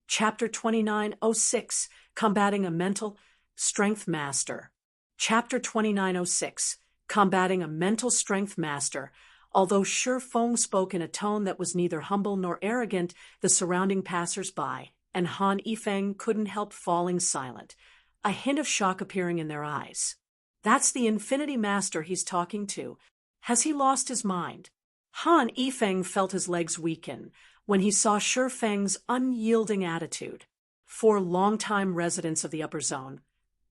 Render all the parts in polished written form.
Chapter 2906, Combating a Mental Strength Master. Chapter 2906, Combating a Mental Strength Master. Although Shi Feng spoke in a tone that was neither humble nor arrogant, the surrounding passers-by and Han Yifeng couldn't help falling silent, a hint of shock appearing in their eyes. That's the Infinity Master he's talking to. Has he lost his mind? Han Yifeng felt his legs weaken when he saw Shi Feng's unyielding attitude. For longtime residents of the upper zone,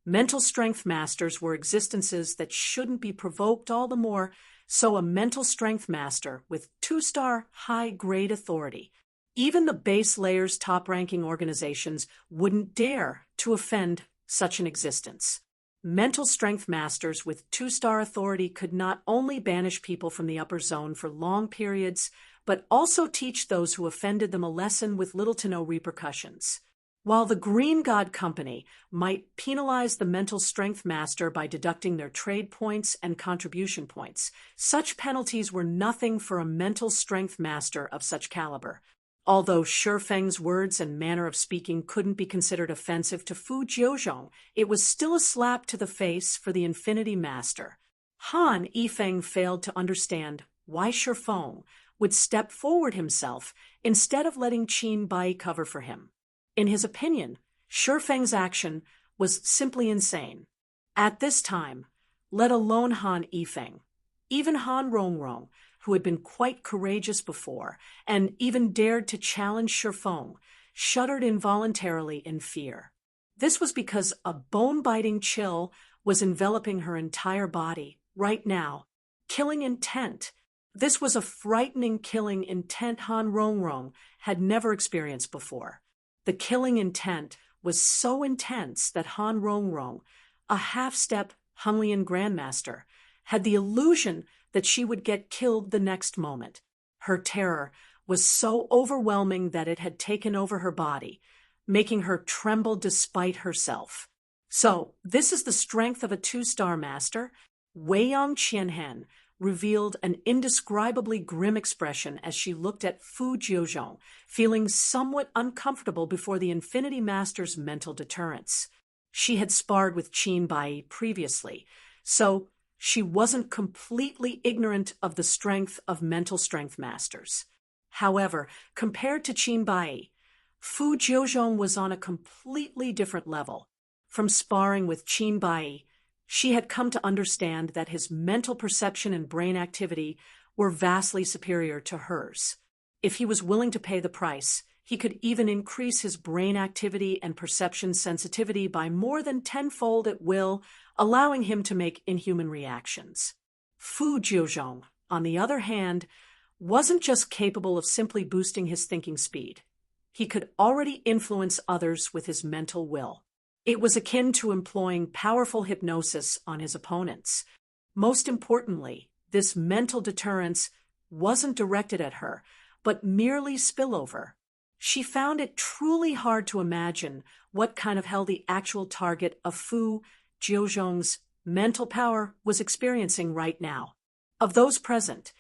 mental strength masters were existences that shouldn't be provoked, all the more so a mental strength master with 2-star high-grade authority. Even the base layer's top-ranking organizations wouldn't dare to offend such an existence. Mental strength masters with 2-star authority could not only banish people from the upper zone for long periods, but also teach those who offended them a lesson with little to no repercussions. While the Green God Company might penalize the mental strength master by deducting their trade points and contribution points, such penalties were nothing for a mental strength master of such caliber. Although Shi Feng's words and manner of speaking couldn't be considered offensive to Fu Jiuzhong, it was still a slap to the face for the Infinity Master. Han Yifeng failed to understand why Shi Feng would step forward himself instead of letting Qin Bai cover for him. In his opinion, Shi Feng's action was simply insane. At this time, let alone Han Yifeng, even Han Rongrong, who had been quite courageous before and even dared to challenge Shi Feng, shuddered involuntarily in fear. This was because a bone-biting chill was enveloping her entire body right now. Killing intent. This was a frightening killing intent Han Rongrong had never experienced before. The killing intent was so intense that Han Rongrong, a half-step Hunlian Grandmaster, had the illusion that she would get killed the next moment. Her terror was so overwhelming that it had taken over her body, making her tremble despite herself. So, this is the strength of a 2-star master? Wei Yang Qianhan revealed an indescribably grim expression as she looked at Fu Jiuzhong, feeling somewhat uncomfortable before the Infinity Master's mental deterrence. She had sparred with Qin Bai previously, so she wasn't completely ignorant of the strength of mental strength masters. However, compared to Qin Bai, Fu Jiuzhong was on a completely different level. From sparring with Qin Bai, she had come to understand that his mental perception and brain activity were vastly superior to hers. If he was willing to pay the price, he could even increase his brain activity and perception sensitivity by more than tenfold at will, allowing him to make inhuman reactions. Fu Jiuzhong, on the other hand, wasn't just capable of simply boosting his thinking speed. He could already influence others with his mental will. It was akin to employing powerful hypnosis on his opponents. Most importantly, this mental deterrence wasn't directed at her, but merely spillover. She found it truly hard to imagine what kind of hell the actual target of Fu Jiuzhong's mental power was experiencing right now. Of those present,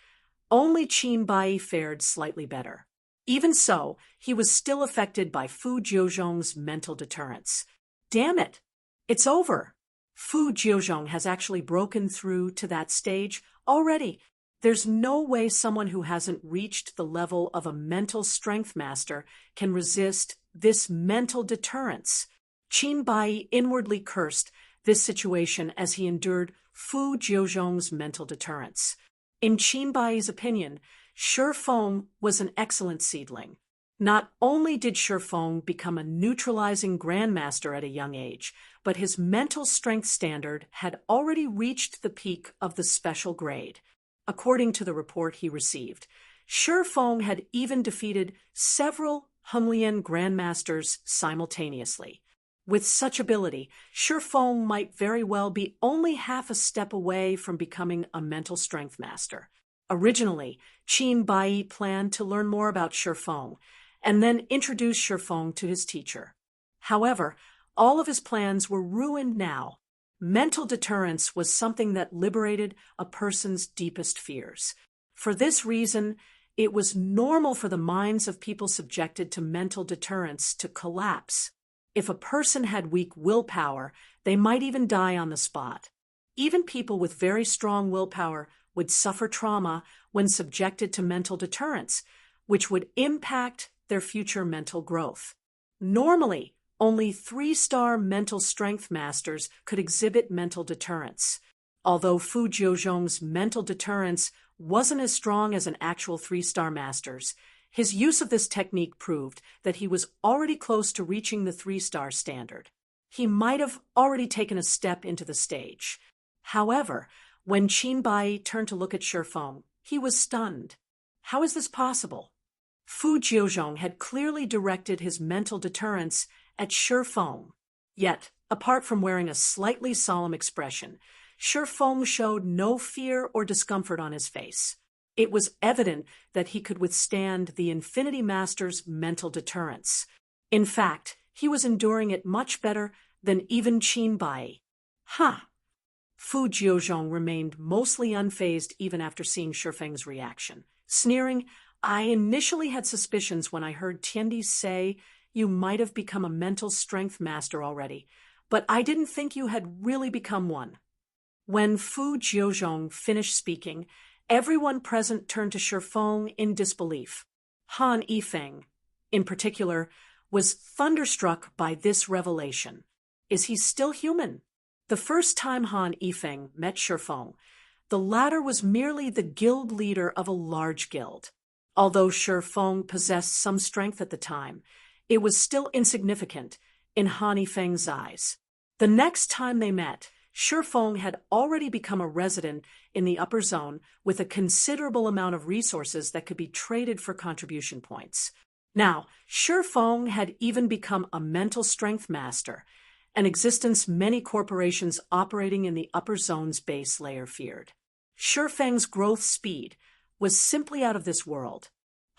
only Qin Bai fared slightly better. Even so, he was still affected by Fu Jiuzhong's mental deterrence. Damn it! It's over! Fu Jiuzhong has actually broken through to that stage already. There's no way someone who hasn't reached the level of a mental strength master can resist this mental deterrence. Qin Bai inwardly cursed this situation as he endured Fu Jiuzhong's mental deterrence. In Qin Bai's opinion, Shi Feng was an excellent seedling. Not only did Shi Feng become a neutralizing grandmaster at a young age, but his mental strength standard had already reached the peak of the special grade. According to the report he received, Shi Feng had even defeated several Hunlian grandmasters simultaneously. With such ability, Shi Feng might very well be only half a step away from becoming a mental strength master. Originally, Qin Bai planned to learn more about Shi Feng, and then introduce Shi Feng to his teacher. However, all of his plans were ruined now. Mental deterrence was something that liberated a person's deepest fears. For this reason, It was normal for the minds of people subjected to mental deterrence to collapse. If a person had weak willpower, they might even die on the spot. Even people with very strong willpower would suffer trauma when subjected to mental deterrence, which would impact their future mental growth. Normally, only 3-star mental strength masters could exhibit mental deterrence. Although Fu Jiuzhong's mental deterrence wasn't as strong as an actual 3-star master's, his use of this technique proved that he was already close to reaching the 3-star standard. He might have already taken a step into the stage. However, when Qin Bai turned to look at Shifeng, he was stunned. How is this possible? Fu Jiuzhong had clearly directed his mental deterrence at Shifeng. Yet, apart from wearing a slightly solemn expression, Shifeng showed no fear or discomfort on his face. It was evident that he could withstand the Infinity Master's mental deterrence. In fact, he was enduring it much better than even Qin Bai. Fu Jiuzhong remained mostly unfazed even after seeing Shifeng's reaction. Sneering, "I initially had suspicions when I heard Tiandi say you might have become a mental strength master already, but I didn't think you had really become one." When Fu Jiuzhong finished speaking, everyone present turned to Shifeng in disbelief. Han Yifeng, in particular, was thunderstruck by this revelation. Is he still human? The first time Han Yifeng met Shifeng, the latter was merely the guild leader of a large guild. Although Shifeng possessed some strength at the time, it was still insignificant in Han Yifeng's eyes. The next time they met, Shifeng had already become a resident in the upper zone with a considerable amount of resources that could be traded for contribution points. Now, Shifeng had even become a mental strength master, an existence many corporations operating in the upper zone's base layer feared. Shifeng's growth speed was simply out of this world.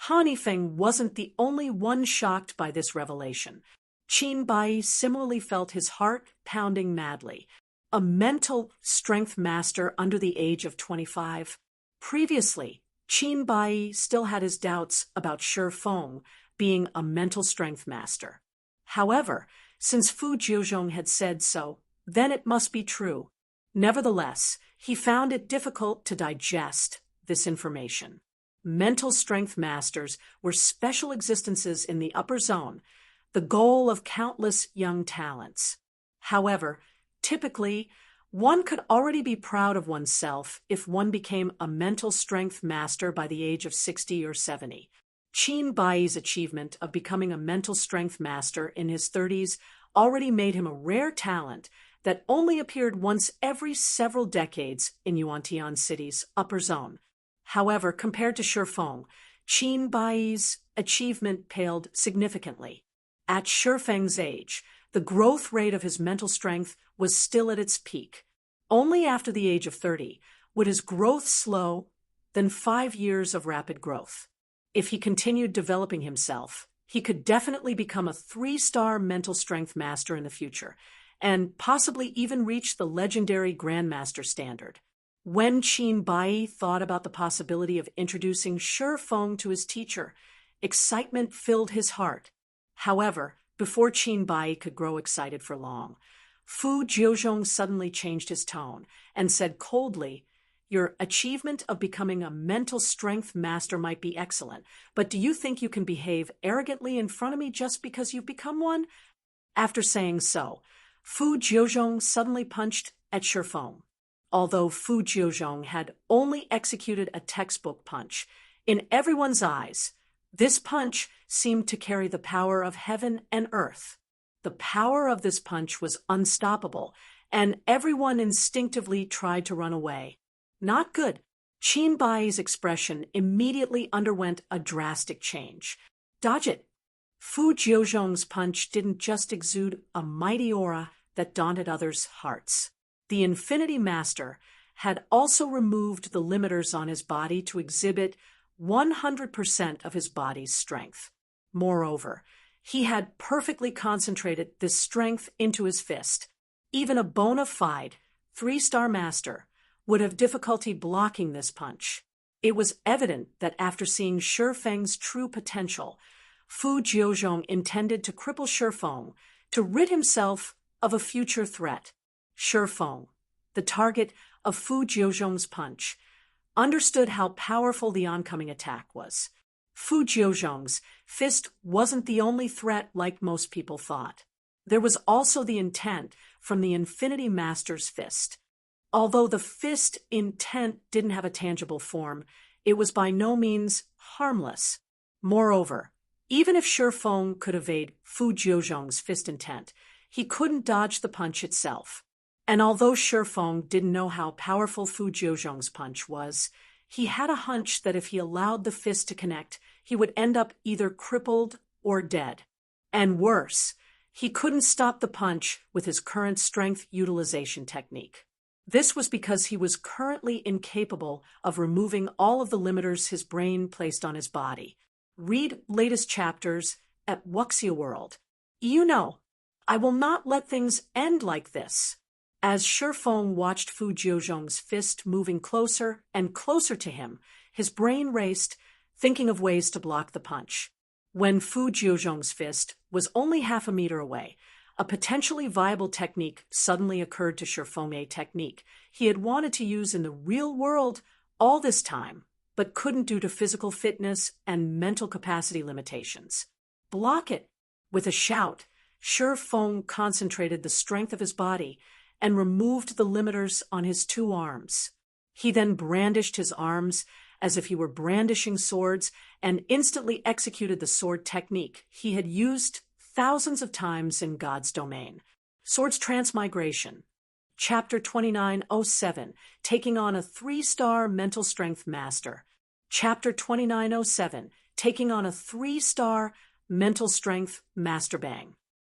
Han Yifeng wasn't the only one shocked by this revelation. Qin Bai similarly felt his heart pounding madly. A mental strength master under the age of 25. Previously, Qin Bai still had his doubts about Shifeng being a mental strength master. However, since Fu Jiuzhong had said so, then it must be true. Nevertheless, he found it difficult to digest this information. Mental strength masters were special existences in the upper zone, the goal of countless young talents. However, typically, one could already be proud of oneself if one became a mental strength master by the age of 60 or 70. Qin Bai's achievement of becoming a mental strength master in his 30s already made him a rare talent that only appeared once every several decades in Yuantian City's upper zone. However, compared to Shifeng, Qin Bai's achievement paled significantly. At Shifeng's age, the growth rate of his mental strength was still at its peak. Only after the age of 30 would his growth slow, then 5 years of rapid growth. If he continued developing himself, he could definitely become a 3-star mental strength master in the future, and possibly even reach the legendary Grandmaster standard. When Qin Bai thought about the possibility of introducing Shifeng to his teacher, excitement filled his heart. However, before Qin Bai could grow excited for long, Fu Jiuzhong suddenly changed his tone and said coldly, "Your achievement of becoming a mental strength master might be excellent, but do you think you can behave arrogantly in front of me just because you've become one?" After saying so, Fu Jiuzhong suddenly punched at Shifeng. Although Fu Jiuzhong had only executed a textbook punch, in everyone's eyes, this punch seemed to carry the power of heaven and earth. The power of this punch was unstoppable, and everyone instinctively tried to run away. Not good. Qin Bai's expression immediately underwent a drastic change. Dodge it. Fu Jiuzhong's punch didn't just exude a mighty aura that daunted others' hearts. The Infinity Master had also removed the limiters on his body to exhibit 100% of his body's strength. Moreover, he had perfectly concentrated this strength into his fist. Even a bona fide 3-star master would have difficulty blocking this punch. It was evident that after seeing Shi Feng's true potential, Fu Jiuzhong intended to cripple Shi Feng to rid himself of a future threat. Shi Feng, the target of Fu Jiuzhong's punch, understood how powerful the oncoming attack was. Fu Jiuzhong's fist wasn't the only threat like most people thought. There was also the intent from the Infinity Master's fist. Although the fist intent didn't have a tangible form, it was by no means harmless. Moreover, even if Shi Feng could evade Fu Jiuzhong's fist intent, he couldn't dodge the punch itself. And although Shi Feng didn't know how powerful Fu Jiuzhong's punch was, he had a hunch that if he allowed the fist to connect, he would end up either crippled or dead. And worse, he couldn't stop the punch with his current strength utilization technique. This was because he was currently incapable of removing all of the limiters his brain placed on his body. Read latest chapters at Wuxia World. You know, I will not let things end like this. As Shi Feng watched Fu Jiuzhong's fist moving closer and closer to him, his brain raced, thinking of ways to block the punch. When Fu Jiuzhong's fist was only half a meter away, a potentially viable technique suddenly occurred to Shi Feng, a technique he had wanted to use in the real world all this time, but couldn't due to physical fitness and mental capacity limitations. Block it! With a shout, Shi Feng concentrated the strength of his body and removed the limiters on his two arms. He then brandished his arms as if he were brandishing swords and instantly executed the sword technique he had used thousands of times in God's domain. Swords Transmigration. Chapter 2907, Taking on a 3-star Mental Strength Master. Chapter 2907, Taking on a 3-star Mental Strength Master Bang.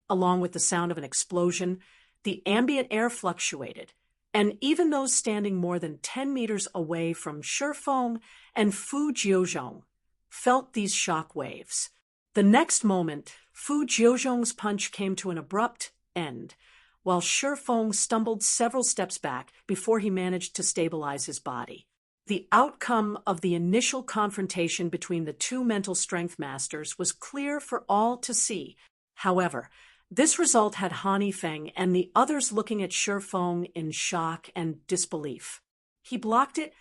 Along with the sound of an explosion, the ambient air fluctuated, and even those standing more than 10 meters away from Shi Feng and Fu Jiuzhong felt these shock waves. The next moment, Fu Jiuzhong's punch came to an abrupt end, while Shi Feng stumbled several steps back before he managed to stabilize his body. The outcome of the initial confrontation between the two mental strength masters was clear for all to see. However, this result had Han Yifeng and the others looking at Shi Feng in shock and disbelief. He blocked it?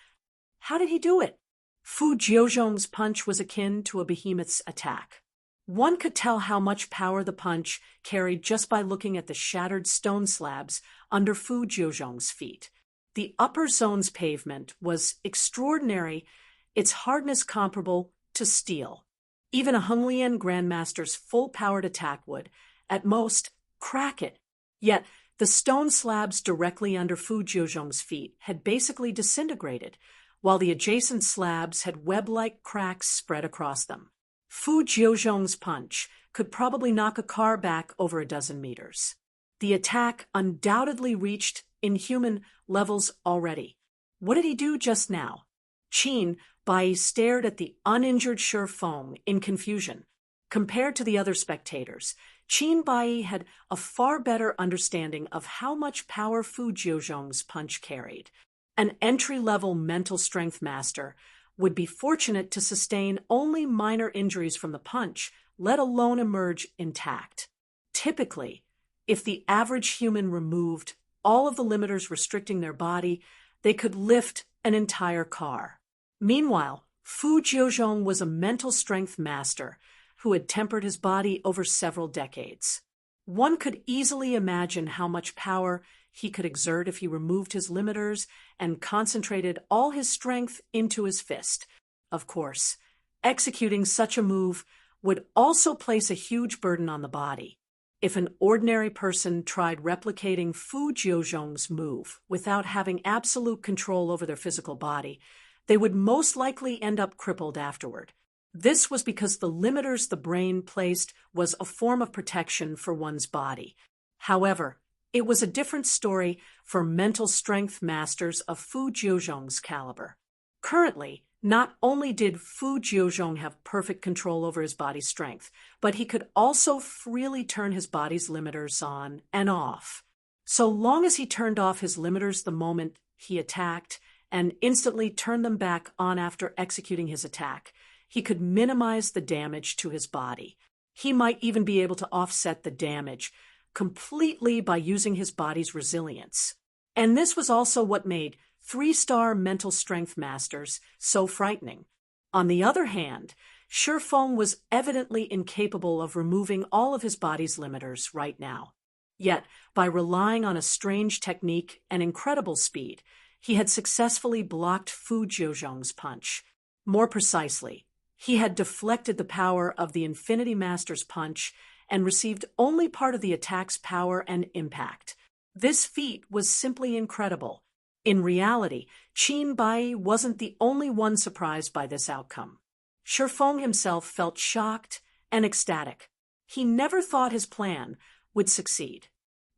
How did he do it? Fu Jiuzhong's punch was akin to a behemoth's attack. One could tell how much power the punch carried just by looking at the shattered stone slabs under Fu Jiuzhong's feet. The upper zone's pavement was extraordinary, its hardness comparable to steel. Even a Henglian Grandmaster's full-powered attack would, at most, crack it. Yet, the stone slabs directly under Fu Jiuzhong's feet had basically disintegrated, while the adjacent slabs had web-like cracks spread across them. Fu Jiuzhong's punch could probably knock a car back over a dozen meters. The attack undoubtedly reached inhuman levels already. What did he do just now? Qin Bai stared at the uninjured Shi Feng in confusion. Compared to the other spectators, Qin Bai had a far better understanding of how much power Fu Jiuzhong's punch carried. An entry-level mental strength master would be fortunate to sustain only minor injuries from the punch, let alone emerge intact. Typically, if the average human removed all of the limiters restricting their body, they could lift an entire car. Meanwhile, Fu Jiuzhong was a mental strength master who had tempered his body over several decades. One could easily imagine how much power he could exert if he removed his limiters and concentrated all his strength into his fist. Of course, executing such a move would also place a huge burden on the body. If an ordinary person tried replicating Fu Jiuzhong's move without having absolute control over their physical body, they would most likely end up crippled afterward. This was because the limiters the brain placed was a form of protection for one's body. However, it was a different story for mental strength masters of Fu Jiuzhong's caliber. Currently, not only did Fu Jiuzhong have perfect control over his body's strength, but he could also freely turn his body's limiters on and off. So long as he turned off his limiters the moment he attacked and instantly turn them back on after executing his attack. He could minimize the damage to his body. He might even be able to offset the damage completely by using his body's resilience. And this was also what made 3-star mental strength masters so frightening. On the other hand, Shifeng was evidently incapable of removing all of his body's limiters right now. Yet, by relying on a strange technique and incredible speed, he had successfully blocked Fu Jiuzhong's punch. More precisely, he had deflected the power of the Infinity Master's punch and received only part of the attack's power and impact. This feat was simply incredible. In reality, Qin Bai wasn't the only one surprised by this outcome. Shifeng himself felt shocked and ecstatic. He never thought his plan would succeed.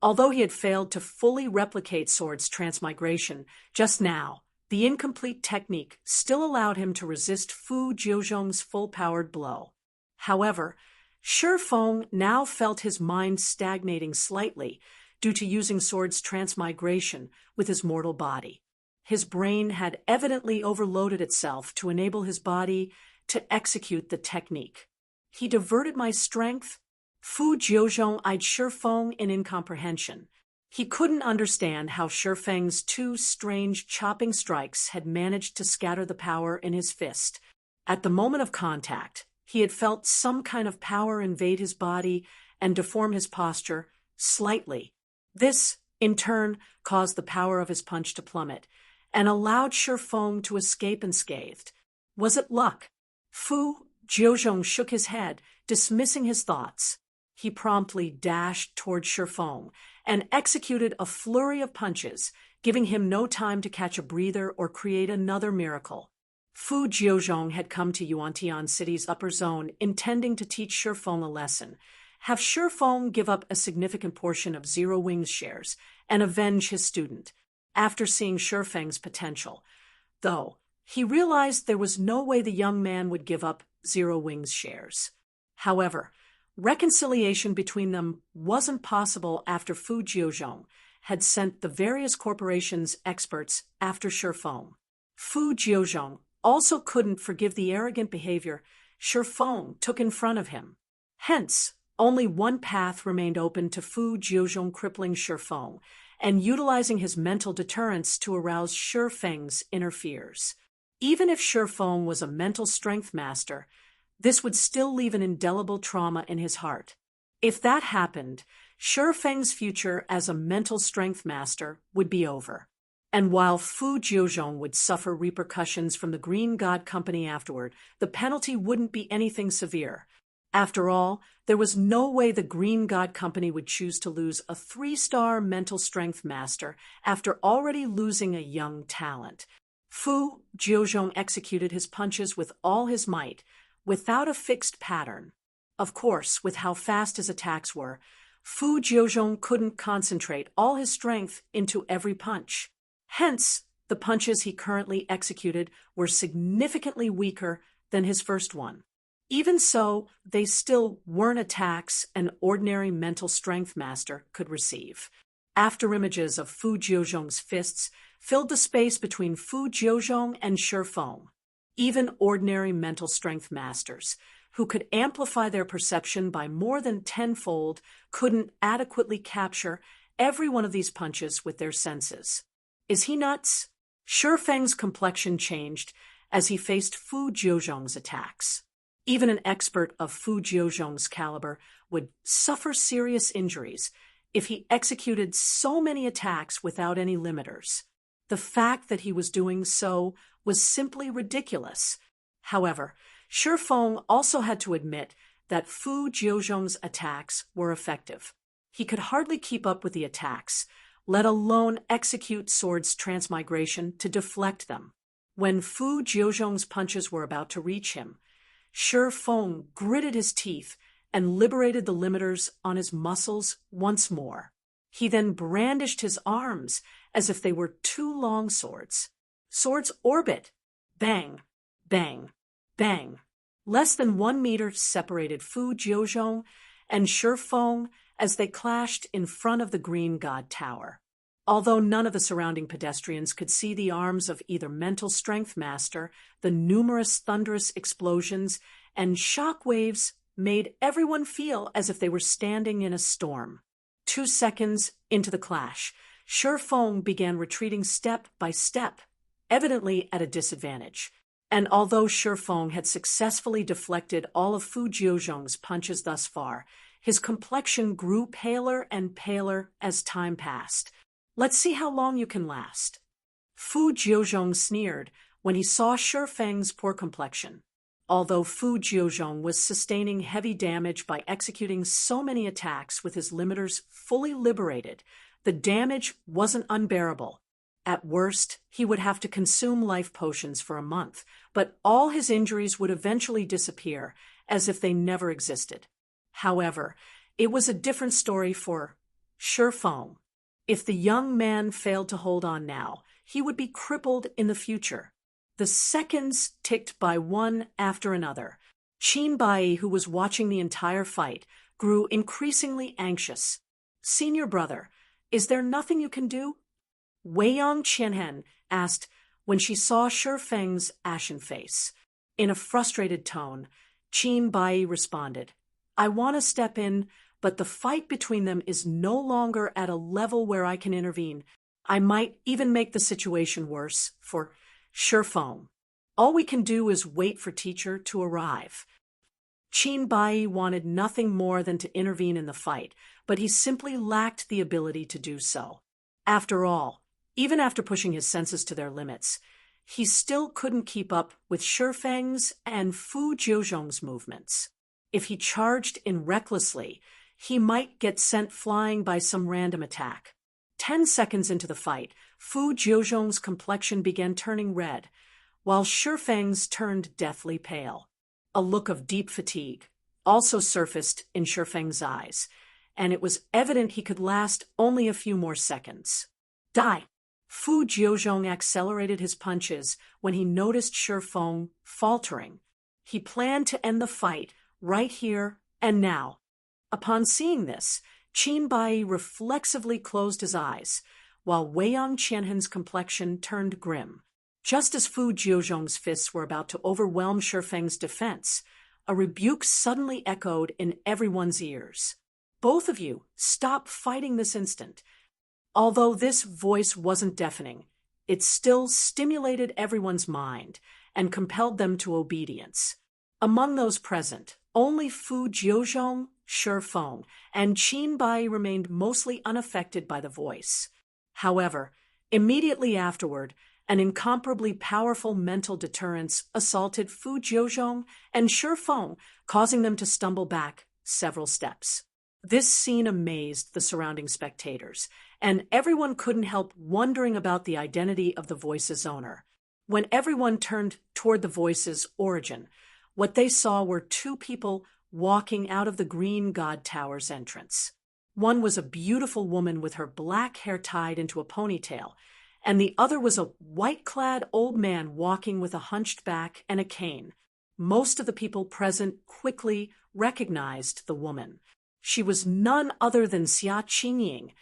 Although he had failed to fully replicate Sword's transmigration just now, the incomplete technique still allowed him to resist Fu Jiuzhong's full-powered blow. However, Shifeng now felt his mind stagnating slightly due to using Sword's transmigration with his mortal body. His brain had evidently overloaded itself to enable his body to execute the technique. He diverted my strength? Fu Jiuzhong eyed Shifeng in incomprehension. He couldn't understand how Shifeng's 2 strange chopping strikes had managed to scatter the power in his fist. At the moment of contact, he had felt some kind of power invade his body and deform his posture slightly. This, in turn, caused the power of his punch to plummet and allowed Shifeng to escape unscathed. Was it luck? Fu Jiuzhong shook his head, dismissing his thoughts. He promptly dashed toward Shifeng and executed a flurry of punches, giving him no time to catch a breather or create another miracle. Fu Jiuzhong had come to Yuantian City's upper zone intending to teach Shifeng a lesson, have Shifeng give up a significant portion of Zero Wings shares, and avenge his student. After seeing Shifeng's potential, though, he realized there was no way the young man would give up Zero Wings shares. However, reconciliation between them wasn't possible after Fu Jiuzhong had sent the various corporations' experts after Shifeng. Fu Jiuzhong also couldn't forgive the arrogant behavior Shifeng took in front of him. Hence, only one path remained open to Fu Jiuzhong crippling Shifeng and utilizing his mental deterrence to arouse Shifeng's inner fears. Even if Shifeng was a mental strength master, this would still leave an indelible trauma in his heart. If that happened, Shifeng's future as a mental strength master would be over. And while Fu Jiuzhong would suffer repercussions from the Green God Company afterward, the penalty wouldn't be anything severe. After all, there was no way the Green God Company would choose to lose a 3-star mental strength master after already losing a young talent. Fu Jiuzhong executed his punches with all his might, without a fixed pattern. Of course, with how fast his attacks were, Fu Jiuzhong couldn't concentrate all his strength into every punch. Hence, the punches he currently executed were significantly weaker than his first one. Even so, they still weren't attacks an ordinary mental strength master could receive. Afterimages of Fu Jiuzhong's fists filled the space between Fu Jiuzhong and Shifeng. Even ordinary mental strength masters, who could amplify their perception by more than tenfold, couldn't adequately capture every one of these punches with their senses. Is he nuts? Shifeng's complexion changed as he faced Fu Jiuzhong's attacks. Even an expert of Fu Jiuzhong's caliber would suffer serious injuries if he executed so many attacks without any limiters. The fact that he was doing so was simply ridiculous. However, Shifeng also had to admit that Fu Jiuzhong's attacks were effective. He could hardly keep up with the attacks, let alone execute Sword's transmigration to deflect them. When Fu Jiuzhong's punches were about to reach him, Shifeng gritted his teeth and liberated the limiters on his muscles once more. He then brandished his arms as if they were 2 long swords. Swords orbit. Bang, bang, bang. Less than 1 meter separated Fu Jiuzhong and Shifeng as they clashed in front of the Green God Tower. Although none of the surrounding pedestrians could see the arms of either mental strength master, the numerous thunderous explosions and shock waves made everyone feel as if they were standing in a storm. 2 seconds into the clash, Shi Feng began retreating step by step, evidently at a disadvantage. And although Shi Feng had successfully deflected all of Fu Jiuzhong's punches thus far, his complexion grew paler and paler as time passed. Let's see how long you can last. Fu Jiuzhong sneered when he saw Shi Feng's poor complexion. Although Fu Jiuzhong was sustaining heavy damage by executing so many attacks with his limiters fully liberated, the damage wasn't unbearable. At worst, he would have to consume life potions for a month, but all his injuries would eventually disappear, as if they never existed. However, it was a different story for Shi Feng. If the young man failed to hold on now, he would be crippled in the future. The seconds ticked by one after another. Qin Bai, who was watching the entire fight, grew increasingly anxious. "Senior brother, is there nothing you can do?" Weiyang Qianhen asked when she saw Shi Feng's ashen face. In a frustrated tone, Qin Bai responded, "I want to step in, but the fight between them is no longer at a level where I can intervene. I might even make the situation worse for Shi Feng. All we can do is wait for teacher to arrive." Qin Bai wanted nothing more than to intervene in the fight, but he simply lacked the ability to do so. After all, even after pushing his senses to their limits, he still couldn't keep up with Shi Feng's and Fu Jiuzhong's movements. If he charged in recklessly, he might get sent flying by some random attack. 10 seconds into the fight, Fu Jiuzhong's complexion began turning red, while Shi Feng's turned deathly pale. A look of deep fatigue also surfaced in Shi Feng's eyes, and it was evident he could last only a few more seconds. "Die!" Fu Jiuzhong accelerated his punches when he noticed Shi Feng faltering. He planned to end the fight right here and now. Upon seeing this, Qin Bai reflexively closed his eyes, while Weiyang Qianhen's complexion turned grim. Just as Fu Jiuzhong's fists were about to overwhelm Shi Feng's defense, a rebuke suddenly echoed in everyone's ears. "Both of you, stop fighting this instant." Although this voice wasn't deafening, it still stimulated everyone's mind and compelled them to obedience. Among those present, only Fu Jiuzhong, Shi Feng, and Qin Bai remained mostly unaffected by the voice. However, immediately afterward, an incomparably powerful mental deterrence assaulted Fu Jiuzhong and Shi Feng, causing them to stumble back several steps. This scene amazed the surrounding spectators, and everyone couldn't help wondering about the identity of the voice's owner. When everyone turned toward the voice's origin, what they saw were two people walking out of the Green God Tower's entrance. One was a beautiful woman with her black hair tied into a ponytail, and the other was a white-clad old man walking with a hunched back and a cane. Most of the people present quickly recognized the woman. She was none other than Xia Qingying,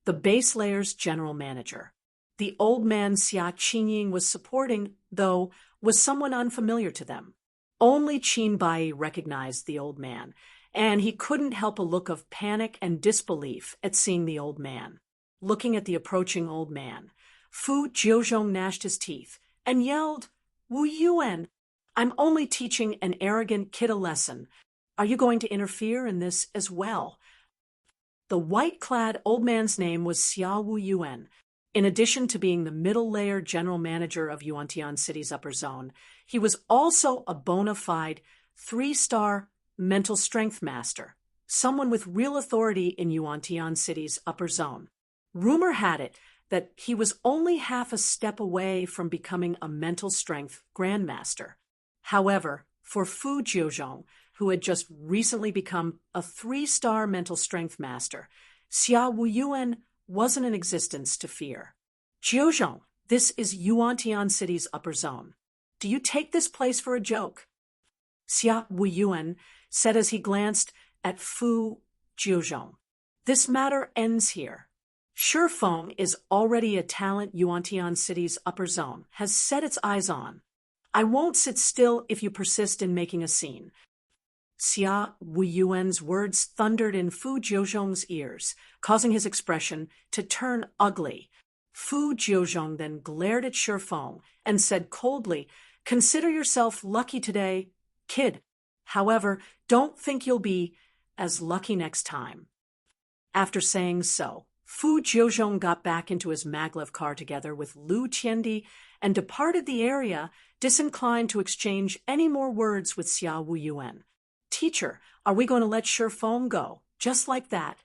the base layer's general manager. The old man Xia Qingying was supporting, though, was someone unfamiliar to them. Only Qin Bai recognized the old man, and he couldn't help a look of panic and disbelief at seeing the old man. Looking at the approaching old man, Fu Jiuzhong gnashed his teeth and yelled, "Wu Yuan, I'm only teaching an arrogant kid a lesson. Are you going to interfere in this as well?" The white-clad old man's name was Xia Wu Yuan. In addition to being the middle-layer general manager of Yuantian City's upper zone, he was also a bona fide 3-star mental strength master, someone with real authority in Yuantian City's upper zone. Rumor had it that he was only half a step away from becoming a mental strength grandmaster. However, for Fu Jiuzhong, who had just recently become a 3-star mental strength master, Xia Wu Yuan wasn't in existence to fear. "Jiuzhong, this is Yuantian City's upper zone. Do you take this place for a joke?" Xia Wu Yuan said as he glanced at Fu Jiuzhong. "This matter ends here. Shifeng is already a talent Yuantian City's upper zone has set its eyes on. I won't sit still if you persist in making a scene. Xia Wuyuan's words thundered in Fu Jiuzhong's ears, causing his expression to turn ugly. Fu Jiuzhong then glared at Shifeng and said coldly, "Consider yourself lucky today, kid. However, don't think you'll be as lucky next time." After saying so, Fu Jiuzhong got back into his maglev car together with Lu Qiandi and departed the area, disinclined to exchange any more words with Xia Wuyuan. "Teacher, are we going to let Shifeng go, just like that?"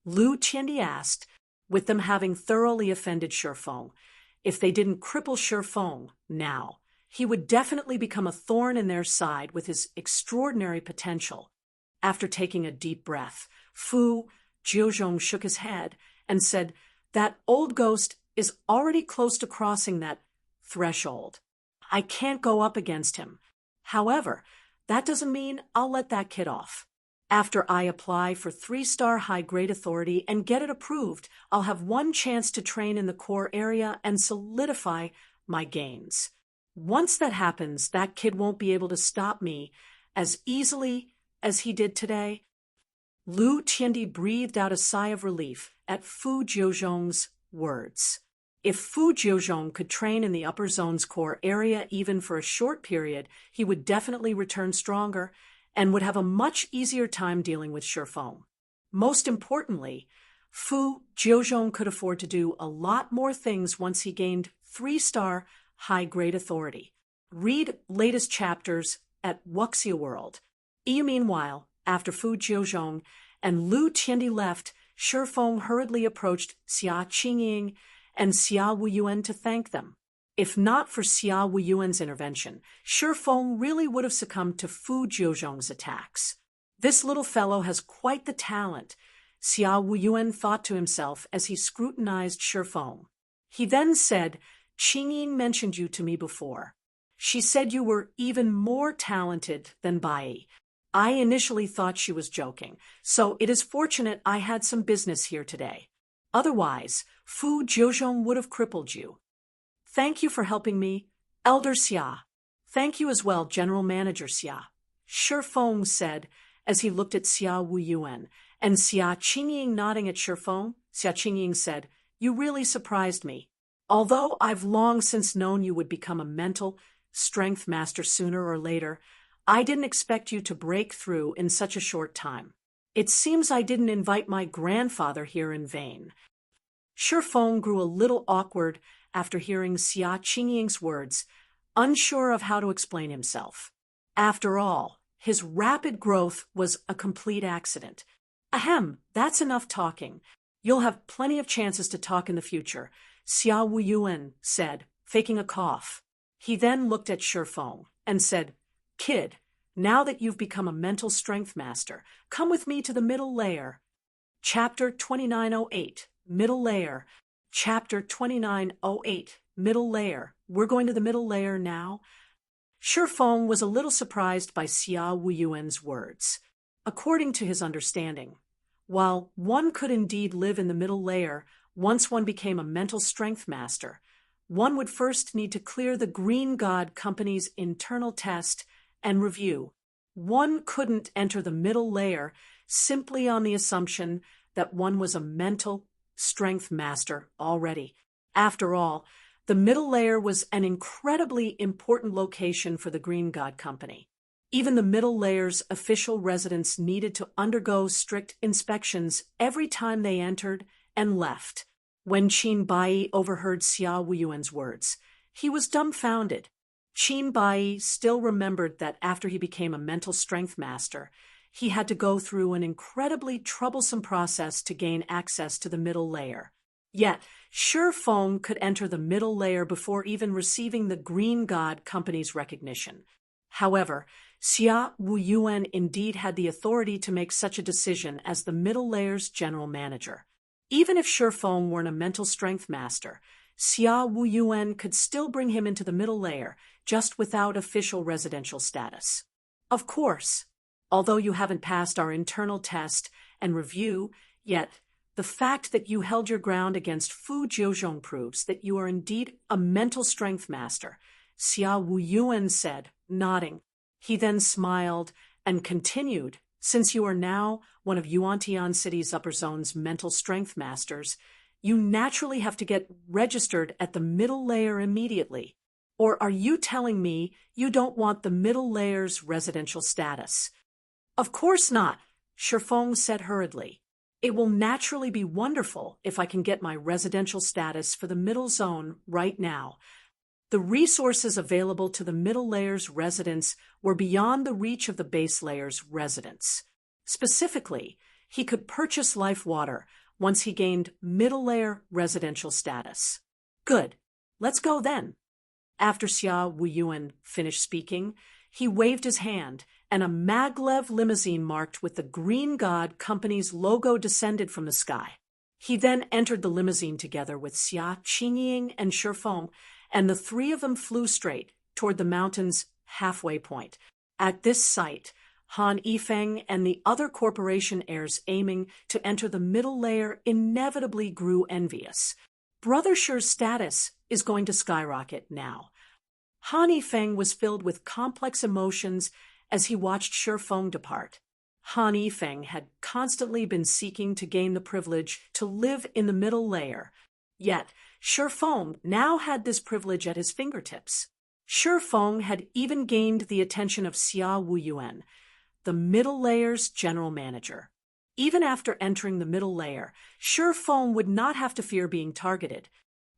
Lu Qiandi asked, with them having thoroughly offended Shifeng. If they didn't cripple Shifeng now, he would definitely become a thorn in their side with his extraordinary potential. After taking a deep breath, Fu Jiuzhong shook his head and said, "That old ghost is already close to crossing that threshold. I can't go up against him. However, that doesn't mean I'll let that kid off. After I apply for 3-star high-grade authority and get it approved, I'll have one chance to train in the core area and solidify my gains. Once that happens, that kid won't be able to stop me as easily as he did today." Lu Qiandi breathed out a sigh of relief at Fu Jiuzhong's words. If Fu Jiuzhong could train in the upper zone's core area even for a short period, he would definitely return stronger and would have a much easier time dealing with Shifeng. Most importantly, Fu Jiuzhong could afford to do a lot more things once he gained 3-star high-grade authority. Read latest chapters at Wuxia World. Meanwhile, after Fu Jiuzhong and Lu Qiandi left, Shifeng hurriedly approached Xia Qingying and Xia Wuyuan to thank them. If not for Xia Wuyuan's intervention, Shifeng really would have succumbed to Fu Jiuzhong's attacks. "This little fellow has quite the talent," Xia Wuyuan thought to himself as he scrutinized Shifeng. He then said, "Qingying mentioned you to me before. She said you were even more talented than Bai. I initially thought she was joking, so it is fortunate I had some business here today. Otherwise, Fu Jiuzhong would have crippled you. Thank you for helping me, Elder Xia." "Thank you as well, General Manager Xia," Shifeng said as he looked at Xia Wuyuan, and Xia Qingying nodding at Shifeng. Xia Qingying said, "You really surprised me. Although I've long since known you would become a mental strength master sooner or later, I didn't expect you to break through in such a short time. It seems I didn't invite my grandfather here in vain." Shifeng grew a little awkward after hearing Xia Qingying's words, unsure of how to explain himself. After all, his rapid growth was a complete accident. "Ahem, that's enough talking. You'll have plenty of chances to talk in the future," Xia Wuyuan said, faking a cough. He then looked at Shifeng and said, "Kid, now that you've become a mental strength master, come with me to the middle layer." Chapter 2908, Middle Layer. Chapter 2908, Middle Layer. We're going to the middle layer now? Shifeng was a little surprised by Xia Wuyuan's words. According to his understanding, while one could indeed live in the middle layer once one became a mental strength master, one would first need to clear the Green God Company's internal test and review. One couldn't enter the middle layer simply on the assumption that one was a mental strength master already. After all, the middle layer was an incredibly important location for the Green God Company. Even the middle layer's official residents needed to undergo strict inspections every time they entered and left. When Qin Bai overheard Xia Wuyuan's words, he was dumbfounded. Qin Bai still remembered that after he became a mental strength master, he had to go through an incredibly troublesome process to gain access to the middle layer. Yet, Shifeng could enter the middle layer before even receiving the Green God Company's recognition. However, Xia Wuyuan indeed had the authority to make such a decision as the middle layer's general manager. Even if Shifeng weren't a mental strength master, Xia Wuyuan could still bring him into the middle layer, just without official residential status. Of course, although you haven't passed our internal test and review yet, The fact that you held your ground against Fu Jiuzhong proves that you are indeed a mental strength master, Xia Wuyuan said, nodding. He then smiled and continued, since you are now one of Yuantian City's upper zone's mental strength masters, you naturally have to get registered at the middle layer immediately. Or are you telling me you don't want the middle layer's residential status? Of course not, Shifeng said hurriedly. It will naturally be wonderful if I can get my residential status for the middle zone right now. The resources available to the middle layer's residents were beyond the reach of the base layer's residents. Specifically, he could purchase life water once he gained middle layer residential status. Good. Let's go then. After Xia Wuyuan finished speaking, he waved his hand, and a maglev limousine marked with the Green God Company's logo descended from the sky. He then entered the limousine together with Xia Qingying and Shifeng, and the three of them flew straight toward the mountain's halfway point. At this sight, Han Yifeng and the other corporation heirs aiming to enter the middle layer inevitably grew envious. Brother Shi's status is going to skyrocket now. Han Yifeng was filled with complex emotions as he watched Shifeng depart. Han Yifeng had constantly been seeking to gain the privilege to live in the middle layer, yet Shifeng now had this privilege at his fingertips. Shifeng had even gained the attention of Xia Wuyuan, the middle layer's general manager. Even after entering the middle layer, Shifeng would not have to fear being targeted.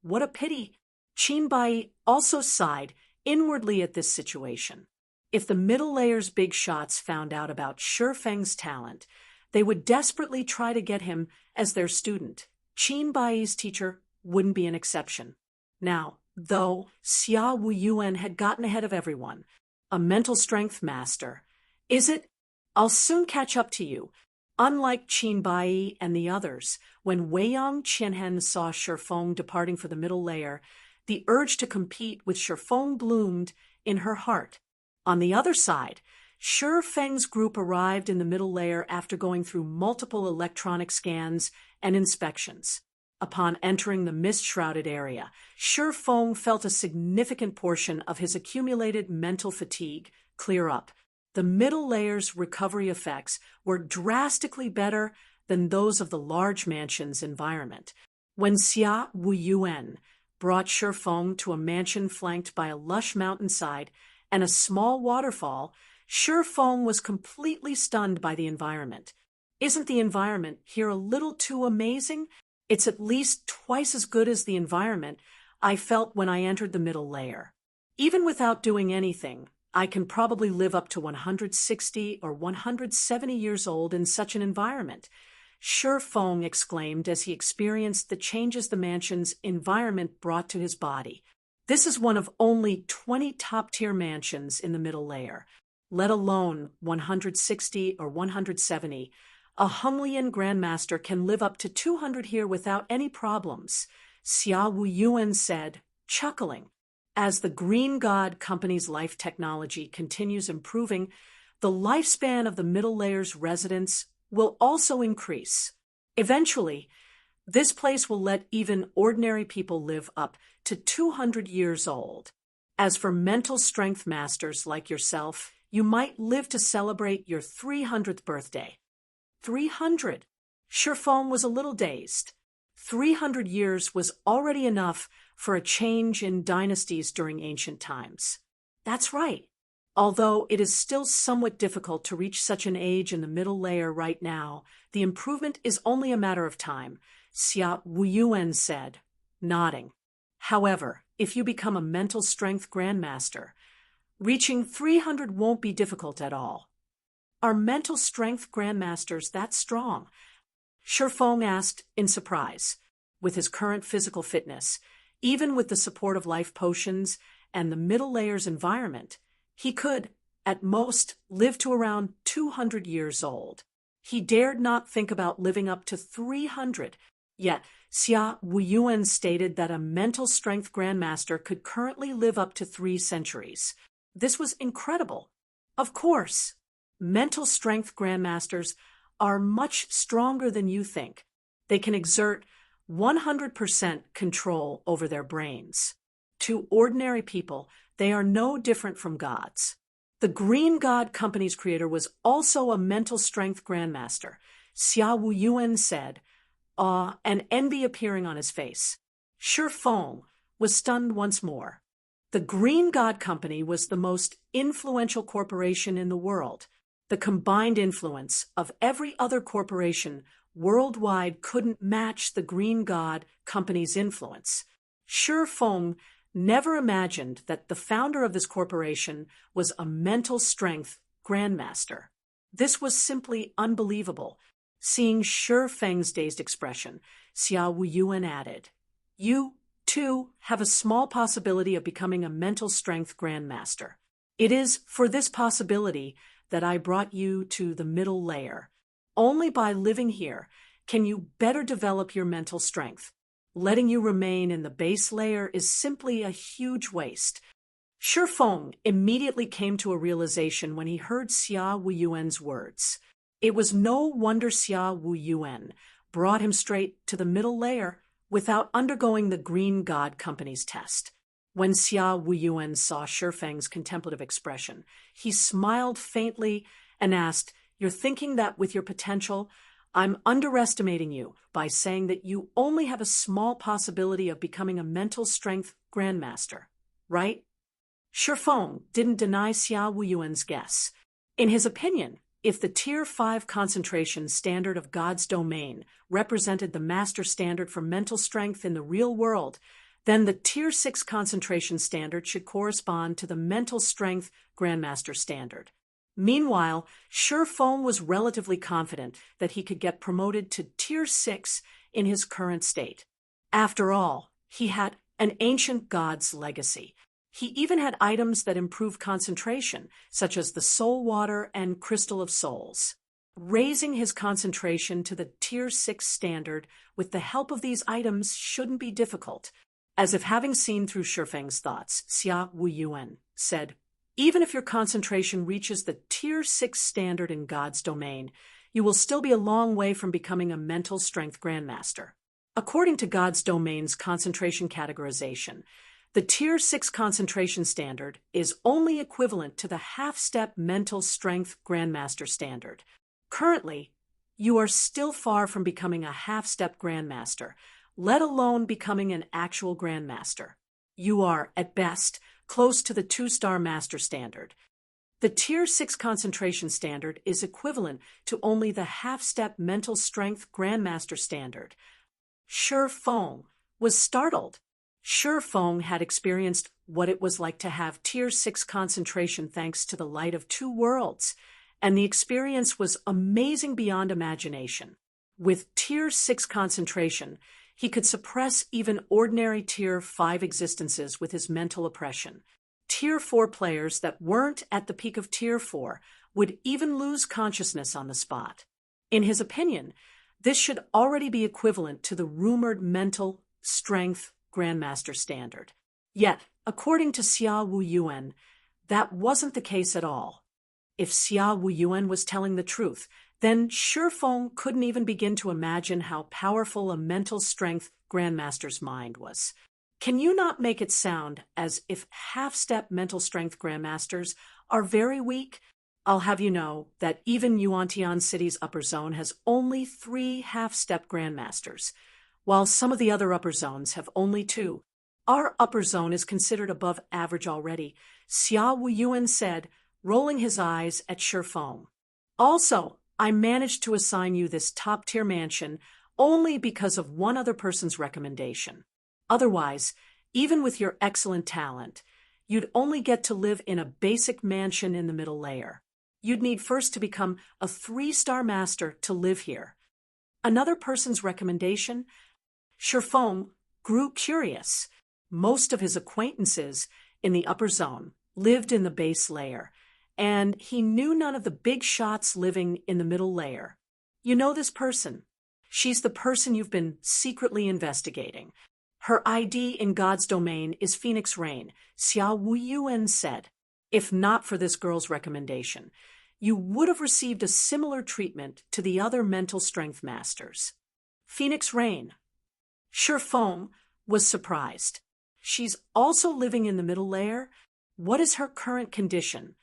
What a pity! Qin Bai also sighed inwardly at this situation. If the middle layer's big shots found out about Shifeng's talent, they would desperately try to get him as their student. Qin Bai's teacher wouldn't be an exception. Now, though, Xia Wuyuan had gotten ahead of everyone. A mental strength master. Is it? I'll soon catch up to you. Unlike Qin Bai and the others, when Weiyang Qianhen saw Shifeng departing for the middle layer, the urge to compete with Shifeng bloomed in her heart. On the other side, Shifeng's group arrived in the middle layer after going through multiple electronic scans and inspections. Upon entering the mist-shrouded area, Shifeng felt a significant portion of his accumulated mental fatigue clear up. The middle layer's recovery effects were drastically better than those of the large mansion's environment. When Xia Wuyuan brought Shifeng to a mansion flanked by a lush mountainside and a small waterfall, Shifeng was completely stunned by the environment. Isn't the environment here a little too amazing? It's at least twice as good as the environment I felt when I entered the middle layer. Even without doing anything, I can probably live up to 160 or 170 years old in such an environment, Shifeng exclaimed as he experienced the changes the mansion's environment brought to his body. This is one of only 20 top-tier mansions in the middle layer, let alone 160 or 170. A Honglian Grandmaster can live up to 200 here without any problems, Xia Wuyuan said, chuckling. As the Green God Company's life technology continues improving, the lifespan of the middle layer's residents will also increase. Eventually, this place will let even ordinary people live up to 200 years old. As for mental strength masters like yourself, you might live to celebrate your 300th birthday. 300. Shifeng was a little dazed. 300 years was already enough for a change in dynasties during ancient times. That's right. Although it is still somewhat difficult to reach such an age in the middle layer right now, the improvement is only a matter of time, Xia Wuyuan said, nodding. However, if you become a mental strength grandmaster, reaching 300 won't be difficult at all. Are mental strength grandmasters that strong? Shifeng asked in surprise. With his current physical fitness, even with the support of life potions and the middle layer's environment, he could, at most, live to around 200 years old. He dared not think about living up to 300, yet Xia Wuyuan stated that a mental strength grandmaster could currently live up to 3 centuries. This was incredible. Of course, mental strength grandmasters are much stronger than you think. They can exert 100% control over their brains. To ordinary people, they are no different from gods. The Green God Company's creator was also a mental strength grandmaster. Xia Wuyuan said, awe and envy appearing on his face. Shi Feng was stunned once more. The Green God Company was the most influential corporation in the world. The combined influence of every other corporation worldwide couldn't match the Green God Company's influence. Shi Feng never imagined that the founder of this corporation was a mental strength grandmaster. This was simply unbelievable. Seeing Shi Feng's dazed expression, Xia Wuyuan added, "You, too, have a small possibility of becoming a mental strength grandmaster. It is for this possibility that I brought you to the middle layer. Only by living here can you better develop your mental strength. Letting you remain in the base layer is simply a huge waste." Shi Feng immediately came to a realization when he heard Xia Wuyuan's words. It was no wonder Xia Wuyuan brought him straight to the middle layer without undergoing the Green God Company's test. When Xia Wuyuan saw Shi Feng's contemplative expression, he smiled faintly and asked, "You're thinking that with your potential, I'm underestimating you by saying that you only have a small possibility of becoming a mental strength grandmaster, right?" Shi Feng didn't deny Xia Wuyuan's guess. In his opinion, if the Tier 5 concentration standard of God's domain represented the master standard for mental strength in the real world, then the Tier 6 concentration standard should correspond to the mental strength grandmaster standard. Meanwhile, Shi Feng was relatively confident that he could get promoted to Tier 6 in his current state. After all, he had an ancient god's legacy. He even had items that improve concentration, such as the Soul Water and Crystal of Souls. Raising his concentration to the Tier 6 standard with the help of these items shouldn't be difficult. As if having seen through Shi Feng's thoughts, Xia Wuyuan said, "Even if your concentration reaches the Tier 6 standard in God's domain, you will still be a long way from becoming a mental strength grandmaster." According to God's domain's concentration categorization, the Tier 6 concentration standard is only equivalent to the half-step mental strength grandmaster standard. Currently, you are still far from becoming a half-step grandmaster, let alone becoming an actual grandmaster. You are, at best, close to the 2-star master standard. The Tier 6 concentration standard is equivalent to only the half-step mental strength grandmaster standard. Shi Feng was startled. Shi Feng had experienced what it was like to have Tier 6 concentration thanks to the light of 2 worlds, and the experience was amazing beyond imagination. With Tier 6 concentration, he could suppress even ordinary Tier 5 existences with his mental oppression. Tier 4 players that weren't at the peak of Tier 4 would even lose consciousness on the spot. In his opinion, this should already be equivalent to the rumored mental strength grandmaster standard. Yet, according to Xia Wuyuan, that wasn't the case at all. If Xia Wuyuan was telling the truth, then Shi Feng couldn't even begin to imagine how powerful a mental strength grandmaster's mind was. Can you not make it sound as if half-step mental strength grandmasters are very weak? I'll have you know that even Yuantian City's upper zone has only 3 half-step grandmasters, while some of the other upper zones have only 2. Our upper zone is considered above average already, Xia Wuyuan said, rolling his eyes at Shi Feng. Also, I managed to assign you this top-tier mansion only because of one other person's recommendation. Otherwise, even with your excellent talent, you'd only get to live in a basic mansion in the middle layer. You'd need first to become a 3-star master to live here. Another person's recommendation? Shi Feng grew curious. Most of his acquaintances in the upper zone lived in the base layer, and he knew none of the big shots living in the middle layer. You know this person. She's the person you've been secretly investigating. Her ID in God's domain is Phoenix Rain, Xia Wuyuan said. If not for this girl's recommendation, you would have received a similar treatment to the other mental strength masters. Phoenix Rain. Shifeng was surprised. She's also living in the middle layer? What is her current condition?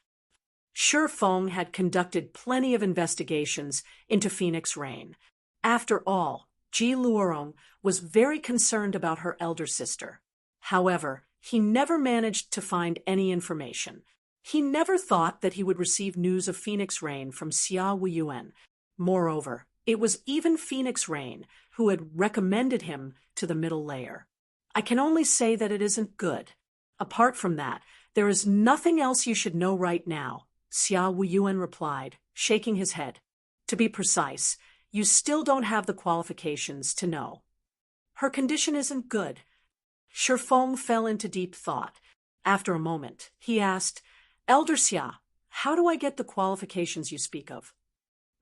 Shifeng had conducted plenty of investigations into Phoenix Rain. After all, Ji Luorong was very concerned about her elder sister. However, he never managed to find any information. He never thought that he would receive news of Phoenix Rain from Xia Wuyuan. Moreover, it was even Phoenix Rain who had recommended him to the middle layer. I can only say that it isn't good. Apart from that, there is nothing else you should know right now, Xia Wuyuan replied, shaking his head. To be precise, you still don't have the qualifications to know. Her condition isn't good. Shifeng fell into deep thought. After a moment, he asked, Elder Xia, how do I get the qualifications you speak of?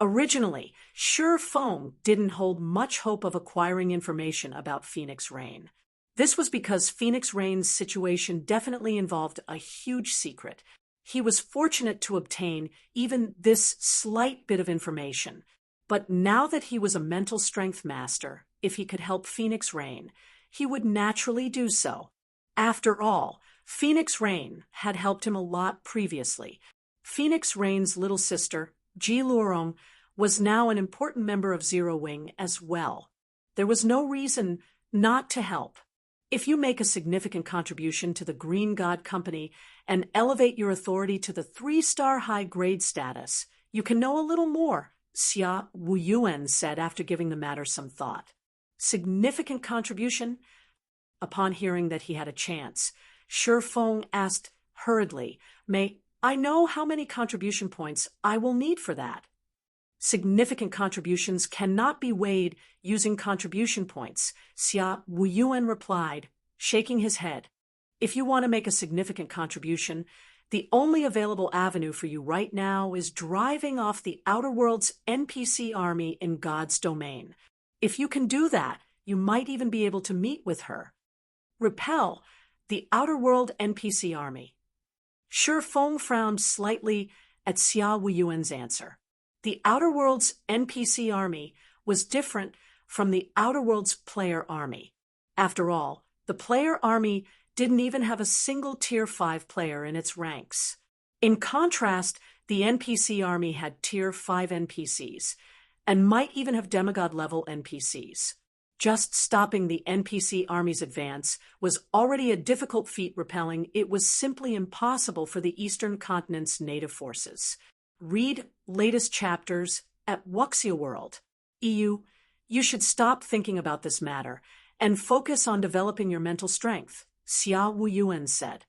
Originally, Shifeng didn't hold much hope of acquiring information about Phoenix Rain. This was because Phoenix Rain's situation definitely involved a huge secret. He was fortunate to obtain even this slight bit of information. But now that he was a mental strength master, if he could help Phoenix Rain, he would naturally do so. After all, Phoenix Rain had helped him a lot previously. Phoenix Rain's little sister, Ji Luorong, was now an important member of Zero Wing as well. There was no reason not to help. If you make a significant contribution to the Green God Company and elevate your authority to the 3-star high-grade status, you can know a little more, Xia Wuyuan said after giving the matter some thought. Significant contribution? Upon hearing that he had a chance, Shifeng asked hurriedly, May I know how many contribution points I will need for that? Significant contributions cannot be weighed using contribution points, Xia Wuyuan replied, shaking his head. If you want to make a significant contribution, the only available avenue for you right now is driving off the Outer World's NPC army in God's domain. If you can do that, you might even be able to meet with her. Repel the Outer World NPC army. Shifeng frowned slightly at Xia Wuyuan's answer. The Outer World's NPC army was different from the Outer World's player army. After all, the player army didn't even have a single Tier 5 player in its ranks. In contrast, the NPC army had Tier 5 NPCs, and might even have demigod-level NPCs. Just stopping the NPC army's advance was already a difficult feat, repelling. It was simply impossible for the Eastern Continent's native forces. Read latest chapters at Wuxia World. EU, you should stop thinking about this matter and focus on developing your mental strength, Xia Wuyuan said.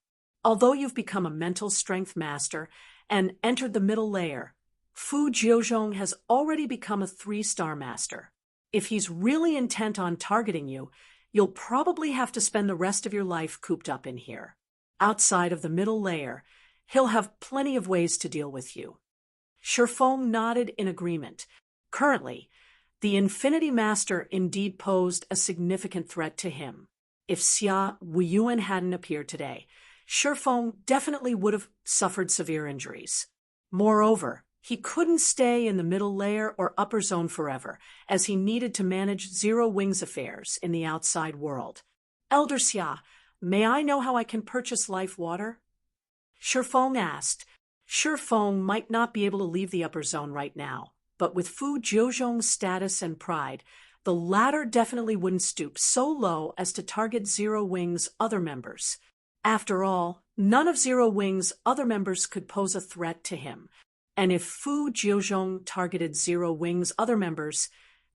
Although you've become a mental strength master and entered the middle layer, Fu Jiuzhong has already become a 3-star master. If he's really intent on targeting you, you'll probably have to spend the rest of your life cooped up in here. Outside of the middle layer, he'll have plenty of ways to deal with you. Shifeng nodded in agreement. Currently, the Infinity Master indeed posed a significant threat to him. If Xia Wuyuan hadn't appeared today, Shifeng definitely would have suffered severe injuries. Moreover, he couldn't stay in the middle layer or upper zone forever, as he needed to manage Zero Wing's affairs in the outside world. Elder Xia, may I know how I can purchase life water? Shifeng asked. Shifeng might not be able to leave the upper zone right now, but with Fu Jiuzhong's status and pride, the latter definitely wouldn't stoop so low as to target Zero Wing's other members. After all, none of Zero Wing's other members could pose a threat to him. And if Fu Jiuzhong targeted Zero Wing's other members,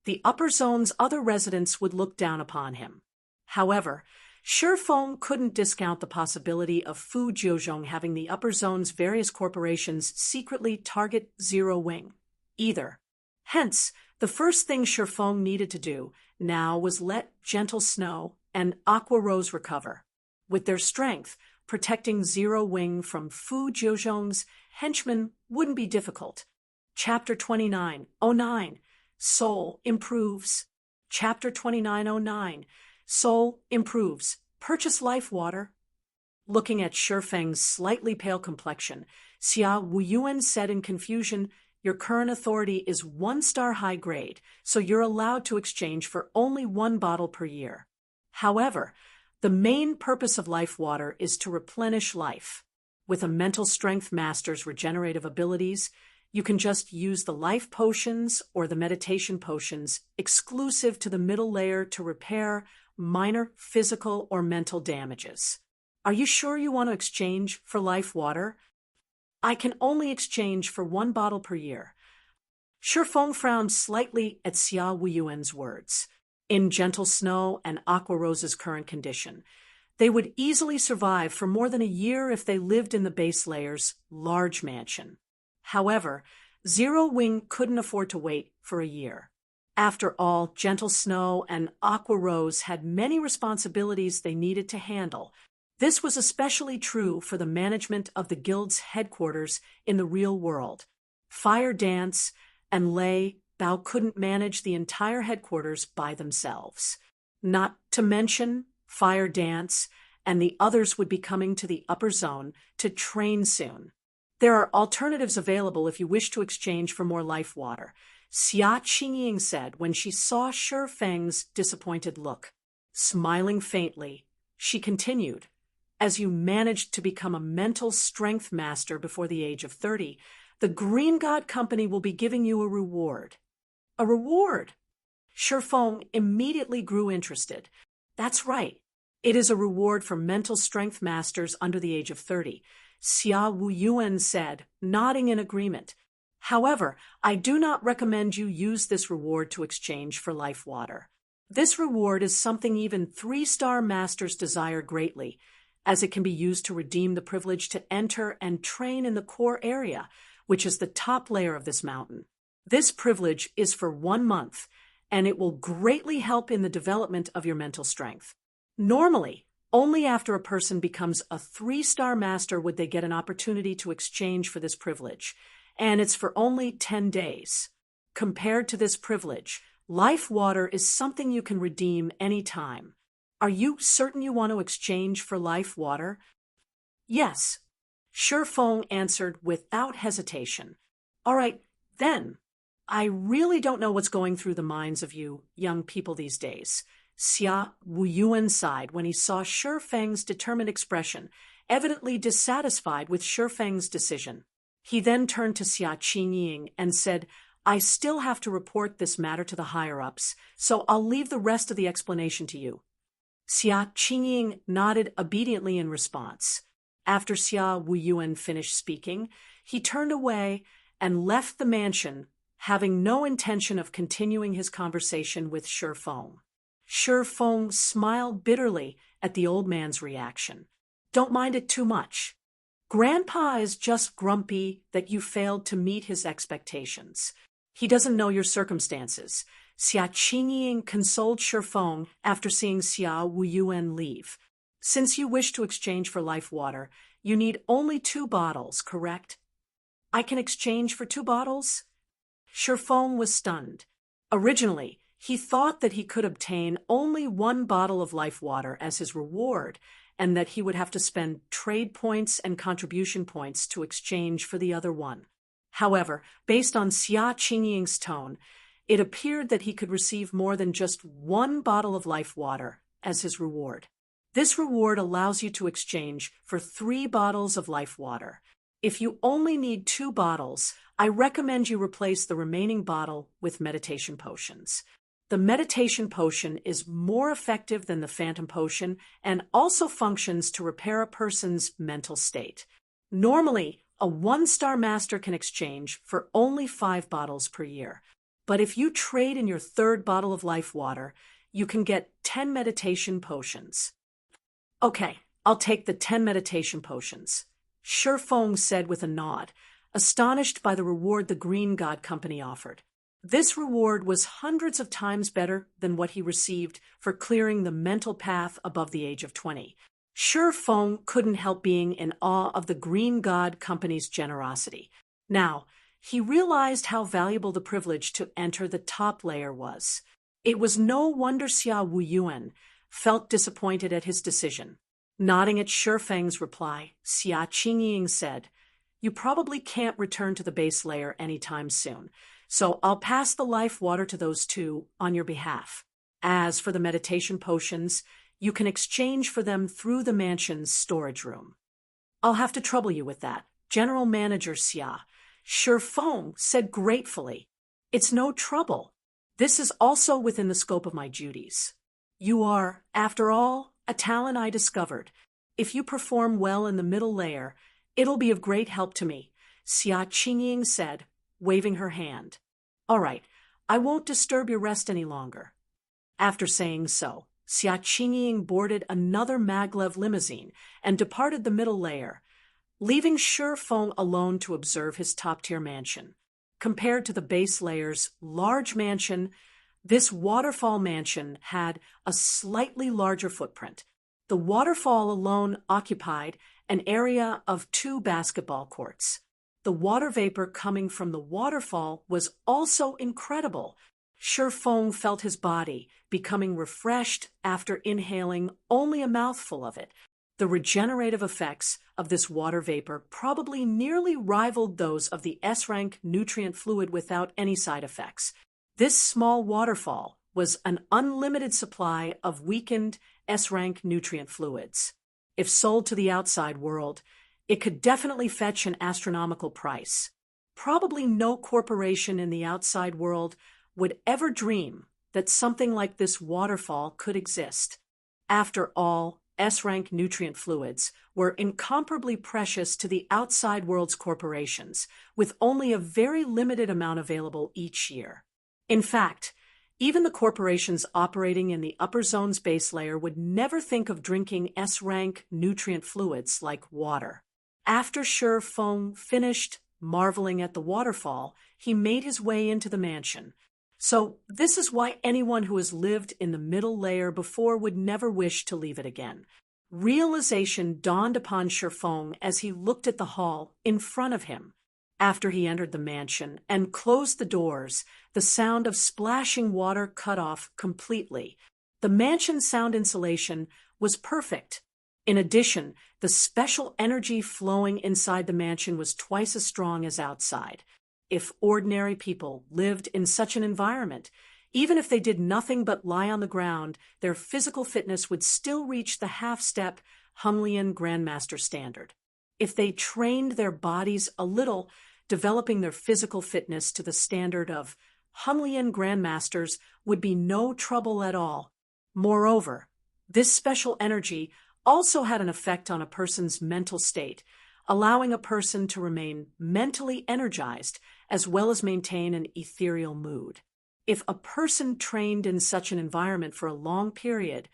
the upper zone's other residents would look down upon him. However, Shifeng couldn't discount the possibility of Fu Jiuzhong having the upper zone's various corporations secretly target Zero Wing, either. Hence, the first thing Shifeng needed to do now was let Gentle Snow and Aqua Rose recover. With their strength, protecting Zero Wing from Fu Jiuzhong's henchmen wouldn't be difficult. Chapter 2909, Soul Improves. Chapter 2909, Soul Improves. Purchase life water. Looking at Shifeng's slightly pale complexion, Xia Wuyuan said in confusion, your current authority is 1-star high grade, so you're allowed to exchange for only 1 bottle per year. However, the main purpose of life water is to replenish life. With a mental strength master's regenerative abilities, you can just use the life potions or the meditation potions exclusive to the middle layer to repair minor physical or mental damages. Are you sure you want to exchange for life water? I can only exchange for 1 bottle per year. Shifeng frowned slightly at Xia Wuyuan's words. In Gentle Snow and Aqua Rose's current condition, they would easily survive for more than a year if they lived in the base layer's large mansion. However, Zero Wing couldn't afford to wait for a year. After all, Gentle Snow and Aqua Rose had many responsibilities they needed to handle. This was especially true for the management of the guild's headquarters in the real world. Fire Dance and Lei Bao couldn't manage the entire headquarters by themselves. Not to mention, Fire Dance and the others would be coming to the upper zone to train soon. There are alternatives available if you wish to exchange for more life water, Xia Qingying said when she saw Shifeng's disappointed look. Smiling faintly, she continued, as you managed to become a mental strength master before the age of 30, the Green God Company will be giving you a reward. A reward? Shifeng immediately grew interested. That's right. It is a reward for mental strength masters under the age of 30, Xia Wuyuan said, nodding in agreement. However, I do not recommend you use this reward to exchange for life water. This reward is something even 3-star masters desire greatly, as it can be used to redeem the privilege to enter and train in the core area, which is the top layer of this mountain. This privilege is for 1 month, and it will greatly help in the development of your mental strength. Normally, only after a person becomes a 3-star master would they get an opportunity to exchange for this privilege, and it's for only 10 days. Compared to this privilege, life water is something you can redeem any time. Are you certain you want to exchange for life water? Yes. Shifeng answered without hesitation. All right, then. I really don't know what's going through the minds of you young people these days. Xia Wuyuan sighed when he saw Shifeng's determined expression, evidently dissatisfied with Shifeng's decision. He then turned to Xia Qingying and said, I still have to report this matter to the higher-ups, so I'll leave the rest of the explanation to you. Xia Qingying nodded obediently in response. After Xia Wuyuan finished speaking, he turned away and left the mansion, having no intention of continuing his conversation with Shifeng. Shifeng smiled bitterly at the old man's reaction. Don't mind it too much. Grandpa is just grumpy that you failed to meet his expectations. He doesn't know your circumstances. Xia Qingying consoled Shifeng after seeing Xia Wuyuan leave. Since you wish to exchange for life water, you need only 2 bottles, correct? I can exchange for 2 bottles? Shifeng was stunned. Originally, he thought that he could obtain only 1 bottle of life water as his reward, and that he would have to spend trade points and contribution points to exchange for the other one. However, based on Xia Qingying's tone, it appeared that he could receive more than just 1 bottle of life water as his reward. This reward allows you to exchange for 3 bottles of life water. If you only need 2 bottles, I recommend you replace the remaining bottle with meditation potions. The meditation potion is more effective than the phantom potion and also functions to repair a person's mental state. Normally, a 1-star master can exchange for only 5 bottles per year. But if you trade in your 3rd bottle of life water, you can get 10 meditation potions. Okay, I'll take the 10 meditation potions, Shifeng said with a nod, astonished by the reward the Green God Company offered. This reward was hundreds of times better than what he received for clearing the mental path above the age of 20. Shifeng couldn't help being in awe of the Green God Company's generosity. Now, he realized how valuable the privilege to enter the top layer was. It was no wonder Xia Wuyuan felt disappointed at his decision. Nodding at Shifeng's reply, Xia Qingying said, You probably can't return to the base layer anytime soon, so I'll pass the life water to those two on your behalf. As for the meditation potions, you can exchange for them through the mansion's storage room. I'll have to trouble you with that, General Manager Xia. Shifeng said gratefully. It's no trouble. This is also within the scope of my duties. You are, after all, a talent I discovered. If you perform well in the middle layer, it'll be of great help to me, Xia Qingying said, waving her hand. All right, I won't disturb your rest any longer. After saying so, Xia Qingying boarded another maglev limousine and departed the middle layer, leaving Shifeng alone to observe his top-tier mansion. Compared to the base layer's large mansion, this waterfall mansion had a slightly larger footprint. The waterfall alone occupied an area of 2 basketball courts. The water vapor coming from the waterfall was also incredible. Shifeng felt his body becoming refreshed after inhaling only a mouthful of it. The regenerative effects of this water vapor probably nearly rivaled those of the S-rank nutrient fluid without any side effects. This small waterfall was an unlimited supply of weakened S-rank nutrient fluids. If sold to the outside world, it could definitely fetch an astronomical price. Probably no corporation in the outside world would ever dream that something like this waterfall could exist. After all, S-rank nutrient fluids were incomparably precious to the outside world's corporations, with only a very limited amount available each year. In fact, even the corporations operating in the upper zone's base layer would never think of drinking S-rank nutrient fluids like water. After Shifeng finished marveling at the waterfall, he made his way into the mansion. So this is why anyone who has lived in the middle layer before would never wish to leave it again. Realization dawned upon Shifeng as he looked at the hall in front of him. After he entered the mansion and closed the doors, the sound of splashing water cut off completely. The mansion's sound insulation was perfect. In addition, the special energy flowing inside the mansion was twice as strong as outside. If ordinary people lived in such an environment, even if they did nothing but lie on the ground, their physical fitness would still reach the half-step Humlian Grandmaster standard. If they trained their bodies a little, developing their physical fitness to the standard of Humlian Grandmasters would be no trouble at all. Moreover, this special energy also had an effect on a person's mental state, allowing a person to remain mentally energized as well as maintain an ethereal mood. If a person trained in such an environment for a long period,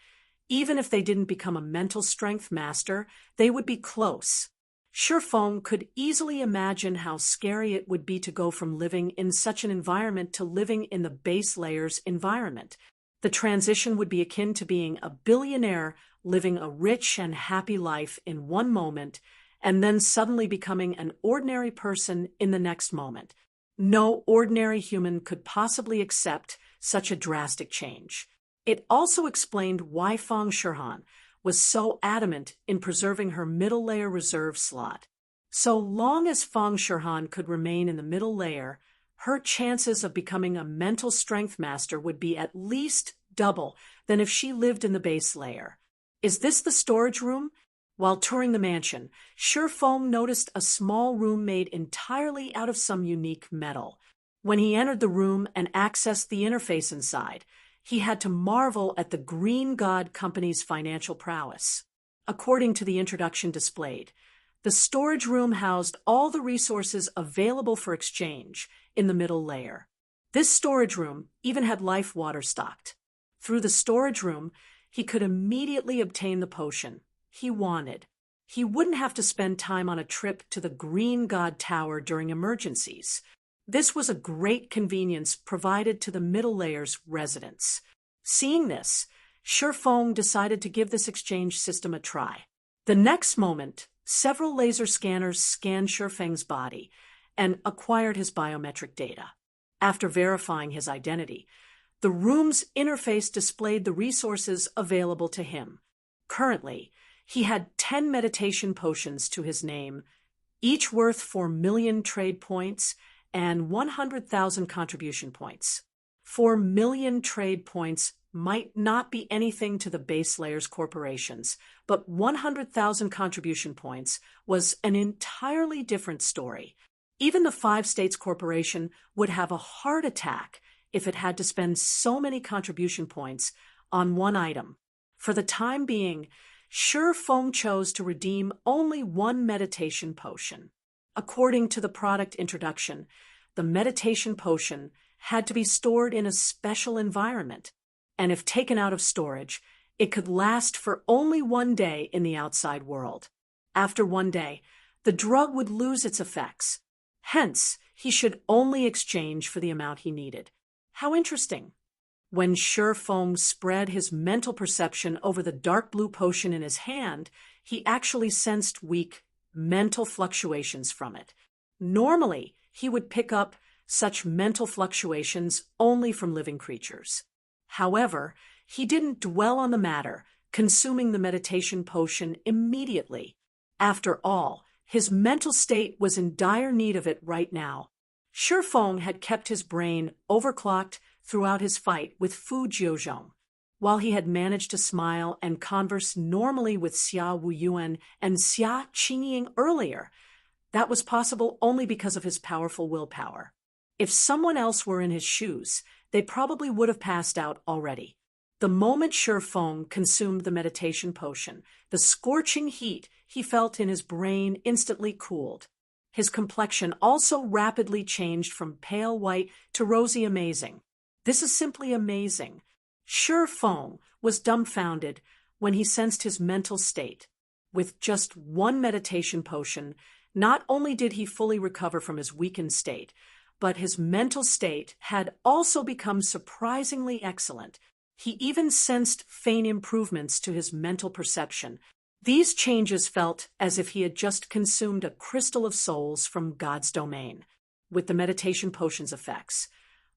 even if they didn't become a mental strength master, they would be close. Shifeng could easily imagine how scary it would be to go from living in such an environment to living in the base layer's environment. The transition would be akin to being a billionaire living a rich and happy life in one moment and then suddenly becoming an ordinary person in the next moment. No ordinary human could possibly accept such a drastic change. It also explained why Feng Shihan was so adamant in preserving her middle layer reserve slot. So long as Feng Shihan could remain in the middle layer, her chances of becoming a mental strength master would be at least double than if she lived in the base layer. Is this the storage room? While touring the mansion, Shifeng noticed a small room made entirely out of some unique metal. When he entered the room and accessed the interface inside, he had to marvel at the Green God Company's financial prowess. According to the introduction displayed, the storage room housed all the resources available for exchange in the middle layer. This storage room even had life water stocked. Through the storage room, he could immediately obtain the potion he wanted. He wouldn't have to spend time on a trip to the Green God Tower during emergencies. This was a great convenience provided to the middle layer's residents. Seeing this, Shifeng decided to give this exchange system a try. The next moment, several laser scanners scanned Shifeng's body and acquired his biometric data. After verifying his identity, the room's interface displayed the resources available to him. Currently, he had 10 meditation potions to his name, each worth 4 million trade points and 100,000 contribution points. 4 million trade points might not be anything to the base layers corporations, but 100,000 contribution points was an entirely different story. Even the 5 States Corporation would have a heart attack if it had to spend so many contribution points on one item. For the time being, Shi Feng chose to redeem only one meditation potion. According to the product introduction, the meditation potion had to be stored in a special environment, and if taken out of storage, it could last for only 1 day in the outside world. After 1 day, the drug would lose its effects. Hence, he should only exchange for the amount he needed. How interesting. When Shi Feng spread his mental perception over the dark blue potion in his hand, he actually sensed weak mental fluctuations from it. Normally, he would pick up such mental fluctuations only from living creatures. However, he didn't dwell on the matter, consuming the meditation potion immediately. After all, his mental state was in dire need of it right now. Shi Feng had kept his brain overclocked throughout his fight with Fu Jiuzhong. While he had managed to smile and converse normally with Xia Wuyuan and Xia Qingying earlier, that was possible only because of his powerful willpower. If someone else were in his shoes, they probably would have passed out already. The moment Shi Feng consumed the meditation potion, the scorching heat he felt in his brain instantly cooled. His complexion also rapidly changed from pale white to rosy amazing. This is simply amazing. Shi Feng was dumbfounded when he sensed his mental state. With just one meditation potion, not only did he fully recover from his weakened state, but his mental state had also become surprisingly excellent. He even sensed faint improvements to his mental perception. These changes felt as if he had just consumed a crystal of souls from God's domain. With the meditation potion's effects,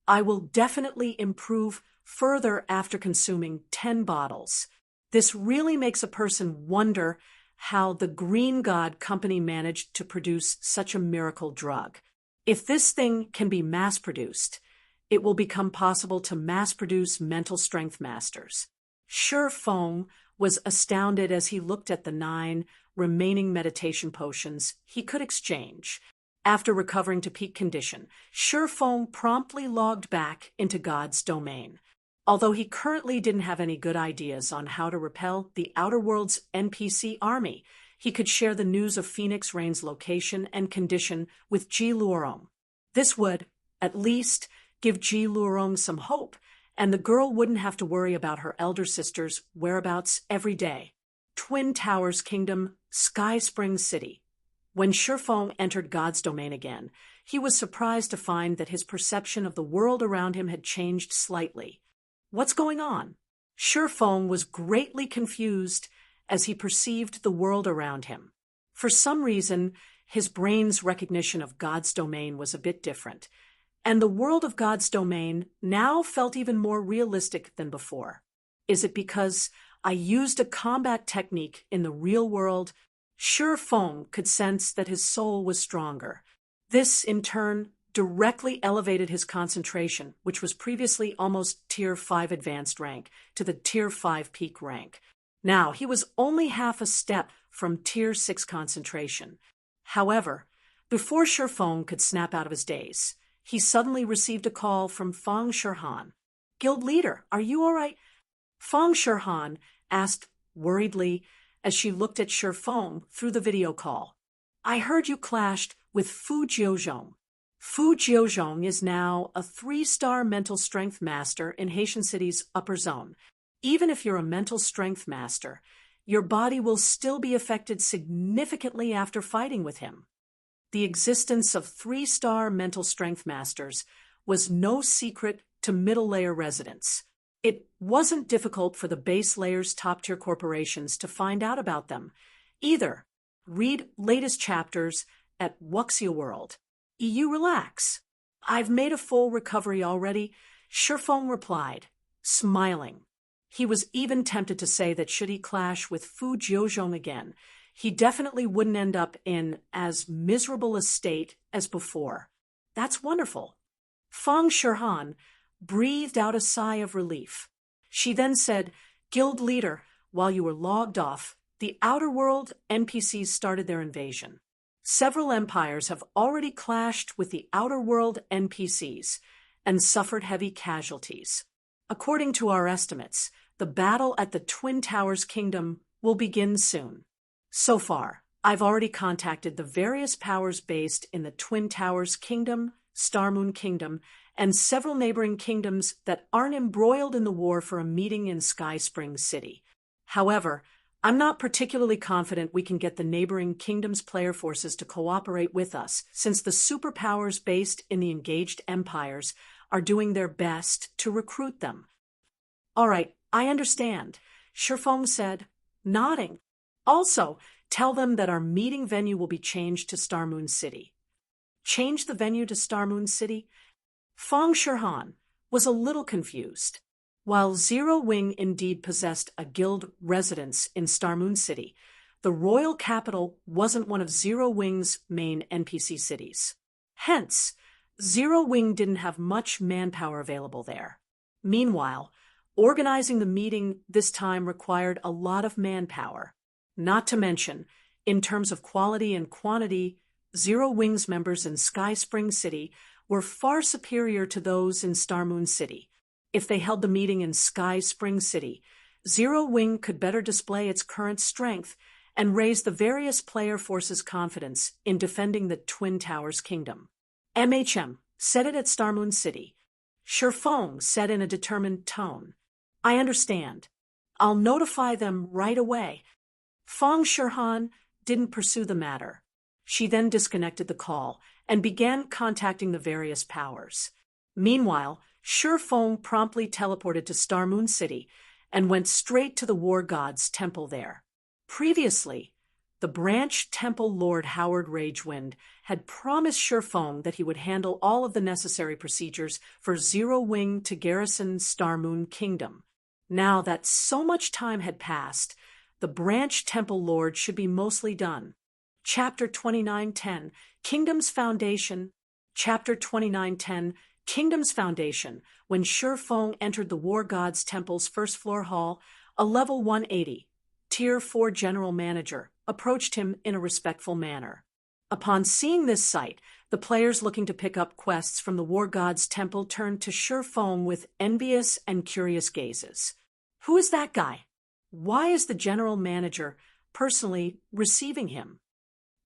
I will definitely improve further after consuming 10 bottles. This really makes a person wonder how the Green God Company managed to produce such a miracle drug. If this thing can be mass-produced, it will become possible to mass-produce mental strength masters. Shi Feng was astounded as he looked at the 9 remaining meditation potions he could exchange. After recovering to peak condition, Shi Feng promptly logged back into God's domain. Although he currently didn't have any good ideas on how to repel the Outer World's NPC army, he could share the news of Phoenix Rain's location and condition with Ji Luorong. This would, at least, give Ji Luorong some hope, and the girl wouldn't have to worry about her elder sister's whereabouts every day. Twin Towers Kingdom, Sky Spring City. When Shi Feng entered God's domain again, he was surprised to find that his perception of the world around him had changed slightly. What's going on? Shi Feng was greatly confused as he perceived the world around him. For some reason, his brain's recognition of God's domain was a bit different, and the world of God's domain now felt even more realistic than before. Is it because I used a combat technique in the real world? Shi Feng could sense that his soul was stronger. This, in turn, directly elevated his concentration, which was previously almost Tier 5 advanced rank, to the Tier 5 peak rank. Now, he was only half a step from Tier 6 concentration. However, before Shi Feng could snap out of his daze, he suddenly received a call from Fang Shihan. "Guild leader, are you all right?" Fang Shihan asked worriedly as she looked at Shi Feng through the video call. "I heard you clashed with Fu Jiuzhong." Fu Jiuzhong is now a 3-star mental strength master in Haitian City's upper zone. Even if you're a mental strength master, your body will still be affected significantly after fighting with him. The existence of 3-star mental strength masters was no secret to middle-layer residents. It wasn't difficult for the base layer's top-tier corporations to find out about them. Either read latest chapters at Wuxia World. You relax. I've made a full recovery already, Shi Feng replied, smiling. He was even tempted to say that should he clash with Fu Jiuzhong again, he definitely wouldn't end up in as miserable a state as before. That's wonderful. Feng Shirhan breathed out a sigh of relief. She then said, Guild leader, while you were logged off, the outer world NPCs started their invasion. Several empires have already clashed with the outer world NPCs and suffered heavy casualties. According to our estimates, the battle at the Twin Towers Kingdom will begin soon. So far, I've already contacted the various powers based in the Twin Towers Kingdom, Starmoon Kingdom, and several neighboring kingdoms that aren't embroiled in the war for a meeting in Sky Springs City. However, I'm not particularly confident we can get the neighboring kingdoms' player forces to cooperate with us, since the superpowers based in the engaged empires are doing their best to recruit them. All right, I understand, Shifeng said, nodding. Also, tell them that our meeting venue will be changed to Starmoon City. Change the venue to Starmoon City? Feng Shirhan was a little confused. While Zero Wing indeed possessed a guild residence in Starmoon City, the royal capital wasn't one of Zero Wing's main NPC cities. Hence, Zero Wing didn't have much manpower available there. Meanwhile, organizing the meeting this time required a lot of manpower. Not to mention, in terms of quality and quantity, Zero Wing's members in Sky Spring City were far superior to those in Starmoon City. If they held the meeting in Sky Spring City, Zero Wing could better display its current strength and raise the various player forces' confidence in defending the Twin Towers Kingdom. MHM said it at Starmoon City. Shifeng said in a determined tone, I understand. I'll notify them right away. Feng Shirhan didn't pursue the matter. She then disconnected the call and began contacting the various powers. Meanwhile, Shifeng promptly teleported to Starmoon City and went straight to the War God's temple there. Previously, the branch temple Lord Howard Ragewind had promised Shifeng that he would handle all of the necessary procedures for Zero Wing to garrison Starmoon Kingdom. Now that so much time had passed, the branch temple lord should be mostly done. Chapter 2910, Kingdom's Foundation. Chapter 2910, Kingdom's Foundation. When Shifeng entered the War God's Temple's first floor hall, a level 180, Tier 4 general manager approached him in a respectful manner. Upon seeing this sight, the players looking to pick up quests from the War God's Temple turned to Shifeng with envious and curious gazes. Who is that guy? Why is the general manager personally receiving him?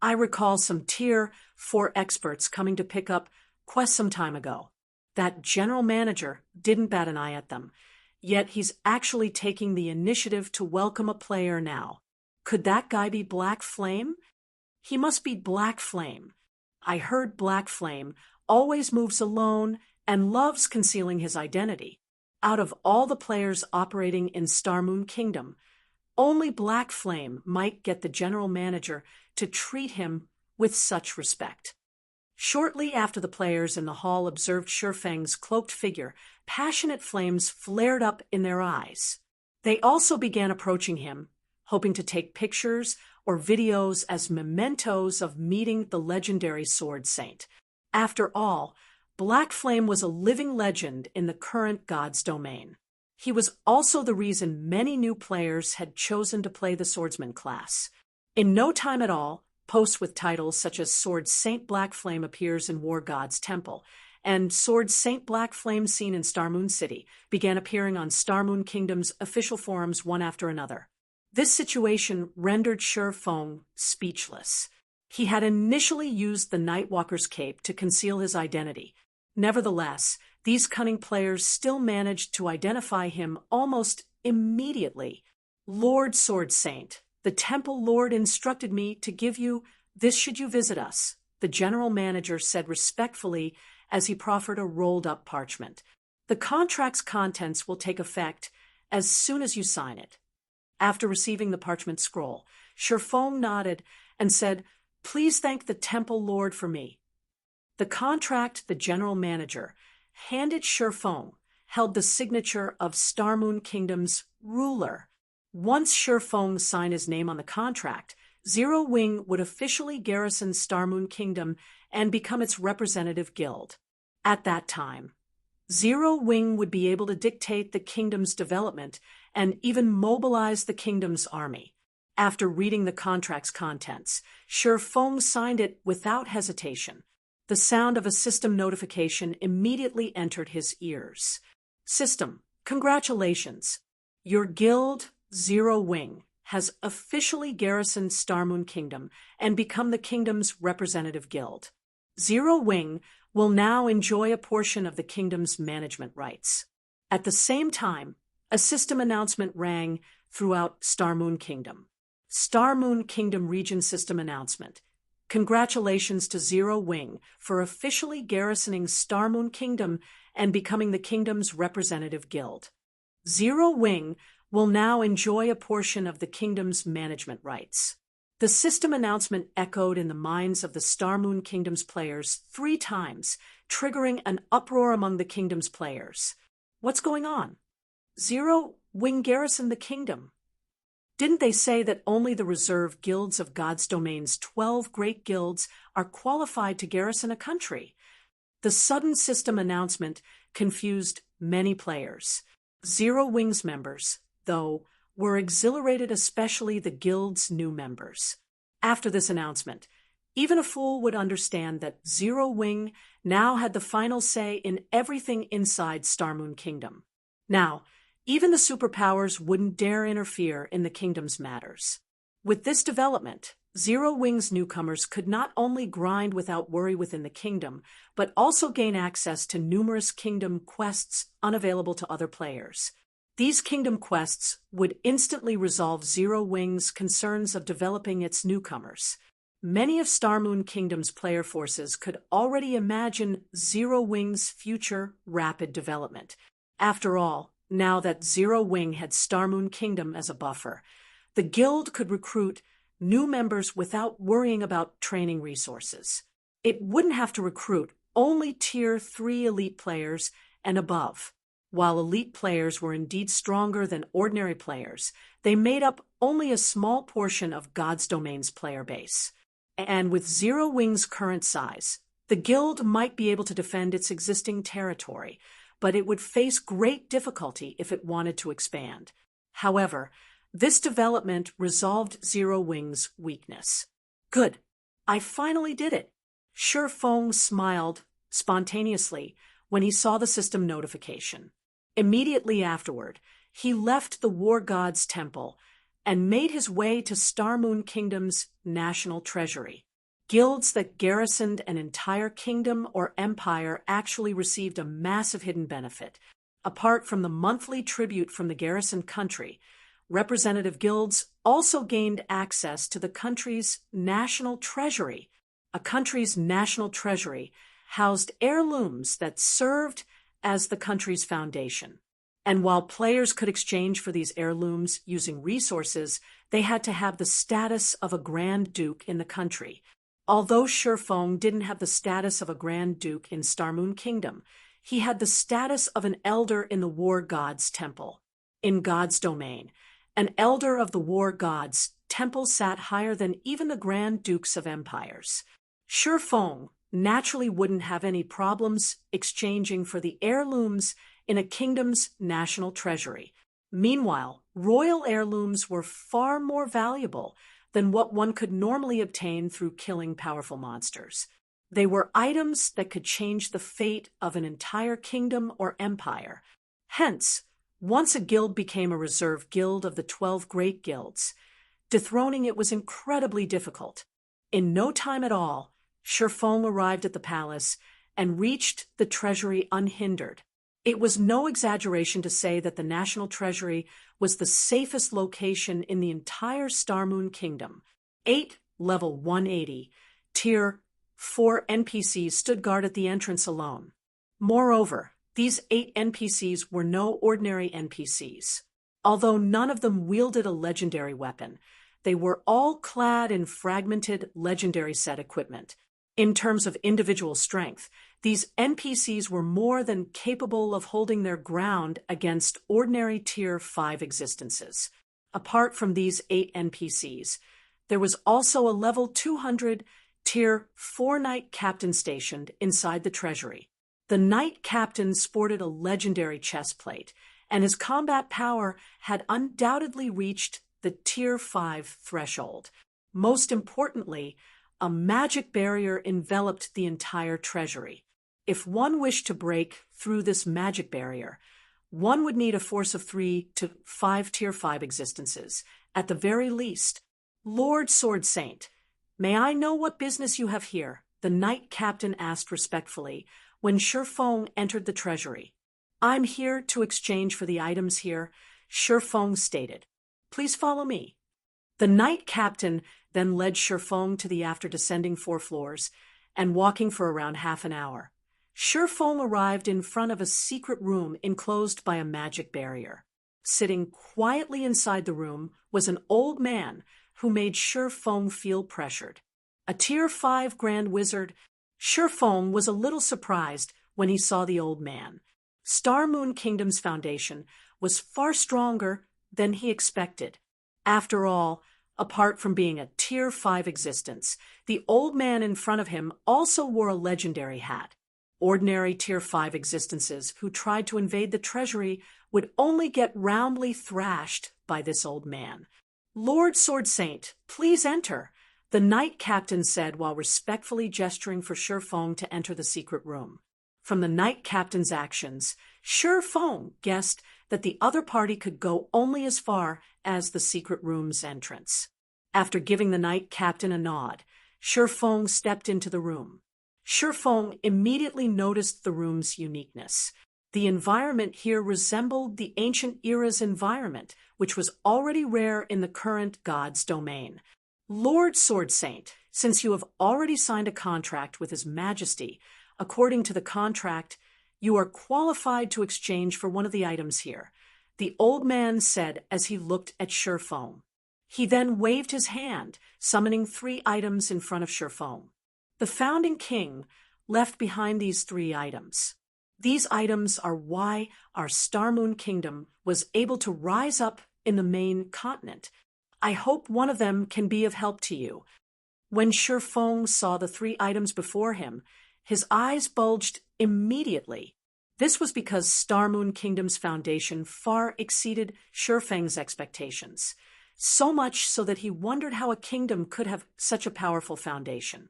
I recall some Tier 4 experts coming to pick up quests some time ago. That general manager didn't bat an eye at them, yet he's actually taking the initiative to welcome a player now. Could that guy be Black Flame? He must be Black Flame. I heard Black Flame always moves alone and loves concealing his identity. Out of all the players operating in Starmoon Kingdom, only Black Flame might get the general manager to treat him with such respect. Shortly after the players in the hall observed Shifeng's cloaked figure, passionate flames flared up in their eyes. They also began approaching him, hoping to take pictures or videos as mementos of meeting the legendary Sword Saint. After all, Black Flame was a living legend in the current God's domain. He was also the reason many new players had chosen to play the Swordsman class. In no time at all, posts with titles such as Sword Saint Black Flame appears in War God's Temple, and Sword Saint Black Flame seen in Starmoon City began appearing on Starmoon Kingdom's official forums one after another. This situation rendered Shifeng speechless. He had initially used the Nightwalker's cape to conceal his identity. Nevertheless, these cunning players still managed to identify him almost immediately. Lord Sword Saint, the Temple Lord instructed me to give you this should you visit us, the general manager said respectfully as he proffered a rolled-up parchment. The contract's contents will take effect as soon as you sign it. After receiving the parchment scroll, Shifeng nodded and said, Please thank the Temple Lord for me. The contract the general manager handed Shifeng held the signature of Starmoon Kingdom's ruler. Once Shifeng signed his name on the contract, Zero Wing would officially garrison Starmoon Kingdom and become its representative guild. At that time, Zero Wing would be able to dictate the kingdom's development and even mobilize the kingdom's army. After reading the contract's contents, Shi Feng signed it without hesitation. The sound of a system notification immediately entered his ears. System, congratulations. Your guild, Zero Wing, has officially garrisoned Starmoon Kingdom and become the kingdom's representative guild. Zero Wing will now enjoy a portion of the kingdom's management rights. At the same time, a system announcement rang throughout Starmoon Kingdom. Starmoon Kingdom Region System Announcement. Congratulations to Zero Wing for officially garrisoning Starmoon Kingdom and becoming the kingdom's representative guild. Zero Wing will now enjoy a portion of the kingdom's management rights. The system announcement echoed in the minds of the Starmoon Kingdom's players 3 times, triggering an uproar among the kingdom's players. What's going on? Zero Wing garrisoned the kingdom. Didn't they say that only the reserve guilds of God's Domain's 12 great guilds are qualified to garrison a country? The sudden system announcement confused many players. Zero Wing's members, though, were exhilarated, especially the guild's new members. After this announcement, even a fool would understand that Zero Wing now had the final say in everything inside Starmoon Kingdom. Now, even the superpowers wouldn't dare interfere in the kingdom's matters. With this development, Zero Wing's newcomers could not only grind without worry within the kingdom, but also gain access to numerous kingdom quests unavailable to other players. These kingdom quests would instantly resolve Zero Wing's concerns of developing its newcomers. Many of Starmoon Kingdom's player forces could already imagine Zero Wing's future rapid development. After all, now that Zero Wing had Starmoon Kingdom as a buffer, the guild could recruit new members without worrying about training resources. It wouldn't have to recruit only Tier 3 elite players and above. While elite players were indeed stronger than ordinary players, they made up only a small portion of God's Domain's player base. And with Zero Wing's current size, the guild might be able to defend its existing territory, but it would face great difficulty if it wanted to expand. However, this development resolved Zero Wing's weakness. Good. I finally did it. Shi Feng smiled spontaneously when he saw the system notification. Immediately afterward, he left the War God's temple and made his way to Starmoon Kingdom's national treasury. Guilds that garrisoned an entire kingdom or empire actually received a massive hidden benefit. Apart from the monthly tribute from the garrisoned country, representative guilds also gained access to the country's national treasury. A country's national treasury housed heirlooms that served as the country's foundation. And while players could exchange for these heirlooms using resources, they had to have the status of a Grand Duke in the country. Although Shi Feng didn't have the status of a Grand Duke in Starmoon Kingdom, he had the status of an elder in the War God's temple. In God's Domain, an elder of the War God's temple sat higher than even the Grand Dukes of empires. Shi Feng naturally wouldn't have any problems exchanging for the heirlooms in a kingdom's national treasury. Meanwhile, royal heirlooms were far more valuable than what one could normally obtain through killing powerful monsters. They were items that could change the fate of an entire kingdom or empire. Hence, once a guild became a reserve guild of the 12 great guilds, dethroning it was incredibly difficult. In no time at all, Shi Feng arrived at the palace and reached the treasury unhindered. It was no exaggeration to say that the National Treasury was the safest location in the entire Starmoon Kingdom. 8 level 180, Tier 4 NPCs stood guard at the entrance alone. Moreover, these 8 NPCs were no ordinary NPCs. Although none of them wielded a legendary weapon, they were all clad in fragmented legendary set equipment. In terms of individual strength, these NPCs were more than capable of holding their ground against ordinary Tier 5 existences. Apart from these 8 NPCs, There was also a level 200 Tier 4 Knight Captain stationed inside the treasury. The Knight Captain sported a legendary chest plate, and his combat power had undoubtedly reached the Tier 5 threshold. Most importantly, a magic barrier enveloped the entire treasury. If one wished to break through this magic barrier, one would need a force of 3 to 5 Tier 5 existences, at the very least. Lord Sword Saint, may I know what business you have here? The Knight Captain asked respectfully when Shifeng entered the treasury. I'm here to exchange for the items here, Shifeng stated. Please follow me. The Knight Captain then led Shifeng to the after descending 4 floors and walking for around half an hour. Shifeng arrived in front of a secret room enclosed by a magic barrier. Sitting quietly inside the room was an old man who made Shifeng feel pressured. A Tier 5 Grand Wizard, Shifeng was a little surprised when he saw the old man. Star Moon Kingdom's foundation was far stronger than he expected. After all, apart from being a Tier 5 existence, the old man in front of him also wore a legendary hat. Ordinary Tier 5 existences who tried to invade the treasury would only get roundly thrashed by this old man. Lord Sword Saint, please enter, the Knight Captain said while respectfully gesturing for Shifeng to enter the secret room. From the Knight Captain's actions, Shifeng guessed that the other party could go only as far as the secret room's entrance. After giving the Knight Captain a nod, Shifeng stepped into the room. Shifeng immediately noticed the room's uniqueness. The environment here resembled the ancient era's environment, which was already rare in the current god's domain. Lord Sword Saint, since you have already signed a contract with His Majesty, according to the contract, you are qualified to exchange for one of the items here, the old man said as he looked at Shifeng. He then waved his hand, summoning 3 items in front of Shifeng. The founding king left behind these 3 items. These items are why our Star Moon Kingdom was able to rise up in the main continent. I hope one of them can be of help to you. When Shifeng saw the 3 items before him, his eyes bulged immediately. This was because Star Moon Kingdom's foundation far exceeded Shifeng's expectations, so much so that he wondered how a kingdom could have such a powerful foundation.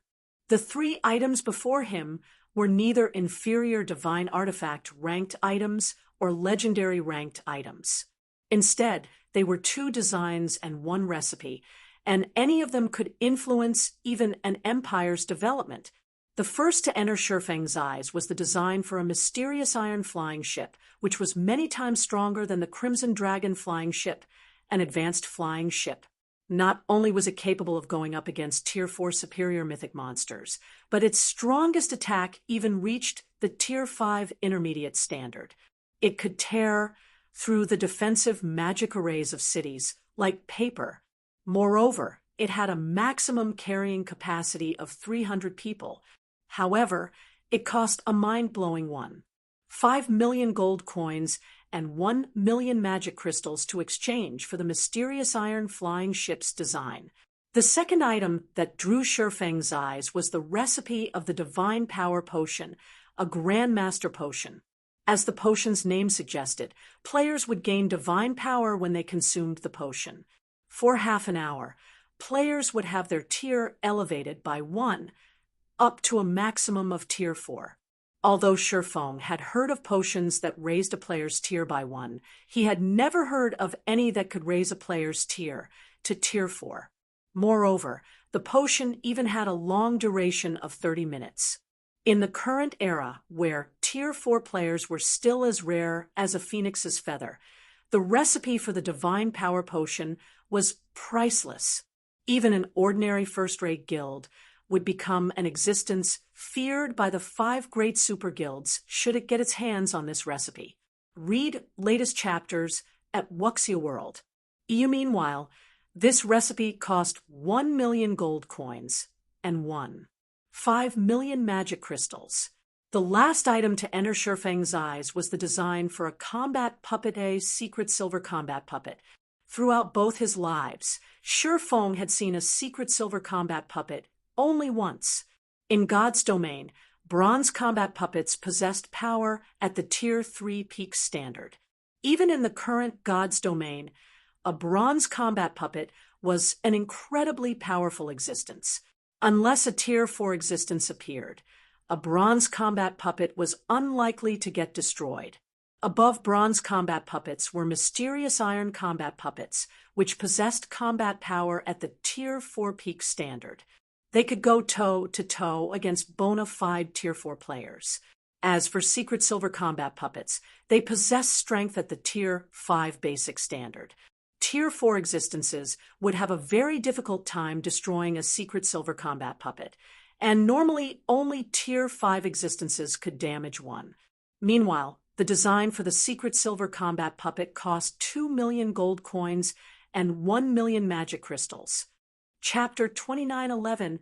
The 3 items before him were neither inferior divine artifact ranked items or legendary ranked items. Instead, they were 2 designs and 1 recipe, and any of them could influence even an empire's development. The first to enter Shifeng's eyes was the design for a mysterious iron flying ship, which was many times stronger than the Crimson Dragon flying ship, an advanced flying ship. Not only was it capable of going up against Tier 4 superior mythic monsters, but its strongest attack even reached the Tier 5 intermediate standard. It could tear through the defensive magic arrays of cities like paper. Moreover, it had a maximum carrying capacity of 300 people. However, it cost a mind-blowing one: 5 million gold coins and 1 million magic crystals to exchange for the mysterious iron flying ship's design. The second item that drew Shifeng's eyes was the recipe of the Divine Power Potion, a Grandmaster Potion. As the potion's name suggested, players would gain divine power when they consumed the potion. For half an hour, players would have their tier elevated by 1, up to a maximum of Tier 4. Although Shifeng had heard of potions that raised a player's tier by 1, he had never heard of any that could raise a player's tier to Tier 4. Moreover, the potion even had a long duration of 30 minutes. In the current era, where Tier 4 players were still as rare as a phoenix's feather, the recipe for the Divine Power Potion was priceless. Even an ordinary first-rate guild would become an existence feared by the 5 great super guilds should it get its hands on this recipe. Read latest chapters at Wuxia World. Meanwhile, this recipe cost 1 million gold coins and 5 million magic crystals. The last item to enter Shifeng's eyes was the design for a combat puppet, a secret silver combat puppet. Throughout both his lives, Shi Feng had seen a secret silver combat puppet only once. In God's domain, bronze combat puppets possessed power at the Tier 3 peak standard. Even in the current God's domain, a bronze combat puppet was an incredibly powerful existence. Unless a Tier 4 existence appeared, a bronze combat puppet was unlikely to get destroyed. Above bronze combat puppets were mysterious iron combat puppets, which possessed combat power at the Tier 4 peak standard. They could go toe-to-toe against bona fide Tier 4 players. As for secret silver combat puppets, they possessed strength at the Tier 5 basic standard. Tier 4 existences would have a very difficult time destroying a secret silver combat puppet, and normally only Tier 5 existences could damage one. Meanwhile, the design for the secret silver combat puppet cost 2 million gold coins and 1 million magic crystals. Chapter 2911,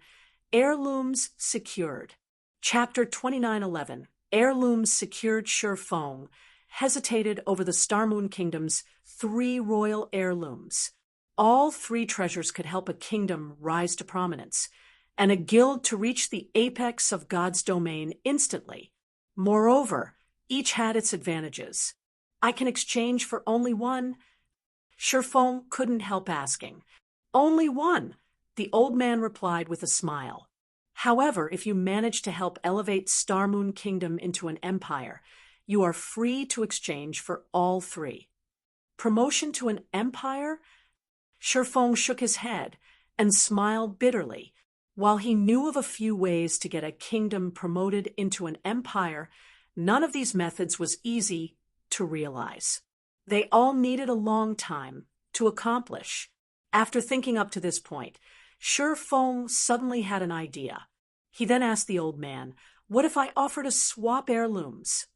Heirlooms Secured. Chapter 2911, Heirlooms Secured. Shi Feng hesitated over the Star Moon Kingdom's 3 royal heirlooms. All 3 treasures could help a kingdom rise to prominence, and a guild to reach the apex of God's domain instantly. Moreover, each had its advantages. I can exchange for only one? Shi Feng couldn't help asking. Only one, the old man replied with a smile. However, if you manage to help elevate Star Moon Kingdom into an empire, you are free to exchange for all 3. Promotion to an empire? Shi Feng shook his head and smiled bitterly. While he knew of a few ways to get a kingdom promoted into an empire, none of these methods was easy to realize. They all needed a long time to accomplish. After thinking up to this point, Shi Feng suddenly had an idea. He then asked the old man, "What if I offered to swap heirlooms?"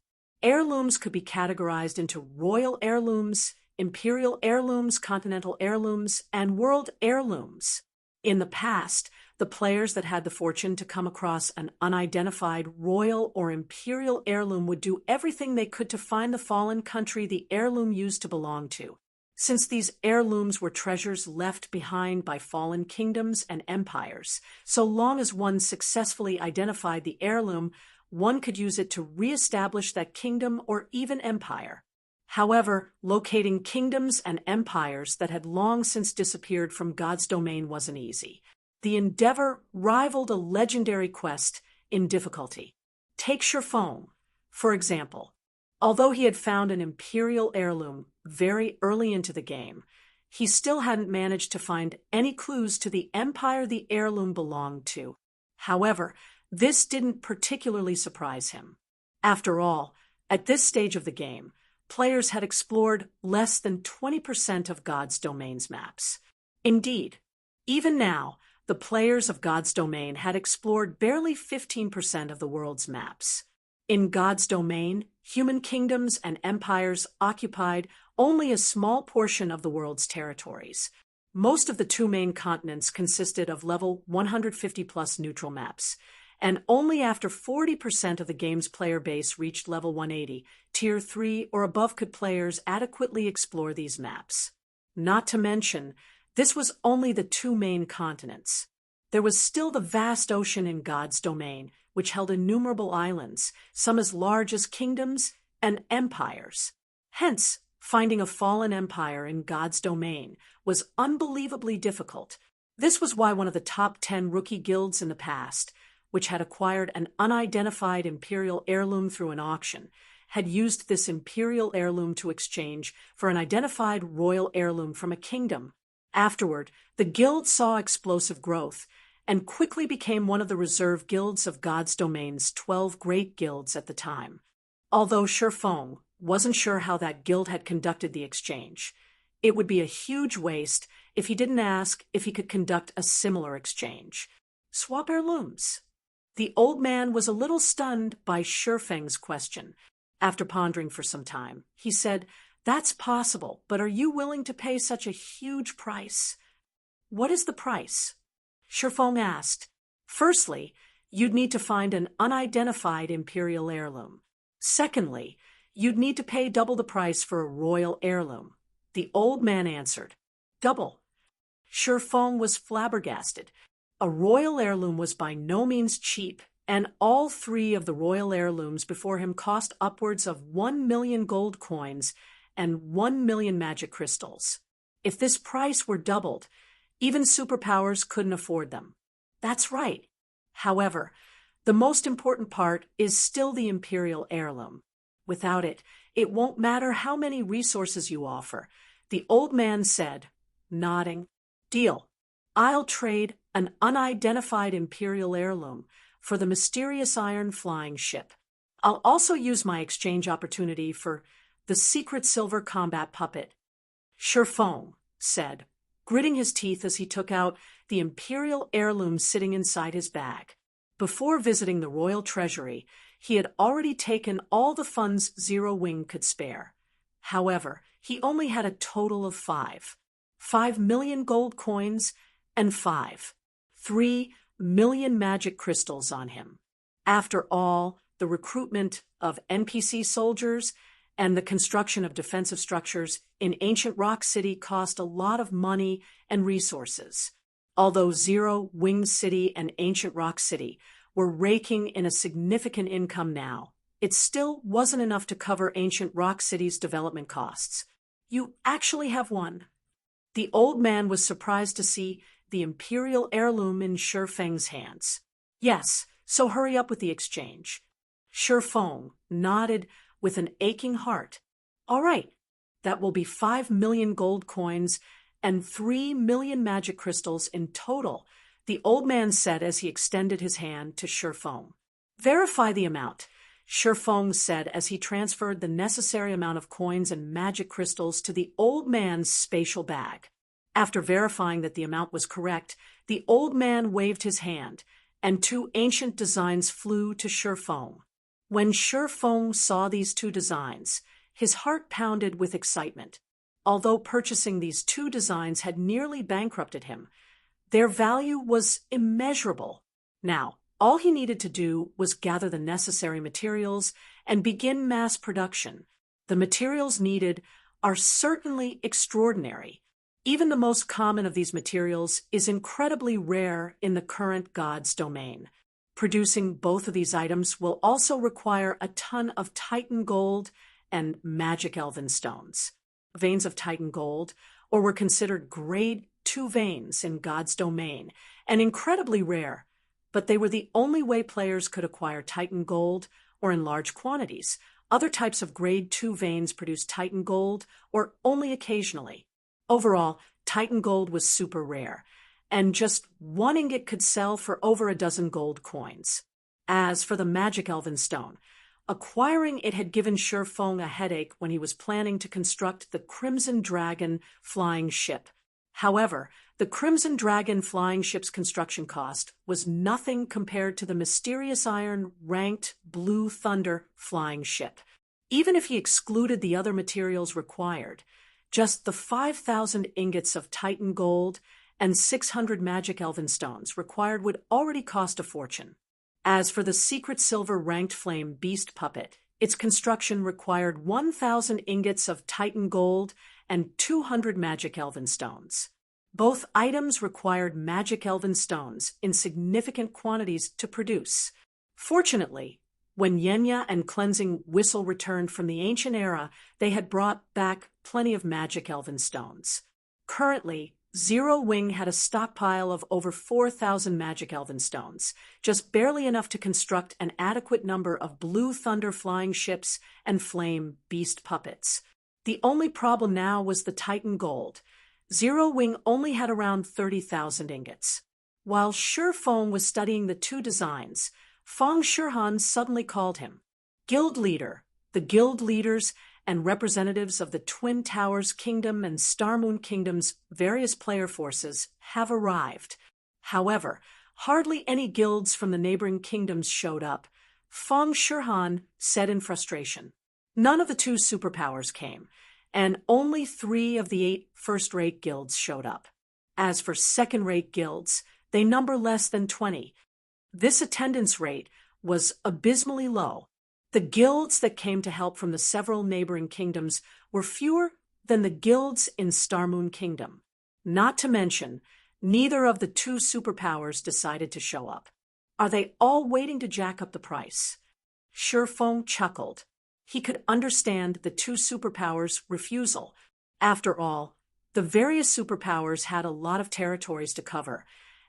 Heirlooms could be categorized into royal heirlooms, imperial heirlooms, continental heirlooms, and world heirlooms. In the past, the players that had the fortune to come across an unidentified royal or imperial heirloom would do everything they could to find the fallen country the heirloom used to belong to. Since these heirlooms were treasures left behind by fallen kingdoms and empires, so long as one successfully identified the heirloom, one could use it to re-establish that kingdom or even empire. However, locating kingdoms and empires that had long since disappeared from God's domain wasn't easy. The endeavor rivaled a legendary quest in difficulty. Take Shi Feng, for example. Although he had found an imperial heirloom very early into the game, he still hadn't managed to find any clues to the empire the heirloom belonged to. However, this didn't particularly surprise him. After all, at this stage of the game, players had explored less than 20% of God's domain's maps. Indeed, even now, the players of God's domain had explored barely 15% of the world's maps. In God's domain, human kingdoms and empires occupied only a small portion of the world's territories. Most of the 2 main continents consisted of level 150+ neutral maps, and only after 40% of the game's player base reached level 180, Tier 3 or above could players adequately explore these maps. Not to mention, this was only the 2 main continents. There was still the vast ocean in God's domain, which held innumerable islands, some as large as kingdoms and empires. Hence, finding a fallen empire in God's domain was unbelievably difficult. This was why one of the top 10 rookie guilds in the past, which had acquired an unidentified imperial heirloom through an auction, had used this imperial heirloom to exchange for an identified royal heirloom from a kingdom. Afterward, the guild saw explosive growth and quickly became one of the reserve guilds of God's domain's 12 great guilds at the time. Although Shi Feng wasn't sure how that guild had conducted the exchange, it would be a huge waste if he didn't ask if he could conduct a similar exchange. Swap heirlooms. The old man was a little stunned by Shi Feng's question. After pondering for some time, he said, "That's possible, but are you willing to pay such a huge price?" "What is the price?" Shi Feng asked. "Firstly, you'd need to find an unidentified imperial heirloom. Secondly, you'd need to pay double the price for a royal heirloom." The old man answered, Double. Shi Feng was flabbergasted. A royal heirloom was by no means cheap, and all three of the royal heirlooms before him cost upwards of 1 million gold coins and 1 million magic crystals. If this price were doubled, even superpowers couldn't afford them. That's right. However, the most important part is still the imperial heirloom. Without it, it won't matter how many resources you offer, the old man said, nodding. Deal. I'll trade an unidentified imperial heirloom for the mysterious iron flying ship. I'll also use my exchange opportunity for the secret silver combat puppet. Shi Feng said, gritting his teeth as he took out the imperial heirloom sitting inside his bag. Before visiting the royal treasury, he had already taken all the funds Zero Wing could spare. However, he only had a total of 5 million gold coins and 3 million magic crystals on him. After all, the recruitment of NPC soldiers and the construction of defensive structures in ancient Rock City cost a lot of money and resources. Although Zero, Wing City, and ancient Rock City were raking in a significant income now, it still wasn't enough to cover ancient Rock City's development costs. You actually have one. The old man was surprised to see the imperial heirloom in Shi Feng's hands. Yes, so hurry up with the exchange. Shi Feng nodded with an aching heart. All right, that will be 5 million gold coins and 3 million magic crystals in total, the old man said as he extended his hand to Shi Feng. Verify the amount, Shi Feng said as he transferred the necessary amount of coins and magic crystals to the old man's spatial bag. After verifying that the amount was correct, the old man waved his hand, and 2 ancient designs flew to Shi Feng. When Shi Feng saw these 2 designs, his heart pounded with excitement. Although purchasing these 2 designs had nearly bankrupted him, their value was immeasurable. Now, all he needed to do was gather the necessary materials and begin mass production. The materials needed are certainly extraordinary. Even the most common of these materials is incredibly rare in the current God's domain. Producing both of these items will also require a ton of Titan gold and magic elven stones. Veins of Titan gold, or were considered grade 2 veins in God's domain, and incredibly rare, but they were the only way players could acquire Titan gold or in large quantities. Other types of grade 2 veins produce Titan gold or only occasionally. Overall, Titan gold was super rare, and just 1 ingot could sell for over a dozen gold coins. As for the magic elven stone, acquiring it had given Shi Feng a headache when he was planning to construct the Crimson Dragon flying ship. However, the Crimson Dragon flying ship's construction cost was nothing compared to the mysterious iron ranked Blue Thunder flying ship. Even if he excluded the other materials required, just the 5,000 ingots of Titan gold and 600 magic elven stones required would already cost a fortune. As for the secret silver ranked flame beast puppet, its construction required 1,000 ingots of Titan gold and 200 magic elven stones. Both items required magic elven stones in significant quantities to produce. Fortunately, when Yenya and Cleansing Whistle returned from the ancient era, they had brought back plenty of magic elven stones. Currently, Zero Wing had a stockpile of over 4,000 magic elven stones, just barely enough to construct an adequate number of Blue Thunder flying ships and flame beast puppets. The only problem now was the Titan gold. Zero Wing only had around 30,000 ingots. While Shi Feng was studying the 2 designs, Feng Shihan suddenly called him. Guild leader, the guild leaders and representatives of the Twin Towers Kingdom and Star Moon Kingdom's various player forces have arrived. However, hardly any guilds from the neighboring kingdoms showed up. Feng Shihan said in frustration. None of the 2 superpowers came, and only 3 of the 8 first-rate guilds showed up. As for second-rate guilds, they number less than 20. This attendance rate was abysmally low. The guilds that came to help from the several neighboring kingdoms were fewer than the guilds in Star Moon Kingdom. Not to mention, neither of the two superpowers decided to show up. Are they all waiting to jack up the price? Shifeng chuckled. He could understand the two superpowers' refusal. After all, the various superpowers had a lot of territories to cover,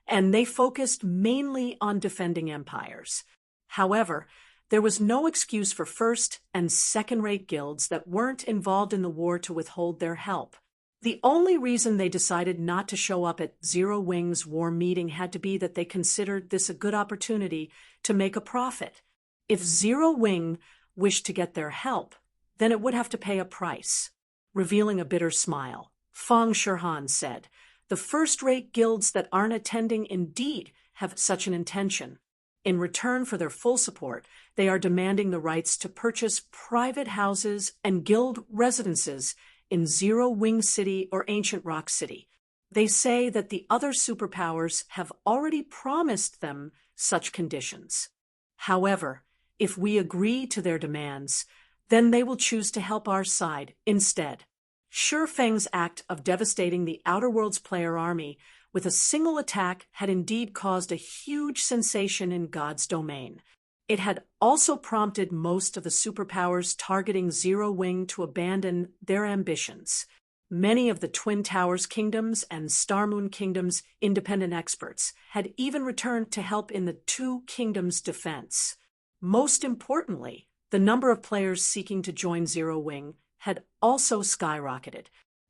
and they focused mainly on defending empires. However, there was no excuse for first- and second-rate guilds that weren't involved in the war to withhold their help. The only reason they decided not to show up at Zero Wing's war meeting had to be that they considered this a good opportunity to make a profit. If Zero Wing wished to get their help, then it would have to pay a price. Revealing a bitter smile, Feng Shirhan said, "The first-rate guilds that aren't attending indeed have such an intention. In return for their full support, they are demanding the rights to purchase private houses and guild residences in Zero Wing City or Ancient Rock City. They say that the other superpowers have already promised them such conditions. However, if we agree to their demands, then they will choose to help our side instead." Shifeng's act of devastating the Outer Worlds player army with a single attack had indeed caused a huge sensation in God's domain. It had also prompted most of the superpowers targeting Zero Wing to abandon their ambitions. Many of the Twin Towers Kingdoms and Star Moon Kingdoms' independent experts had even returned to help in the two kingdoms' defense. Most importantly, the number of players seeking to join Zero Wing had also skyrocketed.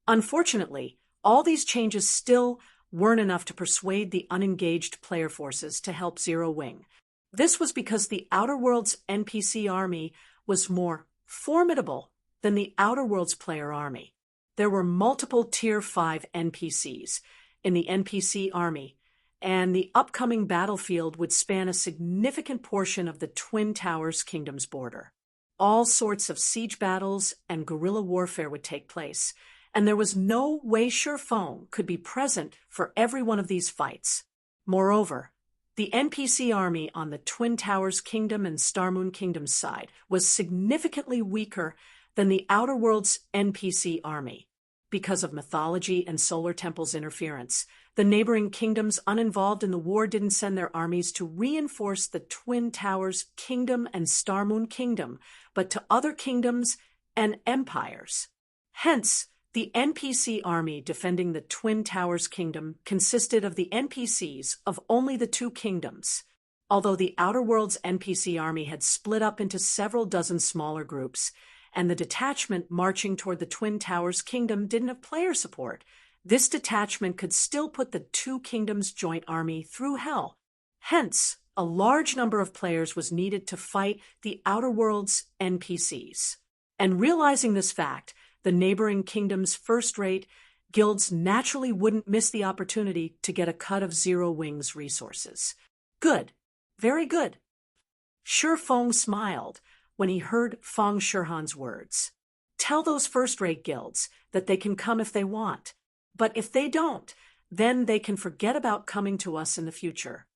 Unfortunately, all these changes still weren't enough to persuade the unengaged player forces to help Zero Wing. This was because the Outer Worlds NPC army was more formidable than the Outer Worlds player army. There were multiple Tier 5 NPCs in the NPC army, and the upcoming battlefield would span a significant portion of the Twin Towers Kingdom's border. All sorts of siege battles and guerrilla warfare would take place, and there was no way Shifeng could be present for every one of these fights. Moreover, the NPC army on the Twin Towers Kingdom and Star Moon Kingdom's side was significantly weaker than the Outer Worlds NPC army. Because of mythology and Solar Temple's interference, the neighboring kingdoms uninvolved in the war didn't send their armies to reinforce the Twin Towers Kingdom and Star Moon Kingdom, but to other kingdoms and empires. Hence, the NPC army defending the Twin Towers Kingdom consisted of the NPCs of only the two kingdoms. Although the Outer Worlds NPC army had split up into several dozen smaller groups, and the detachment marching toward the Twin Towers Kingdom didn't have player support, this detachment could still put the two kingdoms' joint army through hell. Hence, a large number of players was needed to fight the Outer Worlds NPCs. And realizing this fact, the neighboring kingdoms' first-rate guilds naturally wouldn't miss the opportunity to get a cut of Zero Wing's resources. Good. Very good. Shifeng smiled when he heard Feng Shirhan's words. Tell those first-rate guilds that they can come if they want, but if they don't, then they can forget about coming to us in the future.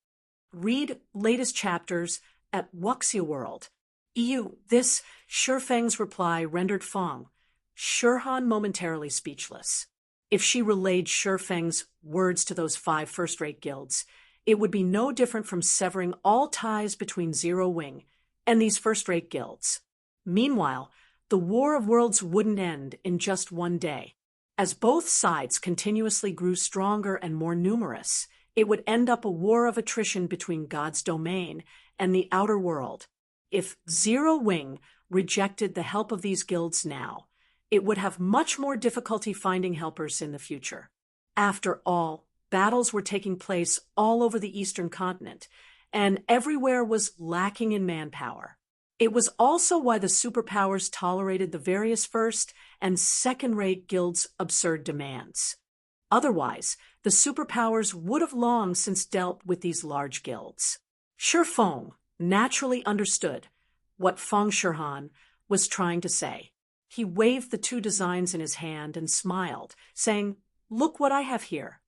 Read latest chapters at Wuxia World. EU. This Shifeng's reply rendered Feng Shirhan momentarily speechless. If she relayed Shifeng's words to those 5 first-rate guilds, it would be no different from severing all ties between Zero Wing and these first-rate guilds. Meanwhile, the War of Worlds wouldn't end in just one day. As both sides continuously grew stronger and more numerous, it would end up a war of attrition between God's domain and the outer world. If Zero Wing rejected the help of these guilds now, it would have much more difficulty finding helpers in the future. After all, battles were taking place all over the eastern continent, and everywhere was lacking in manpower. It was also why the superpowers tolerated the various first- and second-rate guilds' absurd demands. Otherwise, the superpowers would have long since dealt with these large guilds. Shifeng naturally understood what Feng Shirhan was trying to say. He waved the 2 designs in his hand and smiled, saying, "Look what I have here."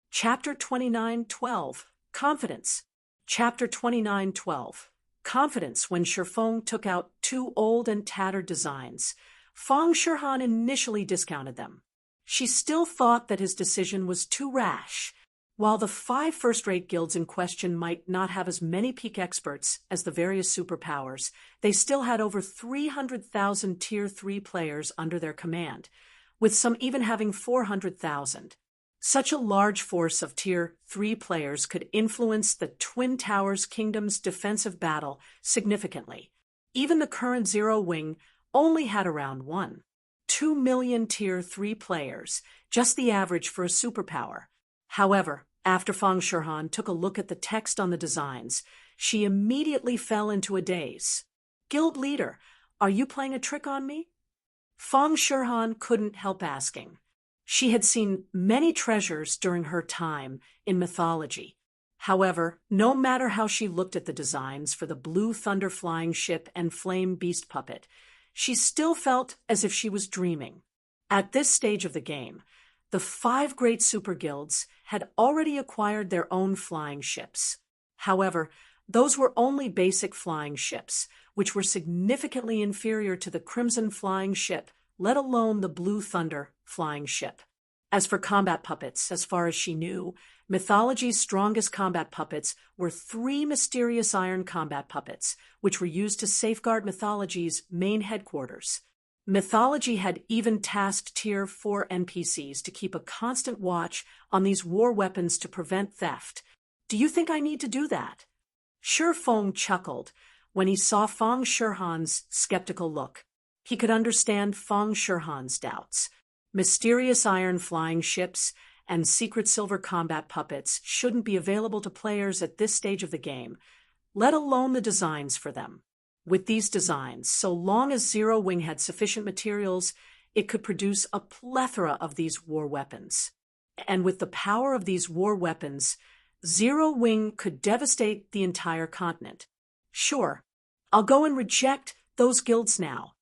Chapter 29:12, Confidence. Chapter 29:12, Confidence. When Shifeng took out 2 old and tattered designs, Feng Shirhan initially discounted them. she still thought that his decision was too rash. While the 5 first-rate guilds in question might not have as many peak experts as the various superpowers, they still had over 300,000 Tier 3 players under their command, with some even having 400,000. Such a large force of Tier 3 players could influence the Twin Towers Kingdom's defensive battle significantly. Even the current Zero Wing only had around 2 million Tier 3 players, just the average for a superpower. However, after Feng Shirhan took a look at the text on the designs, she immediately fell into a daze. "Guild leader, are you playing a trick on me?" Feng Shirhan couldn't help asking. She had seen many treasures during her time in mythology. However, no matter how she looked at the designs for the Blue Thunder flying ship and Flame Beast puppet, she still felt as if she was dreaming. At this stage of the game, the 5 great super guilds had already acquired their own flying ships. However, those were only basic flying ships, which were significantly inferior to the Crimson flying ship, let alone the Blue Thunder flying ship. As for combat puppets, as far as she knew, mythology's strongest combat puppets were 3 mysterious iron combat puppets, which were used to safeguard mythology's main headquarters. Mythology had even tasked Tier 4 NPCs to keep a constant watch on these war weapons to prevent theft. "Do you think I need to do that?" Shi Feng chuckled when he saw Feng Shirhan's skeptical look. He could understand Feng Shirhan's doubts. Mysterious iron flying ships and secret silver combat puppets shouldn't be available to players at this stage of the game, let alone the designs for them. With these designs, so long as Zero Wing had sufficient materials, it could produce a plethora of these war weapons. And with the power of these war weapons, Zero Wing could devastate the entire continent. "Sure, I'll go and reject those guilds now,"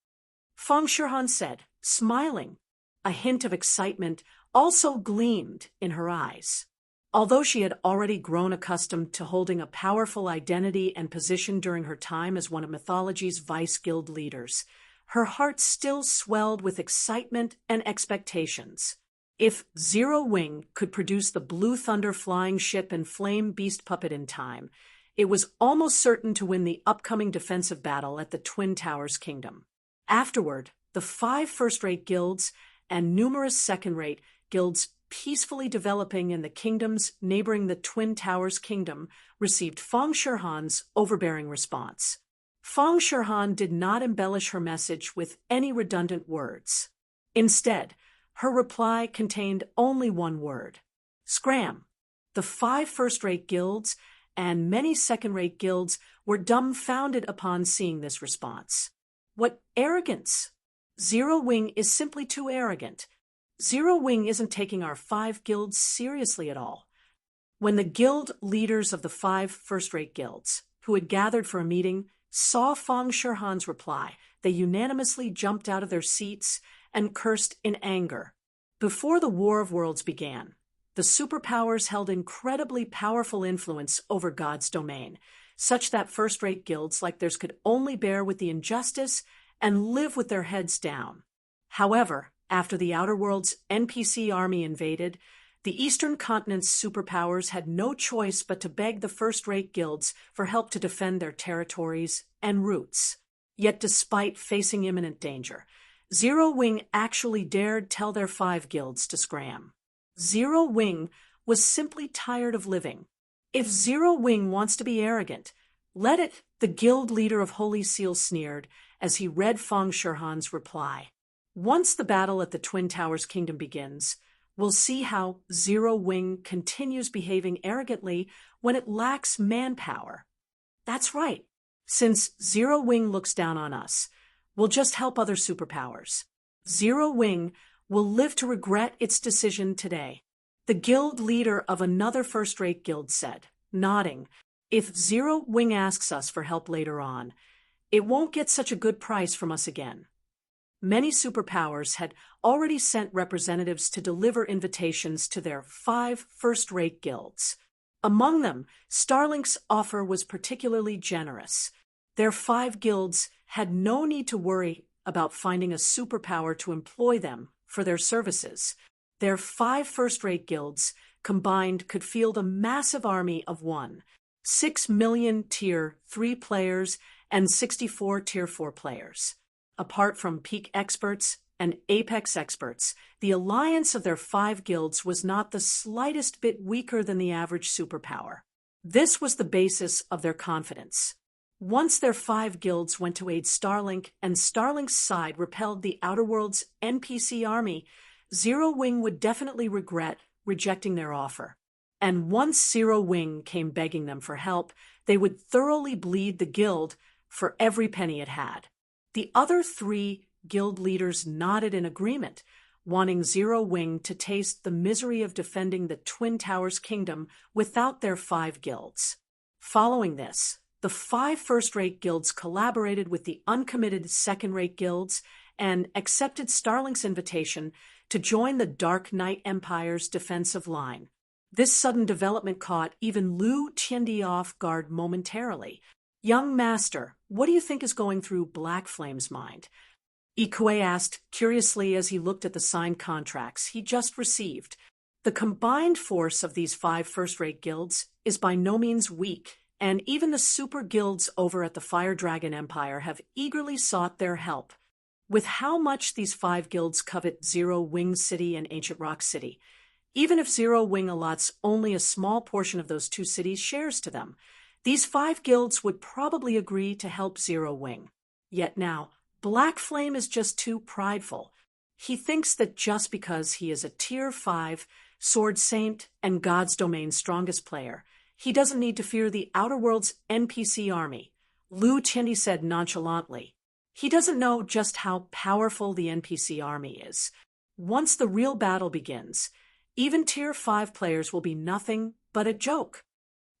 Feng Shirhan said, smiling. A hint of excitement also gleamed in her eyes. Although she had already grown accustomed to holding a powerful identity and position during her time as one of mythology's vice guild leaders, her heart still swelled with excitement and expectations. If Zero Wing could produce the Blue Thunder flying ship and Flame Beast puppet in time, it was almost certain to win the upcoming defensive battle at the Twin Towers Kingdom. Afterward, the 5 first-rate guilds and numerous second-rate guilds peacefully developing in the kingdoms neighboring the Twin Towers Kingdom received Feng Shirhan's overbearing response. Feng Shirhan did not embellish her message with any redundant words. Instead, her reply contained only one word: scram. The 5 first-rate guilds and many second-rate guilds were dumbfounded upon seeing this response. What arrogance! Zero Wing is simply too arrogant. Zero Wing isn't taking our 5 guilds seriously at all. When the guild leaders of the 5 first-rate guilds, who had gathered for a meeting, saw Feng Shirhan's reply, they unanimously jumped out of their seats and cursed in anger. Before the War of Worlds began, the superpowers held incredibly powerful influence over God's domain, such that first-rate guilds like theirs could only bear with the injustice and live with their heads down. However, after the Outer Worlds' NPC army invaded, the Eastern Continent's superpowers had no choice but to beg the first-rate guilds for help to defend their territories and routes. Yet despite facing imminent danger, Zero Wing actually dared tell their 5 guilds to scram. Zero Wing was simply tired of living. If Zero Wing wants to be arrogant, let it, the guild leader of Holy Seal sneered as he read Feng Shirhan's reply. Once the battle at the Twin Towers Kingdom begins, we'll see how Zero Wing continues behaving arrogantly when it lacks manpower. That's right. Since Zero Wing looks down on us, we'll just help other superpowers. Zero Wing will live to regret its decision today. The guild leader of another first-rate guild said, nodding, "If Zero Wing asks us for help later on, it won't get such a good price from us again." Many superpowers had already sent representatives to deliver invitations to their 5 first-rate guilds. Among them, Starlink's offer was particularly generous. Their 5 guilds had no need to worry about finding a superpower to employ them for their services. Their 5 first-rate guilds combined could field a massive army of 6 million Tier 3 players and 64 Tier 4 players. Apart from peak experts and apex experts, the alliance of their 5 guilds was not the slightest bit weaker than the average superpower. This was the basis of their confidence. Once their 5 guilds went to aid Starlink and Starlink's side repelled the Outer Worlds' NPC army, Zero Wing would definitely regret rejecting their offer. And once Zero Wing came begging them for help, they would thoroughly bleed the guild for every penny it had. The other 3 guild leaders nodded in agreement, wanting Zero Wing to taste the misery of defending the Twin Towers Kingdom without their 5 guilds. Following this, the 5 first-rate guilds collaborated with the uncommitted second-rate guilds and accepted Starlink's invitation to join the Dark Knight Empire's defensive line. This sudden development caught even Lu Tiandi off guard momentarily. "Young master, what do you think is going through Black Flame's mind?" Ikue asked curiously as he looked at the signed contracts he just received. The combined force of these 5 first-rate guilds is by no means weak, and even the super guilds over at the Fire Dragon Empire have eagerly sought their help. With how much these 5 guilds covet Zero Wing City and Ancient Rock City, even if Zero Wing allots only a small portion of those 2 cities' shares to them, these 5 guilds would probably agree to help Zero Wing. Yet now, Black Flame is just too prideful. He thinks that just because he is a Tier 5, Sword Saint, and God's Domain's strongest player, he doesn't need to fear the Outer Worlds' NPC army. Lu Tiandi said nonchalantly. He doesn't know just how powerful the NPC army is. Once the real battle begins, even Tier 5 players will be nothing but a joke.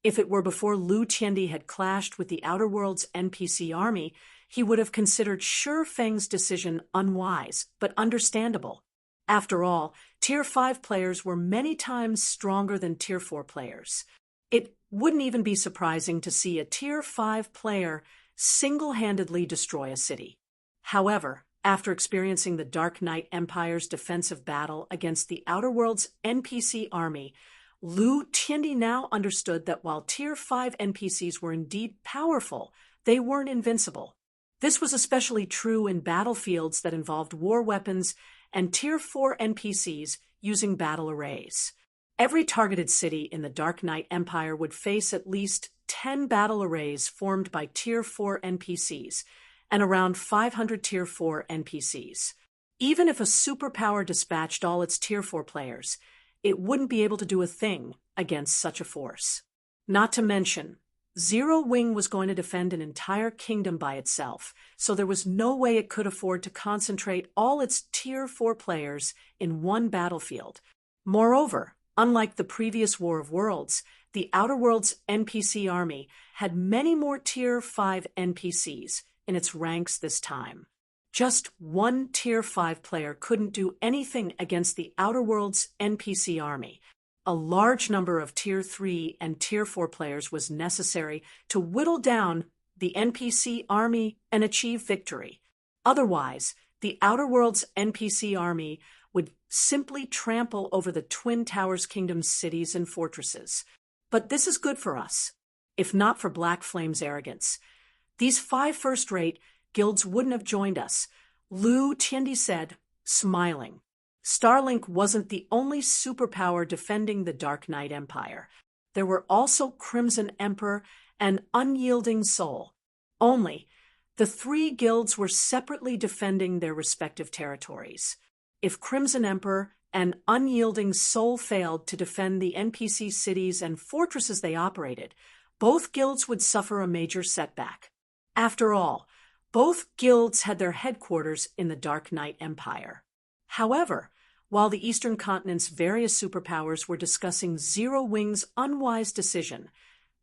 If it were before Lu Tiandi had clashed with the Outer Worlds' NPC army, he would have considered Shi Feng's decision unwise, but understandable. After all, Tier 5 players were many times stronger than Tier 4 players. It wouldn't even be surprising to see a Tier 5 player single-handedly destroy a city. However, after experiencing the Dark Knight Empire's defensive battle against the Outer Worlds' NPC army, Lu Tiandi now understood that while Tier 5 NPCs were indeed powerful, they weren't invincible. This was especially true in battlefields that involved war weapons and Tier 4 NPCs using battle arrays. Every targeted city in the Dark Knight Empire would face at least 10 battle arrays formed by Tier 4 NPCs and around 500 Tier 4 NPCs. Even if a superpower dispatched all its Tier 4 players, it wouldn't be able to do a thing against such a force. Not to mention, Zero Wing was going to defend an entire kingdom by itself, so there was no way it could afford to concentrate all its Tier 4 players in one battlefield. Moreover, unlike the previous War of Worlds, the Outer Worlds' NPC army had many more Tier 5 NPCs in its ranks this time. Just one Tier 5 player couldn't do anything against the Outer Worlds' NPC army. A large number of Tier 3 and Tier 4 players was necessary to whittle down the NPC army and achieve victory. Otherwise, the Outer Worlds' NPC army would simply trample over the Twin Towers Kingdom's cities and fortresses. But this is good for us, if not for Black Flame's arrogance. These 5 first-rate guilds wouldn't have joined us, Lu Tiandi said, smiling. Starlink wasn't the only superpower defending the Dark Knight Empire. There were also Crimson Emperor and Unyielding Soul. Only, the 3 guilds were separately defending their respective territories. If Crimson Emperor and Unyielding Soul failed to defend the NPC cities and fortresses they operated, both guilds would suffer a major setback. After all, both guilds had their headquarters in the Dark Knight Empire. However, while the Eastern Continent's various superpowers were discussing Zero Wing's unwise decision,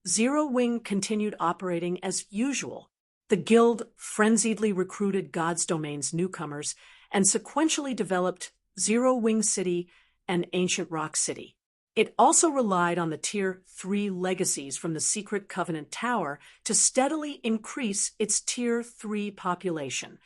Zero Wing continued operating as usual. The guild frenziedly recruited God's Domain's newcomers and sequentially developed Zero Wing City and Ancient Rock City. It also relied on the Tier 3 legacies from the Secret Covenant Tower to steadily increase its Tier 3 population.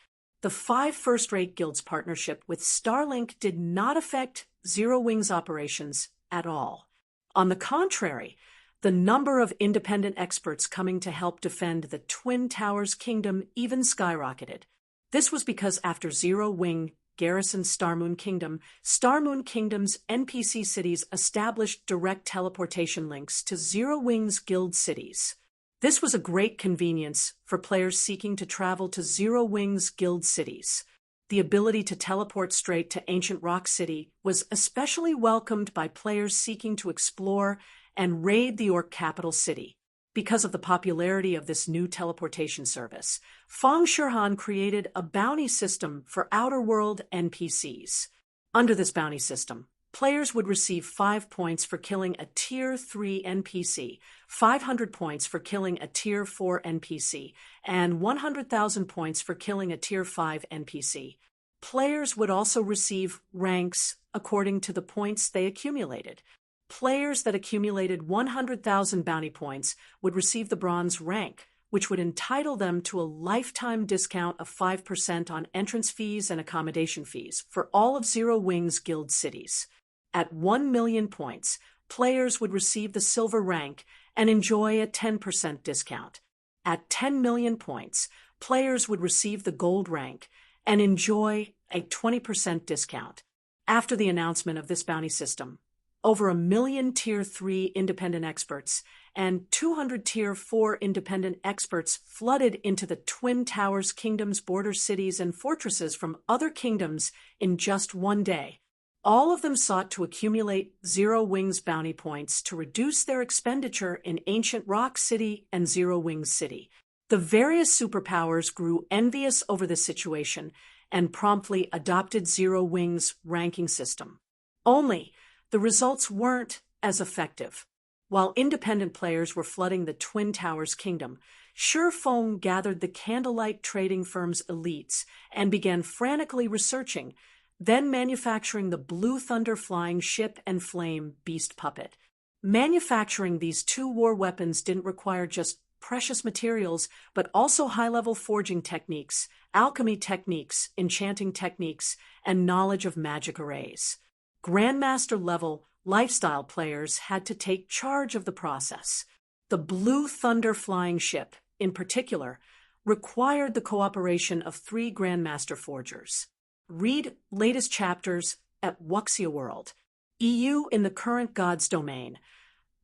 The 5 first-rate guilds' partnership with Starlink did not affect Zero Wing's operations at all. On the contrary, the number of independent experts coming to help defend the Twin Towers kingdom even skyrocketed. This was because after Zero Wing garrisoned Starmoon Kingdom's NPC cities established direct teleportation links to Zero Wing's guild cities. This was a great convenience for players seeking to travel to Zero Wing's guild cities. The ability to teleport straight to Ancient Rock City was especially welcomed by players seeking to explore and raid the Orc capital city. Because of the popularity of this new teleportation service, Feng Shirhan created a bounty system for Outer World NPCs. Under this bounty system, players would receive 5 points for killing a Tier 3 NPC, 500 points for killing a Tier 4 NPC, and 100,000 points for killing a Tier 5 NPC. Players would also receive ranks according to the points they accumulated. Players that accumulated 100,000 bounty points would receive the bronze rank, which would entitle them to a lifetime discount of 5% on entrance fees and accommodation fees for all of Zero Wing's guild cities. At 1 million points, players would receive the silver rank and enjoy a 10% discount. At 10 million points, players would receive the gold rank and enjoy a 20% discount. After the announcement of this bounty system, over 1 million Tier 3 independent experts and 200 Tier 4 independent experts flooded into the Twin Towers kingdom's border cities and fortresses from other kingdoms in just one day. All of them sought to accumulate Zero Wing's bounty points to reduce their expenditure in Ancient Rock City and Zero Wing City. The various superpowers grew envious over the situation and promptly adopted Zero Wing's ranking system. Only, the results weren't as effective. While independent players were flooding the Twin Towers kingdom, Shifeng gathered the Candlelight trading firm's elites and began frantically researching, then manufacturing the Blue Thunder flying ship and flame beast puppet. Manufacturing these two war weapons didn't require just precious materials, but also high-level forging techniques, alchemy techniques, enchanting techniques, and knowledge of magic arrays. Grandmaster-level lifestyle players had to take charge of the process. The Blue Thunder flying ship, in particular, required the cooperation of 3 Grandmaster forgers. Read latest chapters at Wuxia World. EU in the current God's domain.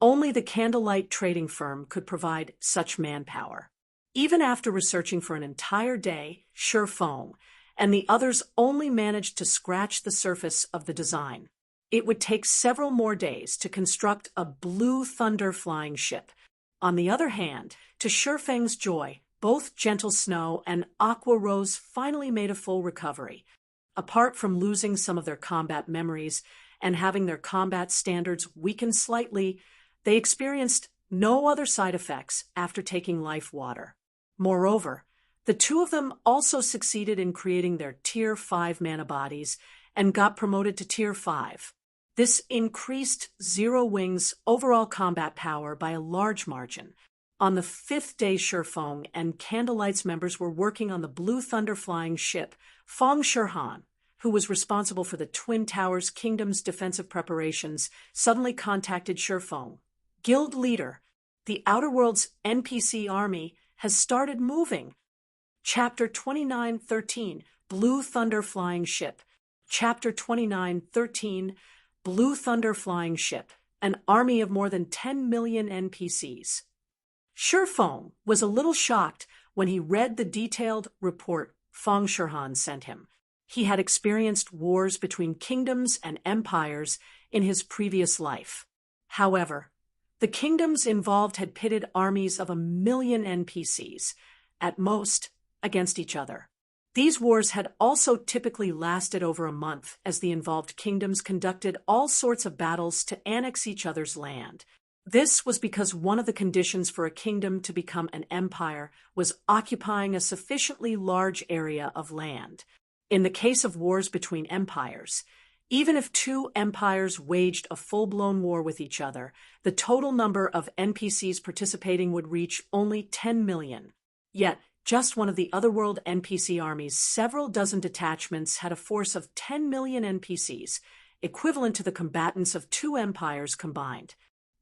Only the Candlelight trading firm could provide such manpower. Even after researching for an entire day, Shifeng and the others only managed to scratch the surface of the design. It would take several more days to construct a Blue Thunder flying ship. On the other hand, to Shifeng's joy, both Gentle Snow and Aqua Rose finally made a full recovery. Apart from losing some of their combat memories and having their combat standards weaken slightly, they experienced no other side effects after taking life water. Moreover, the two of them also succeeded in creating their Tier 5 mana bodies and got promoted to Tier 5. This increased Zero Wing's overall combat power by a large margin. On the 5th day, Shifeng and Candlelight's members were working on the Blue Thunder flying ship. Feng Shirhan, who was responsible for the Twin Towers Kingdom's defensive preparations, suddenly contacted Shifeng. Guild leader, the Outer World's NPC army has started moving. Chapter 29:13, Blue Thunder flying ship. Chapter 29:13, Blue Thunder flying ship, an army of more than 10 million NPCs. Shifeng was a little shocked when he read the detailed report Feng Shirhan sent him. He had experienced wars between kingdoms and empires in his previous life. However, the kingdoms involved had pitted armies of 1 million NPCs, at most, against each other. These wars had also typically lasted over a month, as the involved kingdoms conducted all sorts of battles to annex each other's land. This was because one of the conditions for a kingdom to become an empire was occupying a sufficiently large area of land. In the case of wars between empires, even if 2 empires waged a full-blown war with each other, the total number of NPCs participating would reach only 10 million. Yet, just one of the Otherworld NPC armies' several dozen detachments had a force of 10 million NPCs. equivalent to the combatants of 2 empires combined.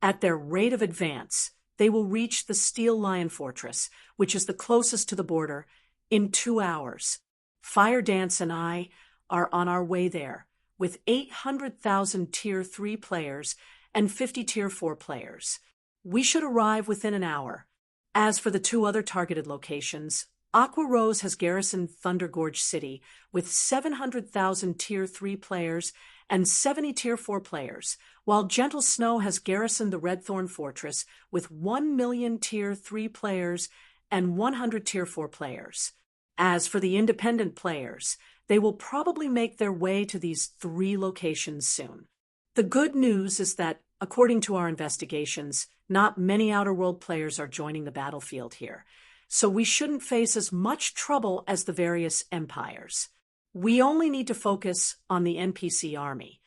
At their rate of advance, they will reach the Steel Lion Fortress, which is the closest to the border, in 2 hours. Fire Dance and I are on our way there, with 800,000 Tier 3 players and 50 Tier 4 players. We should arrive within an hour. As for the 2 other targeted locations, Aqua Rose has garrisoned Thunder Gorge City with 700,000 Tier 3 players and 70 Tier 4 players, while Gentle Snow has garrisoned the Redthorn Fortress with 1 million Tier 3 players and 100 Tier 4 players. As for the independent players, they will probably make their way to these 3 locations soon. The good news is that, according to our investigations, not many Outer World players are joining the battlefield here, so we shouldn't face as much trouble as the various empires. We only need to focus on the NPC army.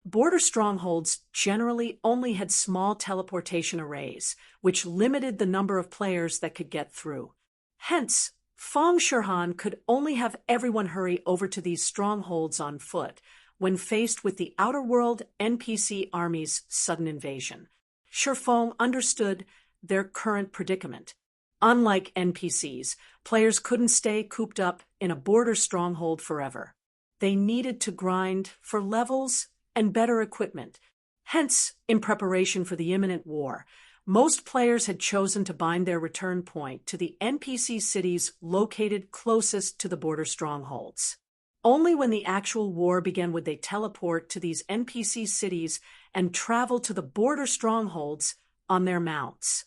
Border strongholds generally only had small teleportation arrays, which limited the number of players that could get through. Hence, Fong Shirhan could only have everyone hurry over to these strongholds on foot when faced with the Outer World NPC army's sudden invasion. Shifeng understood their current predicament. Unlike NPCs, players couldn't stay cooped up in a border stronghold forever. They needed to grind for levels and better equipment. Hence, in preparation for the imminent war, most players had chosen to bind their return point to the NPC cities located closest to the border strongholds. Only when the actual war began would they teleport to these NPC cities and travel to the border strongholds on their mounts.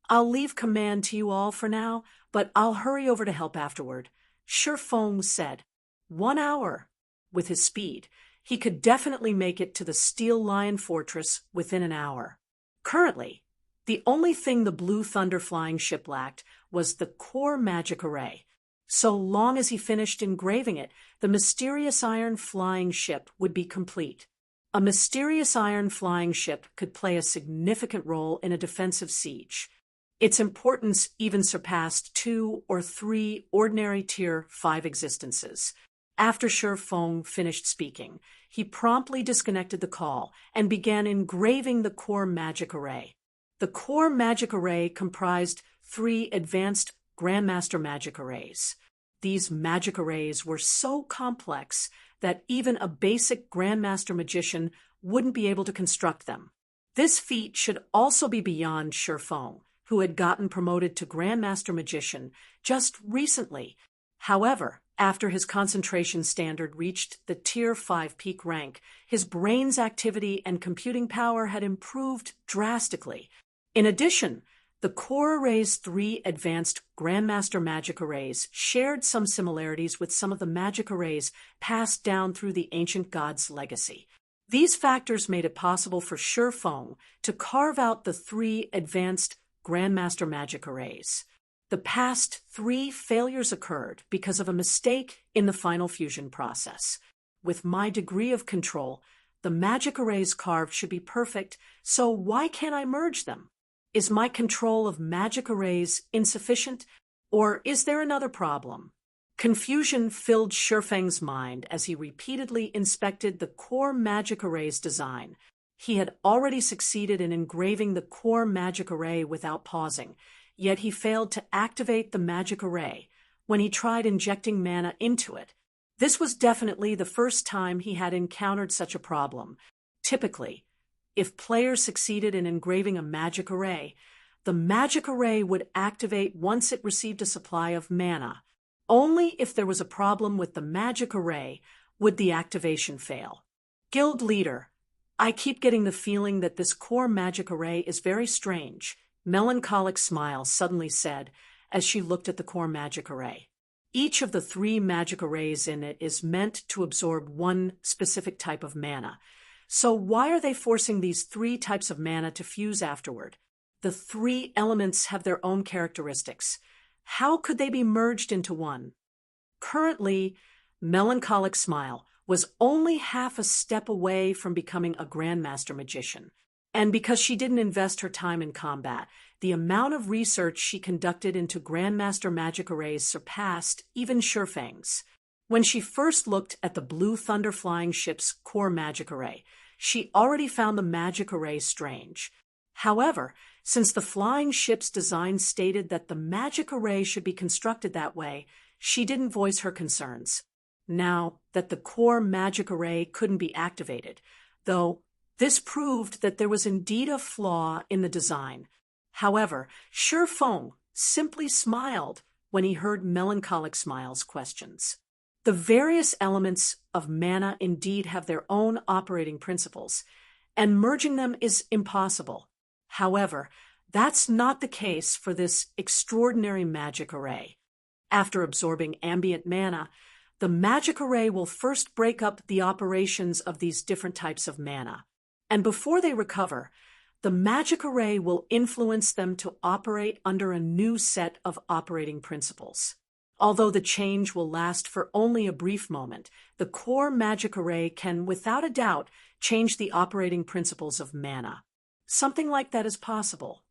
I'll leave command to you all for now, but I'll hurry over to help afterward, Shifeng said. 1 hour. With his speed, he could definitely make it to the Steel Lion Fortress within an hour. Currently, the only thing the Blue Thunder flying ship lacked was the core magic array. So long as he finished engraving it, the mysterious iron flying ship would be complete. A mysterious iron flying ship could play a significant role in a defensive siege. Its importance even surpassed 2 or 3 ordinary Tier 5 existences. After Shifeng finished speaking, he promptly disconnected the call and began engraving the core magic array. The core magic array comprised 3 advanced Grandmaster magic arrays. These magic arrays were so complex that even a basic Grandmaster magician wouldn't be able to construct them. This feat should also be beyond Shifeng, who had gotten promoted to Grandmaster Magician just recently. However, after his concentration standard reached the Tier 5 peak rank, his brain's activity and computing power had improved drastically. In addition, the core array's 3 advanced Grandmaster magic arrays shared some similarities with some of the magic arrays passed down through the ancient gods' legacy. These factors made it possible for Shifeng to carve out the 3 advanced Grandmaster magic arrays. The past 3 failures occurred because of a mistake in the final fusion process. With my degree of control, the magic arrays carved should be perfect, so why can't I merge them? Is my control of magic arrays insufficient, or is there another problem? Confusion filled Shifeng's mind as he repeatedly inspected the core magic array's design. He had already succeeded in engraving the core magic array without pausing, yet he failed to activate the magic array when he tried injecting mana into it. This was definitely the first time he had encountered such a problem. Typically, if players succeeded in engraving a magic array, the magic array would activate once it received a supply of mana. Only if there was a problem with the magic array would the activation fail. Guild leader, I keep getting the feeling that this core magic array is very strange, Melancholic Smile suddenly said as she looked at the core magic array. Each of the 3 magic arrays in it is meant to absorb one specific type of mana. So why are they forcing these 3 types of mana to fuse afterward? The 3 elements have their own characteristics. How could they be merged into one? Currently, Melancholic Smile was only half a step away from becoming a Grandmaster Magician. And because she didn't invest her time in combat, the amount of research she conducted into Grandmaster magic arrays surpassed even Shifeng's. When she first looked at the Blue Thunder flying ship's core magic array, she already found the magic array strange. However, since the flying ship's design stated that the magic array should be constructed that way, she didn't voice her concerns. Now that the core magic array couldn't be activated, though this proved that there was indeed a flaw in the design. However, Shi Feng simply smiled when he heard Melancholic Smile's questions. The various elements of mana indeed have their own operating principles, and merging them is impossible. However, that's not the case for this extraordinary magic array. After absorbing ambient mana, the magic array will first break up the operations of these different types of mana. And before they recover, the magic array will influence them to operate under a new set of operating principles. Although the change will last for only a brief moment, the core magic array can, without a doubt, change the operating principles of mana. Something like that is possible.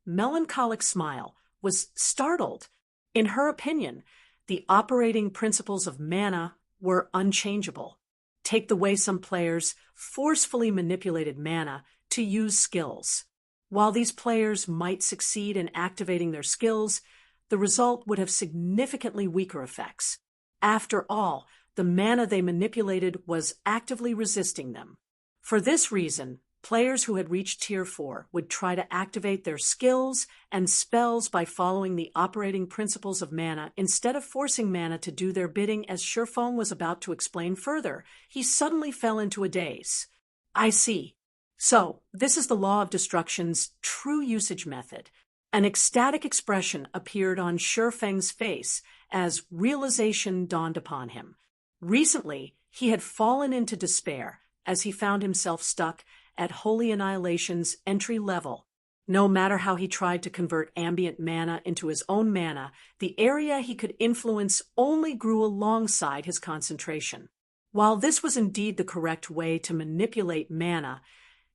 Melancholic Smile was startled. In her opinion, the operating principles of mana were unchangeable. Take the way some players forcefully manipulated mana to use skills. While these players might succeed in activating their skills, the result would have significantly weaker effects. After all, the mana they manipulated was actively resisting them. For this reason, players who had reached Tier 4 would try to activate their skills and spells by following the operating principles of mana instead of forcing mana to do their bidding. As Shi Feng was about to explain further, he suddenly fell into a daze. I see. So, this is the Law of Destruction's true usage method. An ecstatic expression appeared on Shi Feng's face as realization dawned upon him. Recently, he had fallen into despair as he found himself stuck at Holy Annihilation's entry level. No matter how he tried to convert ambient mana into his own mana, the area he could influence only grew alongside his concentration. While this was indeed the correct way to manipulate mana,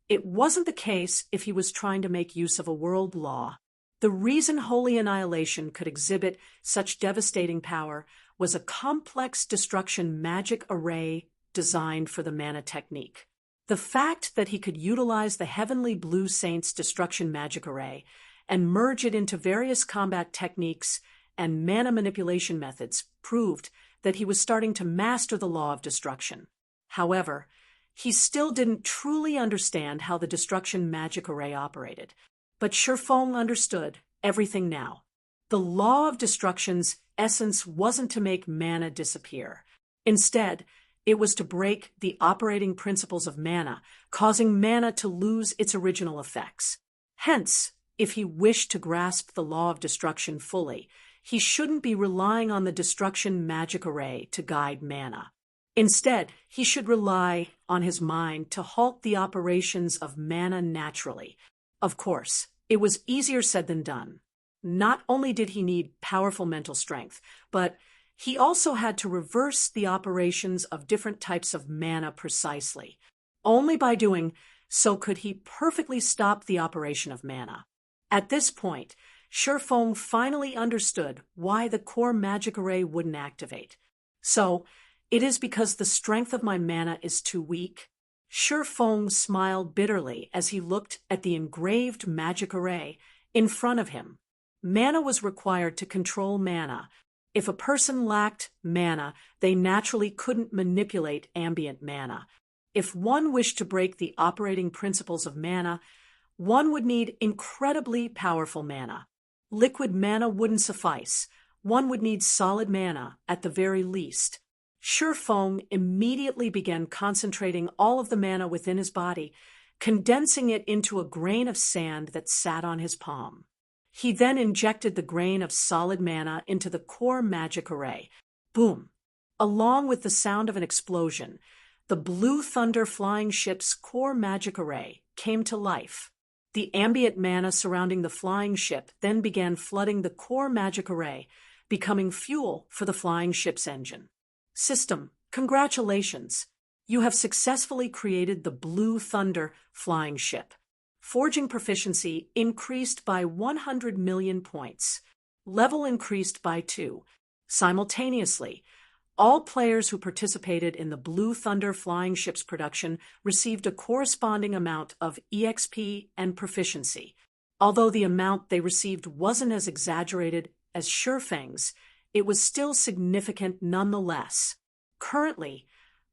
it wasn't the case if he was trying to make use of a world law. The reason Holy Annihilation could exhibit such devastating power was a complex destruction magic array designed for the mana technique. The fact that he could utilize the Heavenly Blue Saint's destruction magic array and merge it into various combat techniques and mana manipulation methods proved that he was starting to master the law of destruction. However, he still didn't truly understand how the destruction magic array operated. But Shi Feng understood everything now. The law of destruction's essence wasn't to make mana disappear. Instead, it was to break the operating principles of mana, causing mana to lose its original effects. Hence, if he wished to grasp the law of destruction fully, he shouldn't be relying on the destruction magic array to guide mana. Instead, he should rely on his mind to halt the operations of mana naturally. Of course, it was easier said than done. Not only did he need powerful mental strength, but he also had to reverse the operations of different types of mana precisely. Only by doing so could he perfectly stop the operation of mana. At this point, Shi Feng finally understood why the core magic array wouldn't activate. So, it is because the strength of my mana is too weak? Shi Feng smiled bitterly as he looked at the engraved magic array in front of him. Mana was required to control mana. If a person lacked mana, they naturally couldn't manipulate ambient mana. If one wished to break the operating principles of mana, one would need incredibly powerful mana. Liquid mana wouldn't suffice. One would need solid mana at the very least. Shi Feng immediately began concentrating all of the mana within his body, condensing it into a grain of sand that sat on his palm. He then injected the grain of solid mana into the core magic array. Boom! Along with the sound of an explosion, the Blue Thunder flying ship's core magic array came to life. The ambient mana surrounding the flying ship then began flooding the core magic array, becoming fuel for the flying ship's engine. System, congratulations! You have successfully created the Blue Thunder flying ship. Forging proficiency increased by 100 million points. Level increased by 2. Simultaneously, All players who participated in the Blue Thunder flying ships production received a corresponding amount of EXP and proficiency. Although the amount they received wasn't as exaggerated as Shurfeng's, it was still significant nonetheless. Currently,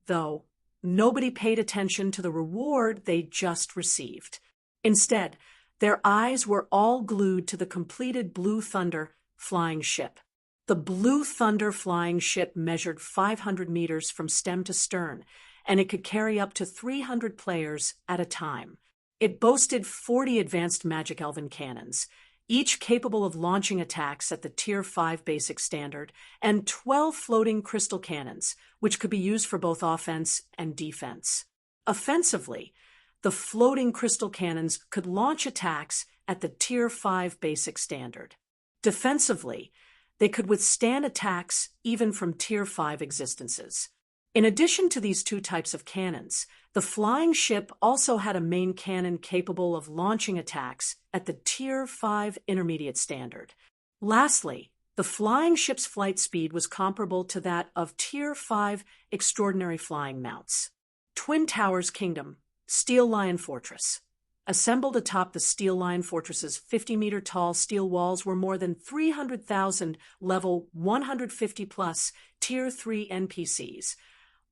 though, nobody paid attention to the reward they just received. Instead, their eyes were all glued to the completed Blue Thunder flying ship. The Blue Thunder flying ship measured 500 meters from stem to stern, and it could carry up to 300 players at a time. It boasted 40 advanced magic elven cannons, each capable of launching attacks at the Tier 5 basic standard, and 12 floating crystal cannons, which could be used for both offense and defense. Offensively, the floating crystal cannons could launch attacks at the Tier 5 basic standard. Defensively, they could withstand attacks even from Tier 5 existences. In addition to these two types of cannons, the flying ship also had a main cannon capable of launching attacks at the Tier 5 intermediate standard. Lastly, the flying ship's flight speed was comparable to that of Tier 5 extraordinary flying mounts. Twin Towers Kingdom, Steel Lion Fortress. Assembled atop the Steel Lion Fortress's 50-meter-tall steel walls were more than 300,000 level 150-plus Tier 3 NPCs,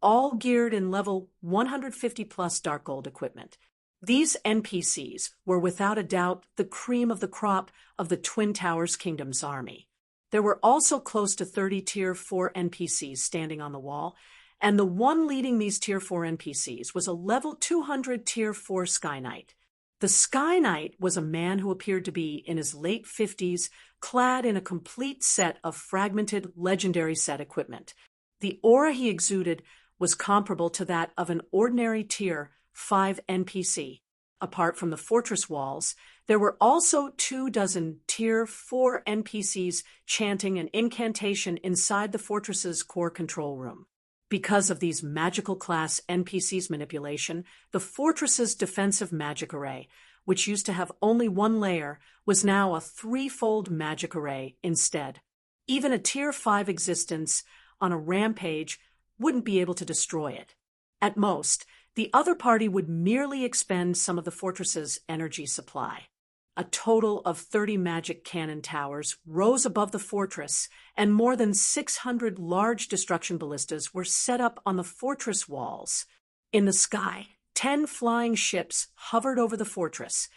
all geared in level 150-plus dark gold equipment. These NPCs were without a doubt the cream of the crop of the Twin Towers Kingdom's army. There were also close to 30 Tier 4 NPCs standing on the wall, and the one leading these Tier 4 NPCs was a level 200 Tier 4 Sky Knight. The Sky Knight was a man who appeared to be in his late 50s, clad in a complete set of fragmented legendary set equipment. The aura he exuded was comparable to that of an ordinary Tier 5 NPC. Apart from the fortress walls, there were also 24 Tier 4 NPCs chanting an incantation inside the fortress's core control room. Because of these magical class NPCs' manipulation, the fortress's defensive magic array, which used to have only one layer, was now a threefold magic array instead. Even a Tier 5 existence on a rampage wouldn't be able to destroy it. At most, the other party would merely expend some of the fortress's energy supply. A total of 30 magic cannon towers rose above the fortress, and more than 600 large destruction ballistas were set up on the fortress walls. In the sky, 10 flying ships hovered over the fortress,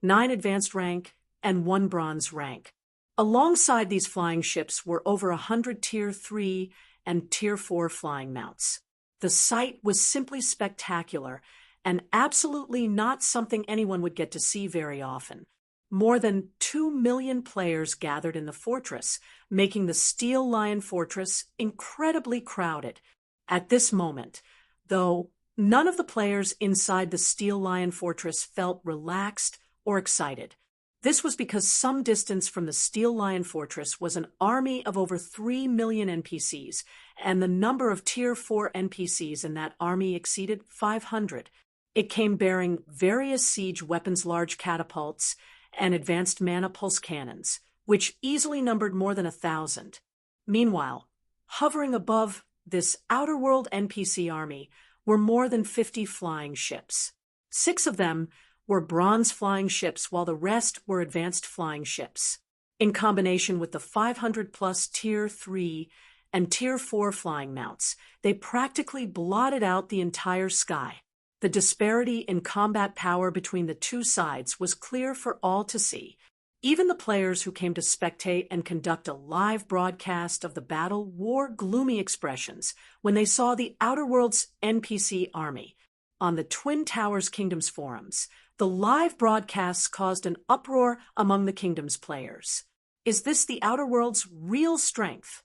9 advanced rank and 1 bronze rank. Alongside these flying ships were over 100 Tier 3 and Tier 4 flying mounts. The sight was simply spectacular, and absolutely not something anyone would get to see very often. More than 2 million players gathered in the fortress, making the Steel Lion Fortress incredibly crowded. At this moment, though, none of the players inside the Steel Lion Fortress felt relaxed or excited. This was because some distance from the Steel Lion Fortress was an army of over 3 million NPCs, and the number of Tier 4 NPCs in that army exceeded 500. It came bearing various siege weapons, large catapults, and advanced mana pulse cannons, which easily numbered more than 1,000. Meanwhile, hovering above this outer world NPC army were more than 50 flying ships. 6 of them were bronze flying ships, while the rest were advanced flying ships. In combination with the 500-plus Tier 3 and Tier 4 flying mounts, they practically blotted out the entire sky. The disparity in combat power between the two sides was clear for all to see. Even the players who came to spectate and conduct a live broadcast of the battle wore gloomy expressions when they saw the Outer Worlds NPC army. On the Twin Towers Kingdom's forums, the live broadcasts caused an uproar among the Kingdom's players. Is this the Outer Worlds' real strength?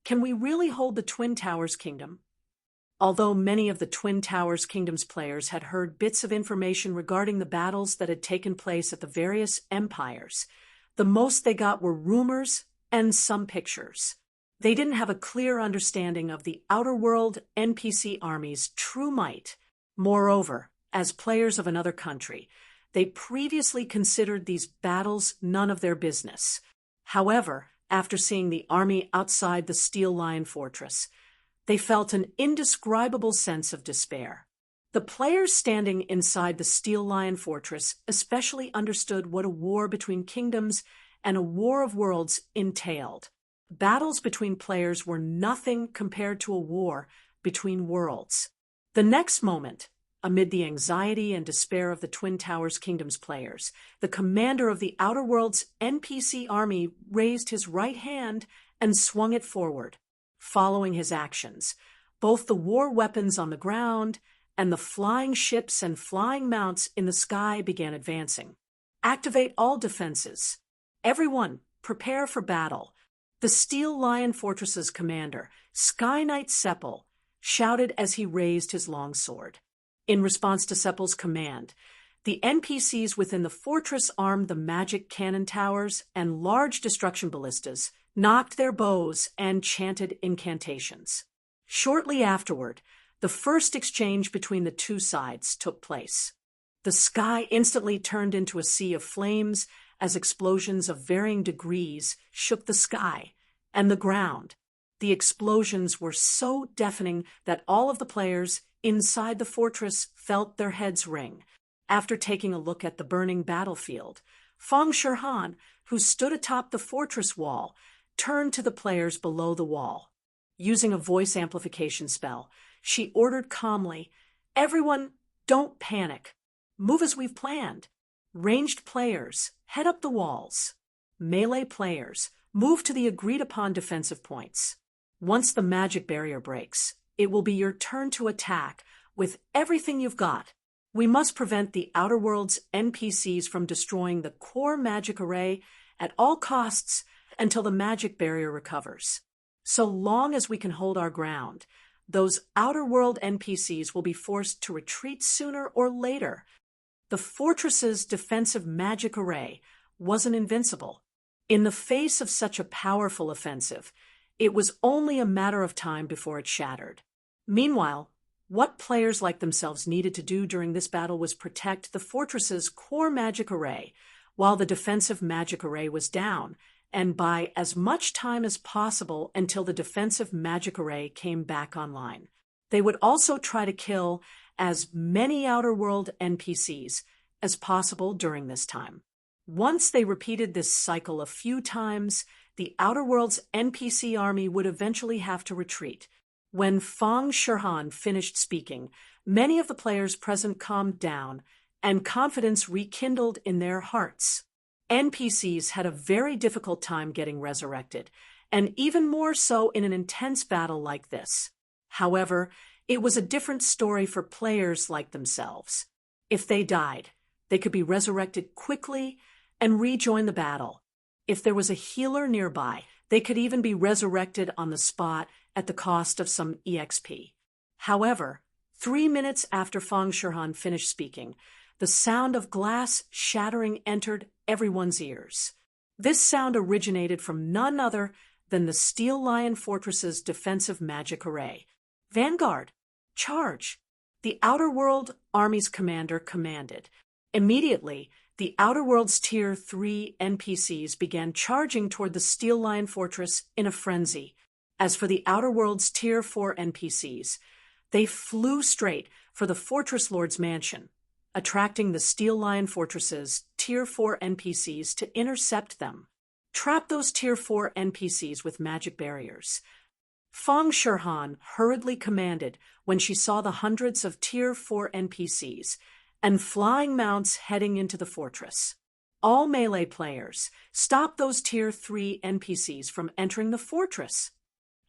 Can we really hold the Twin Towers Kingdom? Although many of the Twin Towers Kingdom's players had heard bits of information regarding the battles that had taken place at the various empires, the most they got were rumors and some pictures. They didn't have a clear understanding of the Outer World NPC army's true might. Moreover, as players of another country, they previously considered these battles none of their business. However, after seeing the army outside the Steel Lion Fortress, They felt an indescribable sense of despair. The players standing inside the Steel Lion Fortress especially understood what a war between kingdoms and a war of worlds entailed. Battles between players were nothing compared to a war between worlds. The next moment, amid the anxiety and despair of the Twin Towers Kingdoms players, the commander of the Outer Worlds NPC army raised his right hand and swung it forward. Following his actions, both the war weapons on the ground and the flying ships and flying mounts in the sky began advancing. Activate all defenses. Everyone, prepare for battle. The Steel Lion Fortress's commander, Sky Knight Sepul, shouted as he raised his long sword. In response to Sepul's command, the NPCs within the fortress armed the magic cannon towers and large destruction ballistas, knocked their bows, and chanted incantations. Shortly afterward, the first exchange between the two sides took place. The sky instantly turned into a sea of flames as explosions of varying degrees shook the sky and the ground. The explosions were so deafening that all of the players inside the fortress felt their heads ring. After taking a look at the burning battlefield, Feng Shirhan, who stood atop the fortress wall, turned to the players below the wall. Using a voice amplification spell, she ordered calmly, "Everyone, don't panic. Move as we've planned. Ranged players, head up the walls. Melee players, move to the agreed-upon defensive points. Once the magic barrier breaks, it will be your turn to attack with everything you've got. We must prevent the Outer Worlds NPCs from destroying the core magic array at all costs until the magic barrier recovers. So long as we can hold our ground, those Outer World NPCs will be forced to retreat sooner or later." The fortress's defensive magic array wasn't invincible. In the face of such a powerful offensive, it was only a matter of time before it shattered. Meanwhile, what players like themselves needed to do during this battle was protect the fortress's core magic array while the defensive magic array was down, and buy as much time as possible until the defensive magic array came back online. They would also try to kill as many Outer World NPCs as possible during this time. Once they repeated this cycle a few times, the Outer Worlds NPC army would eventually have to retreat. When Feng Shirhan finished speaking, many of the players present calmed down, and confidence rekindled in their hearts. NPCs had a very difficult time getting resurrected, and even more so in an intense battle like this. However, it was a different story for players like themselves. If they died, they could be resurrected quickly and rejoin the battle. If there was a healer nearby, they could even be resurrected on the spot at the cost of some EXP. However, 3 minutes after Feng Shirhan finished speaking, the sound of glass shattering entered everyone's ears. This sound originated from none other than the Steel Lion Fortress's defensive magic array. "Vanguard, charge!" The Outer World Army's commander commanded. Immediately, the Outer Worlds Tier 3 NPCs began charging toward the Steel Lion Fortress in a frenzy. As for the Outer Worlds Tier 4 NPCs, they flew straight for the Fortress Lord's mansion, attracting the Steel Lion Fortress's Tier 4 NPCs to intercept them. Trap those Tier 4 NPCs with magic barriers. Feng Shirhan hurriedly commanded when she saw the hundreds of Tier 4 NPCs and flying mounts heading into the fortress. All melee players, stop those Tier 3 NPCs from entering the fortress.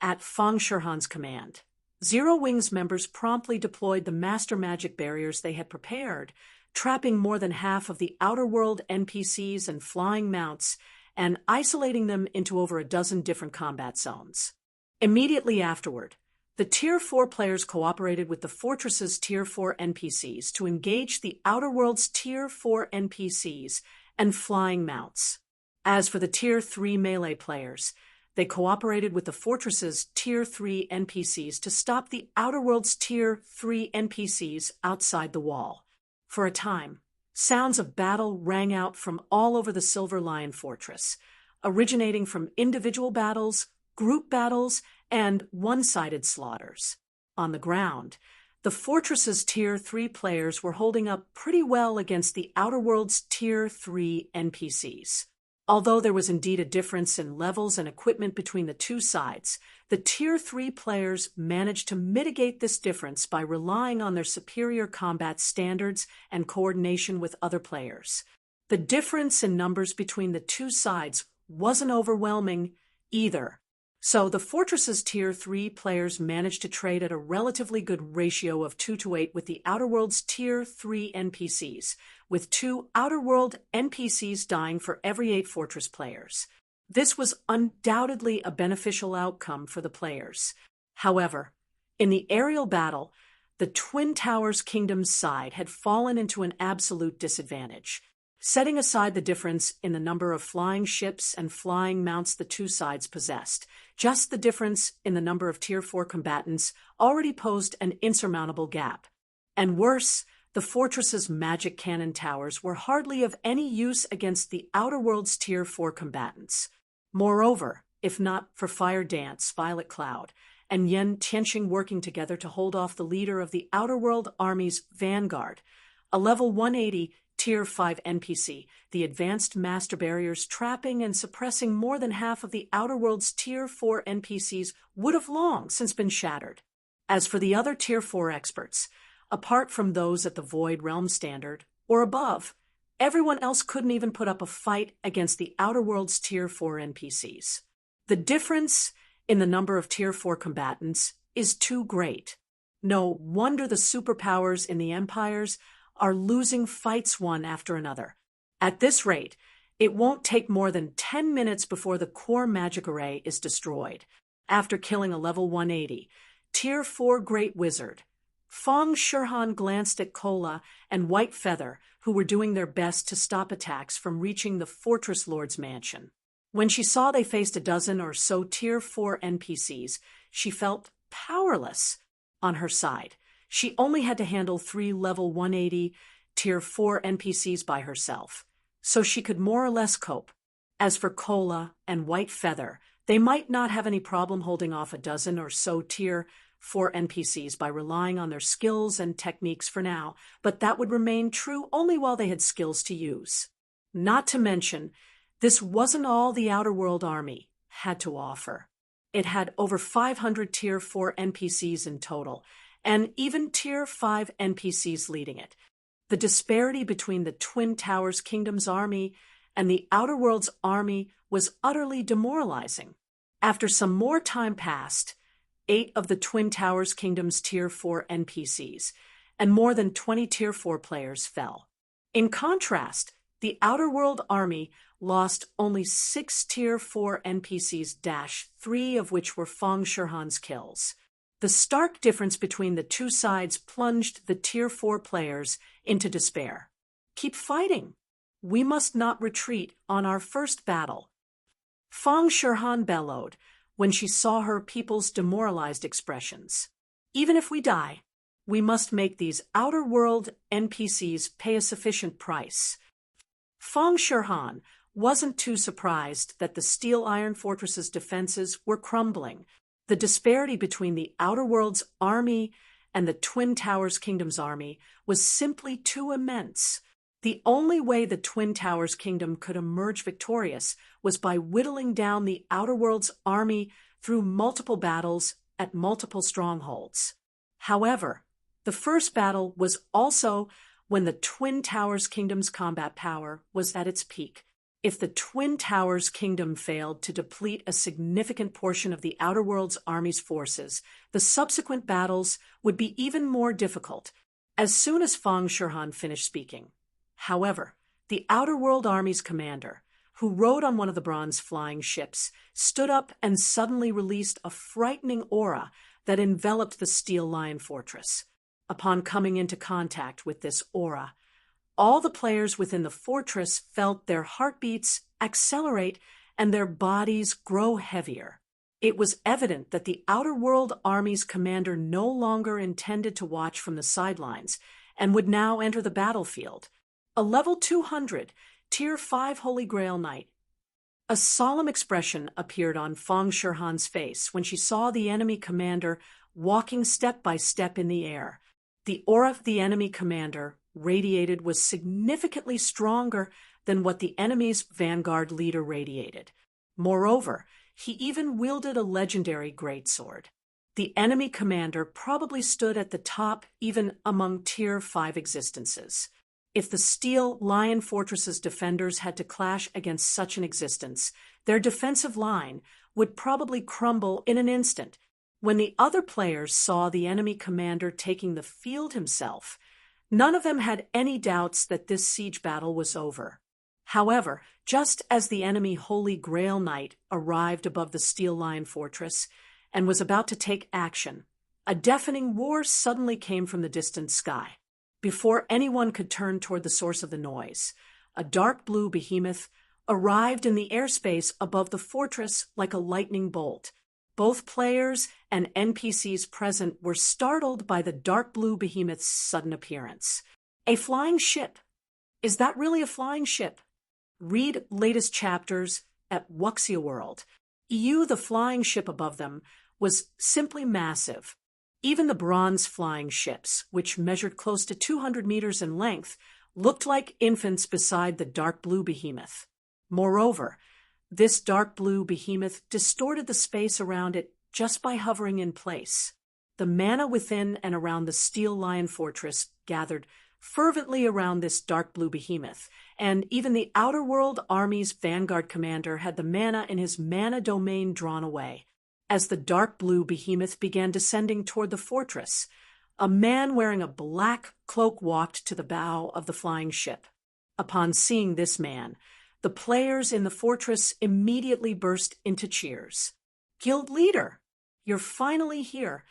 At Feng Shirhan's command, Zero Wings members promptly deployed the master magic barriers they had prepared, trapping more than half of the Outer World NPCs and flying mounts and isolating them into over a dozen different combat zones. Immediately afterward, the Tier 4 players cooperated with the fortress's Tier 4 NPCs to engage the Outer World's Tier 4 NPCs and flying mounts. As for the Tier 3 melee players, they cooperated with the fortress's Tier 3 NPCs to stop the Outer World's Tier 3 NPCs outside the wall. For a time, sounds of battle rang out from all over the Silver Lion Fortress, originating from individual battles, group battles, and one-sided slaughters. On the ground, the Fortress's Tier 3 players were holding up pretty well against the Outer World's Tier 3 NPCs. Although there was indeed a difference in levels and equipment between the two sides, the Tier 3 players managed to mitigate this difference by relying on their superior combat standards and coordination with other players. The difference in numbers between the two sides wasn't overwhelming either. So the Fortress's Tier 3 players managed to trade at a relatively good ratio of 2-8 with the Outer World's Tier 3 NPCs, with 2 Outer World NPCs dying for every 8 Fortress players. This was undoubtedly a beneficial outcome for the players. However, in the aerial battle, the Twin Towers Kingdom's side had fallen into an absolute disadvantage. Setting aside the difference in the number of flying ships and flying mounts the two sides possessed, just the difference in the number of Tier 4 combatants already posed an insurmountable gap. And worse, the Fortress's magic cannon towers were hardly of any use against the Outer World's Tier 4 combatants. Moreover, if not for Fire Dance, Violet Cloud, and Yen Tianxing working together to hold off the leader of the Outer World Army's vanguard, a level 180 Tier 5 NPC, the advanced master barriers trapping and suppressing more than half of the Outer World's Tier 4 NPCs would have long since been shattered. As for the other Tier 4 experts, apart from those at the Void Realm standard or above, everyone else couldn't even put up a fight against the Outer World's Tier 4 NPCs. The difference in the number of Tier 4 combatants is too great. No wonder the superpowers in the empires are losing fights one after another. At this rate, it won't take more than 10 minutes before the core magic array is destroyed. After killing a level 180, Tier 4 Great Wizard, Fong Shirhan glanced at Kola and White Feather, who were doing their best to stop attacks from reaching the Fortress Lord's mansion. When she saw they faced a dozen or so Tier 4 NPCs, she felt powerless. On her side, she only had to handle 3 level 180 Tier 4 NPCs by herself, so she could more or less cope. As for Kola and White Feather, they might not have any problem holding off a dozen or so Tier 4 NPCs by relying on their skills and techniques for now, but that would remain true only while they had skills to use. Not to mention, this wasn't all the Outer World Army had to offer. It had over 500 Tier 4 NPCs in total, and even Tier 5 NPCs leading it. The disparity between the Twin Towers Kingdom's army and the Outer World's army was utterly demoralizing. After some more time passed, 8 of the Twin Towers Kingdom's Tier 4 NPCs and more than 20 Tier 4 players fell. In contrast, the Outer World army lost only 6 Tier 4 NPCs, 3 of which were Fong Shirhan's kills. The stark difference between the two sides plunged the Tier 4 players into despair. Keep fighting. We must not retreat on our first battle. Fong Shirhan bellowed when she saw her people's demoralized expressions. Even if we die, we must make these Outer World NPCs pay a sufficient price. Fong Shirhan wasn't too surprised that the Steel Iron Fortress's defenses were crumbling. The disparity between the Outer World's army and the Twin Towers Kingdom's army was simply too immense. The only way the Twin Towers Kingdom could emerge victorious was by whittling down the Outer World's army through multiple battles at multiple strongholds. However, the first battle was also when the Twin Towers Kingdom's combat power was at its peak. If the Twin Towers Kingdom failed to deplete a significant portion of the Outer World's army's forces, the subsequent battles would be even more difficult. As soon as Fong Shirhan finished speaking, however, the Outer World army's commander, who rode on one of the bronze flying ships, stood up and suddenly released a frightening aura that enveloped the Steel Lion Fortress. Upon coming into contact with this aura, all the players within the fortress felt their heartbeats accelerate and their bodies grow heavier. It was evident that the Outer World army's commander no longer intended to watch from the sidelines and would now enter the battlefield. A level 200, Tier 5 Holy Grail Knight, A solemn expression appeared on Fang Shihan's face when she saw the enemy commander walking step by step in the air. The aura of the enemy commander radiated was significantly stronger than what the enemy's vanguard leader radiated. Moreover, he even wielded a legendary greatsword. The enemy commander probably stood at the top even among Tier 5 existences. If the Steel Lion Fortress's defenders had to clash against such an existence, their defensive line would probably crumble in an instant. When the other players saw the enemy commander taking the field himself, none of them had any doubts that this siege battle was over. However, just as the enemy Holy Grail Knight arrived above the Steel Lion Fortress and was about to take action, a deafening roar suddenly came from the distant sky. Before anyone could turn toward the source of the noise, a dark blue behemoth arrived in the airspace above the fortress like a lightning bolt. Both players and NPCs present were startled by the dark blue behemoth's sudden appearance. A flying ship. Is that really a flying ship? Read latest chapters at Wuxia World. The flying ship above them was simply massive. Even the bronze flying ships, which measured close to 200 meters in length, looked like infants beside the dark blue behemoth. Moreover, this dark blue behemoth distorted the space around it just by hovering in place. The mana within and around the Steel Lion Fortress gathered fervently around this dark blue behemoth, and even the Outer World Army's vanguard commander had the mana in his mana domain drawn away. As the dark blue behemoth began descending toward the fortress, a man wearing a black cloak walked to the bow of the flying ship. Upon seeing this man, the players in the fortress immediately burst into cheers. "Guild leader, you're finally here,"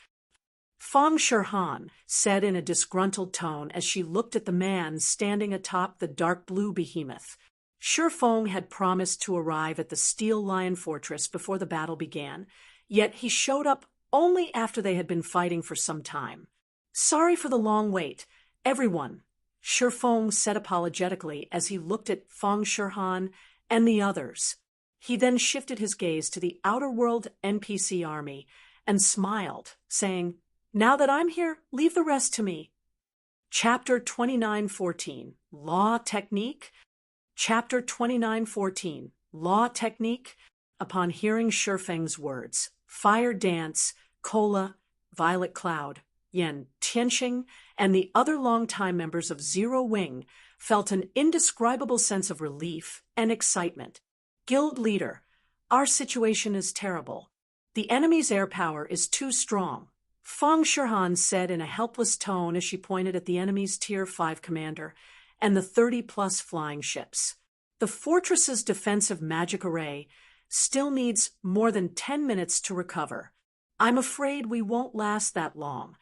Fang Shihan said in a disgruntled tone as she looked at the man standing atop the dark blue behemoth. Shifeng had promised to arrive at the Steel Lion Fortress before the battle began, yet he showed up only after they had been fighting for some time. "Sorry for the long wait, everyone," Shifeng said apologetically as he looked at Fang Shihan and the others. He then shifted his gaze to the Outer World NPC army and smiled, saying, "Now that I'm here, leave the rest to me." Chapter 29:14, Law Technique. Chapter 29:14, Law Technique. Upon hearing Shifeng's words, Fire Dance, Cola, Violet Cloud, Yen Tianxing, and the other longtime members of Zero Wing felt an indescribable sense of relief and excitement. "Guild leader, our situation is terrible. The enemy's air power is too strong," Fang Shihan said in a helpless tone as she pointed at the enemy's Tier 5 commander and the 30-plus flying ships. "The fortress's defensive magic array still needs more than 10 minutes to recover. I'm afraid we won't last that long."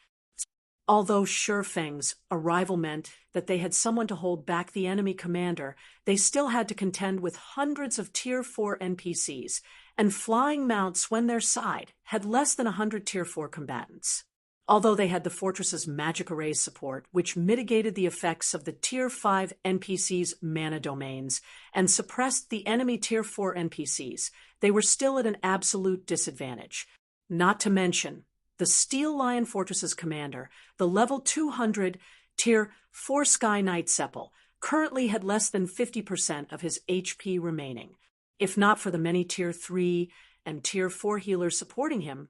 Although Shifeng's arrival meant that they had someone to hold back the enemy commander, they still had to contend with hundreds of Tier 4 NPCs, and flying mounts when their side had less than 100 Tier 4 combatants. Although they had the fortress's magic array support, which mitigated the effects of the Tier 5 NPCs' mana domains and suppressed the enemy Tier 4 NPCs, they were still at an absolute disadvantage. Not to mention, the Steel Lion Fortress's commander, the level 200 Tier 4 Sky Knight Sepul, currently had less than 50% of his HP remaining. If not for the many Tier 3 and Tier 4 healers supporting him,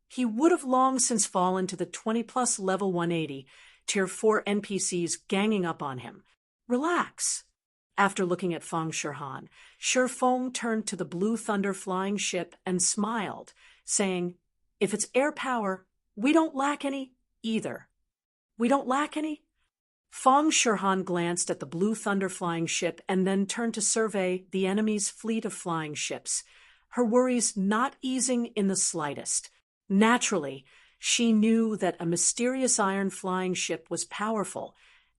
he would have long since fallen to the 20-plus level 180 Tier 4 NPCs ganging up on him. "Relax." After looking at Fang Shihan, Shifeng turned to the Blue Thunder flying ship and smiled, saying, "If it's air power, we don't lack any either." "We don't lack any?" Fang Shihan glanced at the Blue Thunder flying ship and then turned to survey the enemy's fleet of flying ships, her worries not easing in the slightest. Naturally, she knew that a mysterious iron flying ship was powerful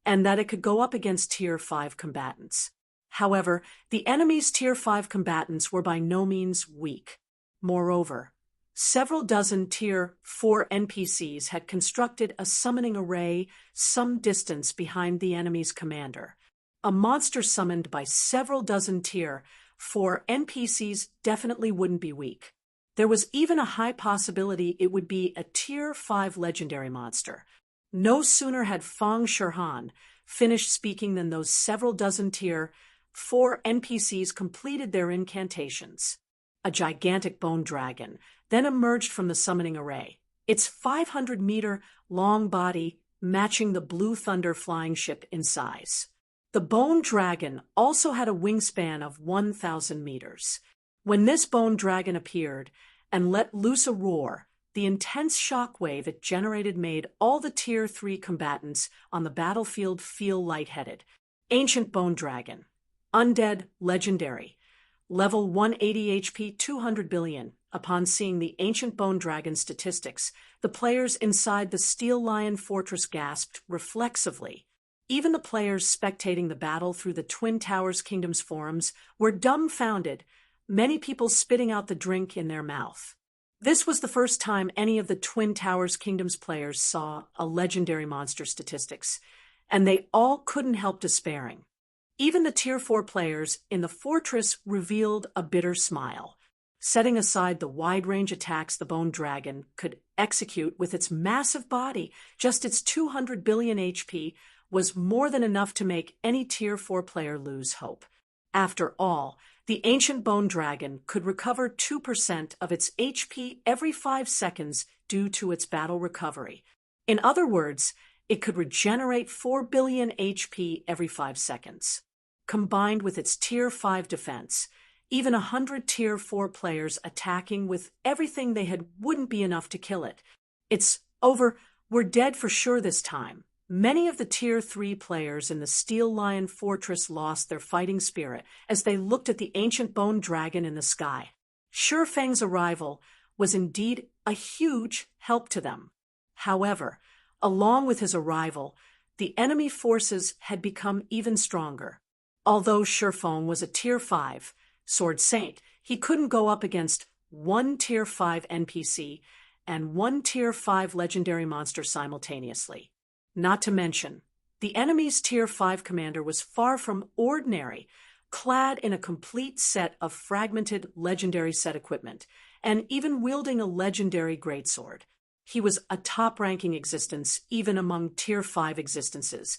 and that it could go up against Tier 5 combatants. However, the enemy's Tier 5 combatants were by no means weak. Moreover, several dozen Tier 4 NPCs had constructed a summoning array some distance behind the enemy's commander. A monster summoned by several dozen Tier 4 NPCs definitely wouldn't be weak. There was even a high possibility it would be a Tier 5 legendary monster. No sooner had Fang Shirhan finished speaking than those several dozen Tier 4 NPCs completed their incantations. A gigantic bone dragon then emerged from the summoning array, its 500-meter-long body matching the Blue Thunder flying ship in size. The bone dragon also had a wingspan of 1,000 meters. When this bone dragon appeared and let loose a roar, the intense shockwave it generated made all the Tier 3 combatants on the battlefield feel lightheaded. Ancient Bone Dragon. Undead, Legendary. Level 180 HP, 200 billion. Upon seeing the Ancient Bone Dragon statistics, the players inside the Steel Lion Fortress gasped reflexively. Even the players spectating the battle through the Twin Towers Kingdoms forums were dumbfounded, many people spitting out the drink in their mouth. This was the first time any of the Twin Towers Kingdoms players saw a legendary monster statistics, and they all couldn't help despairing. Even the Tier 4 players in the fortress revealed a bitter smile. Setting aside the wide-range attacks the Bone Dragon could execute with its massive body, just its 200 billion HP was more than enough to make any Tier 4 player lose hope. After all, the Ancient Bone Dragon could recover 2% of its HP every 5 seconds due to its battle recovery. In other words, it could regenerate 4 billion HP every 5 seconds. Combined with its Tier 5 defense, even 100 Tier 4 players attacking with everything they had wouldn't be enough to kill it. It's over, we're dead for sure this time. Many of the Tier 3 players in the Steel Lion Fortress lost their fighting spirit as they looked at the Ancient Bone Dragon in the sky. Shifang's arrival was indeed a huge help to them. However, along with his arrival, the enemy forces had become even stronger. Although Shifang was a Tier 5 Sword Saint, he couldn't go up against one Tier 5 NPC and one Tier 5 legendary monster simultaneously. Not to mention, the enemy's Tier 5 commander was far from ordinary, clad in a complete set of fragmented legendary set equipment, and even wielding a legendary greatsword. He was a top-ranking existence even among Tier 5 existences,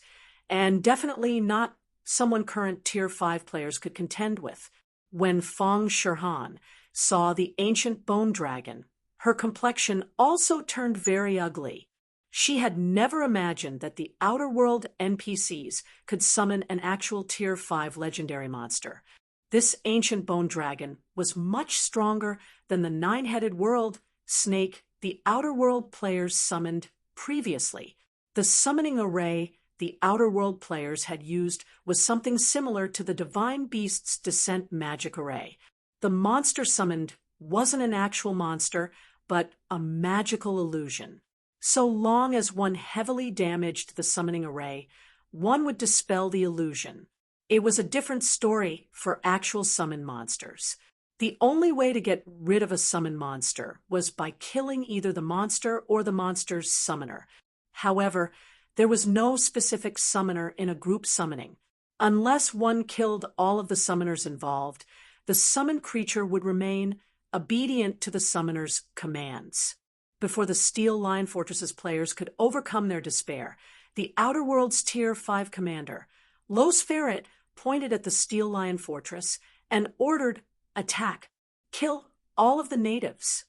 and definitely not someone current Tier 5 players could contend with. When Fang Shirhan saw the Ancient Bone Dragon, her complexion also turned very ugly. She had never imagined that the Outer World NPCs could summon an actual Tier 5 legendary monster. This Ancient Bone Dragon was much stronger than the 9-headed world snake the Outer World players summoned previously. The summoning array the Outer World players had used was something similar to the Divine Beast's Descent magic array. The monster summoned wasn't an actual monster, but a magical illusion. So long as one heavily damaged the summoning array, one would dispel the illusion. It was a different story for actual summon monsters. The only way to get rid of a summon monster was by killing either the monster or the monster's summoner. However, there was no specific summoner in a group summoning. Unless one killed all of the summoners involved, the summoned creature would remain obedient to the summoner's commands. Before the Steel Lion Fortress's players could overcome their despair, the Outer World's Tier 5 commander, Los Ferret, pointed at the Steel Lion Fortress and ordered, "Attack! Kill all of the natives."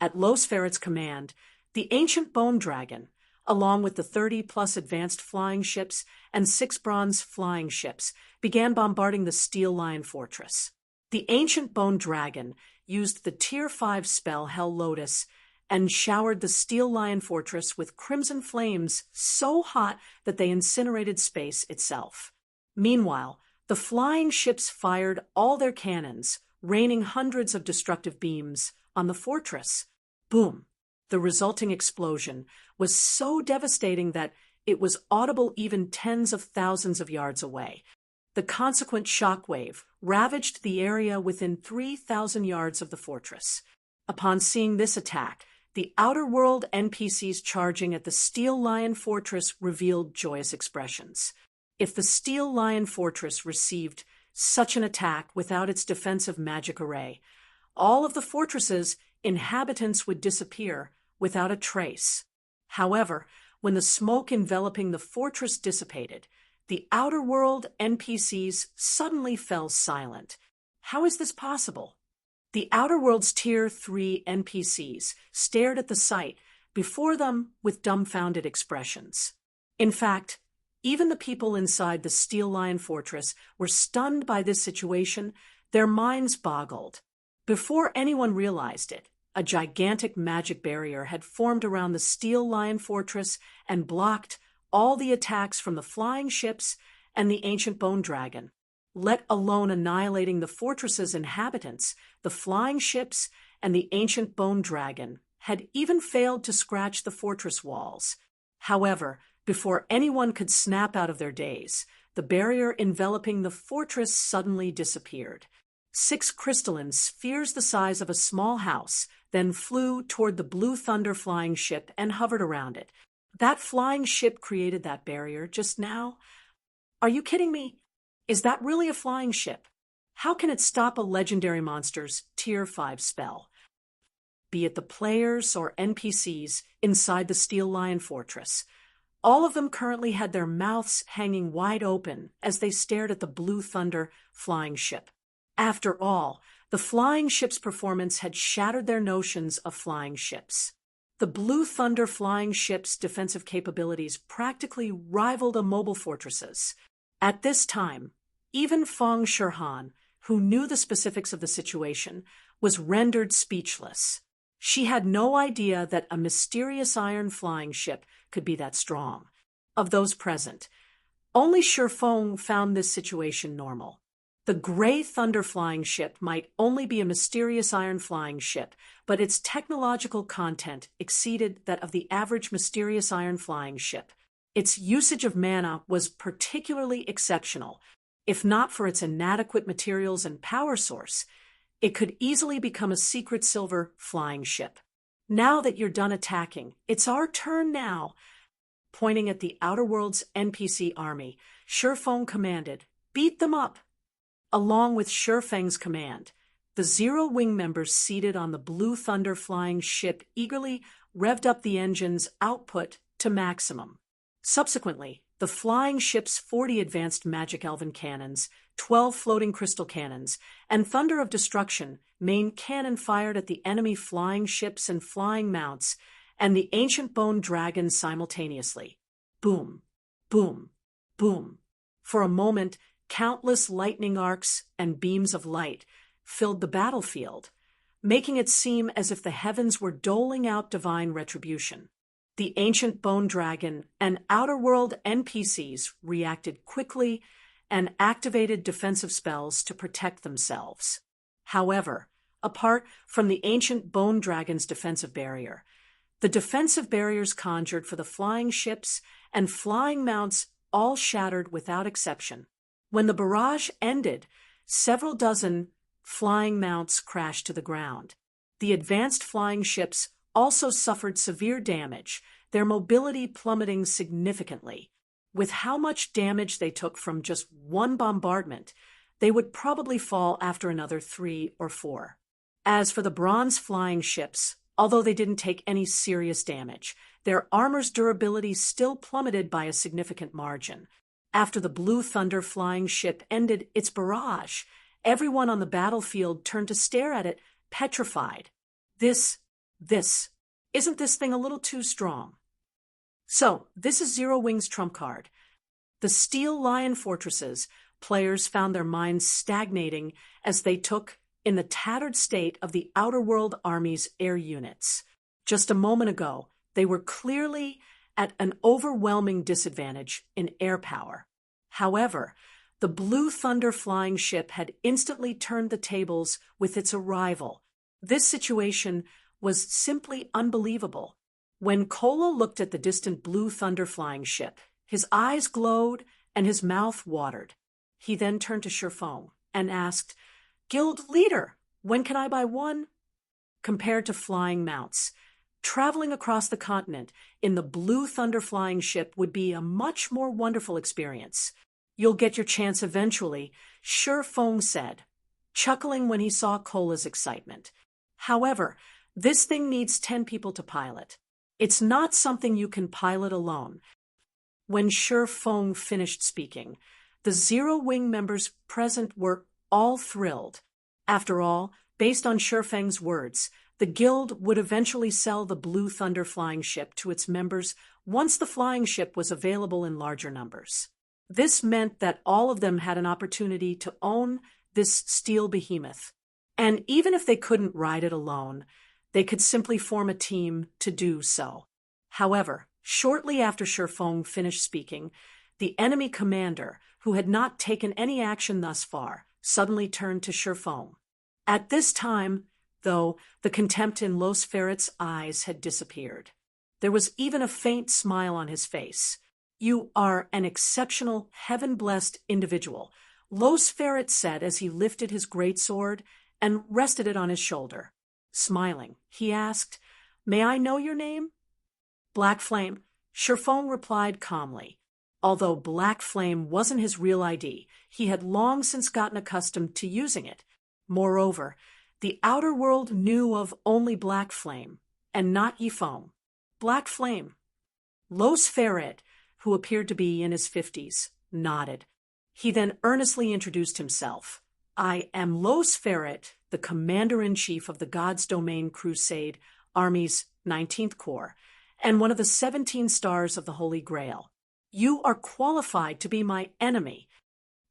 At Los Ferret's command, the Ancient Bone Dragon, along with the 30-plus advanced flying ships and 6 bronze flying ships, began bombarding the Steel Lion Fortress. The Ancient Bone Dragon used the Tier 5 spell Hell Lotus and showered the Steel Lion Fortress with crimson flames so hot that they incinerated space itself. Meanwhile, the flying ships fired all their cannons, raining hundreds of destructive beams on the fortress. Boom! The resulting explosion was so devastating that it was audible even tens of thousands of yards away. The consequent shockwave ravaged the area within 3,000 yards of the fortress. Upon seeing this attack, the Outer World NPCs charging at the Steel Lion Fortress revealed joyous expressions. If the Steel Lion Fortress received such an attack without its defensive magic array, all of the fortress's inhabitants would disappear without a trace. However, when the smoke enveloping the fortress dissipated, the outer world NPCs suddenly fell silent. How is this possible? The Outer World's Tier 3 NPCs stared at the sight before them with dumbfounded expressions. In fact, even the people inside the Steel Lion Fortress were stunned by this situation. Their minds boggled. Before anyone realized it, a gigantic magic barrier had formed around the Steel Lion Fortress and blocked all the attacks from the flying ships and the ancient bone dragon. Let alone annihilating the fortress's inhabitants, the flying ships and the ancient bone dragon had even failed to scratch the fortress walls. However, before anyone could snap out of their daze, the barrier enveloping the fortress suddenly disappeared. 6 crystalline spheres the size of a small house then flew toward the Blue Thunder flying ship and hovered around it. That flying ship created that barrier just now? Are you kidding me? Is that really a flying ship? How can it stop a legendary monster's Tier 5 spell? Be it the players or NPCs inside the Steel Lion Fortress, all of them currently had their mouths hanging wide open as they stared at the Blue Thunder flying ship. After all, the flying ship's performance had shattered their notions of flying ships. The Blue Thunder flying ship's defensive capabilities practically rivaled a mobile fortress's. At this time, even Feng Shirhan, who knew the specifics of the situation, was rendered speechless. She had no idea that a mysterious iron flying ship could be that strong. Of those present, only Shirfeng found this situation normal. The Gray Thunder flying ship might only be a mysterious iron flying ship, but its technological content exceeded that of the average mysterious iron flying ship. Its usage of mana was particularly exceptional. If not for its inadequate materials and power source, it could easily become a secret silver flying ship. Now that you're done attacking, it's our turn now. Pointing at the Outer World's NPC army, Shirfeng commanded, "Beat them up!" Along with Shirfeng's command, the Zero Wing members seated on the Blue Thunder flying ship eagerly revved up the engine's output to maximum. Subsequently, the flying ship's 40 advanced magic elven cannons, 12 floating crystal cannons, and Thunder of Destruction main cannon fired at the enemy flying ships and flying mounts and the ancient bone dragon simultaneously. Boom, boom, boom. For a moment, countless lightning arcs and beams of light filled the battlefield, making it seem as if the heavens were doling out divine retribution. The ancient bone dragon and outer world NPCs reacted quickly and activated defensive spells to protect themselves. However, apart from the ancient bone dragon's defensive barrier, the defensive barriers conjured for the flying ships and flying mounts all shattered without exception. When the barrage ended, several dozen flying mounts crashed to the ground. The advanced flying ships also suffered severe damage, their mobility plummeting significantly. With how much damage they took from just one bombardment, they would probably fall after another 3 or 4. As for the bronze flying ships, although they didn't take any serious damage, their armor's durability still plummeted by a significant margin. After the Blue Thunder flying ship ended its barrage, everyone on the battlefield turned to stare at it, petrified. Isn't this thing a little too strong? So, this is Zero Wing's trump card. The Steel Lion Fortresses players found their minds stagnating as they took in the tattered state of the Outer World Army's air units. Just a moment ago, they were clearly at an overwhelming disadvantage in air power. However, the Blue Thunder flying ship had instantly turned the tables with its arrival. This situation was simply unbelievable. When Kola looked at the distant Blue Thunder flying ship, his eyes glowed and his mouth watered. He then turned to Shirfeng and asked, "Guild leader, when can I buy one?" Compared to flying mounts, traveling across the continent in the Blue Thunder flying ship would be a much more wonderful experience. You'll get your chance eventually, Shi Feng said, chuckling when he saw Cola's excitement. However, this thing needs 10 people to pilot. It's not something you can pilot alone. When Shi Feng finished speaking, the Zero Wing members present were all thrilled. After all, based on Shi Feng's words, the guild would eventually sell the Blue Thunder flying ship to its members once the flying ship was available in larger numbers. This meant that all of them had an opportunity to own this steel behemoth. And even if they couldn't ride it alone, they could simply form a team to do so. However, shortly after Shi Feng finished speaking, the enemy commander, who had not taken any action thus far, suddenly turned to Shi Feng. At this time, though, the contempt in Los Ferret's eyes had disappeared. There was even a faint smile on his face. "You are an exceptional, heaven-blessed individual," Los Ferret said as he lifted his greatsword and rested it on his shoulder. Smiling, he asked, "May I know your name?" "Black Flame," Shi Feng replied calmly. Although Black Flame wasn't his real ID, he had long since gotten accustomed to using it. Moreover, the outer world knew of only Black Flame, and not Yifeng. Black Flame. Los Ferret, who appeared to be in his 50s, nodded. He then earnestly introduced himself. "I am Los Ferret, the Commander-in-Chief of the God's Domain Crusade Army's 19th Corps, and one of the 17 stars of the Holy Grail. You are qualified to be my enemy."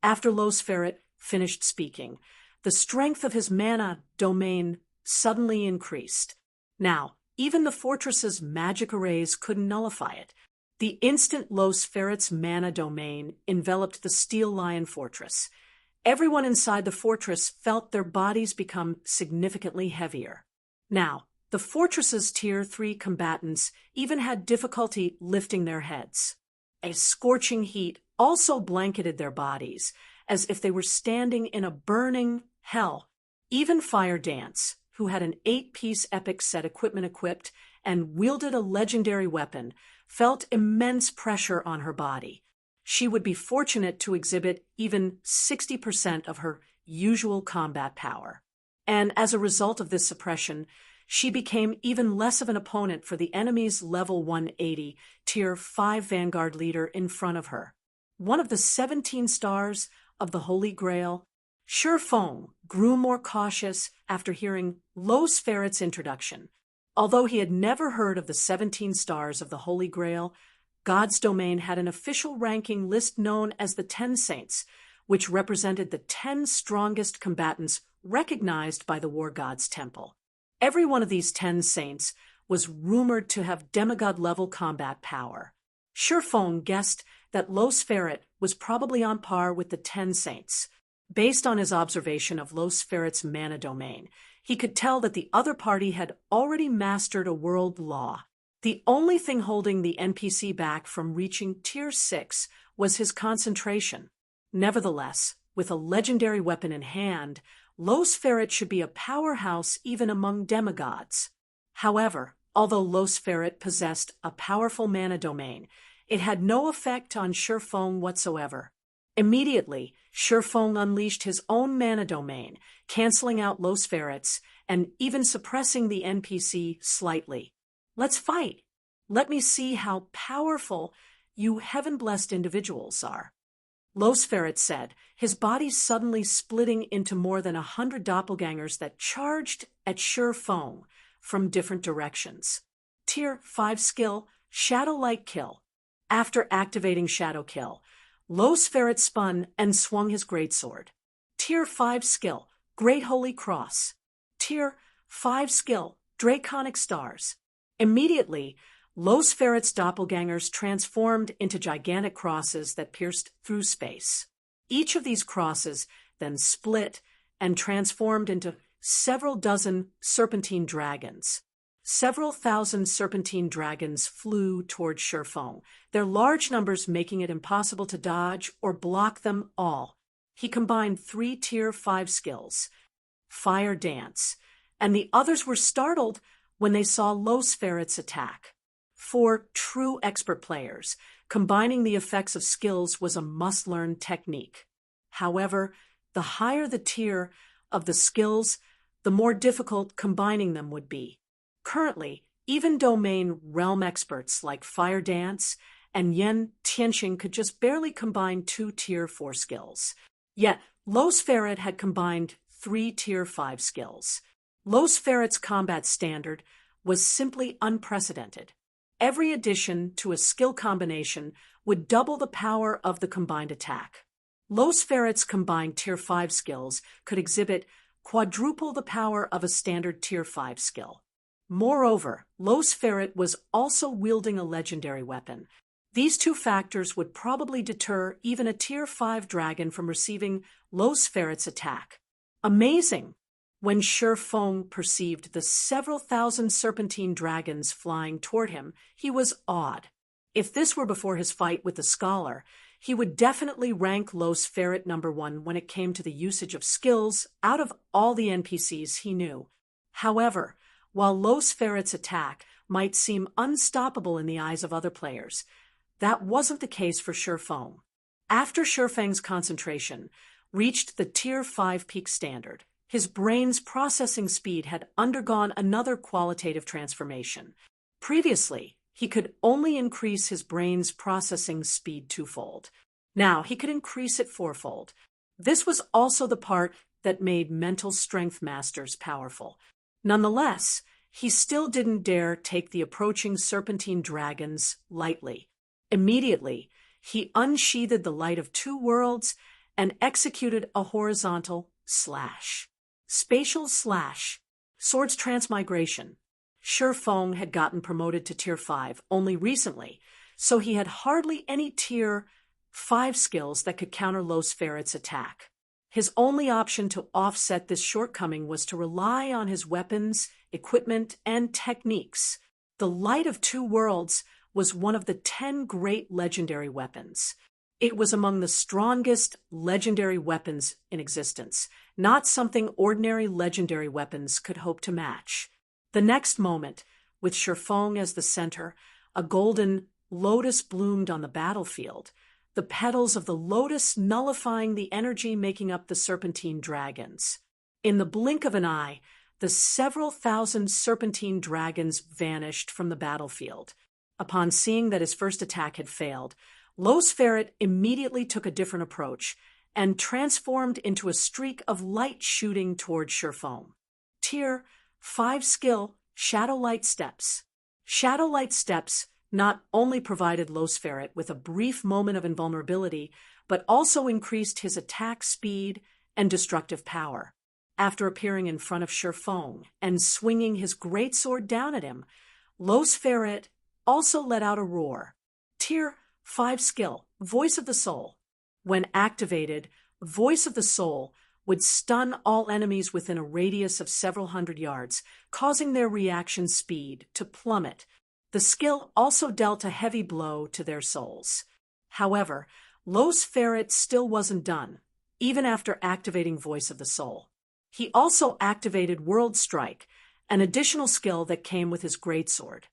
After Los Ferret finished speaking, the strength of his mana domain suddenly increased. Now, even the fortress's magic arrays couldn't nullify it. The instant Los Ferret's mana domain enveloped the Steel Lion Fortress, everyone inside the fortress felt their bodies become significantly heavier. Now, the fortress's Tier 3 combatants even had difficulty lifting their heads. A scorching heat also blanketed their bodies, as if they were standing in a burning hell. Even Fire Dance, who had an 8-piece epic set equipment equipped and wielded a legendary weapon, felt immense pressure on her body. She would be fortunate to exhibit even 60% of her usual combat power. And as a result of this suppression, she became even less of an opponent for the enemy's level 180 Tier 5 Vanguard leader in front of her. One of the 17 stars of the Holy Grail, Shi Feng grew more cautious after hearing Los Ferret's introduction. Although he had never heard of the 17 stars of the Holy Grail, God's Domain had an official ranking list known as the 10 Saints, which represented the 10 strongest combatants recognized by the War God's Temple. Every one of these 10 saints was rumored to have demigod-level combat power. Shi Feng guessed that Los Ferret was probably on par with the 10 saints. Based on his observation of Los Ferret's mana domain, he could tell that the other party had already mastered a world law. The only thing holding the NPC back from reaching Tier 6 was his concentration. Nevertheless, with a legendary weapon in hand, Los Ferret should be a powerhouse even among demigods. However, although Los Ferret possessed a powerful mana domain, it had no effect on Shi Feng whatsoever. Immediately, Shi Feng unleashed his own mana domain, canceling out Los Ferret's and even suppressing the NPC slightly. "Let's fight. Let me see how powerful you heaven-blessed individuals are," Los Ferret said, his body suddenly splitting into more than 100 doppelgangers that charged at Shi Feng from different directions. Tier 5 skill, Shadow Light Kill. After activating Shadow Kill, Los Ferret spun and swung his greatsword. Tier 5 skill, Great Holy Cross. Tier 5 skill, Draconic Stars. Immediately, Los Ferret's doppelgangers transformed into gigantic crosses that pierced through space. Each of these crosses then split and transformed into several dozen serpentine dragons. Several thousand serpentine dragons flew toward Shi Feng, their large numbers making it impossible to dodge or block them all. He combined 3 Tier 5 skills, Fire Dance, and the others were startled when they saw Los Ferret's attack. 4 true expert players Combining the effects of skills was a must-learn technique. However, the higher the tier of the skills, the more difficult combining them would be. Currently, even domain realm experts like Fire Dance and Yen Tianxing could just barely combine 2 Tier 4 skills. Yet, Los Ferret had combined 3 Tier 5 skills. Los Ferret's combat standard was simply unprecedented. Every addition to a skill combination would double the power of the combined attack. Los Ferret's combined Tier 5 skills could exhibit quadruple the power of a standard Tier 5 skill. Moreover, Los Ferret was also wielding a legendary weapon. These 2 factors would probably deter even a Tier 5 dragon from receiving Los Ferret's attack. Amazing! When Shi Feng perceived the several thousand serpentine dragons flying toward him, he was awed. If this were before his fight with the scholar, he would definitely rank Los Ferret #1 when it came to the usage of skills out of all the NPCs he knew. However, while Los Ferret's attack might seem unstoppable in the eyes of other players, that wasn't the case for Shi Feng. After Shi Feng's concentration reached the Tier 5 peak standard, his brain's processing speed had undergone another qualitative transformation. Previously, he could only increase his brain's processing speed 2-fold. Now he could increase it 4-fold. This was also the part that made mental strength masters powerful. Nonetheless, he still didn't dare take the approaching serpentine dragons lightly. Immediately, he unsheathed the light of 2 worlds and executed a horizontal slash. Spatial slash. Swords transmigration. Shi Feng had gotten promoted to Tier 5 only recently, so he had hardly any Tier 5 skills that could counter Los Ferret's attack. His only option to offset this shortcoming was to rely on his weapons, equipment, and techniques. The Light of 2 Worlds was one of the 10 great legendary weapons. It was among the strongest legendary weapons in existence, not something ordinary legendary weapons could hope to match. The next moment, with Shi Feng as the center, a golden lotus bloomed on the battlefield, the petals of the lotus nullifying the energy making up the serpentine dragons. In the blink of an eye, the several thousand serpentine dragons vanished from the battlefield. Upon seeing that his first attack had failed, Los Ferret immediately took a different approach and transformed into a streak of light shooting toward Shi Feng. Tier 5 skill, Shadow Light Steps. Shadow Light Steps not only provided Los Ferret with a brief moment of invulnerability, but also increased his attack speed and destructive power. After appearing in front of Shi Feng and swinging his greatsword down at him, Los Ferret also let out a roar. Tier 5 skill, Voice of the Soul. When activated, Voice of the Soul would stun all enemies within a radius of several hundred yards, causing their reaction speed to plummet. The skill also dealt a heavy blow to their souls. However, Los Ferret still wasn't done, even after activating Voice of the Soul. He also activated World Strike, an additional skill that came with his greatsword.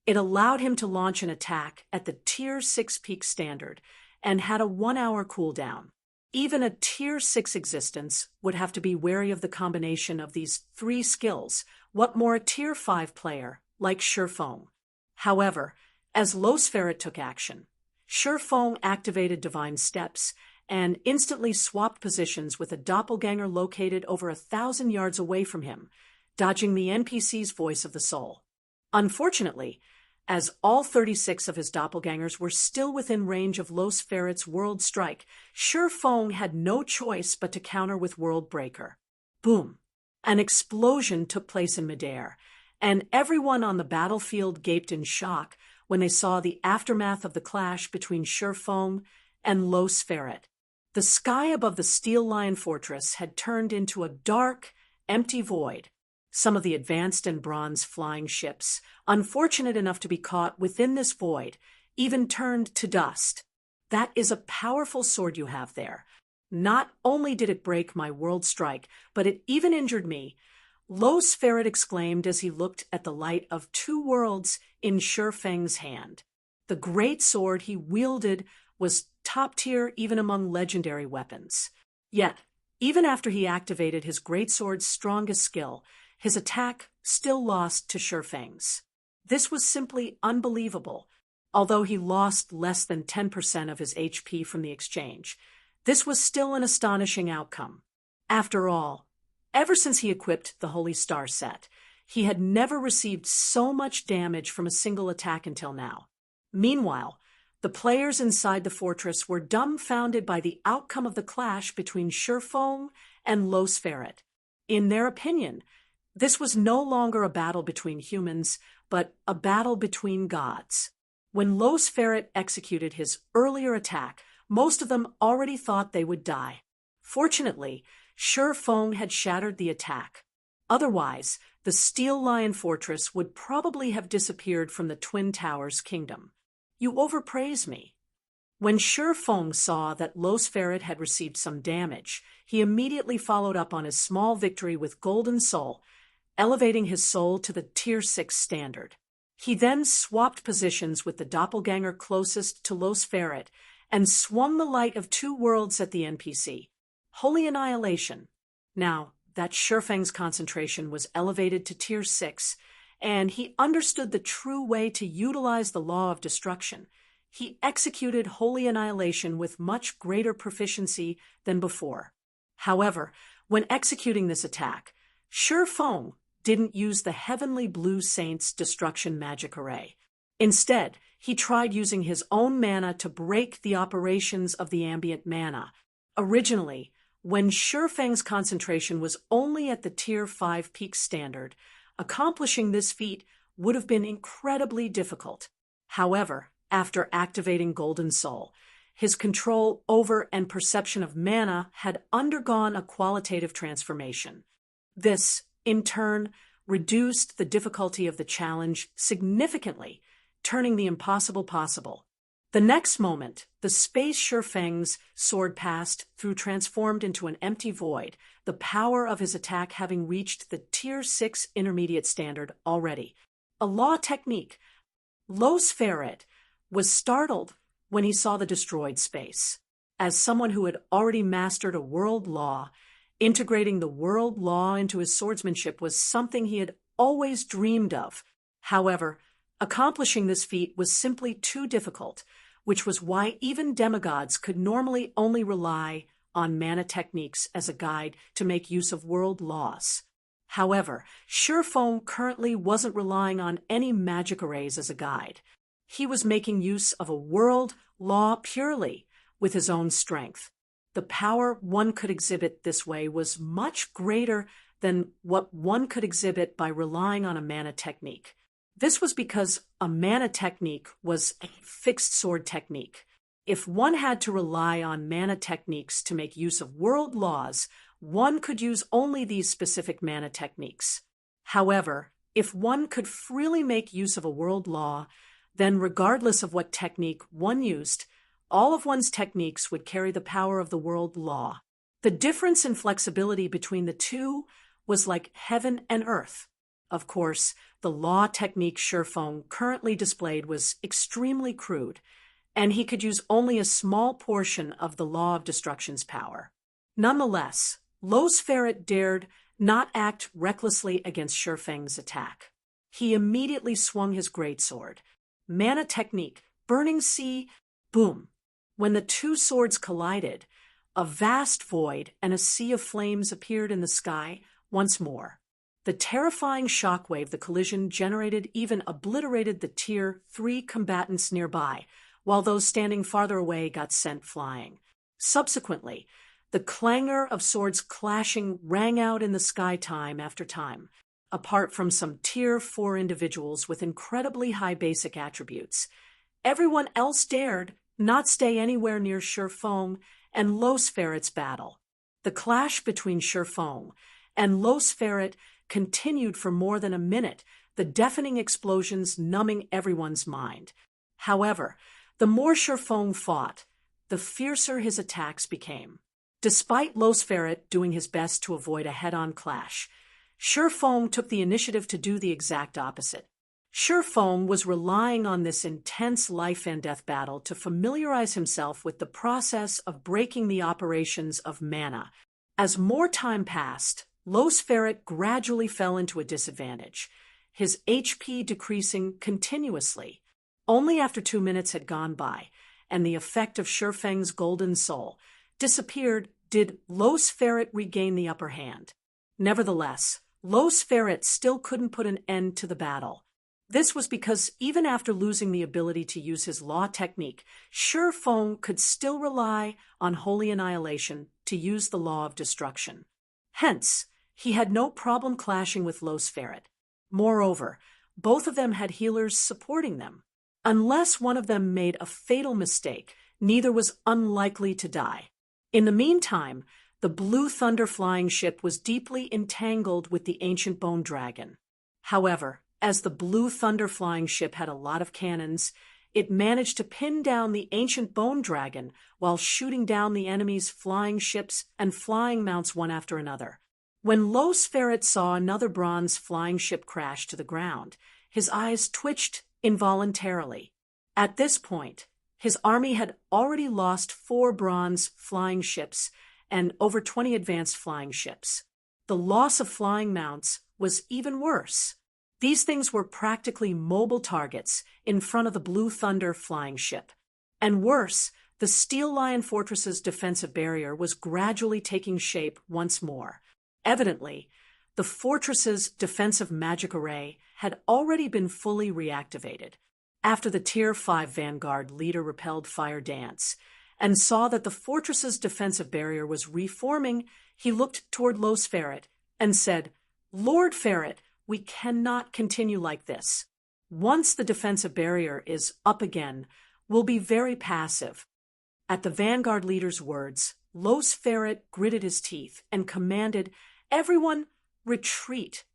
It allowed him to launch an attack at the Tier 6 peak standard and had a 1-hour cooldown. Even a Tier 6 existence would have to be wary of the combination of these 3 skills, what more a Tier 5 player like Shi Feng. However, as Los Ferret took action, Shi Feng activated Divine Steps and instantly swapped positions with a doppelganger located over 1,000 yards away from him, dodging the NPC's Voice of the Soul. Unfortunately, as all 36 of his doppelgangers were still within range of Los Ferret's World Strike, Shi Feng had no choice but to counter with World Breaker. Boom! An explosion took place in midair, and everyone on the battlefield gaped in shock when they saw the aftermath of the clash between Shi Feng and Los Ferret. The sky above the Steel Lion Fortress had turned into a dark, empty void. Some of the advanced and bronze flying ships, unfortunate enough to be caught within this void, even turned to dust. That is a powerful sword you have there. Not only did it break my World Strike, but it even injured me. Los Ferret exclaimed as he looked at the light of 2 worlds in Shi Feng's hand. The great sword he wielded was top tier even among legendary weapons. Yet, even after he activated his greatsword's strongest skill, his attack still lost to Shifeng's. This was simply unbelievable. Although he lost less than 10% of his HP from the exchange, this was still an astonishing outcome. After all, ever since he equipped the Holy Star set, he had never received so much damage from a single attack until now. Meanwhile, the players inside the fortress were dumbfounded by the outcome of the clash between Shifeng and Los Ferret. In their opinion, this was no longer a battle between humans, but a battle between gods. When Los Ferret executed his earlier attack, most of them already thought they would die. Fortunately, Shifeng had shattered the attack. Otherwise, the Steel Lion Fortress would probably have disappeared from the Twin Towers Kingdom. You overpraise me. When Shifeng saw that Los Ferret had received some damage, he immediately followed up on his small victory with Golden Soul, elevating his soul to the Tier 6 standard. He then swapped positions with the doppelganger closest to Los Ferret and swung the light of two worlds at the NPC. Holy Annihilation. Now that Shifeng's concentration was elevated to Tier 6, and he understood the true way to utilize the law of destruction, he executed Holy Annihilation with much greater proficiency than before. However, when executing this attack, Shifeng didn't use the Heavenly Blue Saint's destruction magic array. Instead, he tried using his own mana to break the operations of the ambient mana. Originally, when Shifeng's concentration was only at the Tier 5 peak standard, accomplishing this feat would have been incredibly difficult. However, after activating Golden Soul, his control over and perception of mana had undergone a qualitative transformation. This, in turn, reduced the difficulty of the challenge significantly, turning the impossible possible. The next moment, the space Shifeng's sword passed through transformed into an empty void, the power of his attack having reached the Tier 6 intermediate standard already. A law technique. Los Ferret was startled when he saw the destroyed space. As someone who had already mastered a world law, integrating the world law into his swordsmanship was something he had always dreamed of. However, accomplishing this feat was simply too difficult, which was why even demigods could normally only rely on mana techniques as a guide to make use of world laws. However, Shifeng currently wasn't relying on any magic arrays as a guide. He was making use of a world law purely with his own strength. The power one could exhibit this way was much greater than what one could exhibit by relying on a mana technique. This was because a mana technique was a fixed sword technique. If one had to rely on mana techniques to make use of world laws, one could use only these specific mana techniques. However, if one could freely make use of a world law, then regardless of what technique one used, all of one's techniques would carry the power of the world law. The difference in flexibility between the two was like heaven and earth. Of course, the law technique Shifeng currently displayed was extremely crude, and he could use only a small portion of the law of destruction's power. Nonetheless, Los Ferret dared not act recklessly against Shifeng's attack. He immediately swung his greatsword. Mana technique, burning sea, boom. When the two swords collided, a vast void and a sea of flames appeared in the sky once more. The terrifying shockwave the collision generated even obliterated the Tier 3 combatants nearby, while those standing farther away got sent flying. Subsequently, the clangor of swords clashing rang out in the sky time after time. Apart from some Tier 4 individuals with incredibly high basic attributes, everyone else dared not stay anywhere near Shifeng and Los Ferret's battle. The clash between Shifeng and Los Ferret continued for more than a minute, the deafening explosions numbing everyone's mind. However, the more Shifeng fought, the fiercer his attacks became. Despite Los Ferret doing his best to avoid a head-on clash, Shifeng took the initiative to do the exact opposite. Feng was relying on this intense life and death battle to familiarize himself with the process of breaking the operations of mana. As more time passed, Los Ferret gradually fell into a disadvantage, his HP decreasing continuously. Only after 2 minutes had gone by, and the effect of Feng's golden soul disappeared, did Los Ferret regain the upper hand. Nevertheless, Los Ferret still couldn't put an end to the battle. This was because even after losing the ability to use his law technique, Feng could still rely on holy annihilation to use the law of destruction. Hence, he had no problem clashing with Los Ferret. Moreover, both of them had healers supporting them. Unless one of them made a fatal mistake, neither was unlikely to die. In the meantime, the Blue Thunder flying ship was deeply entangled with the ancient bone dragon. However, as the Blue Thunder flying ship had a lot of cannons, it managed to pin down the ancient bone dragon while shooting down the enemy's flying ships and flying mounts one after another. When Los Ferret saw another bronze flying ship crash to the ground, his eyes twitched involuntarily. At this point, his army had already lost 4 bronze flying ships and over 20 advanced flying ships. The loss of flying mounts was even worse. These things were practically mobile targets in front of the Blue Thunder flying ship. And worse, the Steel Lion Fortress's defensive barrier was gradually taking shape once more. Evidently, the fortress's defensive magic array had already been fully reactivated. After the Tier 5 Vanguard leader repelled Fire Dance and saw that the fortress's defensive barrier was reforming, he looked toward Los Ferret and said, "Lord Ferret, we cannot continue like this. Once the defensive barrier is up again, we'll be very passive." At the Vanguard leader's words, Los Ferret gritted his teeth and commanded, "Everyone, retreat."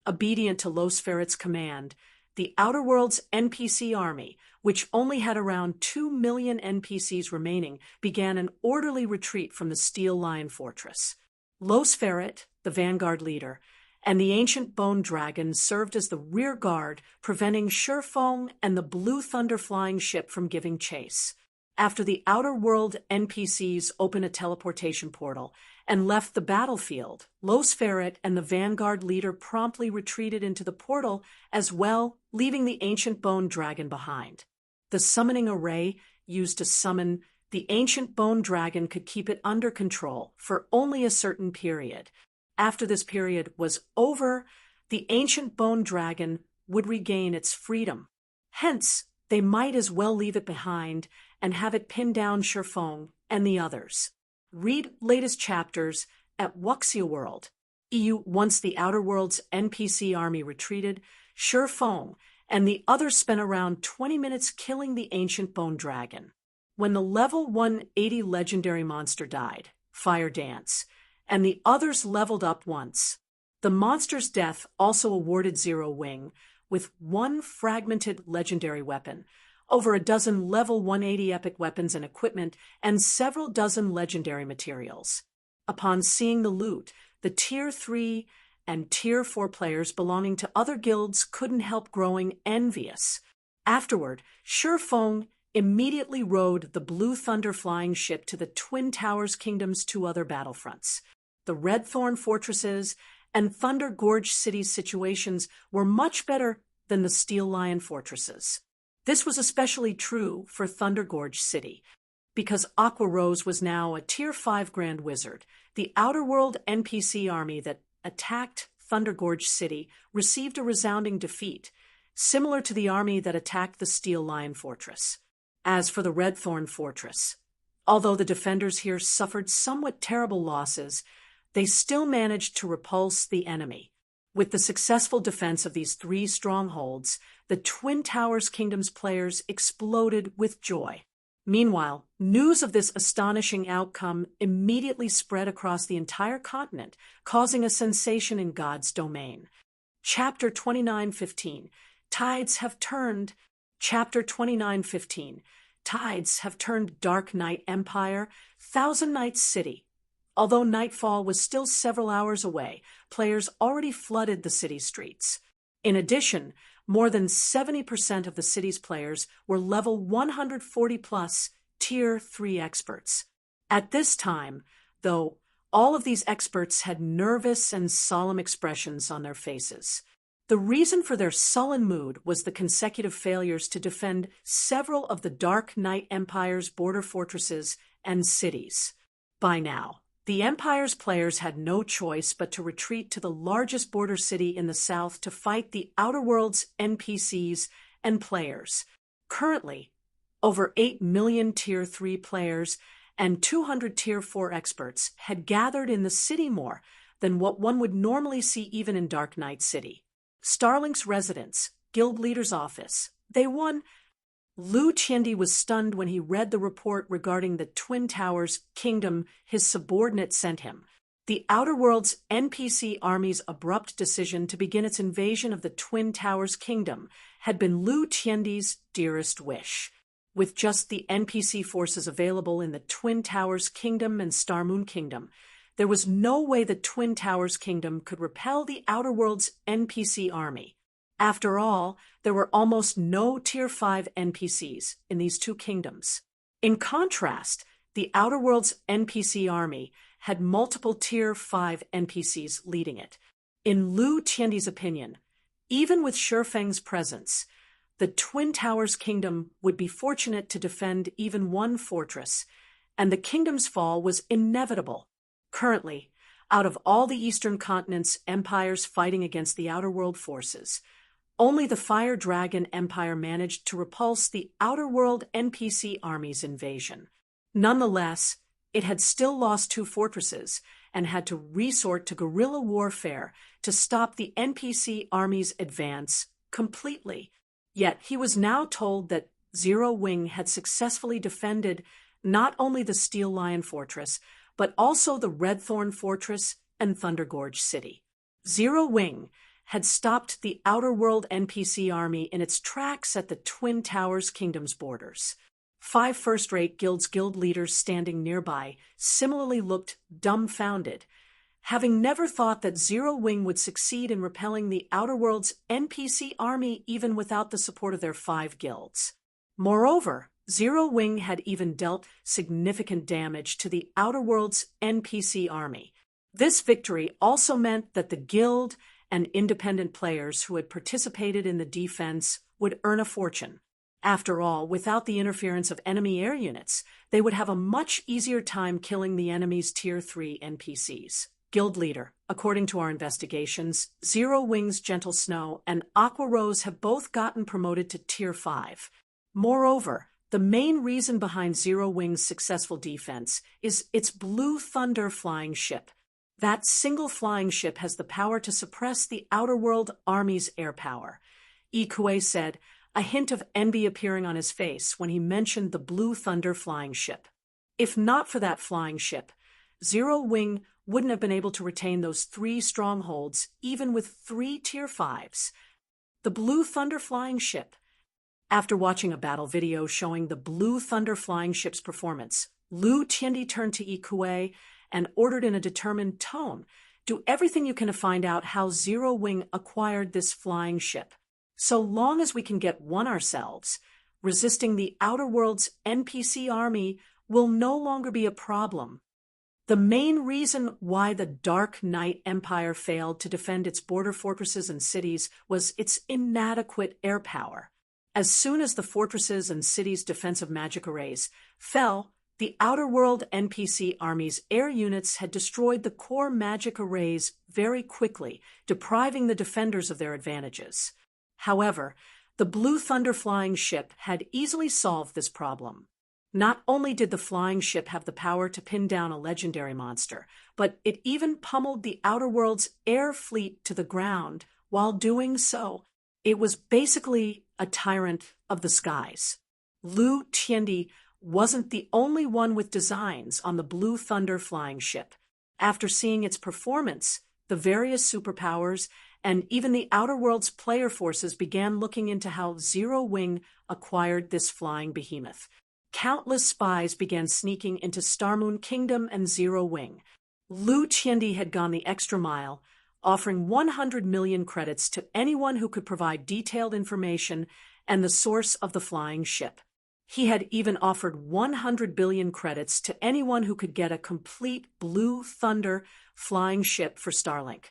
Obedient to Los Ferret's command, the Outer Worlds NPC army, which only had around 2 million NPCs remaining, began an orderly retreat from the Steel Lion Fortress. Los Ferret, the Vanguard leader, and the ancient bone dragon served as the rear guard, preventing Feng and the Blue Thunder flying ship from giving chase. After the Outer World NPCs opened a teleportation portal and left the battlefield, Los Ferret and the Vanguard leader promptly retreated into the portal as well, leaving the ancient bone dragon behind. The summoning array used to summon the ancient bone dragon could keep it under control for only a certain period. After this period was over, the ancient bone dragon would regain its freedom. Hence, they might as well leave it behind and have it pin down Feng and the others. Read latest chapters at Wuxia World. EU. Once the Outer Worlds NPC army retreated, Feng and the others spent around 20 minutes killing the ancient bone dragon. When the level 180 legendary monster died, Fire Dance, and the others leveled up once. The monster's death also awarded Zero Wing with 1 fragmented legendary weapon, over a dozen level 180 epic weapons and equipment, and several dozen legendary materials. Upon seeing the loot, the Tier 3 and Tier 4 players belonging to other guilds couldn't help growing envious. Afterward, Feng immediately rode the Blue Thunder flying ship to the Twin Towers Kingdom's 2 other battlefronts. The Red Thorn Fortresses and Thunder Gorge City's situations were much better than the Steel Lion Fortresses. This was especially true for Thunder Gorge City, because Aqua Rose was now a Tier 5 Grand Wizard. The Outer World NPC army that attacked Thunder Gorge City received a resounding defeat, similar to the army that attacked the Steel Lion Fortress. As for the Red Thorn Fortress, although the defenders here suffered somewhat terrible losses, they still managed to repulse the enemy. With the successful defense of these 3 strongholds, the Twin Towers Kingdom's players exploded with joy. Meanwhile, news of this astonishing outcome immediately spread across the entire continent, causing a sensation in God's domain. Chapter 29:15. Tides have turned. Chapter 29:15. Tides have turned Dark Night Empire, Thousand Nights City. Although nightfall was still several hours away, players already flooded the city streets. In addition, more than 70% of the city's players were level 140 plus Tier 3 experts. At this time, though, all of these experts had nervous and solemn expressions on their faces. The reason for their sullen mood was the consecutive failures to defend several of the Dark Knight Empire's border fortresses and cities. By now, the Empire's players had no choice but to retreat to the largest border city in the south to fight the Outer Worlds NPCs and players. Currently, over 8 million Tier 3 players and 200 Tier 4 experts had gathered in the city, more than what one would normally see even in Dark Knight City. Starlink's residence, guild leader's office. They won. Lu Qiandi was stunned when he read the report regarding the Twin Towers kingdom his subordinate sent him. The Outer Worlds NPC army's abrupt decision to begin its invasion of the Twin Towers kingdom had been Lu Qiandi's dearest wish. With just the NPC forces available in the Twin Towers kingdom and Starmoon kingdom, there was no way the Twin Towers kingdom could repel the Outer Worlds NPC army. After all, there were almost no Tier 5 NPCs in these two kingdoms. In contrast, the Outer Worlds NPC army had multiple Tier 5 NPCs leading it. In Lu Qiandi's opinion, even with Shifeng's presence, the Twin Towers kingdom would be fortunate to defend even one fortress, and the kingdom's fall was inevitable. Currently, out of all the Eastern continent's empires fighting against the Outer World forces, only the Fire Dragon Empire managed to repulse the Outer World NPC army's invasion. Nonetheless, it had still lost 2 fortresses and had to resort to guerrilla warfare to stop the NPC army's advance completely. Yet he was now told that Zero Wing had successfully defended not only the Steel Lion Fortress, but also the Redthorn Fortress and Thundergorge City. Zero Wing had stopped the Outer World NPC army in its tracks at the Twin Towers kingdom's borders. 5 first-rate guild leaders standing nearby similarly looked dumbfounded, having never thought that Zero Wing would succeed in repelling the Outer World's NPC army even without the support of their 5 guilds. Moreover, Zero Wing had even dealt significant damage to the Outer World's NPC army. This victory also meant that the guild and independent players who had participated in the defense would earn a fortune. After all, without the interference of enemy air units, they would have a much easier time killing the enemy's Tier 3 NPCs. Guild leader, according to our investigations, Zero Wing's Gentle Snow and Aqua Rose have both gotten promoted to Tier 5. Moreover, the main reason behind Zero Wing's successful defense is its Blue Thunder flying ship. That single flying ship has the power to suppress the Outer World army's air power. Ikue said, a hint of envy appearing on his face when he mentioned the Blue Thunder flying ship. If not for that flying ship, Zero Wing wouldn't have been able to retain those 3 strongholds even with 3 Tier 5s. The Blue Thunder flying ship. After watching a battle video showing the Blue Thunder flying ship's performance, Lu Qiandi turned to Ikue and ordered in a determined tone, do everything you can to find out how Zero Wing acquired this flying ship. So long as we can get one ourselves, resisting the Outer World's NPC army will no longer be a problem. The main reason why the Dark Knight Empire failed to defend its border fortresses and cities was its inadequate air power. As soon as the fortresses and cities' defensive magic arrays fell, the Outer World NPC army's air units had destroyed the core magic arrays very quickly, depriving the defenders of their advantages. However, the Blue Thunder flying ship had easily solved this problem. Not only did the flying ship have the power to pin down a legendary monster, but it even pummeled the Outer World's air fleet to the ground. While doing so, it was basically a tyrant of the skies. Lu Qiandi wasn't the only one with designs on the Blue Thunder flying ship. After seeing its performance, the various superpowers and even the Outer World's player forces began looking into how Zero Wing acquired this flying behemoth. Countless spies began sneaking into Starmoon Kingdom and Zero Wing. Lu Qiandi had gone the extra mile, offering 100 million credits to anyone who could provide detailed information and the source of the flying ship. He had even offered 100 billion credits to anyone who could get a complete Blue Thunder flying ship for Starlink.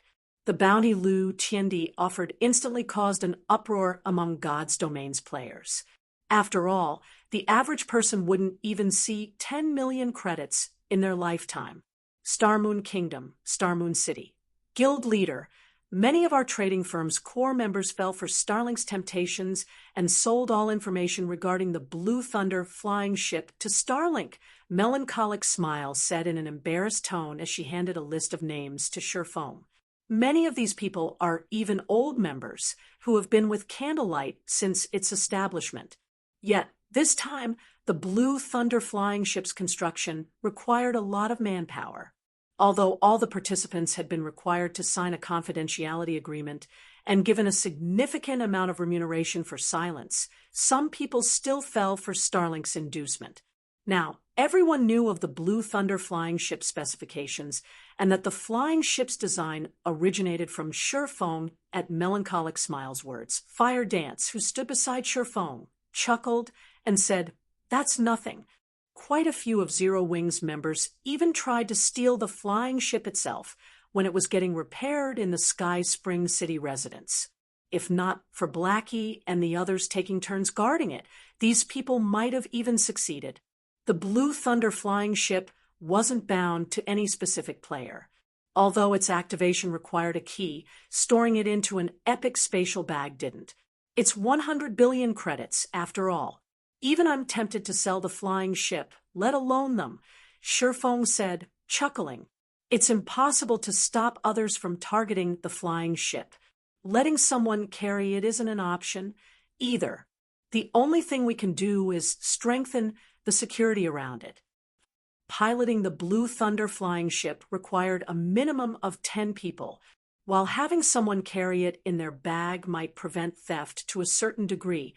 The bounty Lu Tiandi offered instantly caused an uproar among God's Domains players. After all, the average person wouldn't even see 10 million credits in their lifetime. Starmoon Kingdom, Starmoon City. Guild leader. Many of our trading firm's core members fell for Starlink's temptations and sold all information regarding the Blue Thunder flying ship to Starlink. Melancholic smile said in an embarrassed tone as she handed a list of names to Sherfone. Many of these people are even old members who have been with Candlelight since its establishment. Yet, this time, the Blue Thunder flying ship's construction required a lot of manpower. Although all the participants had been required to sign a confidentiality agreement and given a significant amount of remuneration for silence, some people still fell for Starlink's inducement. Now, everyone knew of the Blue Thunder flying ship specifications and that the flying ship's design originated from Sherfone. At Melancholic Smile's words, Fire Dance, who stood beside Sherfone, chuckled and said, "That's nothing." Quite a few of Zero Wing's members even tried to steal the flying ship itself when it was getting repaired in the Sky Spring City residence. If not for Blackie and the others taking turns guarding it, these people might have even succeeded. The Blue Thunder flying ship wasn't bound to any specific player. Although its activation required a key, storing it into an epic spatial bag didn't. It's 100 billion credits, after all. Even I'm tempted to sell the flying ship, let alone them, Sherfone said, chuckling. It's impossible to stop others from targeting the flying ship. Letting someone carry it isn't an option either. The only thing we can do is strengthen the security around it. Piloting the Blue Thunder flying ship required a minimum of 10 people. While having someone carry it in their bag might prevent theft to a certain degree,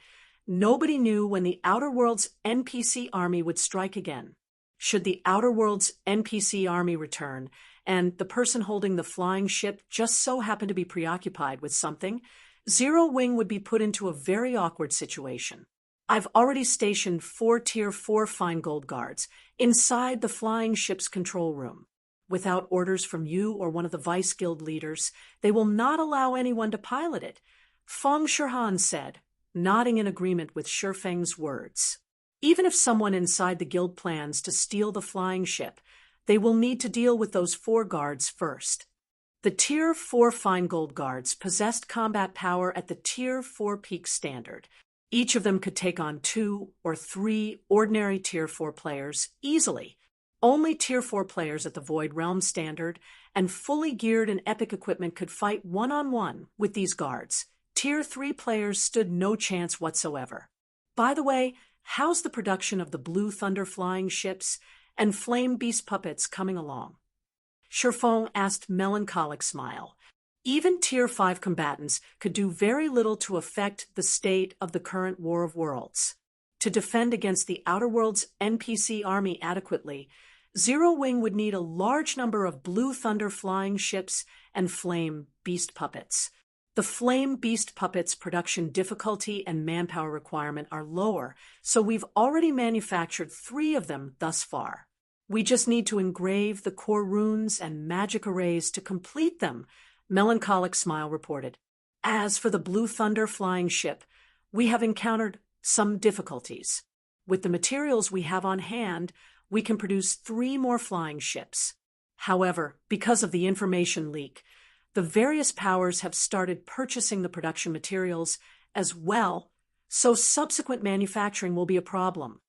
nobody knew when the Outer Worlds NPC army would strike again. Should the Outer Worlds NPC army return, and the person holding the flying ship just so happen to be preoccupied with something, Zero Wing would be put into a very awkward situation. I've already stationed 4 Tier 4 Fine Gold guards inside the flying ship's control room. Without orders from you or one of the Vice Guild leaders, they will not allow anyone to pilot it, Feng Shirhan said, nodding in agreement with Shifeng's words. Even if someone inside the guild plans to steal the flying ship, they will need to deal with those 4 guards first. The Tier 4 Fine Gold guards possessed combat power at the Tier 4 peak standard. Each of them could take on 2 or 3 ordinary Tier 4 players easily. Only Tier 4 players at the Void Realm standard and fully geared and epic equipment could fight one-on-one with these guards. Tier 3 players stood no chance whatsoever. By the way, how's the production of the Blue Thunder flying ships and Flame Beast puppets coming along? Sherfone asked Melancholic Smile. Even Tier 5 combatants could do very little to affect the state of the current War of Worlds. To defend against the Outer Worlds NPC army adequately, Zero Wing would need a large number of Blue Thunder flying ships and Flame Beast puppets. The Flame Beast puppets' production difficulty and manpower requirement are lower, so we've already manufactured 3 of them thus far. We just need to engrave the core runes and magic arrays to complete them, Melancholic Smile reported. As for the Blue Thunder flying ship, we have encountered some difficulties. With the materials we have on hand, we can produce 3 more flying ships. However, because of the information leak, the various powers have started purchasing the production materials as well, so subsequent manufacturing will be a problem.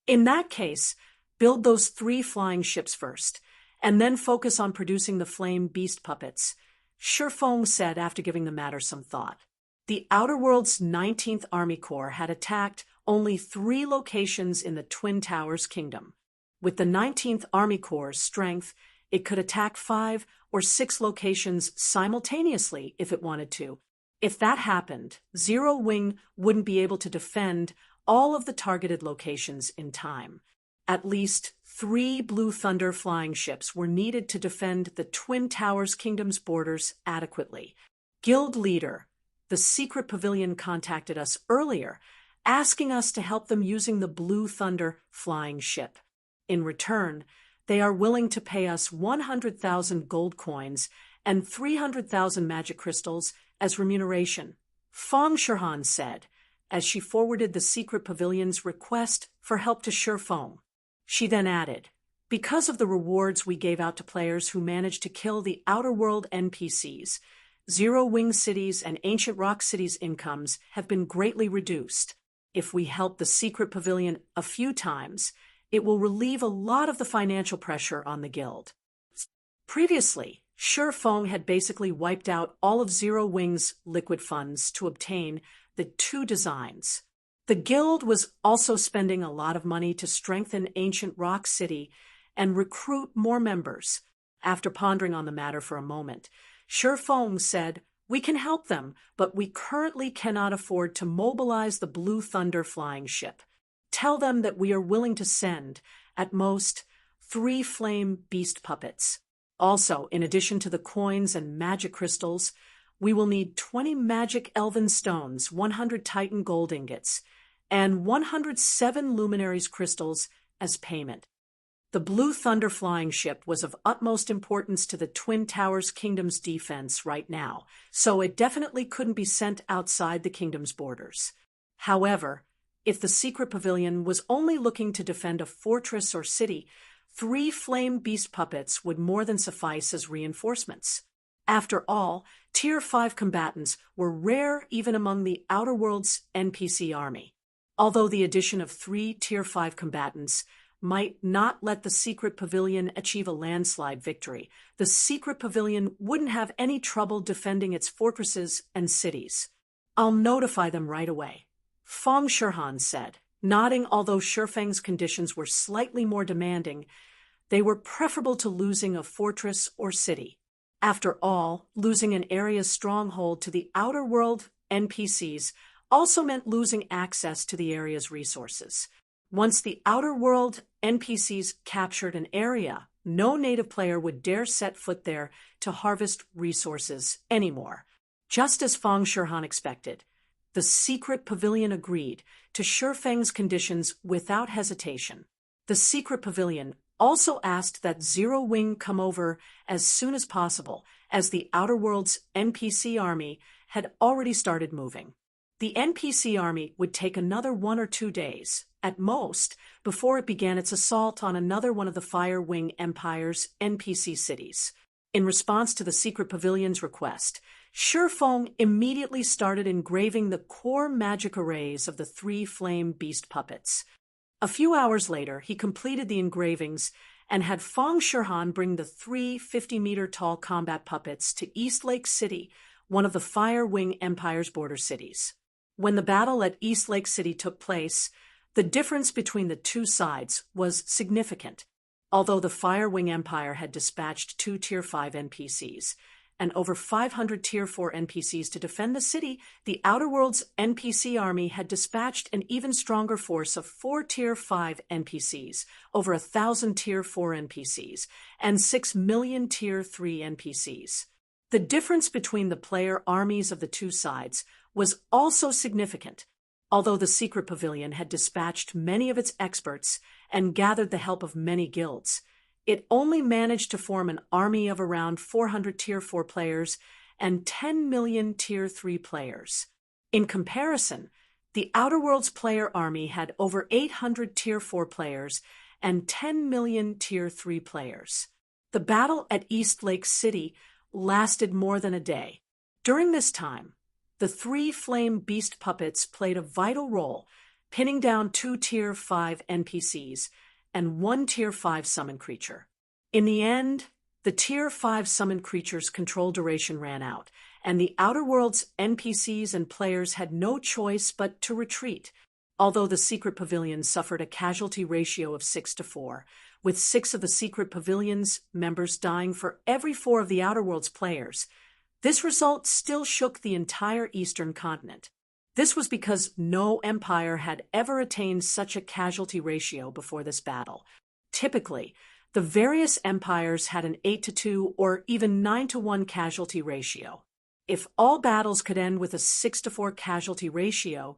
In that case, build those 3 flying ships first, and then focus on producing the Flame Beast puppets, Sherfone said after giving the matter some thought. The Outer Worlds 19th Army Corps had attacked only 3 locations in the Twin Towers Kingdom. With the 19th Army Corps' strength, it could attack 5 or 6 locations simultaneously if it wanted to. If that happened, Zero Wing wouldn't be able to defend all of the targeted locations in time. At least 3 Blue Thunder flying ships were needed to defend the Twin Towers Kingdom's borders adequately. Guild leader, the Secret Pavilion, contacted us earlier, asking us to help them using the Blue Thunder flying ship. In return, they are willing to pay us 100,000 gold coins and 300,000 magic crystals as remuneration, Feng Shirhan said, as she forwarded the Secret Pavilion's request for help to Shifeng. She then added, "Because of the rewards we gave out to players who managed to kill the Outer World NPCs, Zero Wing Cities and Ancient Rock Cities' incomes have been greatly reduced. If we help the Secret Pavilion a few times, it will relieve a lot of the financial pressure on the guild." Previously, Shifeng had basically wiped out all of Zero Wing's liquid funds to obtain the 2 designs. The guild was also spending a lot of money to strengthen Ancient Rock City and recruit more members. After pondering on the matter for a moment, Shifeng said, "We can help them, but we currently cannot afford to mobilize the Blue Thunder flying ship. Tell them that we are willing to send, at most, 3 flame beast puppets. Also, in addition to the coins and magic crystals, we will need 20 magic elven stones, 100 titan gold ingots, and 107 luminaries crystals as payment." The Blue Thunder flying ship was of utmost importance to the Twin Towers Kingdom's defense right now, so it definitely couldn't be sent outside the kingdom's borders. However, if the Secret Pavilion was only looking to defend a fortress or city, 3 flame beast puppets would more than suffice as reinforcements. After all, Tier 5 combatants were rare even among the Outer World's NPC army. Although the addition of 3 Tier 5 combatants might not let the Secret Pavilion achieve a landslide victory, the Secret Pavilion wouldn't have any trouble defending its fortresses and cities. "I'll notify them right away," Feng Shirhan said, nodding. Although Shifeng's conditions were slightly more demanding, they were preferable to losing a fortress or city. After all, losing an area's stronghold to the Outer World NPCs also meant losing access to the area's resources. Once the Outer World NPCs captured an area, no native player would dare set foot there to harvest resources anymore. Just as Feng Shirhan expected, the Secret Pavilion agreed to Shifeng's conditions without hesitation. The Secret Pavilion also asked that Zero Wing come over as soon as possible, as the Outer World's NPC army had already started moving. The NPC army would take another 1 or 2 days, at most, before it began its assault on another one of the Fire Wing Empire's NPC cities. In response to the Secret Pavilion's request, Shifeng immediately started engraving the core magic arrays of the 3 flame beast puppets. A few hours later, he completed the engravings and had Feng Shirhan bring the 3 50-meter-tall combat puppets to East Lake City, one of the Fire Wing Empire's border cities. When the battle at East Lake City took place, the difference between the 2 sides was significant. Although the Fire Wing Empire had dispatched 2 Tier 5 NPCs and over 500 Tier 4 NPCs to defend the city, the Outer World's NPC army had dispatched an even stronger force of 4 Tier 5 NPCs, over 1,000 Tier 4 NPCs, and 6 million Tier 3 NPCs. The difference between the player armies of the 2 sides was also significant. Although the Secret Pavilion had dispatched many of its experts and gathered the help of many guilds, it only managed to form an army of around 400 Tier 4 players and 10 million Tier 3 players. In comparison, the Outer Worlds player army had over 800 Tier 4 players and 10 million Tier 3 players. The battle at East Lake City lasted more than a day. During this time, the 3 flame beast puppets played a vital role, pinning down 2 Tier 5 NPCs and 1 Tier 5 summon creature. In the end, the Tier 5 summon creature's control duration ran out, and the Outer Worlds NPCs and players had no choice but to retreat. Although the Secret Pavilion suffered a casualty ratio of 6-4, with 6 of the Secret Pavilion's members dying for every 4 of the Outer Worlds players, this result still shook the entire Eastern continent. This was because no empire had ever attained such a casualty ratio before this battle. Typically, the various empires had an 8-2 or even 9-1 casualty ratio. If all battles could end with a 6-4 casualty ratio,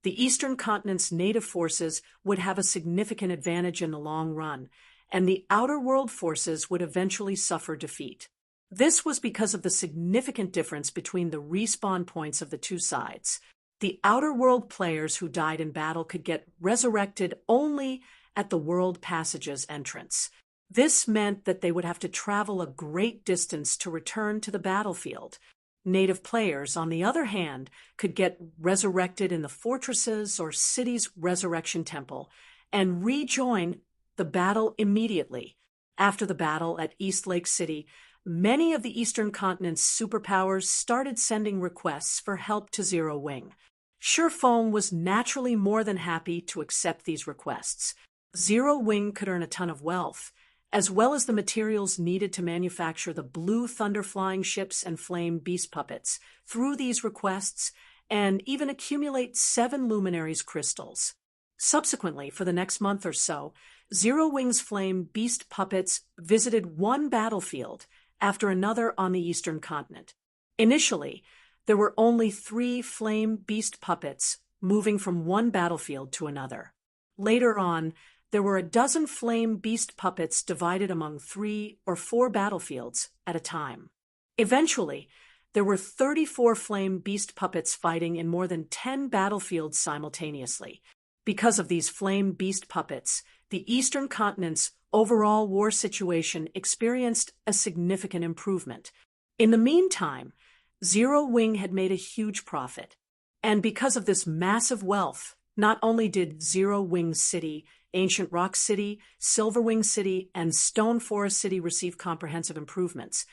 the Eastern continent's native forces would have a significant advantage in the long run, and the outer world forces would eventually suffer defeat. This was because of the significant difference between the respawn points of the two sides. The outer world players who died in battle could get resurrected only at the World Passage's entrance. This meant that they would have to travel a great distance to return to the battlefield. Native players, on the other hand, could get resurrected in the fortresses or city's resurrection temple and rejoin the battle immediately. After the battle at East Lake City, many of the Eastern Continent's superpowers started sending requests for help to Zero Wing. Surefoam was naturally more than happy to accept these requests. Zero Wing could earn a ton of wealth, as well as the materials needed to manufacture the blue thunder-flying ships and flame beast puppets through these requests, and even accumulate 7 luminaries crystals. Subsequently, for the next month or so, Zero Wing's flame beast puppets visited one battlefield after another on the Eastern Continent. Initially, there were only 3 flame beast puppets moving from one battlefield to another. Later on, there were a dozen flame beast puppets divided among 3 or 4 battlefields at a time. Eventually, there were 34 flame beast puppets fighting in more than 10 battlefields simultaneously. Because of these flame beast puppets, the Eastern Continent's overall war situation experienced a significant improvement. In the meantime, Zero Wing had made a huge profit. And because of this massive wealth, not only did Zero Wing City, Ancient Rock City, Silver Wing City, and Stone Forest City receive comprehensive improvements,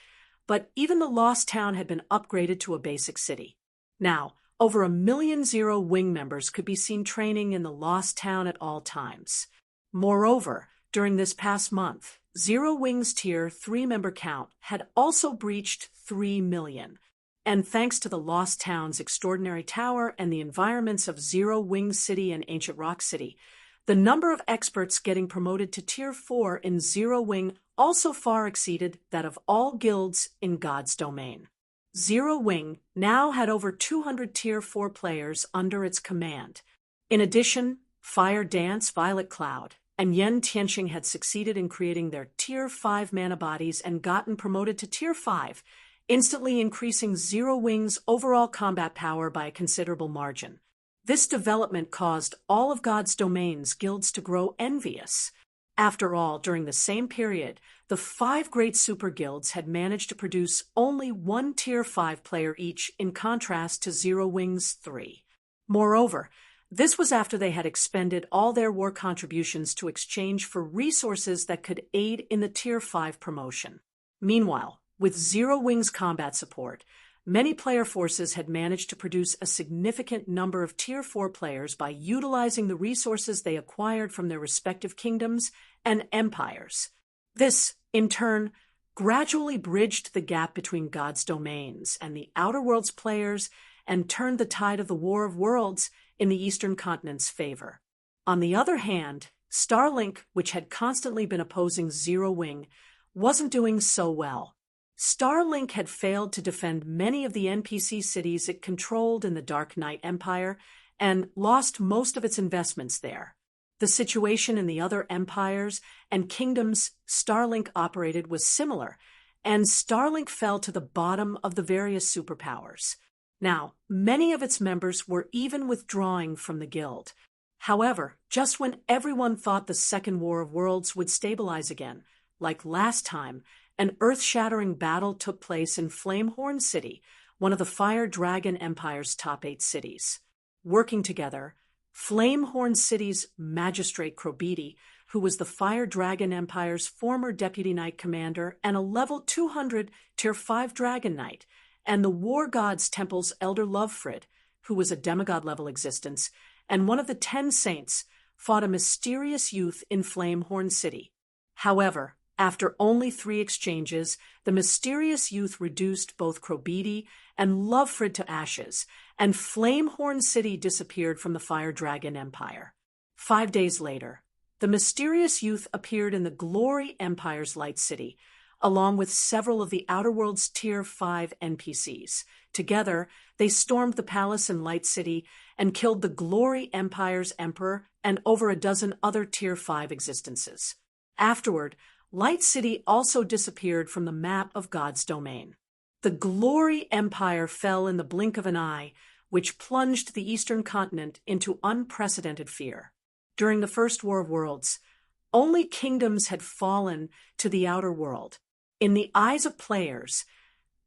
but even the Lost Town had been upgraded to a basic city. Now, over 1 million Zero Wing members could be seen training in the Lost Town at all times. Moreover, during this past month, Zero Wing's Tier 3 member count had also breached 3 million. And thanks to the Lost Town's extraordinary tower and the environments of Zero Wing City and Ancient Rock City, the number of experts getting promoted to Tier 4 in Zero Wing also far exceeded that of all guilds in God's domain. Zero Wing now had over 200 Tier 4 players under its command. In addition, Fire Dance, Violet Cloud, and Yen Tianxing had succeeded in creating their Tier 5 mana bodies and gotten promoted to Tier 5, instantly increasing Zero Wing's overall combat power by a considerable margin. This development caused all of God's domain's guilds to grow envious. After all, during the same period, the 5 great super guilds had managed to produce only 1 Tier 5 player each, in contrast to Zero Wing's 3. Moreover, this was after they had expended all their war contributions to exchange for resources that could aid in the Tier 5 promotion. Meanwhile, with Zero Wing's combat support, many player forces had managed to produce a significant number of Tier 4 players by utilizing the resources they acquired from their respective kingdoms and empires. This, in turn, gradually bridged the gap between God's domains and the Outer Worlds players and turned the tide of the War of Worlds in the Eastern Continent's favor. On the other hand, Starlink, which had constantly been opposing Zero Wing, wasn't doing so well. Starlink had failed to defend many of the NPC cities it controlled in the Dark Knight Empire and lost most of its investments there. The situation in the other empires and kingdoms Starlink operated was similar, and Starlink fell to the bottom of the various superpowers. Now, many of its members were even withdrawing from the guild. However, just when everyone thought the Second War of Worlds would stabilize again, like last time, an earth-shattering battle took place in Flamehorn City, one of the Fire Dragon Empire's top 8 cities. Working together, Flamehorn City's Magistrate Krobiti, who was the Fire Dragon Empire's former Deputy Knight Commander and a level 200 Tier 5 Dragon Knight, and the War God's Temple's Elder Lovefrid, who was a demigod-level existence, and one of the 10 Saints, fought a mysterious youth in Flamehorn City. However, after only 3 exchanges, the mysterious youth reduced both Krobiti and Lovefrid to ashes, and Flamehorn City disappeared from the Fire Dragon Empire. 5 days later, The mysterious youth appeared in the Glory Empire's Light City, along with several of the Outer World's Tier 5 NPCs. Together, they stormed the palace in Light City and killed the Glory Empire's emperor and over a dozen other Tier 5 existences. Afterward, Light City also disappeared from the map of God's domain. The Glory Empire fell in the blink of an eye, which plunged the Eastern continent into unprecedented fear. During the First War of Worlds, only kingdoms had fallen to the outer world. In the eyes of players,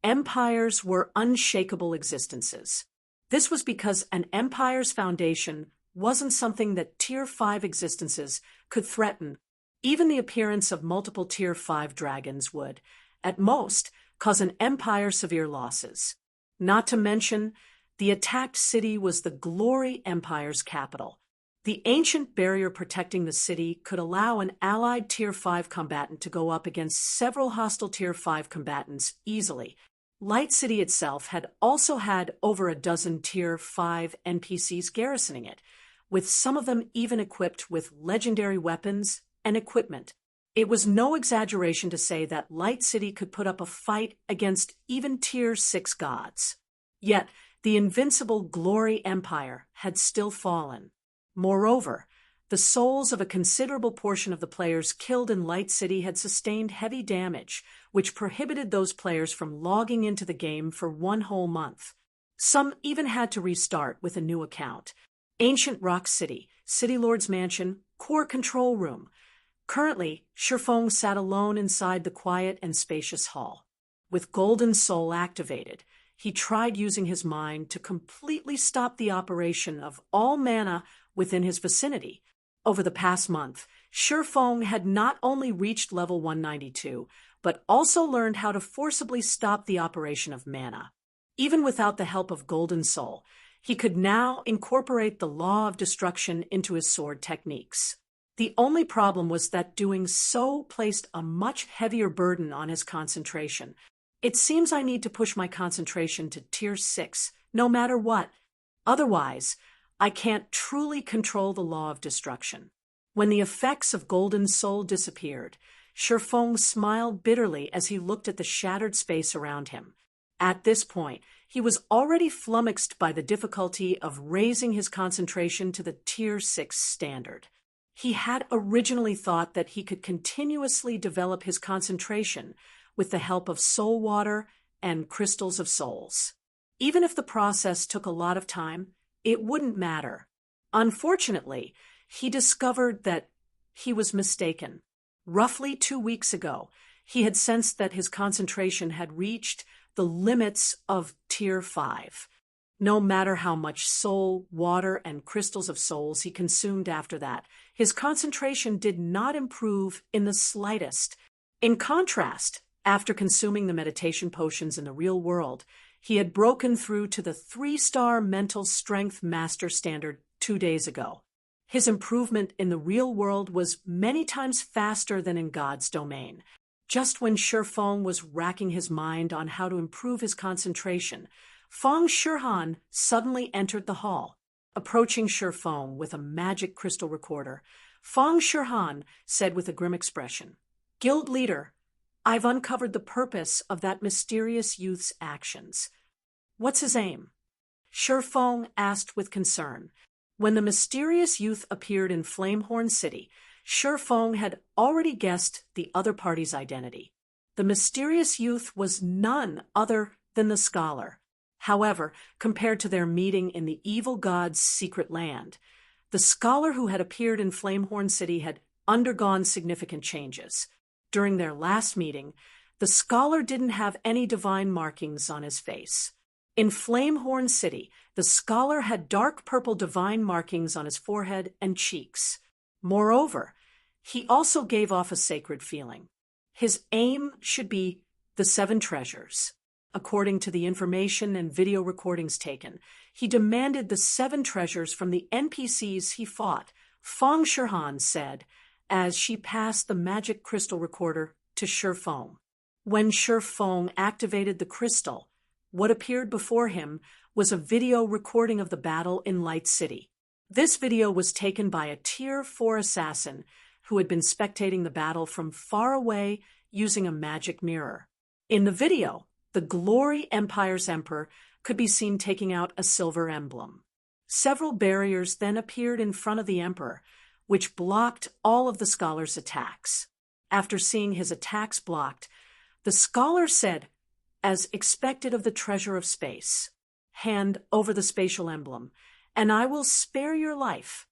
empires were unshakable existences. This was because an empire's foundation wasn't something that Tier 5 existences could threaten. Even the appearance of multiple Tier 5 dragons would, at most, cause an empire severe losses. Not to mention, the attacked city was the Glory Empire's capital. The ancient barrier protecting the city could allow an allied Tier 5 combatant to go up against several hostile Tier 5 combatants easily. Light City itself had also had over a dozen Tier 5 NPCs garrisoning it, with some of them even equipped with legendary weapons and equipment. It was no exaggeration to say that Light City could put up a fight against even Tier 6 gods. Yet, the invincible Glory Empire had still fallen. Moreover, the souls of a considerable portion of the players killed in Light City had sustained heavy damage, which prohibited those players from logging into the game for one whole month. Some even had to restart with a new account. Ancient Rock City, City Lord's Mansion, Core Control Room. Currently, Shifeng sat alone inside the quiet and spacious hall. With Golden Soul activated, he tried using his mind to completely stop the operation of all mana within his vicinity. Over the past month, Shifeng had not only reached level 192, but also learned how to forcibly stop the operation of mana. Even without the help of Golden Soul, he could now incorporate the law of destruction into his sword techniques. The only problem was that doing so placed a much heavier burden on his concentration. It seems I need to push my concentration to Tier 6, no matter what. Otherwise, I can't truly control the law of destruction. When the effects of Golden Soul disappeared, Shifeng smiled bitterly as he looked at the shattered space around him. At this point, he was already flummoxed by the difficulty of raising his concentration to the Tier 6 standard. He had originally thought that he could continuously develop his concentration with the help of soul water and crystals of souls. Even if the process took a lot of time, it wouldn't matter. Unfortunately, he discovered that he was mistaken. Roughly 2 weeks ago, he had sensed that his concentration had reached the limits of Tier 5. No matter how much soul, water, and crystals of souls he consumed after that, his concentration did not improve in the slightest. In contrast, after consuming the meditation potions in the real world, he had broken through to the 3-star mental strength master standard 2 days ago. His improvement in the real world was many times faster than in God's domain. Just when Shifeng was racking his mind on how to improve his concentration, Feng Shihan suddenly entered the hall. Approaching Shifeng with a magic crystal recorder, Feng Shihan said with a grim expression, "Guild leader, I've uncovered the purpose of that mysterious youth's actions." "What's his aim?" Shifeng asked with concern. When the mysterious youth appeared in Flamehorn City, Shifeng had already guessed the other party's identity. The mysterious youth was none other than the scholar. However, compared to their meeting in the evil god's secret land, the scholar who had appeared in Flamehorn City had undergone significant changes. During their last meeting, the scholar didn't have any divine markings on his face. In Flamehorn City, the scholar had dark purple divine markings on his forehead and cheeks. Moreover, he also gave off a sacred feeling. His aim should be the 7 treasures. According to the information and video recordings taken, he demanded the 7 treasures from the NPCs he fought, Feng Shihan said, as she passed the magic crystal recorder to Shifeng. When Shifeng activated the crystal, what appeared before him was a video recording of the battle in Light City. This video was taken by a Tier 4 assassin who had been spectating the battle from far away using a magic mirror. In the video, the Glory Empire's emperor could be seen taking out a silver emblem. Several barriers then appeared in front of the emperor, which blocked all of the scholar's attacks. After seeing his attacks blocked, the scholar said, "As expected of the treasure of space, hand over the spatial emblem, and I will spare your life."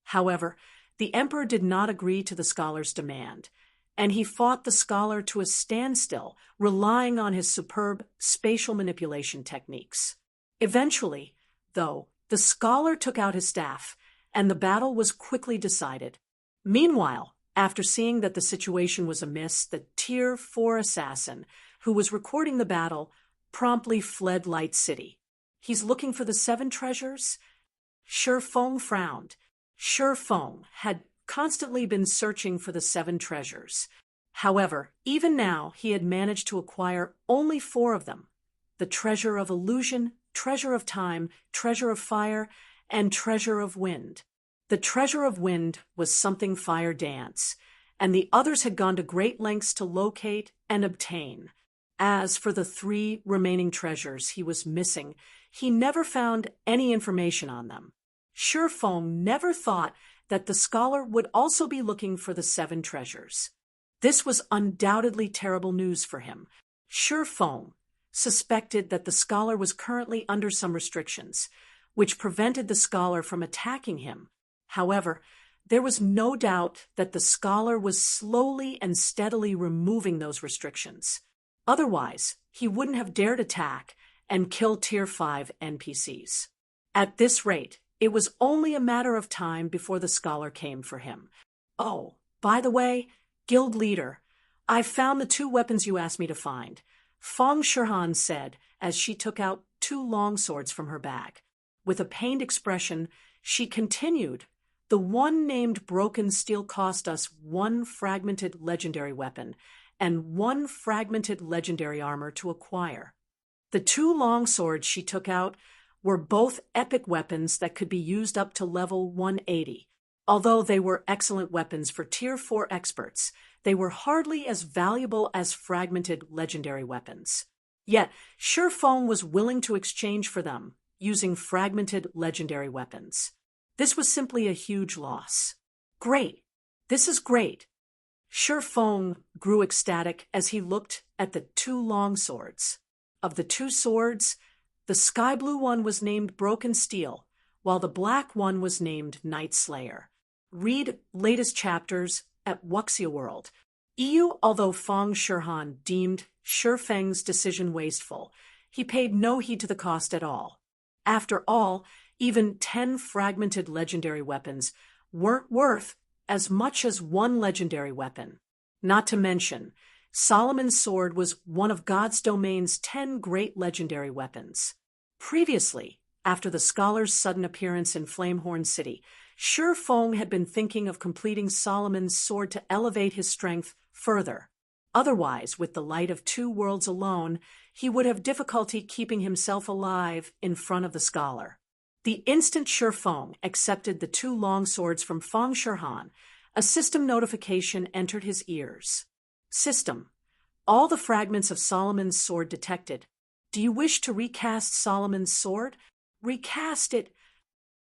However, the emperor did not agree to the scholar's demand, and he fought the scholar to a standstill, relying on his superb spatial manipulation techniques. Eventually, though, the scholar took out his staff, and the battle was quickly decided. Meanwhile, after seeing that the situation was amiss, the Tier 4 assassin, who was recording the battle, promptly fled Light City. "He's looking for the 7 treasures?" Shi Feng frowned. Shi Feng had constantly been searching for the 7 treasures. However, even now he had managed to acquire only 4 of them: the treasure of illusion, treasure of time, treasure of fire, and treasure of wind. The treasure of wind was something Fire Dance, and the others had gone to great lengths to locate and obtain. As for the 3 remaining treasures he was missing, he never found any information on them. Shi Feng never thought that the scholar would also be looking for the 7 treasures. This was undoubtedly terrible news for him. Shi Feng suspected that the scholar was currently under some restrictions, which prevented the scholar from attacking him. However, there was no doubt that the scholar was slowly and steadily removing those restrictions. Otherwise, he wouldn't have dared attack and kill Tier 5 NPCs. At this rate, it was only a matter of time before the scholar came for him. "Oh, by the way, guild leader, I've found the 2 weapons you asked me to find," Feng Shihan said as she took out 2 longswords from her bag. With a pained expression, she continued, "The one named Broken Steel cost us 1 fragmented legendary weapon and 1 fragmented legendary armor to acquire." The 2 longswords she took out were both epic weapons that could be used up to level 180. Although they were excellent weapons for Tier 4 experts, they were hardly as valuable as fragmented legendary weapons. Yet, Shi Feng was willing to exchange for them, using fragmented legendary weapons. This was simply a huge loss. "Great! This is great!" Shi Feng grew ecstatic as he looked at the 2 longswords. Of the 2 swords, the sky blue one was named Broken Steel, while the black one was named Night Slayer. Read latest chapters at Wuxia World. Although Feng Shihan deemed Shi Feng's decision wasteful, he paid no heed to the cost at all. After all, even 10 fragmented legendary weapons weren't worth as much as 1 legendary weapon. Not to mention, Solomon's sword was one of God's domain's 10 great legendary weapons. Previously, after the scholar's sudden appearance in Flamehorn City, Shi Feng had been thinking of completing Solomon's sword to elevate his strength further. Otherwise, with the light of 2 worlds alone, he would have difficulty keeping himself alive in front of the scholar. The instant Shi Feng accepted the 2 longswords from Feng Shihan, a system notification entered his ears. "System, all the fragments of Solomon's sword detected. Do you wish to recast Solomon's sword? Recast it."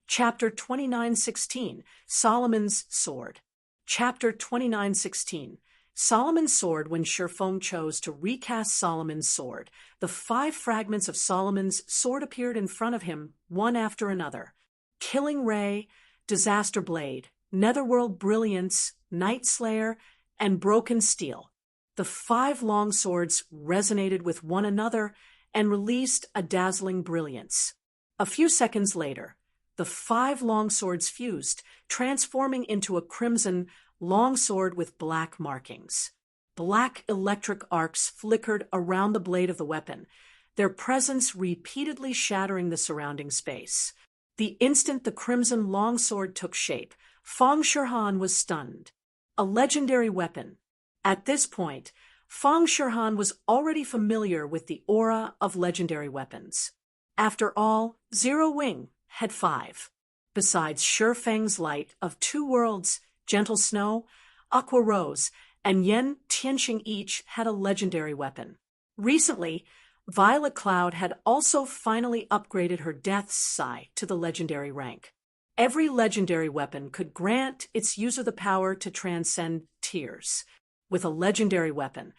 Chapter 29:16, Solomon's Sword. Chapter 29:16, Solomon's Sword. When Shi Feng chose to recast Solomon's sword, the 5 fragments of Solomon's sword appeared in front of him, one after another: Killing Ray, Disaster Blade, Netherworld Brilliance, Night Slayer, and Broken Steel. The 5 longswords resonated with one another and released a dazzling brilliance. A few seconds later, the 5 longswords fused, transforming into a crimson longsword with black markings. Black electric arcs flickered around the blade of the weapon, their presence repeatedly shattering the surrounding space. The instant the crimson longsword took shape, Feng Shihan was stunned. A legendary weapon. At this point, Feng Shihan was already familiar with the aura of legendary weapons. After all, Zero Wing had 5. Besides Shifeng's light of two worlds, Gentle Snow, Aqua Rose, and Yen Tianxing each had a legendary weapon. Recently, Violet Cloud had also finally upgraded her Death's Sigh to the legendary rank. Every legendary weapon could grant its user the power to transcend tiers. With a legendary weapon,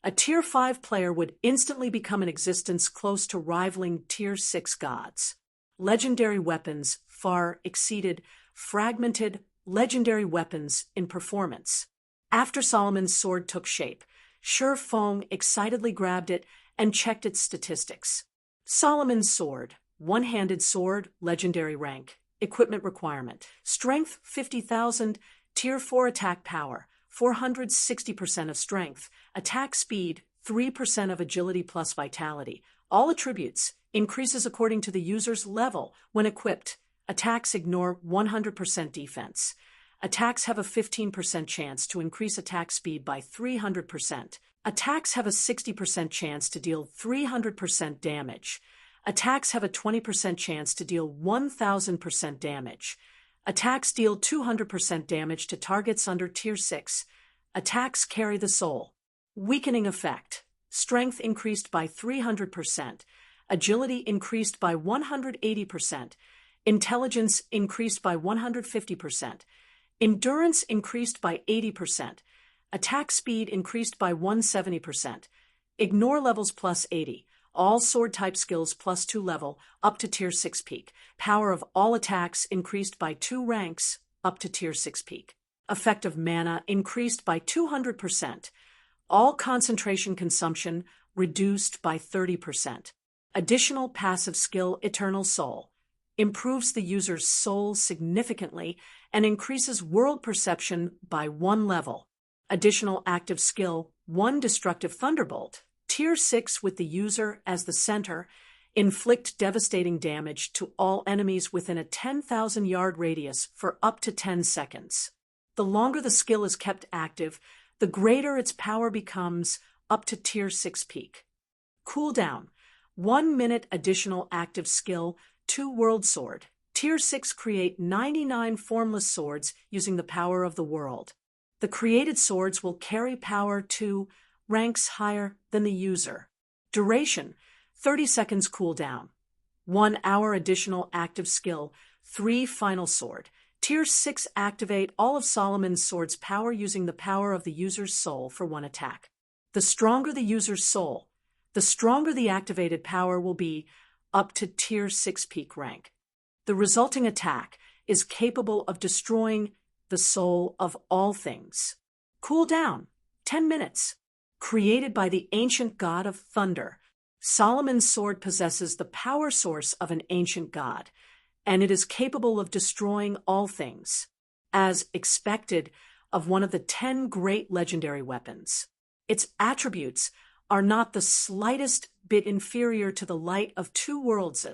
a Tier 5 player would instantly become an existence close to rivaling Tier 6 gods. Legendary weapons far exceeded fragmented legendary weapons in performance. After Solomon's sword took shape, Shifeng excitedly grabbed it and checked its statistics. Solomon's sword, one-handed sword, legendary rank. Equipment requirement: strength 50,000, tier 4 attack power, 460% of strength, attack speed 3% of agility plus vitality. All attributes increases according to the user's level when equipped. Attacks ignore 100% defense. Attacks have a 15% chance to increase attack speed by 300%. Attacks have a 60% chance to deal 300% damage. Attacks have a 20% chance to deal 1,000% damage. Attacks deal 200% damage to targets under Tier 6. Attacks carry the soul. Weakening effect: strength increased by 300%, agility increased by 180%, intelligence increased by 150%, endurance increased by 80%, attack speed increased by 170%, ignore levels plus 80, all sword type skills plus 2 level, up to Tier 6 peak. Power of all attacks increased by 2 ranks, up to Tier 6 peak. Effect of mana increased by 200%. All concentration consumption reduced by 30%. Additional passive skill Eternal Soul improves the user's soul significantly and increases world perception by 1 level. Additional active skill 1 Destructive Thunderbolt, Tier 6 with the user as the center, inflict devastating damage to all enemies within a 10,000-yard radius for up to 10 seconds. The longer the skill is kept active, the greater its power becomes, up to Tier 6 peak. Cooldown: 1 minute. Additional active skill 2 World Sword, Tier 6 create 99 formless swords using the power of the world. The created swords will carry power 2 ranks higher than the user. Duration: 30 seconds. Cooldown: 1 hour. Additional active skill 3 Final Sword, Tier 6 activate all of Solomon's sword's power using the power of the user's soul for 1 attack. The stronger the user's soul, the stronger the activated power will be, up to Tier 6 peak rank. The resulting attack is capable of destroying the soul of all things. Cooldown: 10 minutes. Created by the ancient god of thunder, Solomon's sword possesses the power source of an ancient god, and it is capable of destroying all things, as expected of one of the 10 great legendary weapons. Its attributes are not the slightest bit inferior to the light of 2 worlds.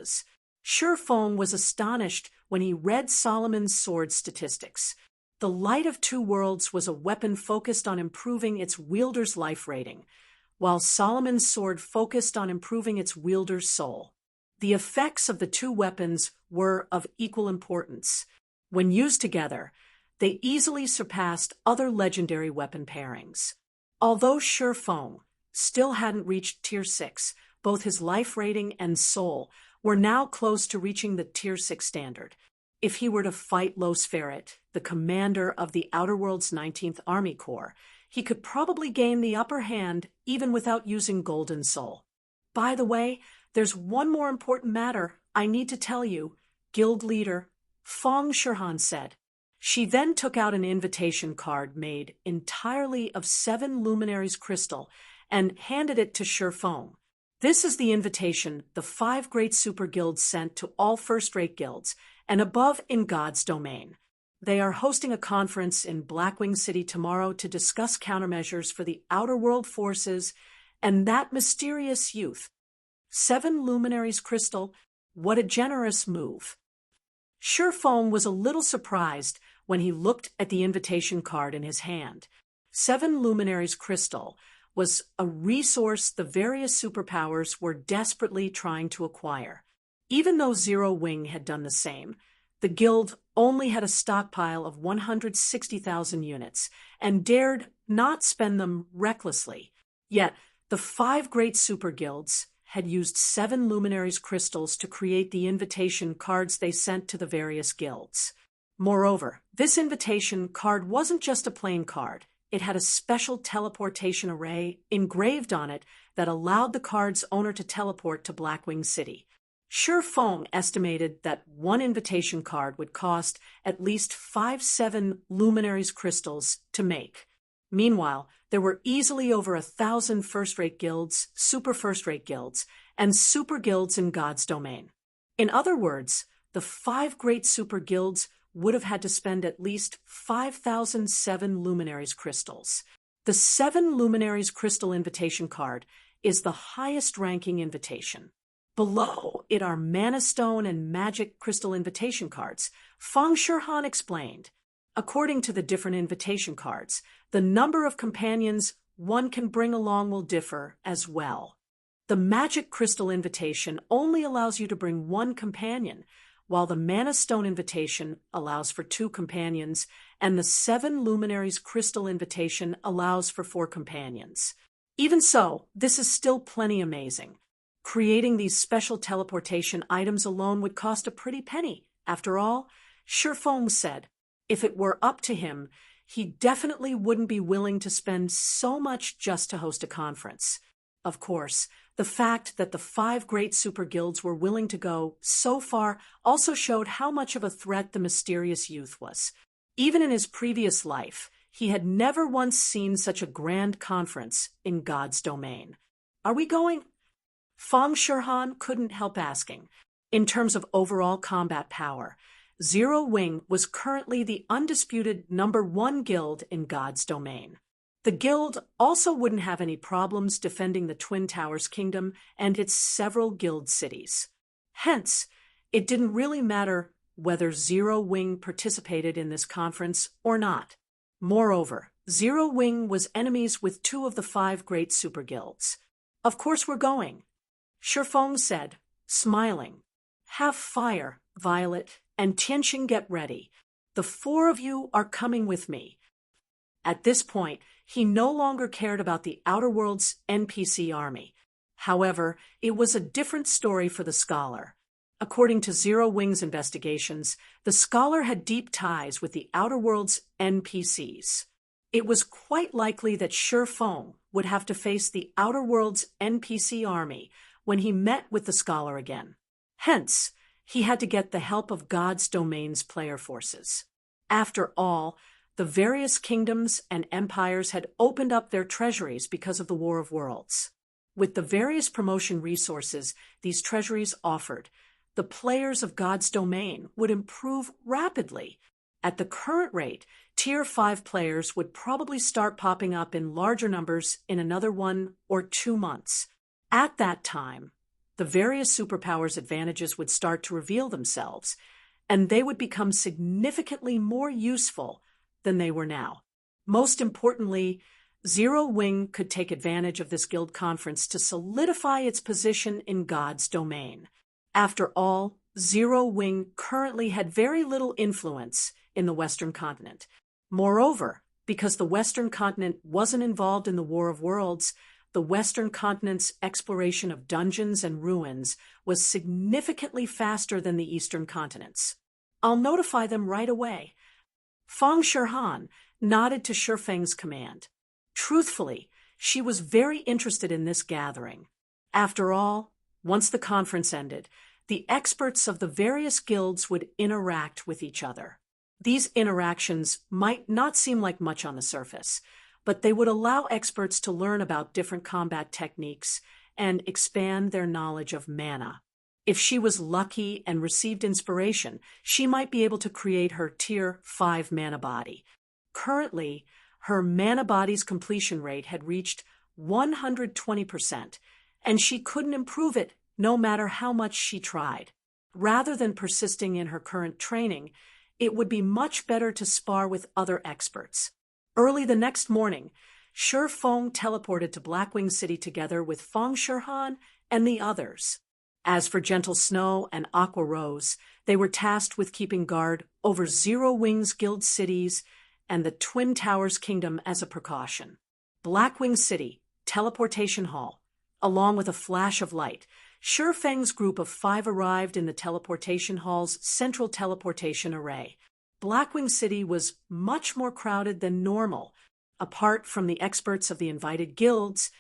Shifeng was astonished when he read Solomon's sword statistics. The light of 2 worlds was a weapon focused on improving its wielder's life rating, while Solomon's sword focused on improving its wielder's soul. The effects of the 2 weapons were of equal importance. When used together, they easily surpassed other legendary weapon pairings. Although Shifeng still hadn't reached Tier 6, both his life rating and soul were now close to reaching the Tier 6 standard. If he were to fight Los Ferret, the commander of the Outer World's 19th Army Corps, he could probably gain the upper hand even without using Golden Soul. By the way, there's one more important matter I need to tell you, Guild Leader Feng Shihan said. She then took out an invitation card made entirely of 7 luminaries crystal and handed it to Shifeng. This is the invitation the 5 great super guilds sent to all first-rate guilds and above in God's domain. They are hosting a conference in Blackwing City tomorrow to discuss countermeasures for the Outer World forces and that mysterious youth. 7 luminaries crystal, what a generous move. Shifeng was a little surprised when he looked at the invitation card in his hand. 7 luminaries crystal was a resource the various superpowers were desperately trying to acquire. Even though Zero Wing had done the same, The guild only had a stockpile of 160,000 units and dared not spend them recklessly. Yet, the 5 great super guilds had used 7 luminaries crystals to create the invitation cards they sent to the various guilds. Moreover, this invitation card wasn't just a plain card. It had a special teleportation array engraved on it that allowed the card's owner to teleport to Blackwing City. Shi Feng estimated that one invitation card would cost at least 7 luminaries crystals to make. Meanwhile, there were easily over 1,000 first-rate guilds, super first-rate guilds, and super guilds in God's domain. In other words, the 5 great super guilds would have had to spend at least 5,007 luminaries crystals. The 7 luminaries crystal invitation card is the highest-ranking invitation. Below it are Mana Stone and Magic Crystal invitation cards. Feng Shihan explained. According to the different invitation cards, the number of companions one can bring along will differ as well. The Magic Crystal invitation only allows you to bring 1 companion, while the Mana Stone invitation allows for 2 companions, and the 7 Luminaries Crystal invitation allows for 4 companions. Even so, this is still plenty amazing. Creating these special teleportation items alone would cost a pretty penny. After all, Shi Feng said, if it were up to him, he definitely wouldn't be willing to spend so much just to host a conference. Of course, the fact that the 5 great super guilds were willing to go so far also showed how much of a threat the mysterious youth was. Even in his previous life, he had never once seen such a grand conference in God's domain. Are we going? Feng Shihan couldn't help asking. In terms of overall combat power, Zero Wing was currently the undisputed #1 guild in God's domain. The guild also wouldn't have any problems defending the Twin Towers Kingdom and its several guild cities. Hence, it didn't really matter whether Zero Wing participated in this conference or not. Moreover, Zero Wing was enemies with 2 of the 5 great super guilds. Of course we're going, Shi Feng said, smiling. Have fire, Violet, and Tianqing get ready. The 4 of you are coming with me. At this point, he no longer cared about the Outer World's NPC army. However, it was a different story for the scholar. According to Zero Wing's investigations, the scholar had deep ties with the Outer World's NPCs. It was quite likely that Shi Feng would have to face the Outer World's NPC army when he met with the scholar again. Hence, he had to get the help of God's domain's player forces. After all, the various kingdoms and empires had opened up their treasuries because of the War of Worlds. With the various promotion resources these treasuries offered, the players of God's domain would improve rapidly. At the current rate, Tier 5 players would probably start popping up in larger numbers in another 1 or 2 months. At that time, the various superpowers' advantages would start to reveal themselves, and they would become significantly more useful than they were now. Most importantly, Zero Wing could take advantage of this guild conference to solidify its position in God's domain. After all, Zero Wing currently had very little influence in the Western continent. Moreover, because the Western continent wasn't involved in the War of Worlds, the Western continent's exploration of dungeons and ruins was significantly faster than the Eastern continent's. I'll notify them right away. Feng Shihan nodded to Shi Feng's command. Truthfully, she was very interested in this gathering. After all, once the conference ended, the experts of the various guilds would interact with each other. These interactions might not seem like much on the surface, but they would allow experts to learn about different combat techniques and expand their knowledge of mana. If she was lucky and received inspiration, she might be able to create her Tier 5 mana body. Currently, her mana body's completion rate had reached 120%, and she couldn't improve it no matter how much she tried. Rather than persisting in her current training, it would be much better to spar with other experts. Early the next morning, Shi Feng teleported to Blackwing City together with Feng Shihan and the others. As for Gentle Snow and Aqua Rose, they were tasked with keeping guard over Zero Wings Guild cities and the Twin Towers Kingdom as a precaution. Blackwing City, Teleportation Hall. Along with a flash of light, Shurfeng's group of 5 arrived in the Teleportation Hall's central teleportation array. Blackwing City was much more crowded than normal. Apart from the experts of the invited guilds,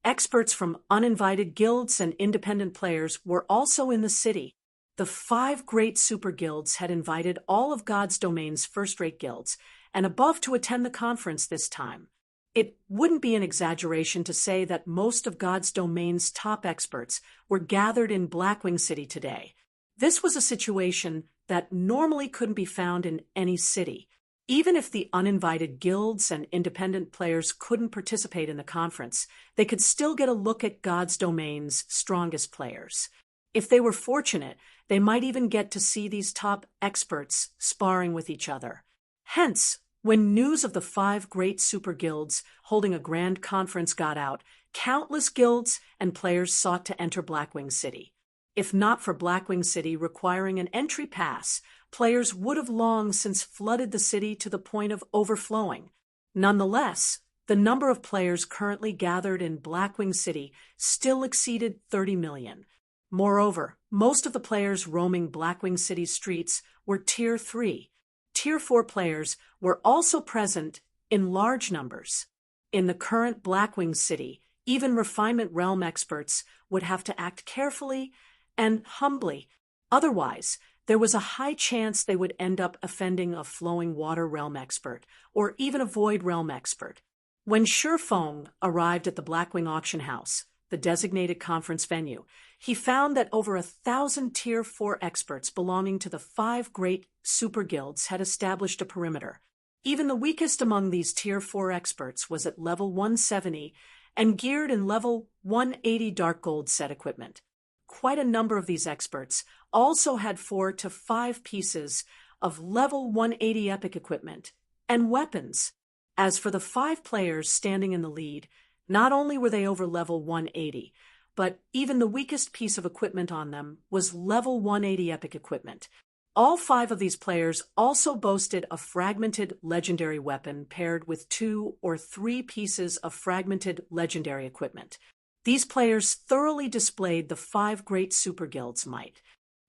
experts from uninvited guilds and independent players were also in the city. The 5 great super guilds had invited all of God's Domain's first-rate guilds and above to attend the conference this time. It wouldn't be an exaggeration to say that most of God's Domain's top experts were gathered in Blackwing City today. This was a situation that normally couldn't be found in any city. Even if the uninvited guilds and independent players couldn't participate in the conference, they could still get a look at God's Domain's strongest players. If they were fortunate, they might even get to see these top experts sparring with each other. Hence, when news of the 5 great super guilds holding a grand conference got out, countless guilds and players sought to enter Blackwing City. If not for Blackwing City requiring an entry pass, players would have long since flooded the city to the point of overflowing. Nonetheless, the number of players currently gathered in Blackwing City still exceeded 30 million. Moreover, most of the players roaming Blackwing City's streets were Tier 3. Tier 4 players were also present in large numbers. In the current Blackwing City, even Refinement Realm experts would have to act carefully and humbly. Otherwise, there was a high chance they would end up offending a Flowing Water Realm expert or even a Void Realm expert. When Shurfeng arrived at the Blackwing Auction House, the designated conference venue, he found that over 1,000 Tier 4 experts belonging to the 5 great super guilds had established a perimeter. Even the weakest among these Tier 4 experts was at level 170 and geared in level 180 Dark Gold set equipment. Quite a number of these experts also had 4 to 5 pieces of level 180 epic equipment and weapons. As for the 5 players standing in the lead, not only were they over level 180, but even the weakest piece of equipment on them was level 180 epic equipment. All 5 of these players also boasted a fragmented legendary weapon paired with 2 or 3 pieces of fragmented legendary equipment. These players thoroughly displayed the 5 great super guilds' might.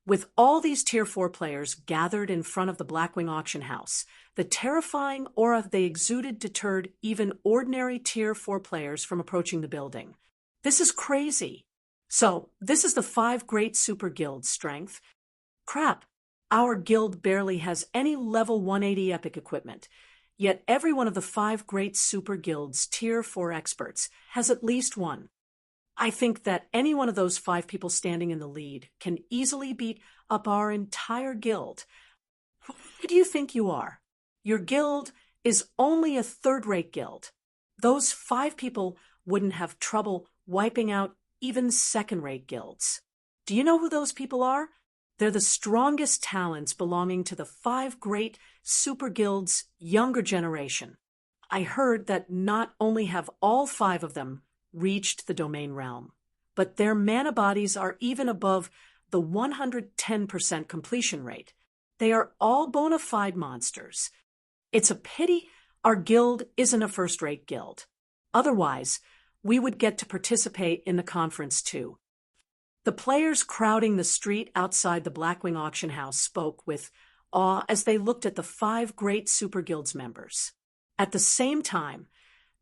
With all these Tier 4 players gathered in front of the Blackwing Auction House, the terrifying aura they exuded deterred even ordinary Tier 4 players from approaching the building. This is crazy. So, this is the 5 great super guilds' strength. Crap, our guild barely has any level 180 epic equipment, yet every one of the 5 great super guilds' Tier 4 experts has at least one. I think that any one of those 5 people standing in the lead can easily beat up our entire guild. Who do you think you are? Your guild is only a third-rate guild. Those 5 people wouldn't have trouble wiping out even second-rate guilds. Do you know who those people are? They're the strongest talents belonging to the 5 great super guilds' younger generation. I heard that not only have all 5 of them reached the domain realm, but their mana bodies are even above the 110% completion rate. They are all bona fide monsters. It's a pity our guild isn't a first-rate guild. Otherwise, we would get to participate in the conference too. The players crowding the street outside the Blackwing Auction House spoke with awe as they looked at the 5 great super guilds members. At the same time,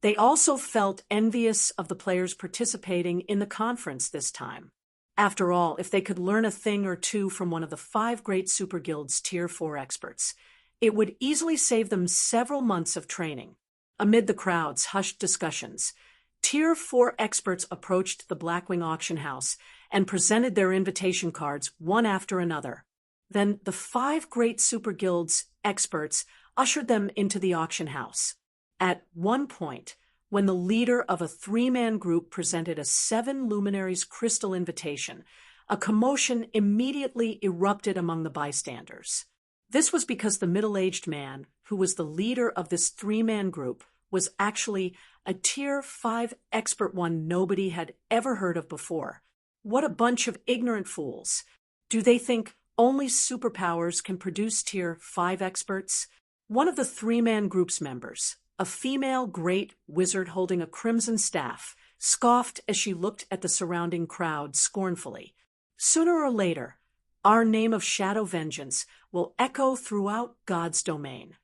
they also felt envious of the players participating in the conference this time. After all, if they could learn a thing or two from one of the 5 great super guilds' Tier 4 experts, it would easily save them several months of training. Amid the crowd's hushed discussions, Tier 4 experts approached the Blackwing Auction House and presented their invitation cards one after another. Then the 5 great super guilds' experts ushered them into the auction house. At one point, when the leader of a 3-man group presented a 7 luminaries crystal invitation, a commotion immediately erupted among the bystanders. This was because the middle-aged man, who was the leader of this 3-man group, was actually a Tier 5 expert one nobody had ever heard of before. What a bunch of ignorant fools. Do they think only superpowers can produce Tier 5 experts? One of the three-man group's members, a female great wizard holding a crimson staff, scoffed as she looked at the surrounding crowd scornfully. Sooner or later, our name of Shadow Vengeance will echo throughout God's domain.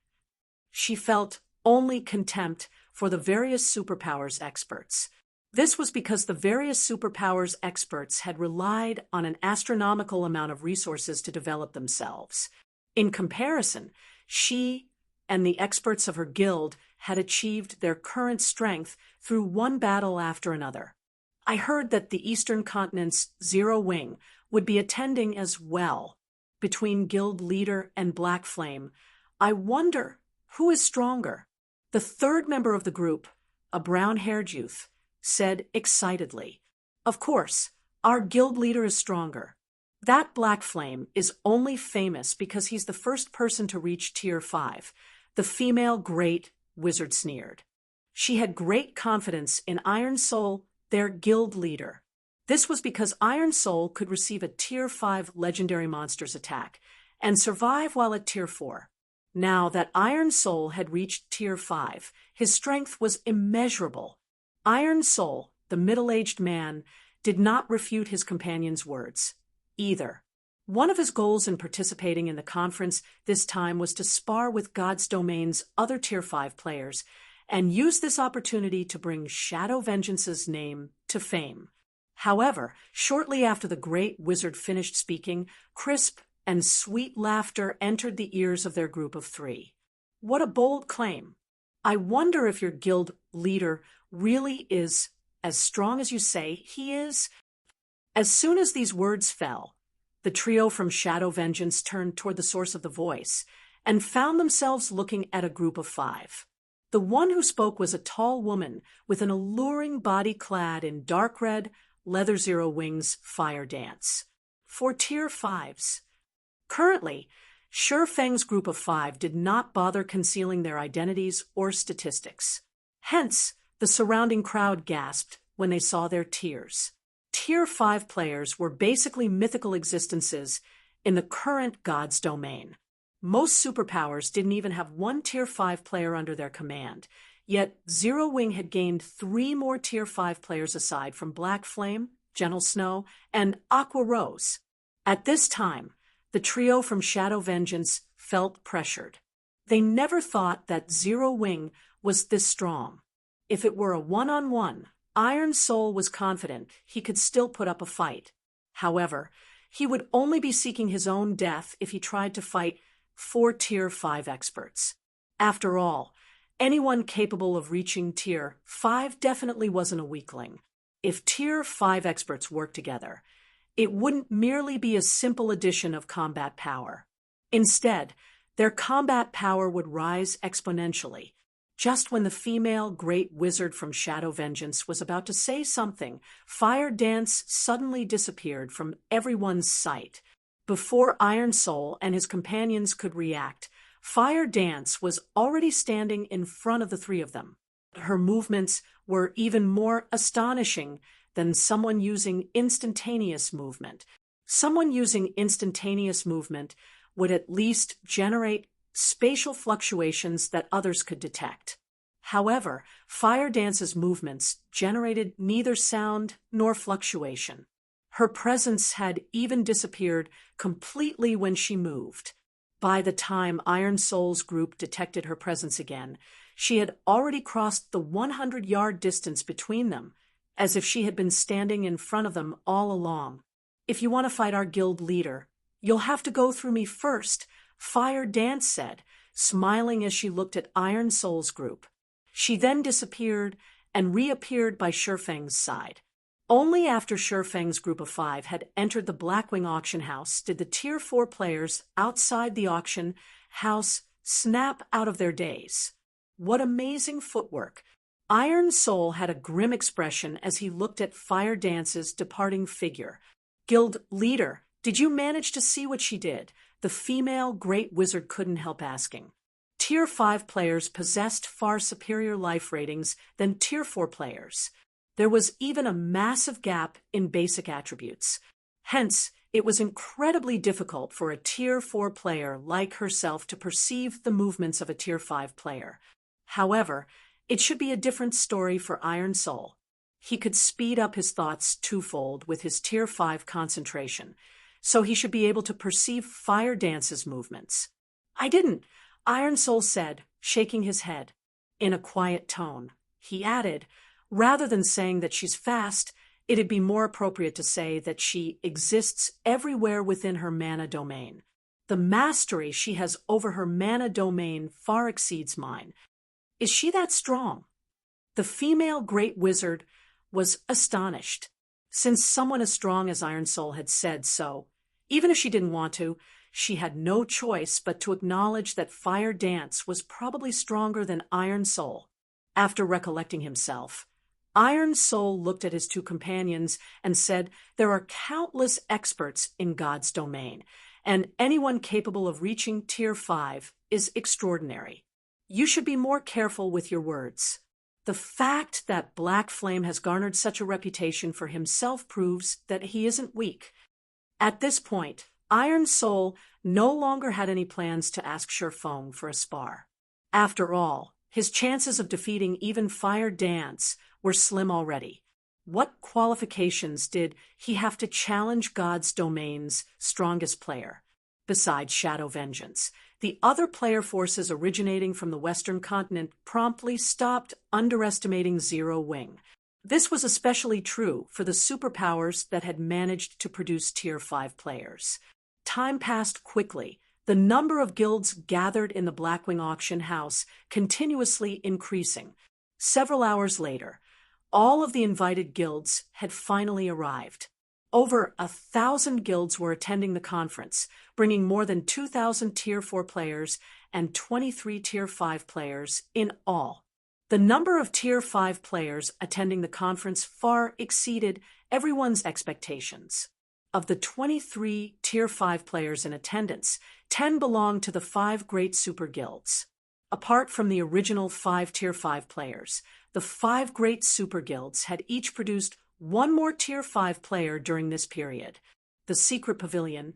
She felt only contempt for the various superpowers experts. This was because the various superpowers experts had relied on an astronomical amount of resources to develop themselves. In comparison, she and the experts of her guild had achieved their current strength through one battle after another. I heard that the Eastern Continent's Zero Wing would be attending as well. Between guild leader and Black Flame, I wonder who is stronger. The third member of the group, a brown-haired youth, said excitedly, "Of course, our guild leader is stronger. That Black Flame is only famous because he's the first person to reach Tier 5, the female great wizard sneered. She had great confidence in Iron Soul, their guild leader. This was because Iron Soul could receive a Tier 5 legendary monster's attack and survive while at Tier 4. Now that Iron Soul had reached Tier 5, his strength was immeasurable. Iron Soul, the middle-aged man, did not refute his companion's words, either. One of his goals in participating in the conference this time was to spar with God's Domain's other Tier 5 players and use this opportunity to bring Shadow Vengeance's name to fame. However, shortly after the great wizard finished speaking, crisp and sweet laughter entered the ears of their group of three. What a bold claim! I wonder if your guild leader really is as strong as you say he is? As soon as these words fell, the trio from Shadow Vengeance turned toward the source of the voice and found themselves looking at a group of five. The one who spoke was a tall woman with an alluring body clad in dark red, leather Zero Wings fire dance. For Tier 5s. Currently, Shurfeng's group of five did not bother concealing their identities or statistics. Hence, the surrounding crowd gasped when they saw their tiers. Tier 5 players were basically mythical existences in the current God's Domain. Most superpowers didn't even have one Tier 5 player under their command, yet Zero Wing had gained 3 more Tier 5 players aside from Black Flame, Gentle Snow, and Aqua Rose. At this time, the trio from Shadow Vengeance felt pressured. They never thought that Zero Wing was this strong. If it were a one-on-one, Iron Soul was confident he could still put up a fight. However, he would only be seeking his own death if he tried to fight 4 Tier 5 experts. After all, anyone capable of reaching Tier 5 definitely wasn't a weakling. If Tier 5 experts worked together, it wouldn't merely be a simple addition of combat power. Instead, their combat power would rise exponentially. Just when the female great wizard from Shadow Vengeance was about to say something, Fire Dance suddenly disappeared from everyone's sight. Before Iron Soul and his companions could react, Fire Dance was already standing in front of the three of them. Her movements were even more astonishing than someone using instantaneous movement. Someone using instantaneous movement would at least generate spatial fluctuations that others could detect. However, Fire Dance's movements generated neither sound nor fluctuation. Her presence had even disappeared completely when she moved. By the time Iron Soul's group detected her presence again, she had already crossed the 100-yard distance between them, as if she had been standing in front of them all along. "If you want to fight our guild leader, you'll have to go through me first," Fire Dance said, smiling as she looked at Iron Soul's group. She then disappeared and reappeared by Shurfeng's side. Only after Shurfeng's group of five had entered the Blackwing auction house did the Tier 4 players outside the auction house snap out of their daze. What amazing footwork! Iron Soul had a grim expression as he looked at Fire Dance's departing figure. "Guild leader, did you manage to see what she did?" The female great wizard couldn't help asking. Tier 5 players possessed far superior life ratings than Tier 4 players. There was even a massive gap in basic attributes. Hence, it was incredibly difficult for a Tier 4 player like herself to perceive the movements of a Tier 5 player. However, it should be a different story for Iron Soul. He could speed up his thoughts twofold with his Tier 5 concentration, so he should be able to perceive Fire Dance's movements. "I didn't," Iron Soul said, shaking his head. In a quiet tone, he added, "Rather than saying that she's fast, it'd be more appropriate to say that she exists everywhere within her mana domain. The mastery she has over her mana domain far exceeds mine. Is she that strong?" The female Great Wizard was astonished. Since someone as strong as Iron Soul had said so, even if she didn't want to, she had no choice but to acknowledge that Fire Dance was probably stronger than Iron Soul. After recollecting himself, Iron Soul looked at his two companions and said, "There are countless experts in God's domain, and anyone capable of reaching Tier 5 is extraordinary. You should be more careful with your words. The fact that Black Flame has garnered such a reputation for himself proves that he isn't weak." At this point, Iron Soul no longer had any plans to ask Shurfeng for a spar. After all, his chances of defeating even Fire Dance were slim already. What qualifications did he have to challenge God's domain's strongest player? Besides Shadow Vengeance, the other player forces originating from the Western continent promptly stopped underestimating Zero Wing. This was especially true for the superpowers that had managed to produce Tier 5 players. Time passed quickly, the number of guilds gathered in the Blackwing auction house continuously increasing. Several hours later, all of the invited guilds had finally arrived. Over 1,000 guilds were attending the conference, bringing more than 2,000 Tier 4 players and 23 Tier 5 players in all. The number of Tier 5 players attending the conference far exceeded everyone's expectations. Of the 23 Tier 5 players in attendance, 10 belonged to the 5 great super guilds. Apart from the original 5 Tier 5 players, the 5 great super guilds had each produced one more Tier 5 player during this period. The Secret Pavilion,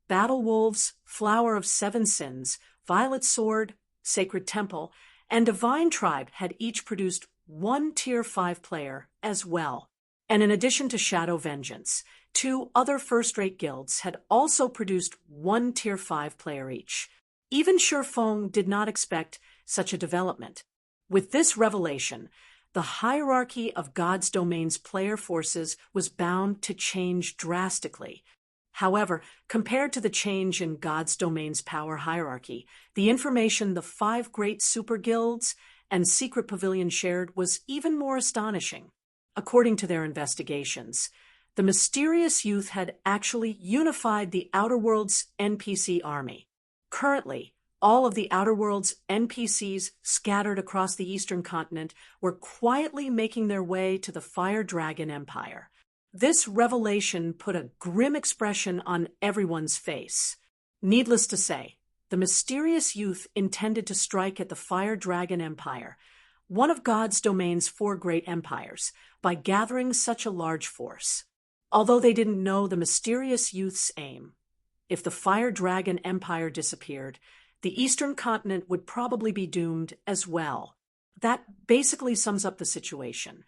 Battle Wolves, Flower of Seven Sins, Violet Sword, Sacred Temple, and Divine Tribe had each produced one Tier 5 player as well. And in addition to Shadow Vengeance, 2 other first-rate guilds had also produced one Tier 5 player each. Even Shurfeng did not expect such a development. With this revelation, the hierarchy of God's domain's player forces was bound to change drastically. However, compared to the change in God's domain's power hierarchy, the information the 5 great super guilds and Secret Pavilion shared was even more astonishing. According to their investigations, the mysterious youth had actually unified the Outer Worlds NPC army. Currently, all of the Outer Worlds NPCs scattered across the Eastern continent were quietly making their way to the Fire Dragon Empire. This revelation put a grim expression on everyone's face. Needless to say, the mysterious youth intended to strike at the Fire Dragon Empire, one of God's domain's 4 great empires, by gathering such a large force. Although they didn't know the mysterious youth's aim, if the Fire Dragon Empire disappeared, the Eastern continent would probably be doomed as well. That basically sums up the situation.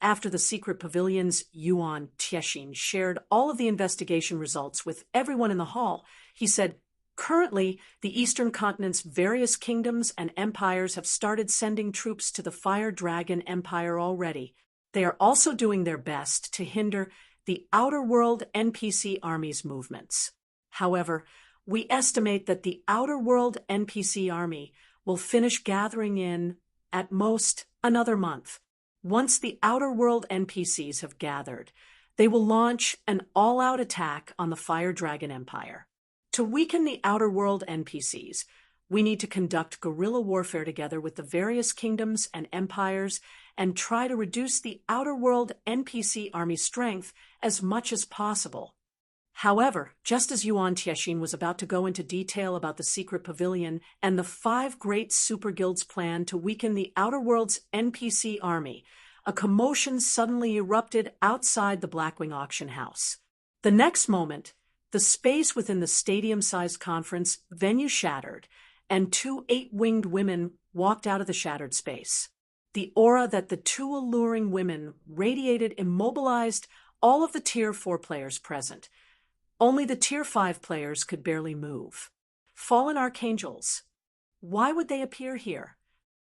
After the Secret Pavilion's Yuan Tiexin shared all of the investigation results with everyone in the hall, he said, "Currently, the Eastern continent's various kingdoms and empires have started sending troops to the Fire Dragon Empire already. They are also doing their best to hinder the Outer World NPC army's movements. However, we estimate that the Outer World NPC army will finish gathering in, at most, another month. Once the Outer World NPCs have gathered, they will launch an all-out attack on the Fire Dragon Empire. To weaken the Outer World NPCs, we need to conduct guerrilla warfare together with the various kingdoms and empires and try to reduce the Outer World NPC army strength as much as possible." However, just as Yuan Tiexin was about to go into detail about the Secret Pavilion and the 5 great super guilds' plan to weaken the Outer World's NPC army, a commotion suddenly erupted outside the Blackwing auction house. The next moment, the space within the stadium-sized conference venue shattered, and two 8-winged women walked out of the shattered space. The aura that the two alluring women radiated immobilized all of the Tier 4 players present. Only the Tier 5 players could barely move. Fallen archangels. Why would they appear here?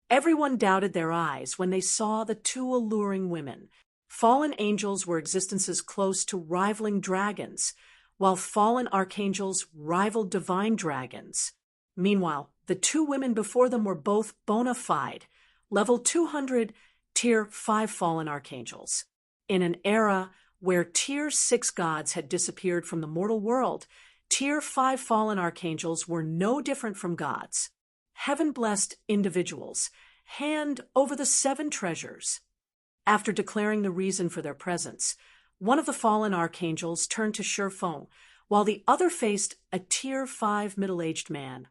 Everyone doubted their eyes when they saw the two alluring women. Fallen angels were existences close to rivaling dragons, while fallen archangels rivaled divine dragons. Meanwhile, the two women before them were both bona fide, level 200 Tier 5 fallen archangels. In an era where Tier 6 gods had disappeared from the mortal world, Tier 5 fallen archangels were no different from gods. Heaven-blessed individuals, hand over the 7 treasures. After declaring the reason for their presence, one of the fallen archangels turned to Shifeng, while the other faced a Tier 5 middle-aged man.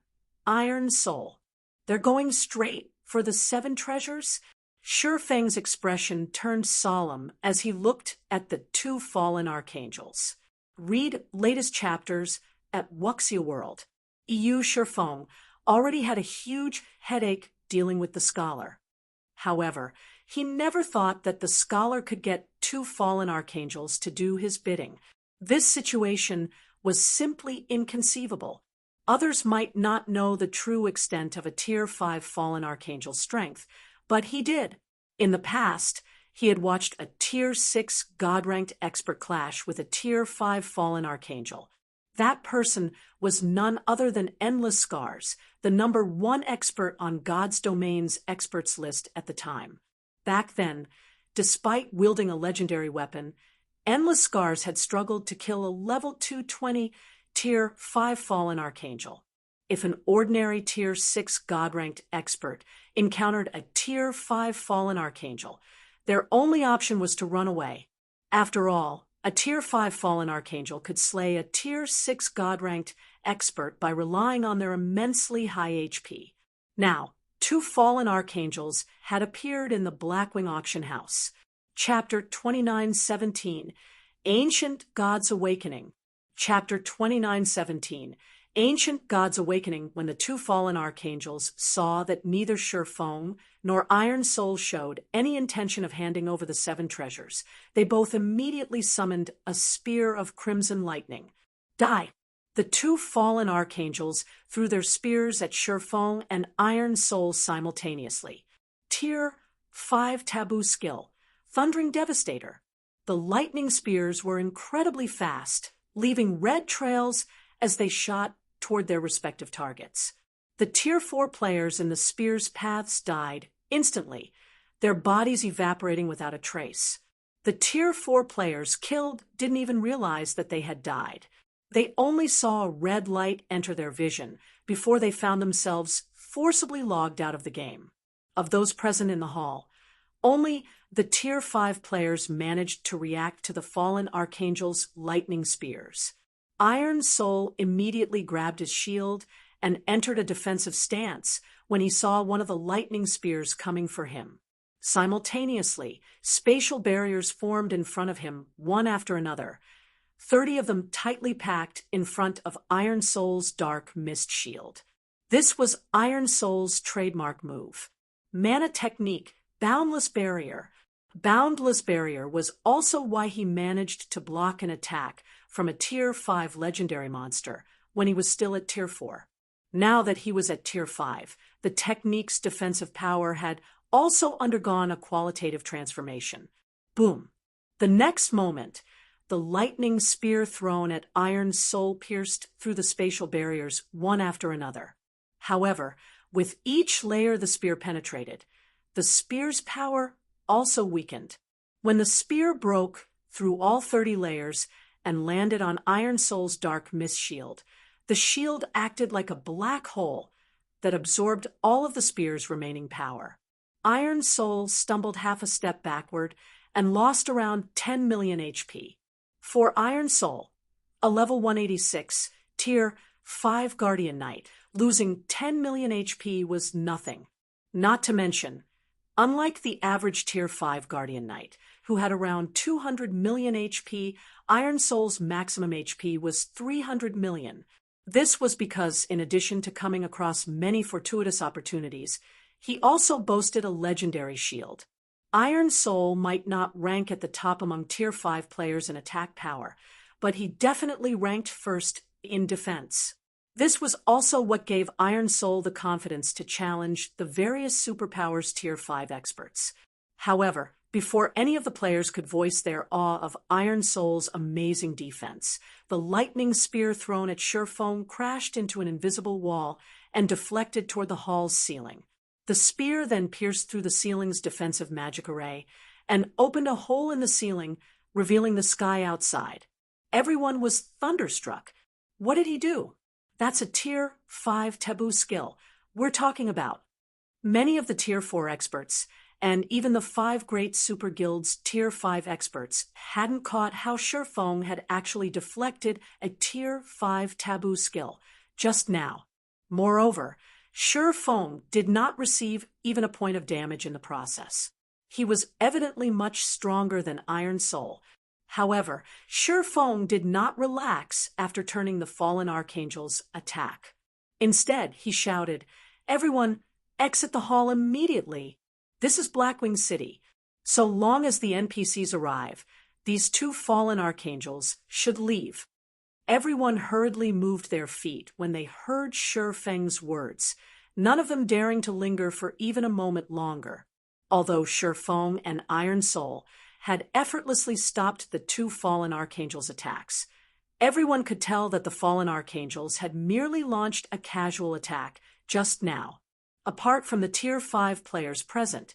Iron Soul. They're going straight for the 7 treasures? Shifeng's expression turned solemn as he looked at the 2 fallen archangels. Read latest chapters at Wuxia World. Shifeng already had a huge headache dealing with the scholar. However, he never thought that the scholar could get 2 fallen archangels to do his bidding. This situation was simply inconceivable. Others might not know the true extent of a Tier 5 fallen archangel's strength, but he did. In the past, he had watched a Tier 6 God-ranked expert clash with a Tier 5 fallen archangel. That person was none other than Endless Scars, the number 1 expert on God's Domain's experts list at the time. Back then, despite wielding a legendary weapon, Endless Scars had struggled to kill a level 220 Tier 5 fallen archangel. If an ordinary Tier 6 God-ranked expert encountered a Tier 5 fallen archangel, their only option was to run away. After all, a Tier 5 fallen archangel could slay a Tier 6 God-ranked expert by relying on their immensely high HP. Now, 2 fallen archangels had appeared in the Blackwing auction house. Chapter 2917, Ancient Gods Awakening. Chapter 2917, Ancient Gods Awakening. When the 2 fallen archangels saw that neither Shifeng nor Iron Soul showed any intention of handing over the 7 treasures, they both immediately summoned a spear of crimson lightning. Die! The 2 fallen archangels threw their spears at Shifeng and Iron Soul simultaneously. Tier 5 taboo skill, Thundering Devastator. The lightning spears were incredibly fast, leaving red trails as they shot toward their respective targets. The Tier 4 players in the spear's paths died instantly, their bodies evaporating without a trace. The Tier 4 players killed didn't even realize that they had died. They only saw a red light enter their vision before they found themselves forcibly logged out of the game. Of those present in the hall, only the Tier 5 players managed to react to the fallen archangel's lightning spears. Iron Soul immediately grabbed his shield and entered a defensive stance when he saw one of the lightning spears coming for him. Simultaneously, spatial barriers formed in front of him, one after another, 30 of them tightly packed in front of Iron Soul's dark mist shield. This was Iron Soul's trademark move. Mana technique, Boundless Barrier. Boundless Barrier was also why he managed to block an attack from a Tier 5 legendary monster when he was still at Tier 4. Now that he was at Tier 5, the technique's defensive power had also undergone a qualitative transformation. Boom! The next moment, the lightning spear thrown at Iron Soul pierced through the spatial barriers one after another. However, with each layer the spear penetrated, the spear's power also weakened. When the spear broke through all 30 layers and landed on Iron Soul's dark mist shield, the shield acted like a black hole that absorbed all of the spear's remaining power. Iron Soul stumbled half a step backward and lost around 10 million HP. For Iron Soul, a level 186, Tier 5 Guardian Knight, losing 10 million HP was nothing. Not to mention, Unlike the average Tier 5 Guardian Knight, who had around 200 million HP, Iron Soul's maximum HP was 300 million. This was because, in addition to coming across many fortuitous opportunities, he also boasted a legendary shield. Iron Soul might not rank at the top among Tier 5 players in attack power, but he definitely ranked first in defense. This was also what gave Iron Soul the confidence to challenge the various superpowers Tier 5 experts. However, before any of the players could voice their awe of Iron Soul's amazing defense, the lightning spear thrown at Sherfone crashed into an invisible wall and deflected toward the hall's ceiling. The spear then pierced through the ceiling's defensive magic array and opened a hole in the ceiling, revealing the sky outside. Everyone was thunderstruck. What did he do? That's a Tier 5 taboo skill we're talking about. Many of the Tier 4 experts, and even the 5 great super guilds Tier 5 experts, hadn't caught how Sherfone had actually deflected a Tier 5 taboo skill just now. Moreover, Sherfone did not receive even a point of damage in the process. He was evidently much stronger than Iron Soul. However, Sherfone did not relax after turning the fallen Archangel's attack. Instead, he shouted, "Everyone, exit the hall immediately. This is Blackwing City. So long as the NPCs arrive, these 2 fallen Archangels should leave." Everyone hurriedly moved their feet when they heard Sherfeng's words, none of them daring to linger for even a moment longer. Although Sherfeng and Iron Soul had effortlessly stopped the 2 fallen Archangels' attacks, everyone could tell that the fallen Archangels had merely launched a casual attack just now. Apart from the Tier 5 players present,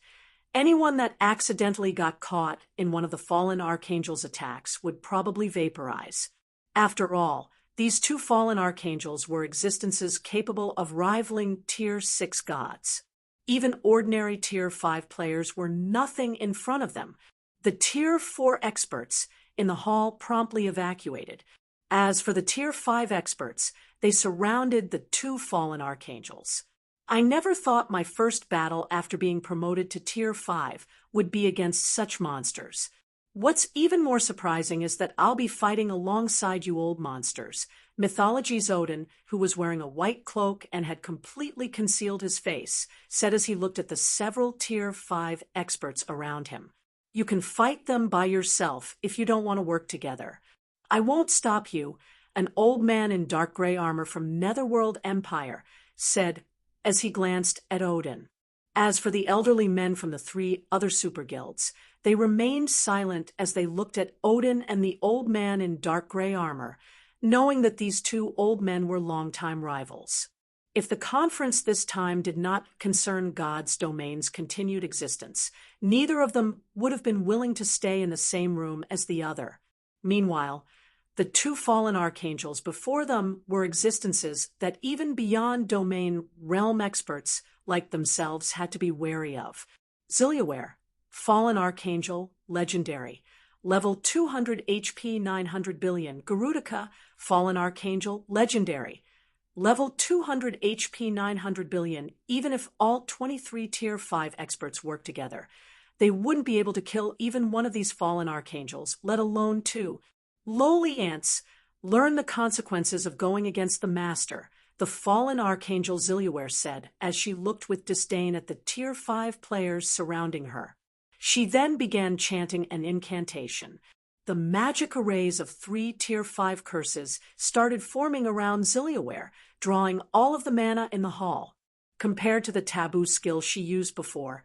anyone that accidentally got caught in one of the fallen Archangels' attacks would probably vaporize. After all, these 2 fallen Archangels were existences capable of rivaling Tier 6 gods. Even ordinary Tier 5 players were nothing in front of them. The Tier 4 experts in the hall promptly evacuated. As for the Tier 5 experts, they surrounded the 2 fallen Archangels. I never thought my first battle after being promoted to Tier 5 would be against such monsters. What's even more surprising is that I'll be fighting alongside you old monsters. Mythology's Odin, who was wearing a white cloak and had completely concealed his face, said as he looked at the several Tier 5 experts around him. "You can fight them by yourself if you don't want to work together. I won't stop you," an old man in dark gray armor from Netherworld Empire said as he glanced at Odin. As for the elderly men from the 3 other super guilds, they remained silent as they looked at Odin and the old man in dark gray armor, knowing that these 2 old men were longtime rivals. If the conference this time did not concern God's domain's continued existence, neither of them would have been willing to stay in the same room as the other. Meanwhile, the 2 fallen Archangels before them were existences that even beyond domain realm experts like themselves had to be wary of. Ziliaware, fallen Archangel, legendary. Level 200 HP 900 billion. Garudika, fallen Archangel, legendary. Level 200 HP 900 billion. Even if all 23 Tier 5 experts work together, they wouldn't be able to kill even one of these fallen Archangels, let alone 2. Lowly ants, learn the consequences of going against the Master, the fallen Archangel Ziliaware said as she looked with disdain at the Tier 5 players surrounding her. She then began chanting an incantation. The magic arrays of 3 Tier 5 curses started forming around Ziliaware, drawing all of the mana in the hall. Compared to the taboo skill she used before,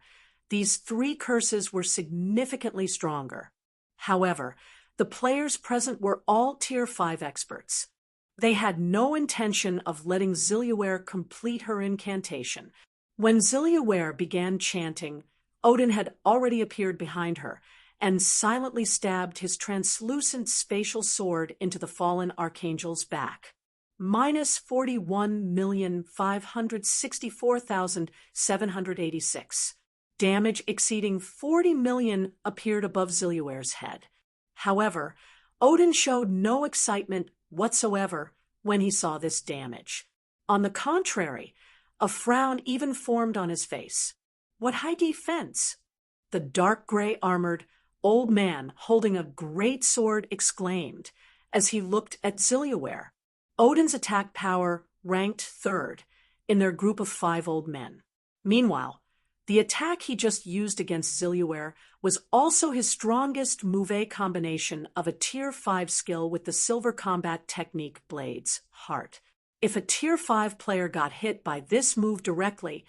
these 3 curses were significantly stronger. However, the players present were all Tier 5 experts. They had no intention of letting Ziliaware complete her incantation. When Ziliaware began chanting, Odin had already appeared behind her and silently stabbed his translucent spatial sword into the fallen Archangel's back. Minus 41,564,786. Damage exceeding 40 million appeared above Ziliaware's head. However, Odin showed no excitement whatsoever when he saw this damage. On the contrary, a frown even formed on his face. What high defense? The dark gray armored old man holding a great sword exclaimed as he looked at Zilliaware. Odin's attack power ranked third in their group of 5 old men. Meanwhile, the attack he just used against Zilliaware was also his strongest move combination of a Tier 5 skill with the silver combat technique Blades, Heart. If a Tier 5 player got hit by this move directly,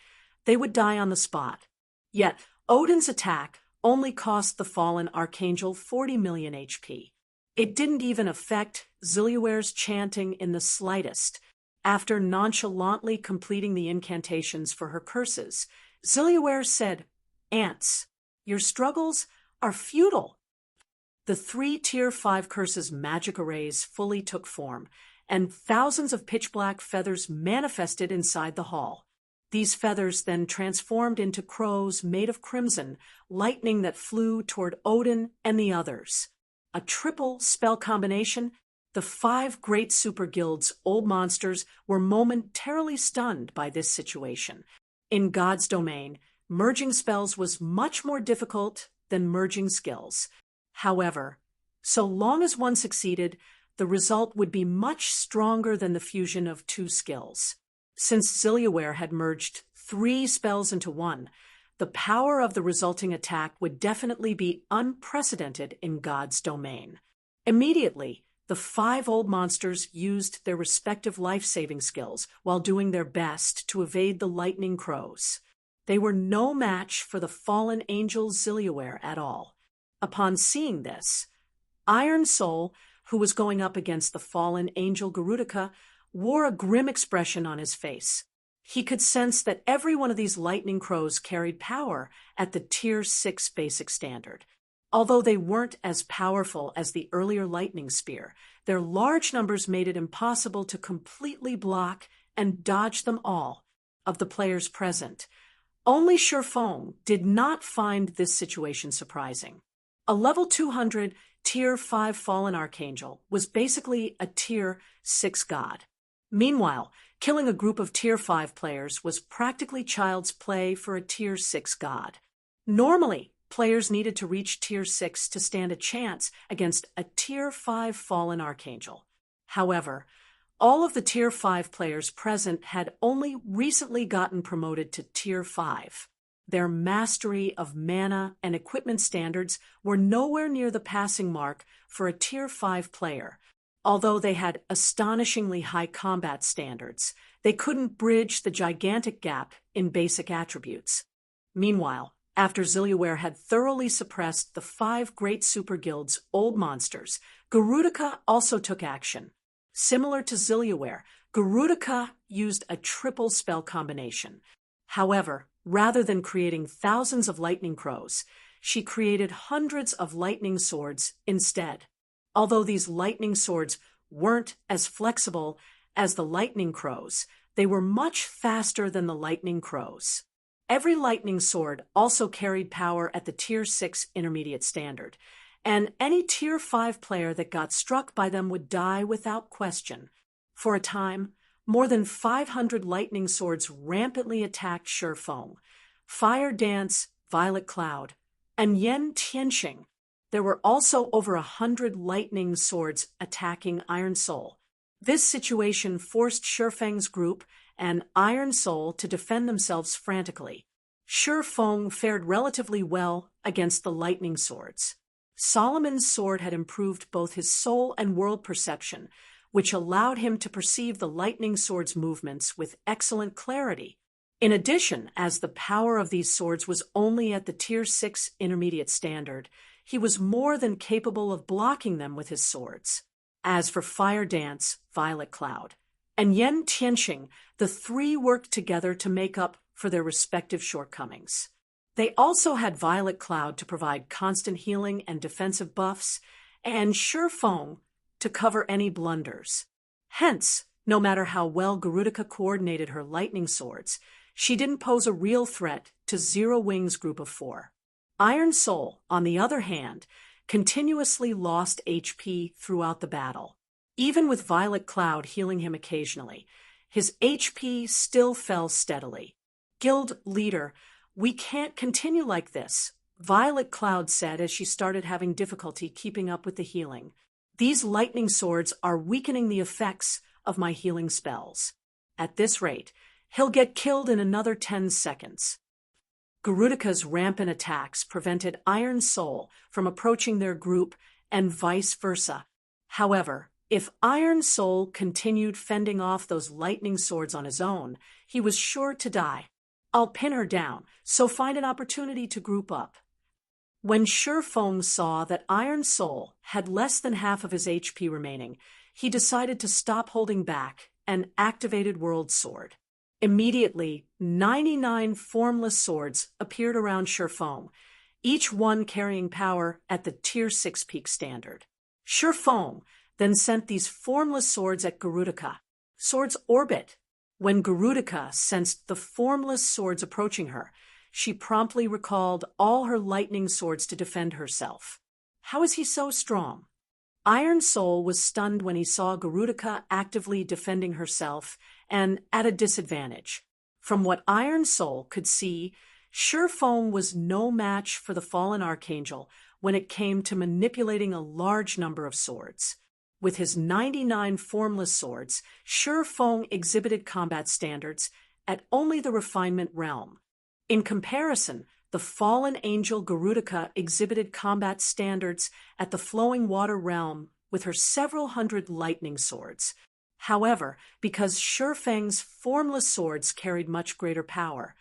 they would die on the spot. Yet, Odin's attack only cost the fallen Archangel 40 million HP. It didn't even affect Zilliaware's chanting in the slightest. After nonchalantly completing the incantations for her curses, Zilliaware said, "Ants, your struggles are futile." The 3 Tier 5 curses magic arrays fully took form, and thousands of pitch-black feathers manifested inside the hall. These feathers then transformed into crows made of crimson, lightning that flew toward Odin and the others. A triple spell combination, the 5 great super guilds' old monsters were momentarily stunned by this situation. In God's domain, merging spells was much more difficult than merging skills. However, so long as one succeeded, the result would be much stronger than the fusion of 2 skills. Since Zilliaware had merged 3 spells into 1, the power of the resulting attack would definitely be unprecedented in God's domain. Immediately, the 5 old monsters used their respective life-saving skills while doing their best to evade the lightning crows. They were no match for the fallen angel Zilliaware at all. Upon seeing this, Iron Soul, who was going up against the fallen angel Garudica, wore a grim expression on his face. He could sense that every one of these lightning crows carried power at the Tier 6 basic standard. Although they weren't as powerful as the earlier lightning spear, their large numbers made it impossible to completely block and dodge them all of the players present. Only Shurfong did not find this situation surprising. A level 200 Tier 5 fallen archangel was basically a Tier 6 god. Meanwhile, killing a group of Tier 5 players was practically child's play for a Tier 6 god. Normally, players needed to reach Tier 6 to stand a chance against a Tier 5 fallen archangel. However, all of the Tier 5 players present had only recently gotten promoted to Tier 5. Their mastery of mana and equipment standards were nowhere near the passing mark for a Tier 5 player. Although they had astonishingly high combat standards, they couldn't bridge the gigantic gap in basic attributes. Meanwhile, after Zilliaware had thoroughly suppressed the 5 great super guilds' old monsters, Garudica also took action. Similar to Zilliaware, Garudica used a triple spell combination. However, rather than creating thousands of lightning crows, she created hundreds of lightning swords instead. Although these lightning swords weren't as flexible as the lightning crows, they were much faster than the lightning crows. Every lightning sword also carried power at the Tier 6 intermediate standard, and any Tier 5 player that got struck by them would die without question. For a time, more than 500 lightning swords rampantly attacked Shurfong, Fire Dance, Violet Cloud, and Yen Tianxing. There were also over 100 lightning swords attacking Iron Soul. This situation forced Shurfeng's group and Iron Soul to defend themselves frantically. Shurfeng fared relatively well against the lightning swords. Solomon's sword had improved both his soul and world perception, which allowed him to perceive the lightning sword's movements with excellent clarity. In addition, as the power of these swords was only at the Tier 6 intermediate standard, he was more than capable of blocking them with his swords. As for Fire Dance, Violet Cloud, and Yen Tianxing, the 3 worked together to make up for their respective shortcomings. They also had Violet Cloud to provide constant healing and defensive buffs, and Shurfeng to cover any blunders. Hence, no matter how well Garudica coordinated her lightning swords, she didn't pose a real threat to Zero Wing's group of 4. Iron Soul, on the other hand, continuously lost HP throughout the battle. Even with Violet Cloud healing him occasionally, his HP still fell steadily. Guild leader "We can't continue like this," Violet Cloud said as she started having difficulty keeping up with the healing. "These lightning swords are weakening the effects of my healing spells. At this rate, he'll get killed in another 10 seconds." Garudika's rampant attacks prevented Iron Soul from approaching their group and vice versa. However, if Iron Soul continued fending off those lightning swords on his own, he was sure to die. "I'll pin her down, so find an opportunity to group up." When Surefong saw that Iron Soul had less than half of his HP remaining, he decided to stop holding back and activated World Sword. Immediately, 99 formless swords appeared around Surefong, each one carrying power at the Tier 6 peak standard. Surefong then sent these formless swords at Garudika. Swords orbit. When Garudika sensed the formless swords approaching her, she promptly recalled all her lightning swords to defend herself. How is he so strong? Iron Soul was stunned when he saw Garudika actively defending herself and at a disadvantage. From what Iron Soul could see, Surefong was no match for the fallen archangel when it came to manipulating a large number of swords. With his 99 formless swords, Surefong exhibited combat standards at only the refinement realm. In comparison, the fallen angel Garudika exhibited combat standards at the flowing water realm with her several hundred lightning swords. However, because Surefeng's formless swords carried much greater power,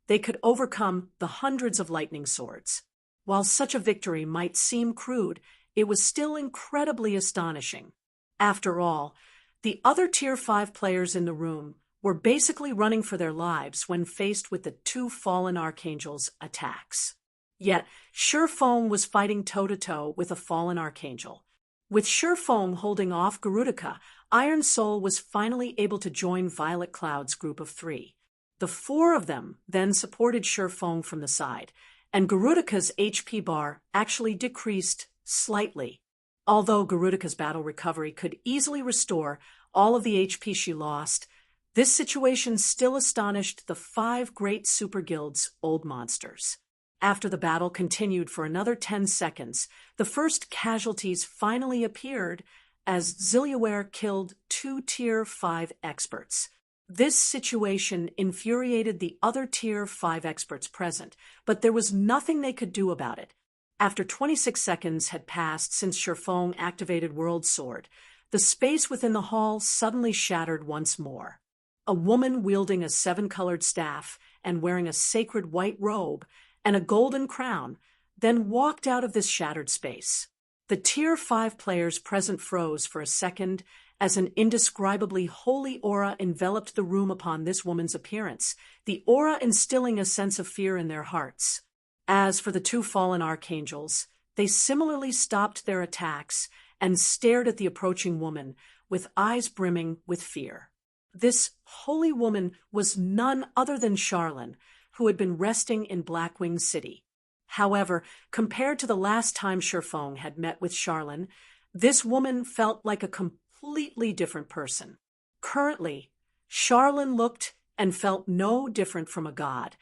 they could overcome the hundreds of lightning swords. While such a victory might seem crude, it was still incredibly astonishing. After all, the other Tier 5 players in the room were basically running for their lives when faced with the two fallen archangels' attacks. Yet, Surefong was fighting toe-to-toe with a fallen archangel. With Surefong holding off Garudika, Iron Soul was finally able to join Violet Cloud's group of 3. The 4 of them then supported Surefong from the side, and Garudika's HP bar actually decreased slightly. Although Garudika's battle recovery could easily restore all of the HP she lost, this situation still astonished the 5 great super guild's old monsters. After the battle continued for another 10 seconds, the first casualties finally appeared as Ziliaware killed 2 Tier 5 experts. This situation infuriated the other Tier 5 experts present, but there was nothing they could do about it. After 26 seconds had passed since Surefong activated World Sword, the space within the hall suddenly shattered once more. A woman wielding a 7-colored staff and wearing a sacred white robe and a golden crown then walked out of this shattered space. The Tier 5 players present froze for a second as an indescribably holy aura enveloped the room upon this woman's appearance, the aura instilling a sense of fear in their hearts. As for the 2 fallen archangels, they similarly stopped their attacks and stared at the approaching woman with eyes brimming with fear. This holy woman was none other than Charlene, who had been resting in Blackwing City. However, compared to the last time Surefong had met with Charlene, this woman felt like a completely different person. Currently, Charlene looked and felt no different from a god,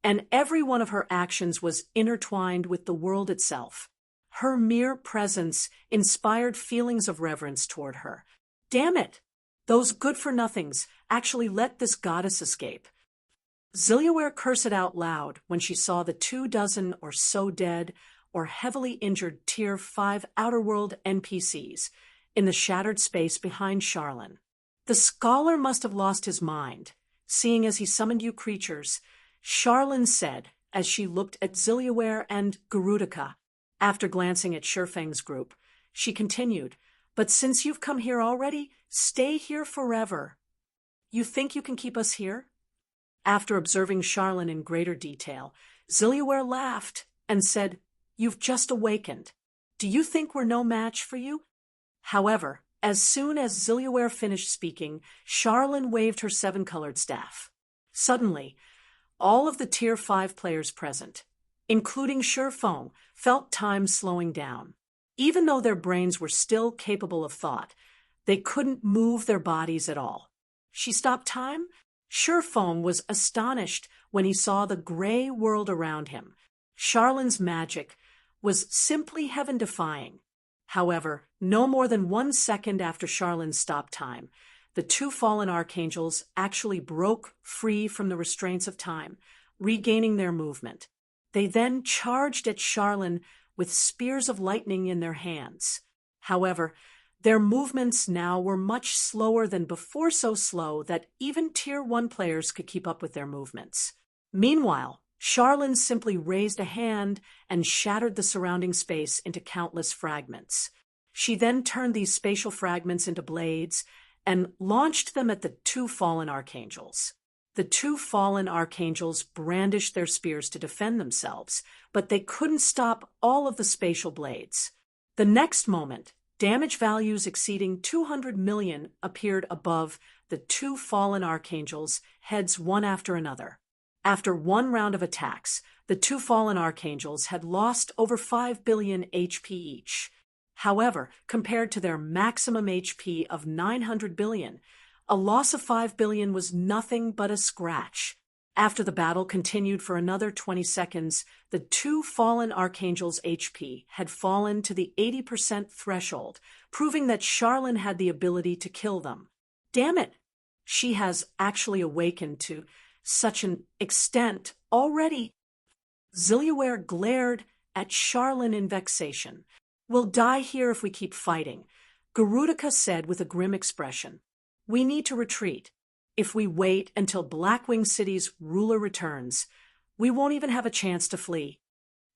and every one of her actions was intertwined with the world itself. Her mere presence inspired feelings of reverence toward her. Damn it! Those good-for-nothings actually let this goddess escape. Ziliaware cursed out loud when she saw the 24 or so dead or heavily injured Tier 5 Outerworld NPCs in the shattered space behind Charlene. The scholar must have lost his mind, seeing as he summoned you creatures, Charlene said as she looked at Ziliaware and Garudika. After glancing at Surefeng's group, she continued, "But since you've come here already, stay here forever. You think you can keep us here?" After observing Charlene in greater detail, Ziliaware laughed and said, "You've just awakened. Do you think we're no match for you?" However, as soon as Ziliaware finished speaking, Charlene waved her 7-colored staff. Suddenly, all of the Tier 5 players present, including Surefong, felt time slowing down. Even though their brains were still capable of thought, they couldn't move their bodies at all. She stopped time? Feng was astonished when he saw the gray world around him. Charlin's magic was simply heaven-defying. However, no more than 1 second after Charlin stopped time, the two fallen archangels actually broke free from the restraints of time, regaining their movement. They then charged at Charlin with spears of lightning in their hands. However, their movements now were much slower than before, so slow that even Tier 1 players could keep up with their movements. Meanwhile, Charlin simply raised a hand and shattered the surrounding space into countless fragments. She then turned these spatial fragments into blades and launched them at the two fallen archangels. The two fallen archangels brandished their spears to defend themselves, but they couldn't stop all of the spatial blades. The next moment, damage values exceeding 200 million appeared above the two fallen archangels' heads one after another. After one round of attacks, the two fallen archangels had lost over 5 billion HP each. However, compared to their maximum HP of 900 billion, a loss of 5 billion was nothing but a scratch. After the battle continued for another 20 seconds, the two fallen archangels' HP had fallen to the 80% threshold, proving that Charlin had the ability to kill them. Damn it! She has actually awakened to such an extent already. Zilliware glared at Charlin in vexation. "We'll die here if we keep fighting," Garudica said with a grim expression. "We need to retreat. If we wait until Blackwing City's ruler returns, we won't even have a chance to flee."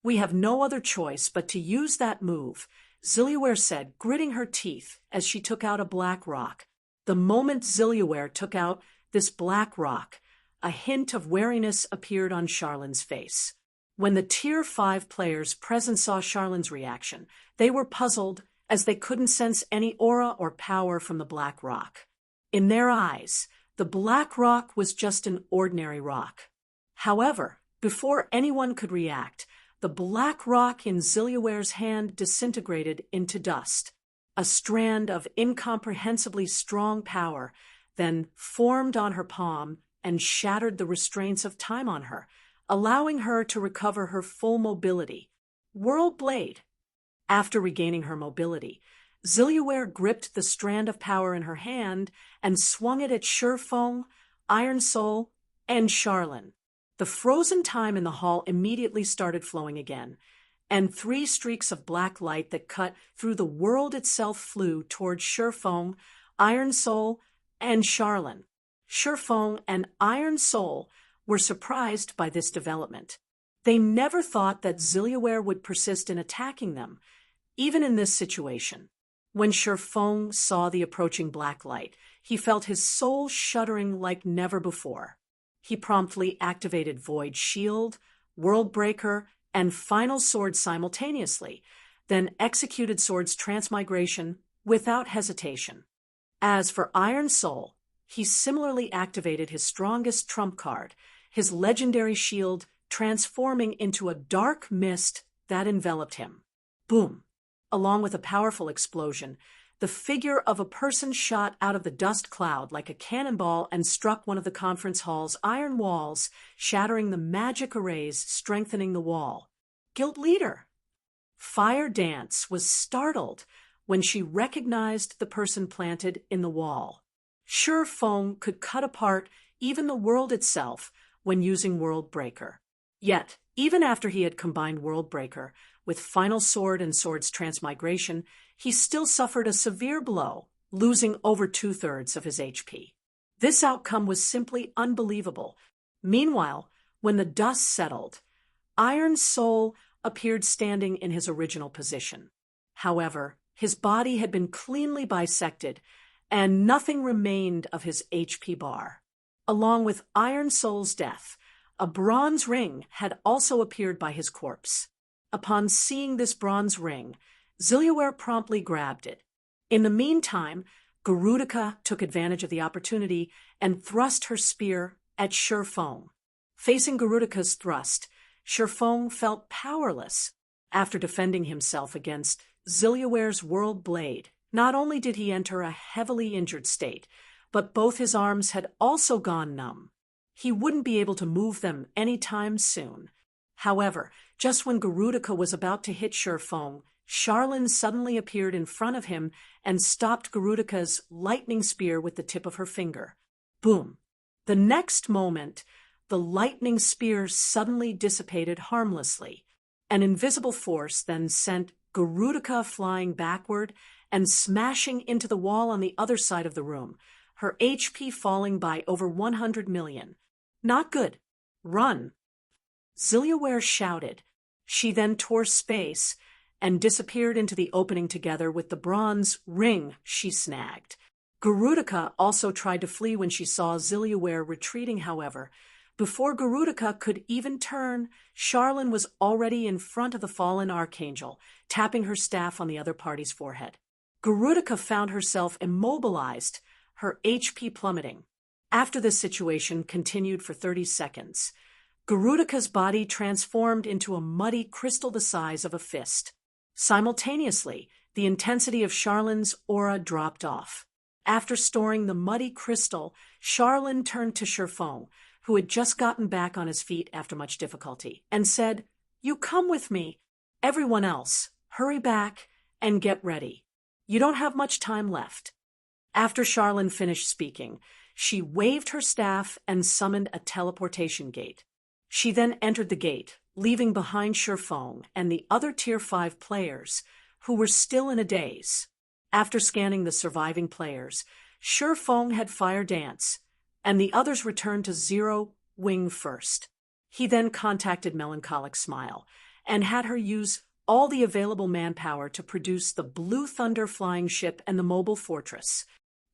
"We have no other choice but to use that move," Zilliware said, gritting her teeth as she took out a black rock. The moment Zilliware took out this black rock, a hint of wariness appeared on Charlin's face. When the Tier 5 players present saw Charlin's reaction, they were puzzled as they couldn't sense any aura or power from the black rock. In their eyes, the black rock was just an ordinary rock. However, before anyone could react, the black rock in Zilliware's hand disintegrated into dust. A strand of incomprehensibly strong power then formed on her palm and shattered the restraints of time on her, allowing her to recover her full mobility. World Blade. After regaining her mobility, Zilliware gripped the strand of power in her hand and swung it at Feng, Iron Soul, and Charlin. The frozen time in the hall immediately started flowing again, and 3 streaks of black light that cut through the world itself flew toward Feng, Iron Soul, and Charlin. Feng and Iron Soul were surprised by this development. They never thought that Zilliware would persist in attacking them, even in this situation. When Feng saw the approaching black light, he felt his soul shuddering like never before. He promptly activated Void Shield, World Breaker, and Final Sword simultaneously, then executed Sword's transmigration without hesitation. As for Iron Soul, he similarly activated his strongest trump card, his legendary shield transforming into a dark mist that enveloped him. Boom! Along with a powerful explosion, the figure of a person shot out of the dust cloud like a cannonball and struck one of the conference hall's iron walls, shattering the magic arrays strengthening the wall. Guild leader! Fire Dance was startled when she recognized the person planted in the wall. Feng could cut apart even the world itself when using World Breaker. Yet, even after he had combined World Breaker with Final Sword and Sword's transmigration, he still suffered a severe blow, losing over 2/3 of his HP. This outcome was simply unbelievable. Meanwhile, when the dust settled, Iron Soul appeared standing in his original position. However, his body had been cleanly bisected, and nothing remained of his HP bar. Along with Iron Soul's death, a bronze ring had also appeared by his corpse. Upon seeing this bronze ring, Zilliware promptly grabbed it. In the meantime, Garudica took advantage of the opportunity and thrust her spear at Feng. Facing Garudica's thrust, Feng felt powerless. After defending himself against Zilliware's World Blade, not only did he enter a heavily injured state, but both his arms had also gone numb. He wouldn't be able to move them anytime soon. However, just when Garudica was about to hit Shurfeng, Charlene suddenly appeared in front of him and stopped Garudica's lightning spear with the tip of her finger. Boom! The next moment, the lightning spear suddenly dissipated harmlessly. An invisible force then sent Garudica flying backward and smashing into the wall on the other side of the room, her HP falling by over 100 million. Not good. Run! Ziliaware shouted. She then tore space and disappeared into the opening together with the bronze ring she snagged. Garudica also tried to flee when she saw Ziliaware retreating, however. Before Garudica could even turn, Charlene was already in front of the fallen archangel, tapping her staff on the other party's forehead. Garudica found herself immobilized, her HP plummeting. After this situation continued for 30 seconds, Garudica's body transformed into a muddy crystal the size of a fist. Simultaneously, the intensity of Charlene's aura dropped off. After storing the muddy crystal, Charlene turned to Shurfeng, who had just gotten back on his feet after much difficulty, and said, "You come with me. Everyone else, hurry back and get ready. You don't have much time left." After Charlene finished speaking, she waved her staff and summoned a teleportation gate. She then entered the gate, leaving behind Shurfeng and the other Tier 5 players, who were still in a daze. After scanning the surviving players, Shurfeng had Fire Dance, and the others returned to Zero Wing first. He then contacted Melancholic Smile, and had her use all the available manpower to produce the Blue Thunder flying ship and the mobile fortress.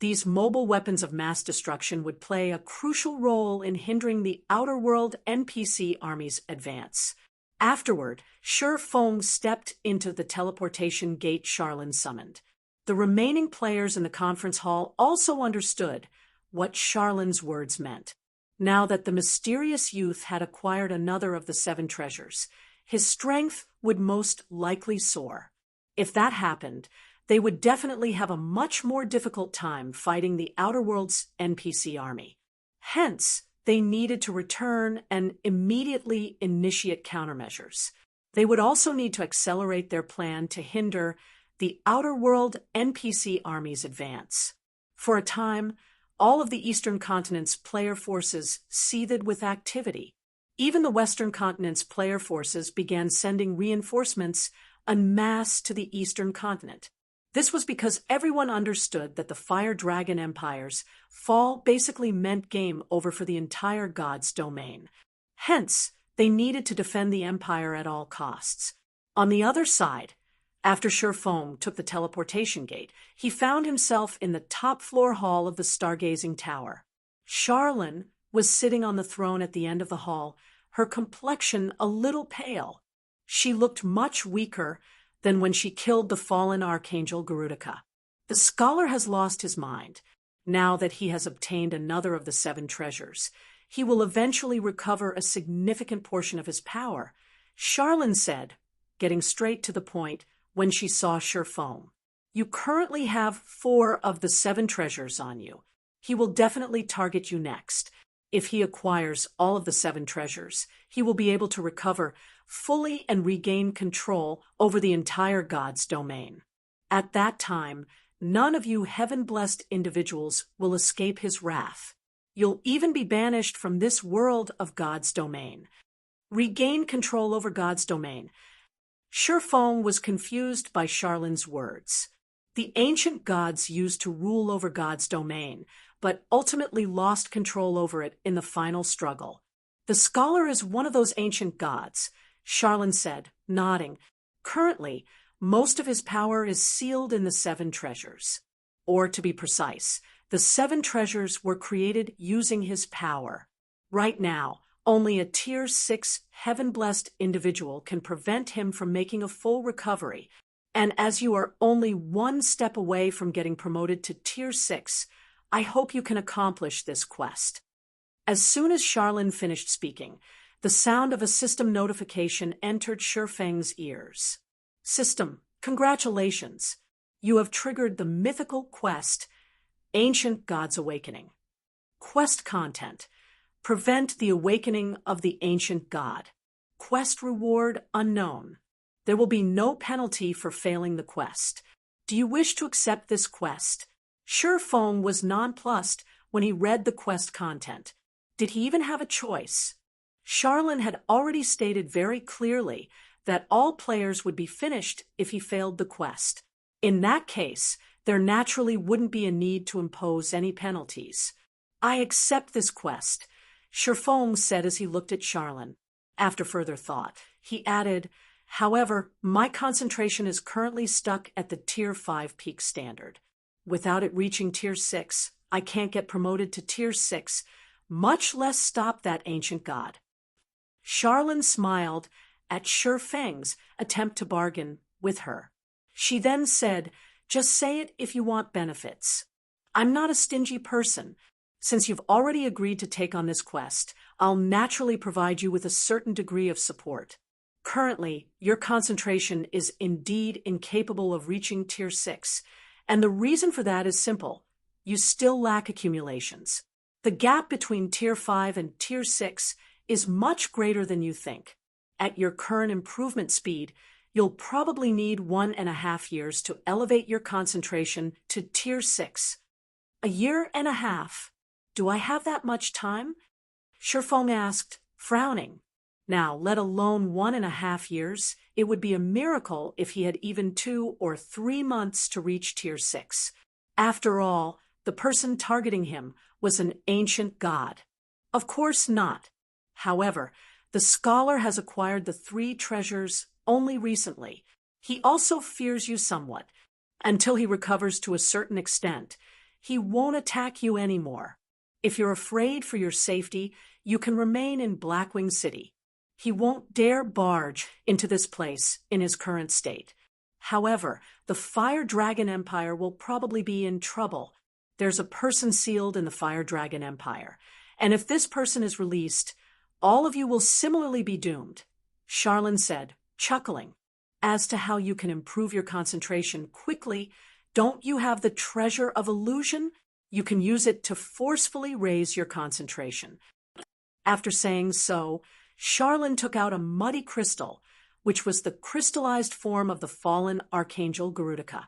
These mobile weapons of mass destruction would play a crucial role in hindering the Outer World NPC army's advance. Afterward, Shurfeng stepped into the teleportation gate Charlene summoned. The remaining players in the conference hall also understood what Charlene's words meant. Now that the mysterious youth had acquired another of the 7 treasures, his strength would most likely soar. If that happened, they would definitely have a much more difficult time fighting the Outer World's NPC army. Hence, they needed to return and immediately initiate countermeasures. They would also need to accelerate their plan to hinder the Outer World NPC army's advance. For a time, all of the Eastern Continent's player forces seethed with activity. Even the Western Continent's player forces began sending reinforcements en masse to the Eastern Continent. This was because everyone understood that the Fire Dragon Empire's fall basically meant game over for the entire God's domain. Hence, they needed to defend the Empire at all costs. On the other side, after Shurfeng took the teleportation gate, he found himself in the top-floor hall of the Stargazing Tower. Charlene was sitting on the throne at the end of the hall, her complexion a little pale. She looked much weaker than when she killed the fallen Archangel Garudica. The scholar has lost his mind. Now that he has obtained another of the 7 treasures, he will eventually recover a significant portion of his power. Charlene said, getting straight to the point when she saw Shurfeng, "You currently have 4 of the 7 treasures on you. He will definitely target you next. If he acquires all of the 7 treasures, he will be able to recover fully and regain control over the entire God's domain. At that time, none of you heaven-blessed individuals will escape his wrath. You'll even be banished from this world of God's domain. Regain control over God's domain." Shurfeng was confused by Charlene's words. The ancient gods used to rule over God's domain, but ultimately lost control over it in the final struggle. "The scholar is one of those ancient gods," Charlene said, nodding. "Currently, most of his power is sealed in the 7 treasures. Or, to be precise, the 7 treasures were created using his power. Right now, only a Tier 6 heaven-blessed individual can prevent him from making a full recovery, and as you are only 1 step away from getting promoted to Tier 6, I hope you can accomplish this quest." As soon as Charlene finished speaking, the sound of a system notification entered Shurfeng's ears. "System, congratulations. You have triggered the mythical quest Ancient God's Awakening. Quest content. Prevent the awakening of the ancient god. Quest reward unknown. There will be no penalty for failing the quest. Do you wish to accept this quest? Feng was nonplussed when he read the quest content. Did he even have a choice? Charlene had already stated very clearly that all players would be finished if he failed the quest. In that case, there naturally wouldn't be a need to impose any penalties. I accept this quest, Feng said as he looked at Charlene. After further thought, he added, however, my concentration is currently stuck at the Tier 5 peak standard. Without it reaching Tier 6, I can't get promoted to Tier 6, much less stop that ancient god. Charlene smiled at Feng's attempt to bargain with her. She then said, just say it if you want benefits. I'm not a stingy person. Since you've already agreed to take on this quest, I'll naturally provide you with a certain degree of support. Currently, your concentration is indeed incapable of reaching Tier 6, and the reason for that is simple. You still lack accumulations. The gap between Tier 5 and Tier 6 is much greater than you think. At your current improvement speed, you'll probably need 1.5 years to elevate your concentration to Tier 6. A year and a half? Do I have that much time? Feng asked, frowning. Now, let alone 1.5 years, it would be a miracle if he had even 2 or 3 months to reach Tier 6. After all, the person targeting him was an ancient god. Of course not. However, the scholar has acquired the 3 treasures only recently. He also fears you somewhat. Until he recovers to a certain extent, he won't attack you anymore. If you're afraid for your safety, you can remain in Blackwing City. He won't dare barge into this place in his current state. However, the Fire Dragon Empire will probably be in trouble. There's a person sealed in the Fire Dragon Empire, and if this person is released, all of you will similarly be doomed, Charlene said, chuckling. As to how you can improve your concentration quickly, don't you have the treasure of illusion? You can use it to forcefully raise your concentration. After saying so, Charlene took out a muddy crystal, which was the crystallized form of the fallen Archangel Garudica.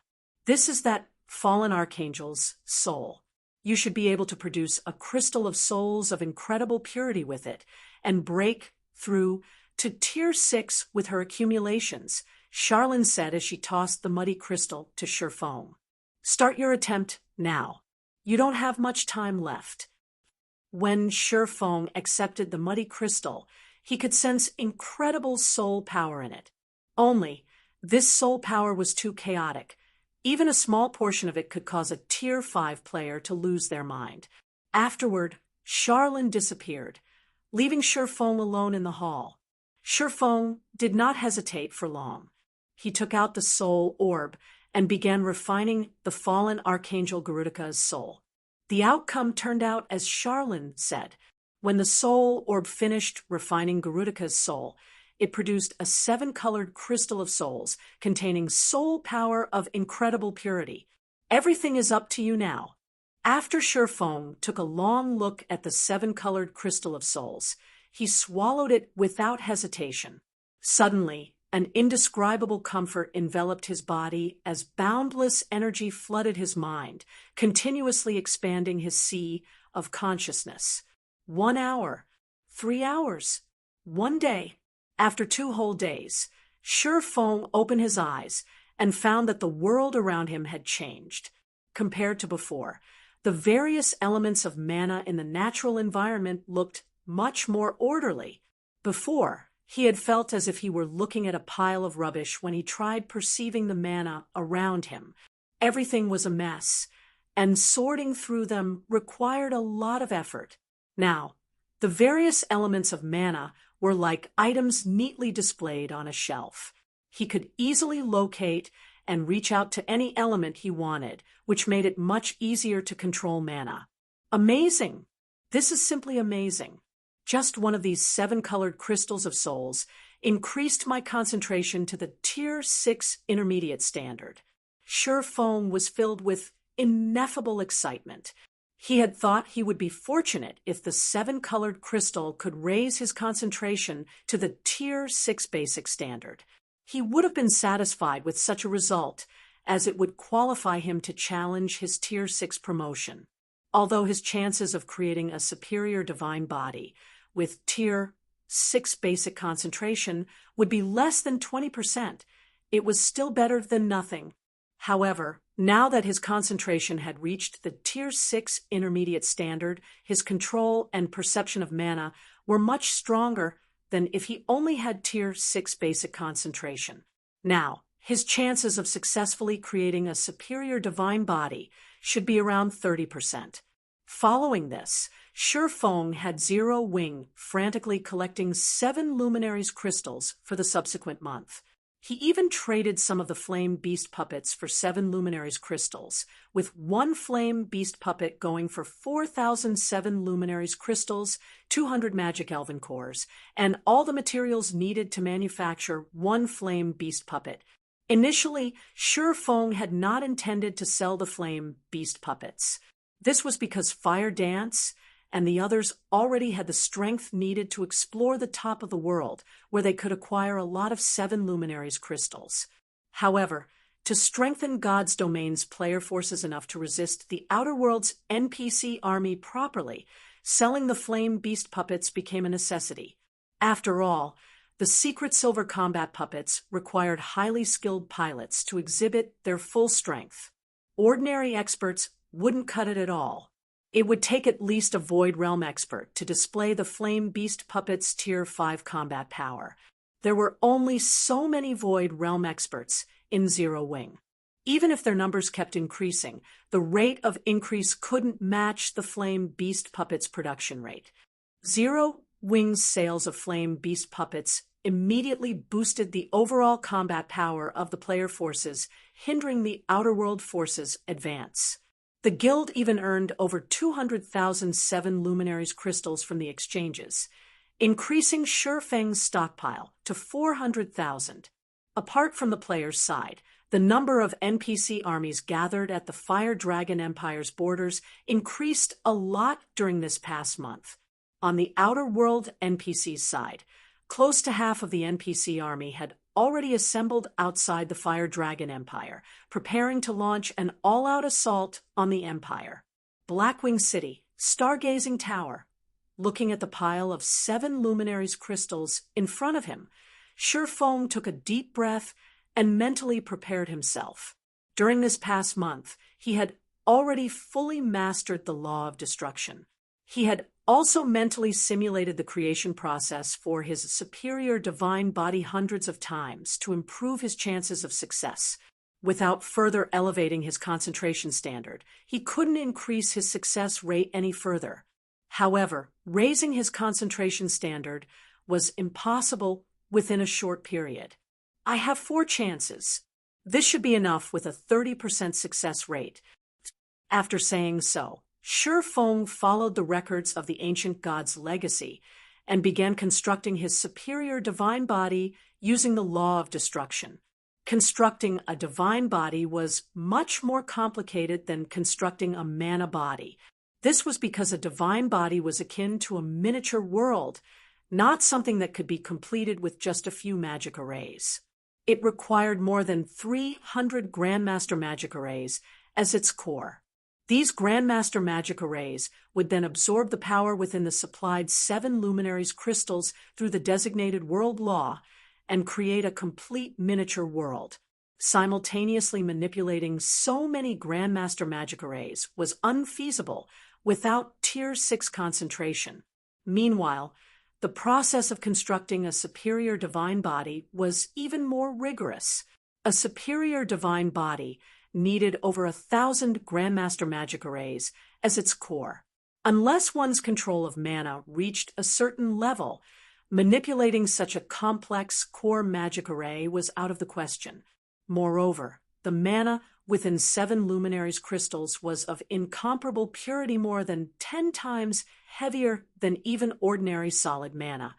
This is that fallen Archangel's soul. You should be able to produce a crystal of souls of incredible purity with it and break through to Tier 6 with her accumulations, Charlene said as she tossed the muddy crystal to Feng. Start your attempt now. You don't have much time left. When Feng accepted the muddy crystal, he could sense incredible soul power in it. Only, this soul power was too chaotic. Even a small portion of it could cause a Tier 5 player to lose their mind. Afterward, Charlene disappeared, leaving Feng alone in the hall. Feng did not hesitate for long. He took out the soul orb and began refining the fallen Archangel Garudica's soul. The outcome turned out as Charlene said. When the soul orb finished refining Garudica's soul, it produced a 7-colored crystal of souls containing soul power of incredible purity. Everything is up to you now. After Feng took a long look at the 7-colored crystal of souls, he swallowed it without hesitation. Suddenly, an indescribable comfort enveloped his body as boundless energy flooded his mind, continuously expanding his sea of consciousness. 1 hour, 3 hours, 1 day. After 2 whole days, Feng opened his eyes and found that the world around him had changed. Compared to before, the various elements of mana in the natural environment looked much more orderly. Before, he had felt as if he were looking at a pile of rubbish when he tried perceiving the mana around him. Everything was a mess, and sorting through them required a lot of effort. Now, the various elements of mana were like items neatly displayed on a shelf. He could easily locate and reach out to any element he wanted, which made it much easier to control mana. Amazing! This is simply amazing. Just one of these 7-colored crystals of souls increased my concentration to the Tier 6 intermediate standard. Feng was filled with ineffable excitement. He had thought he would be fortunate if the 7-colored crystal could raise his concentration to the Tier 6 basic standard. He would have been satisfied with such a result, as it would qualify him to challenge his Tier 6 promotion. Although his chances of creating a superior divine body with Tier 6 basic concentration would be less than 20%, it was still better than nothing. However, now that his concentration had reached the Tier 6 intermediate standard, his control and perception of mana were much stronger than if he only had Tier 6 basic concentration. Now, his chances of successfully creating a superior divine body should be around 30%. Following this, Shi Feng had Zero Wing frantically collecting 7 luminaries crystals for the subsequent month. He even traded some of the flame beast puppets for 7 luminaries crystals, with 1 flame beast puppet going for 4,007 luminaries crystals, 200 magic elven cores, and all the materials needed to manufacture 1 flame beast puppet. Initially, Shi Feng had not intended to sell the flame beast puppets. This was because Fire Dance and the others already had the strength needed to explore the top of the world, where they could acquire a lot of 7 luminaries crystals. However, to strengthen God's domain's player forces enough to resist the Outer World's NPC army properly, selling the flame beast puppets became a necessity. After all, the secret silver combat puppets required highly skilled pilots to exhibit their full strength. Ordinary experts wouldn't cut it at all. It would take at least a Void Realm expert to display the Flame Beast Puppet's Tier 5 combat power. There were only so many Void Realm experts in Zero Wing. Even if their numbers kept increasing, the rate of increase couldn't match the Flame Beast Puppet's production rate. Zero Wing's sales of Flame Beast Puppets immediately boosted the overall combat power of the player forces, hindering the Outer World forces' advance. The guild even earned over 200,000 7 luminaries crystals from the exchanges, increasing Shi Feng's stockpile to 400,000. Apart from the players' side, the number of NPC armies gathered at the Fire Dragon Empire's borders increased a lot during this past month. On the Outer World NPC's side, close to half of the NPC army had already assembled outside the Fire Dragon Empire, preparing to launch an all-out assault on the Empire. Blackwing City, Stargazing Tower. Looking at the pile of 7 luminaries crystals in front of him, Shi Feng took a deep breath and mentally prepared himself. During this past month, he had already fully mastered the law of destruction. He had also mentally simulated the creation process for his superior divine body hundreds of times to improve his chances of success. Without further elevating his concentration standard, he couldn't increase his success rate any further. However, raising his concentration standard was impossible within a short period. I have 4 chances. This should be enough with a 30% success rate. After saying so, Shi Feng followed the records of the ancient god's legacy and began constructing his superior divine body using the law of destruction. Constructing a divine body was much more complicated than constructing a mana body. This was because a divine body was akin to a miniature world, not something that could be completed with just a few magic arrays. It required more than 300 Grandmaster magic arrays as its core. These Grandmaster magic arrays would then absorb the power within the supplied 7 luminaries crystals through the designated world law and create a complete miniature world. Simultaneously manipulating so many Grandmaster magic arrays was unfeasible without Tier 6 concentration. Meanwhile, the process of constructing a superior divine body was even more rigorous. A superior divine body needed over 1,000 Grandmaster magic arrays as its core. Unless one's control of mana reached a certain level, manipulating such a complex core magic array was out of the question. Moreover, the mana within 7 luminaries crystals was of incomparable purity, more than 10 times heavier than even ordinary solid mana,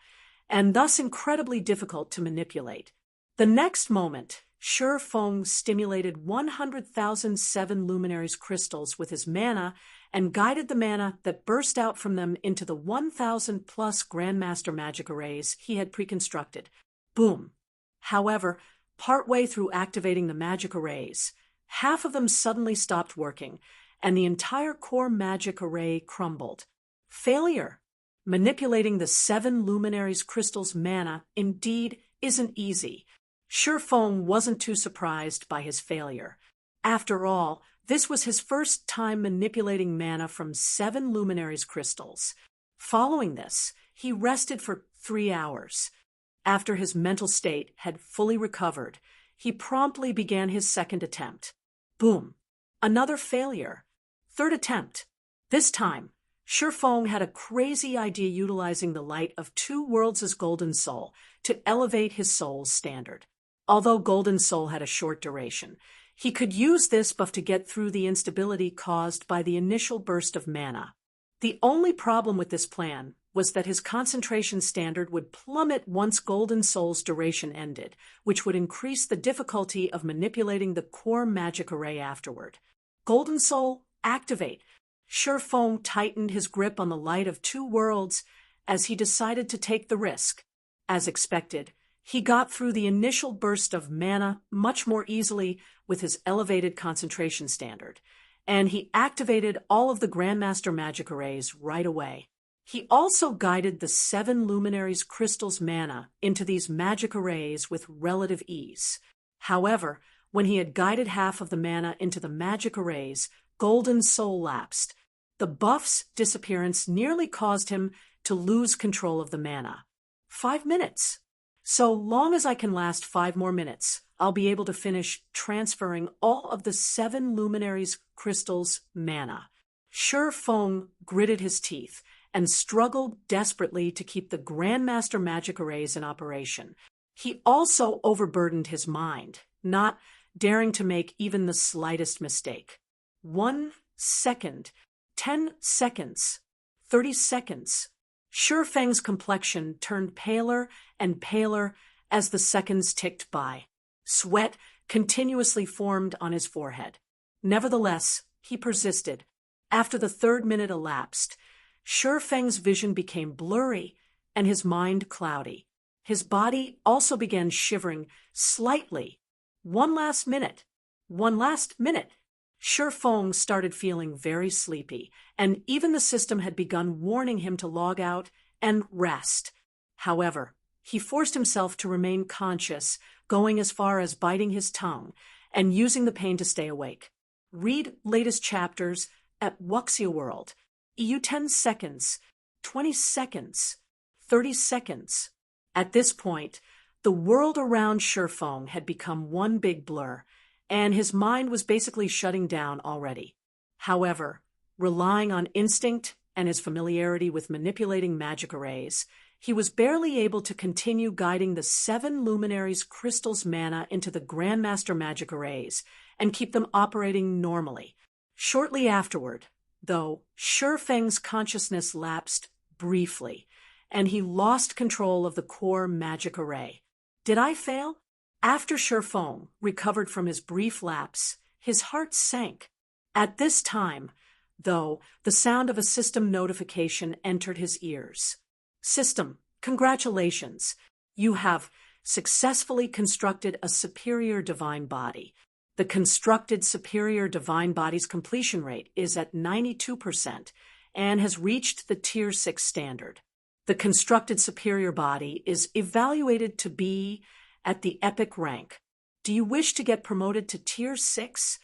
and thus incredibly difficult to manipulate. The next moment, Shi Feng stimulated 100,000 seven luminaries crystals with his mana and guided the mana that burst out from them into the 1,000 plus Grandmaster magic arrays he had pre-constructed. Boom! However, partway through activating the magic arrays, half of them suddenly stopped working, and the entire core magic array crumbled. Failure! Manipulating the seven luminaries crystals' mana indeed isn't easy. Shi Feng wasn't too surprised by his failure. After all, this was his first time manipulating mana from seven luminaries crystals. Following this, he rested for 3 hours. After his mental state had fully recovered, he promptly began his second attempt. Boom! Another failure. Third attempt. This time, Shi Feng had a crazy idea utilizing the light of two worlds' golden soul to elevate his soul's standard. Although golden soul had a short duration, he could use this buff to get through the instability caused by the initial burst of mana. The only problem with this plan was that his concentration standard would plummet once golden soul's duration ended, which would increase the difficulty of manipulating the core magic array afterward. Golden soul, activate! Shi Feng tightened his grip on the light of two worlds as he decided to take the risk. As expected, he got through the initial burst of mana much more easily with his elevated concentration standard, and he activated all of the Grandmaster magic arrays right away. He also guided the seven luminaries crystals' mana into these magic arrays with relative ease. However, when he had guided half of the mana into the magic arrays, golden soul lapsed. The buff's disappearance nearly caused him to lose control of the mana. 5 minutes. So long as I can last 5 more minutes, I'll be able to finish transferring all of the seven luminaries crystals' mana. Shi Feng gritted his teeth and struggled desperately to keep the Grandmaster magic arrays in operation. He also overburdened his mind, not daring to make even the slightest mistake. 1 second, 10 seconds, 30 seconds. Shi Feng's complexion turned paler and paler as the seconds ticked by. Sweat continuously formed on his forehead. Nevertheless, he persisted. After the third minute elapsed, Shi Feng's vision became blurry and his mind cloudy. His body also began shivering slightly. One last minute. Shi Feng started feeling very sleepy, and even the system had begun warning him to log out and rest. However, he forced himself to remain conscious, going as far as biting his tongue and using the pain to stay awake. Read latest chapters at Wuxia World. EU 10 seconds, 20 seconds, 30 seconds. At this point, the world around Shi Feng had become one big blur, and his mind was basically shutting down already. However, relying on instinct and his familiarity with manipulating magic arrays, he was barely able to continue guiding the seven luminaries crystals' mana into the Grandmaster magic arrays and keep them operating normally. Shortly afterward, though, Shi Feng's consciousness lapsed briefly, and he lost control of the core magic array. Did I fail? After Shi Feng recovered from his brief lapse, his heart sank. At this time, though, the sound of a system notification entered his ears. System, congratulations. You have successfully constructed a superior divine body. The constructed superior divine body's completion rate is at 92% and has reached the Tier 6 standard. The constructed superior body is evaluated to be at the epic rank. Do you wish to get promoted to Tier 6?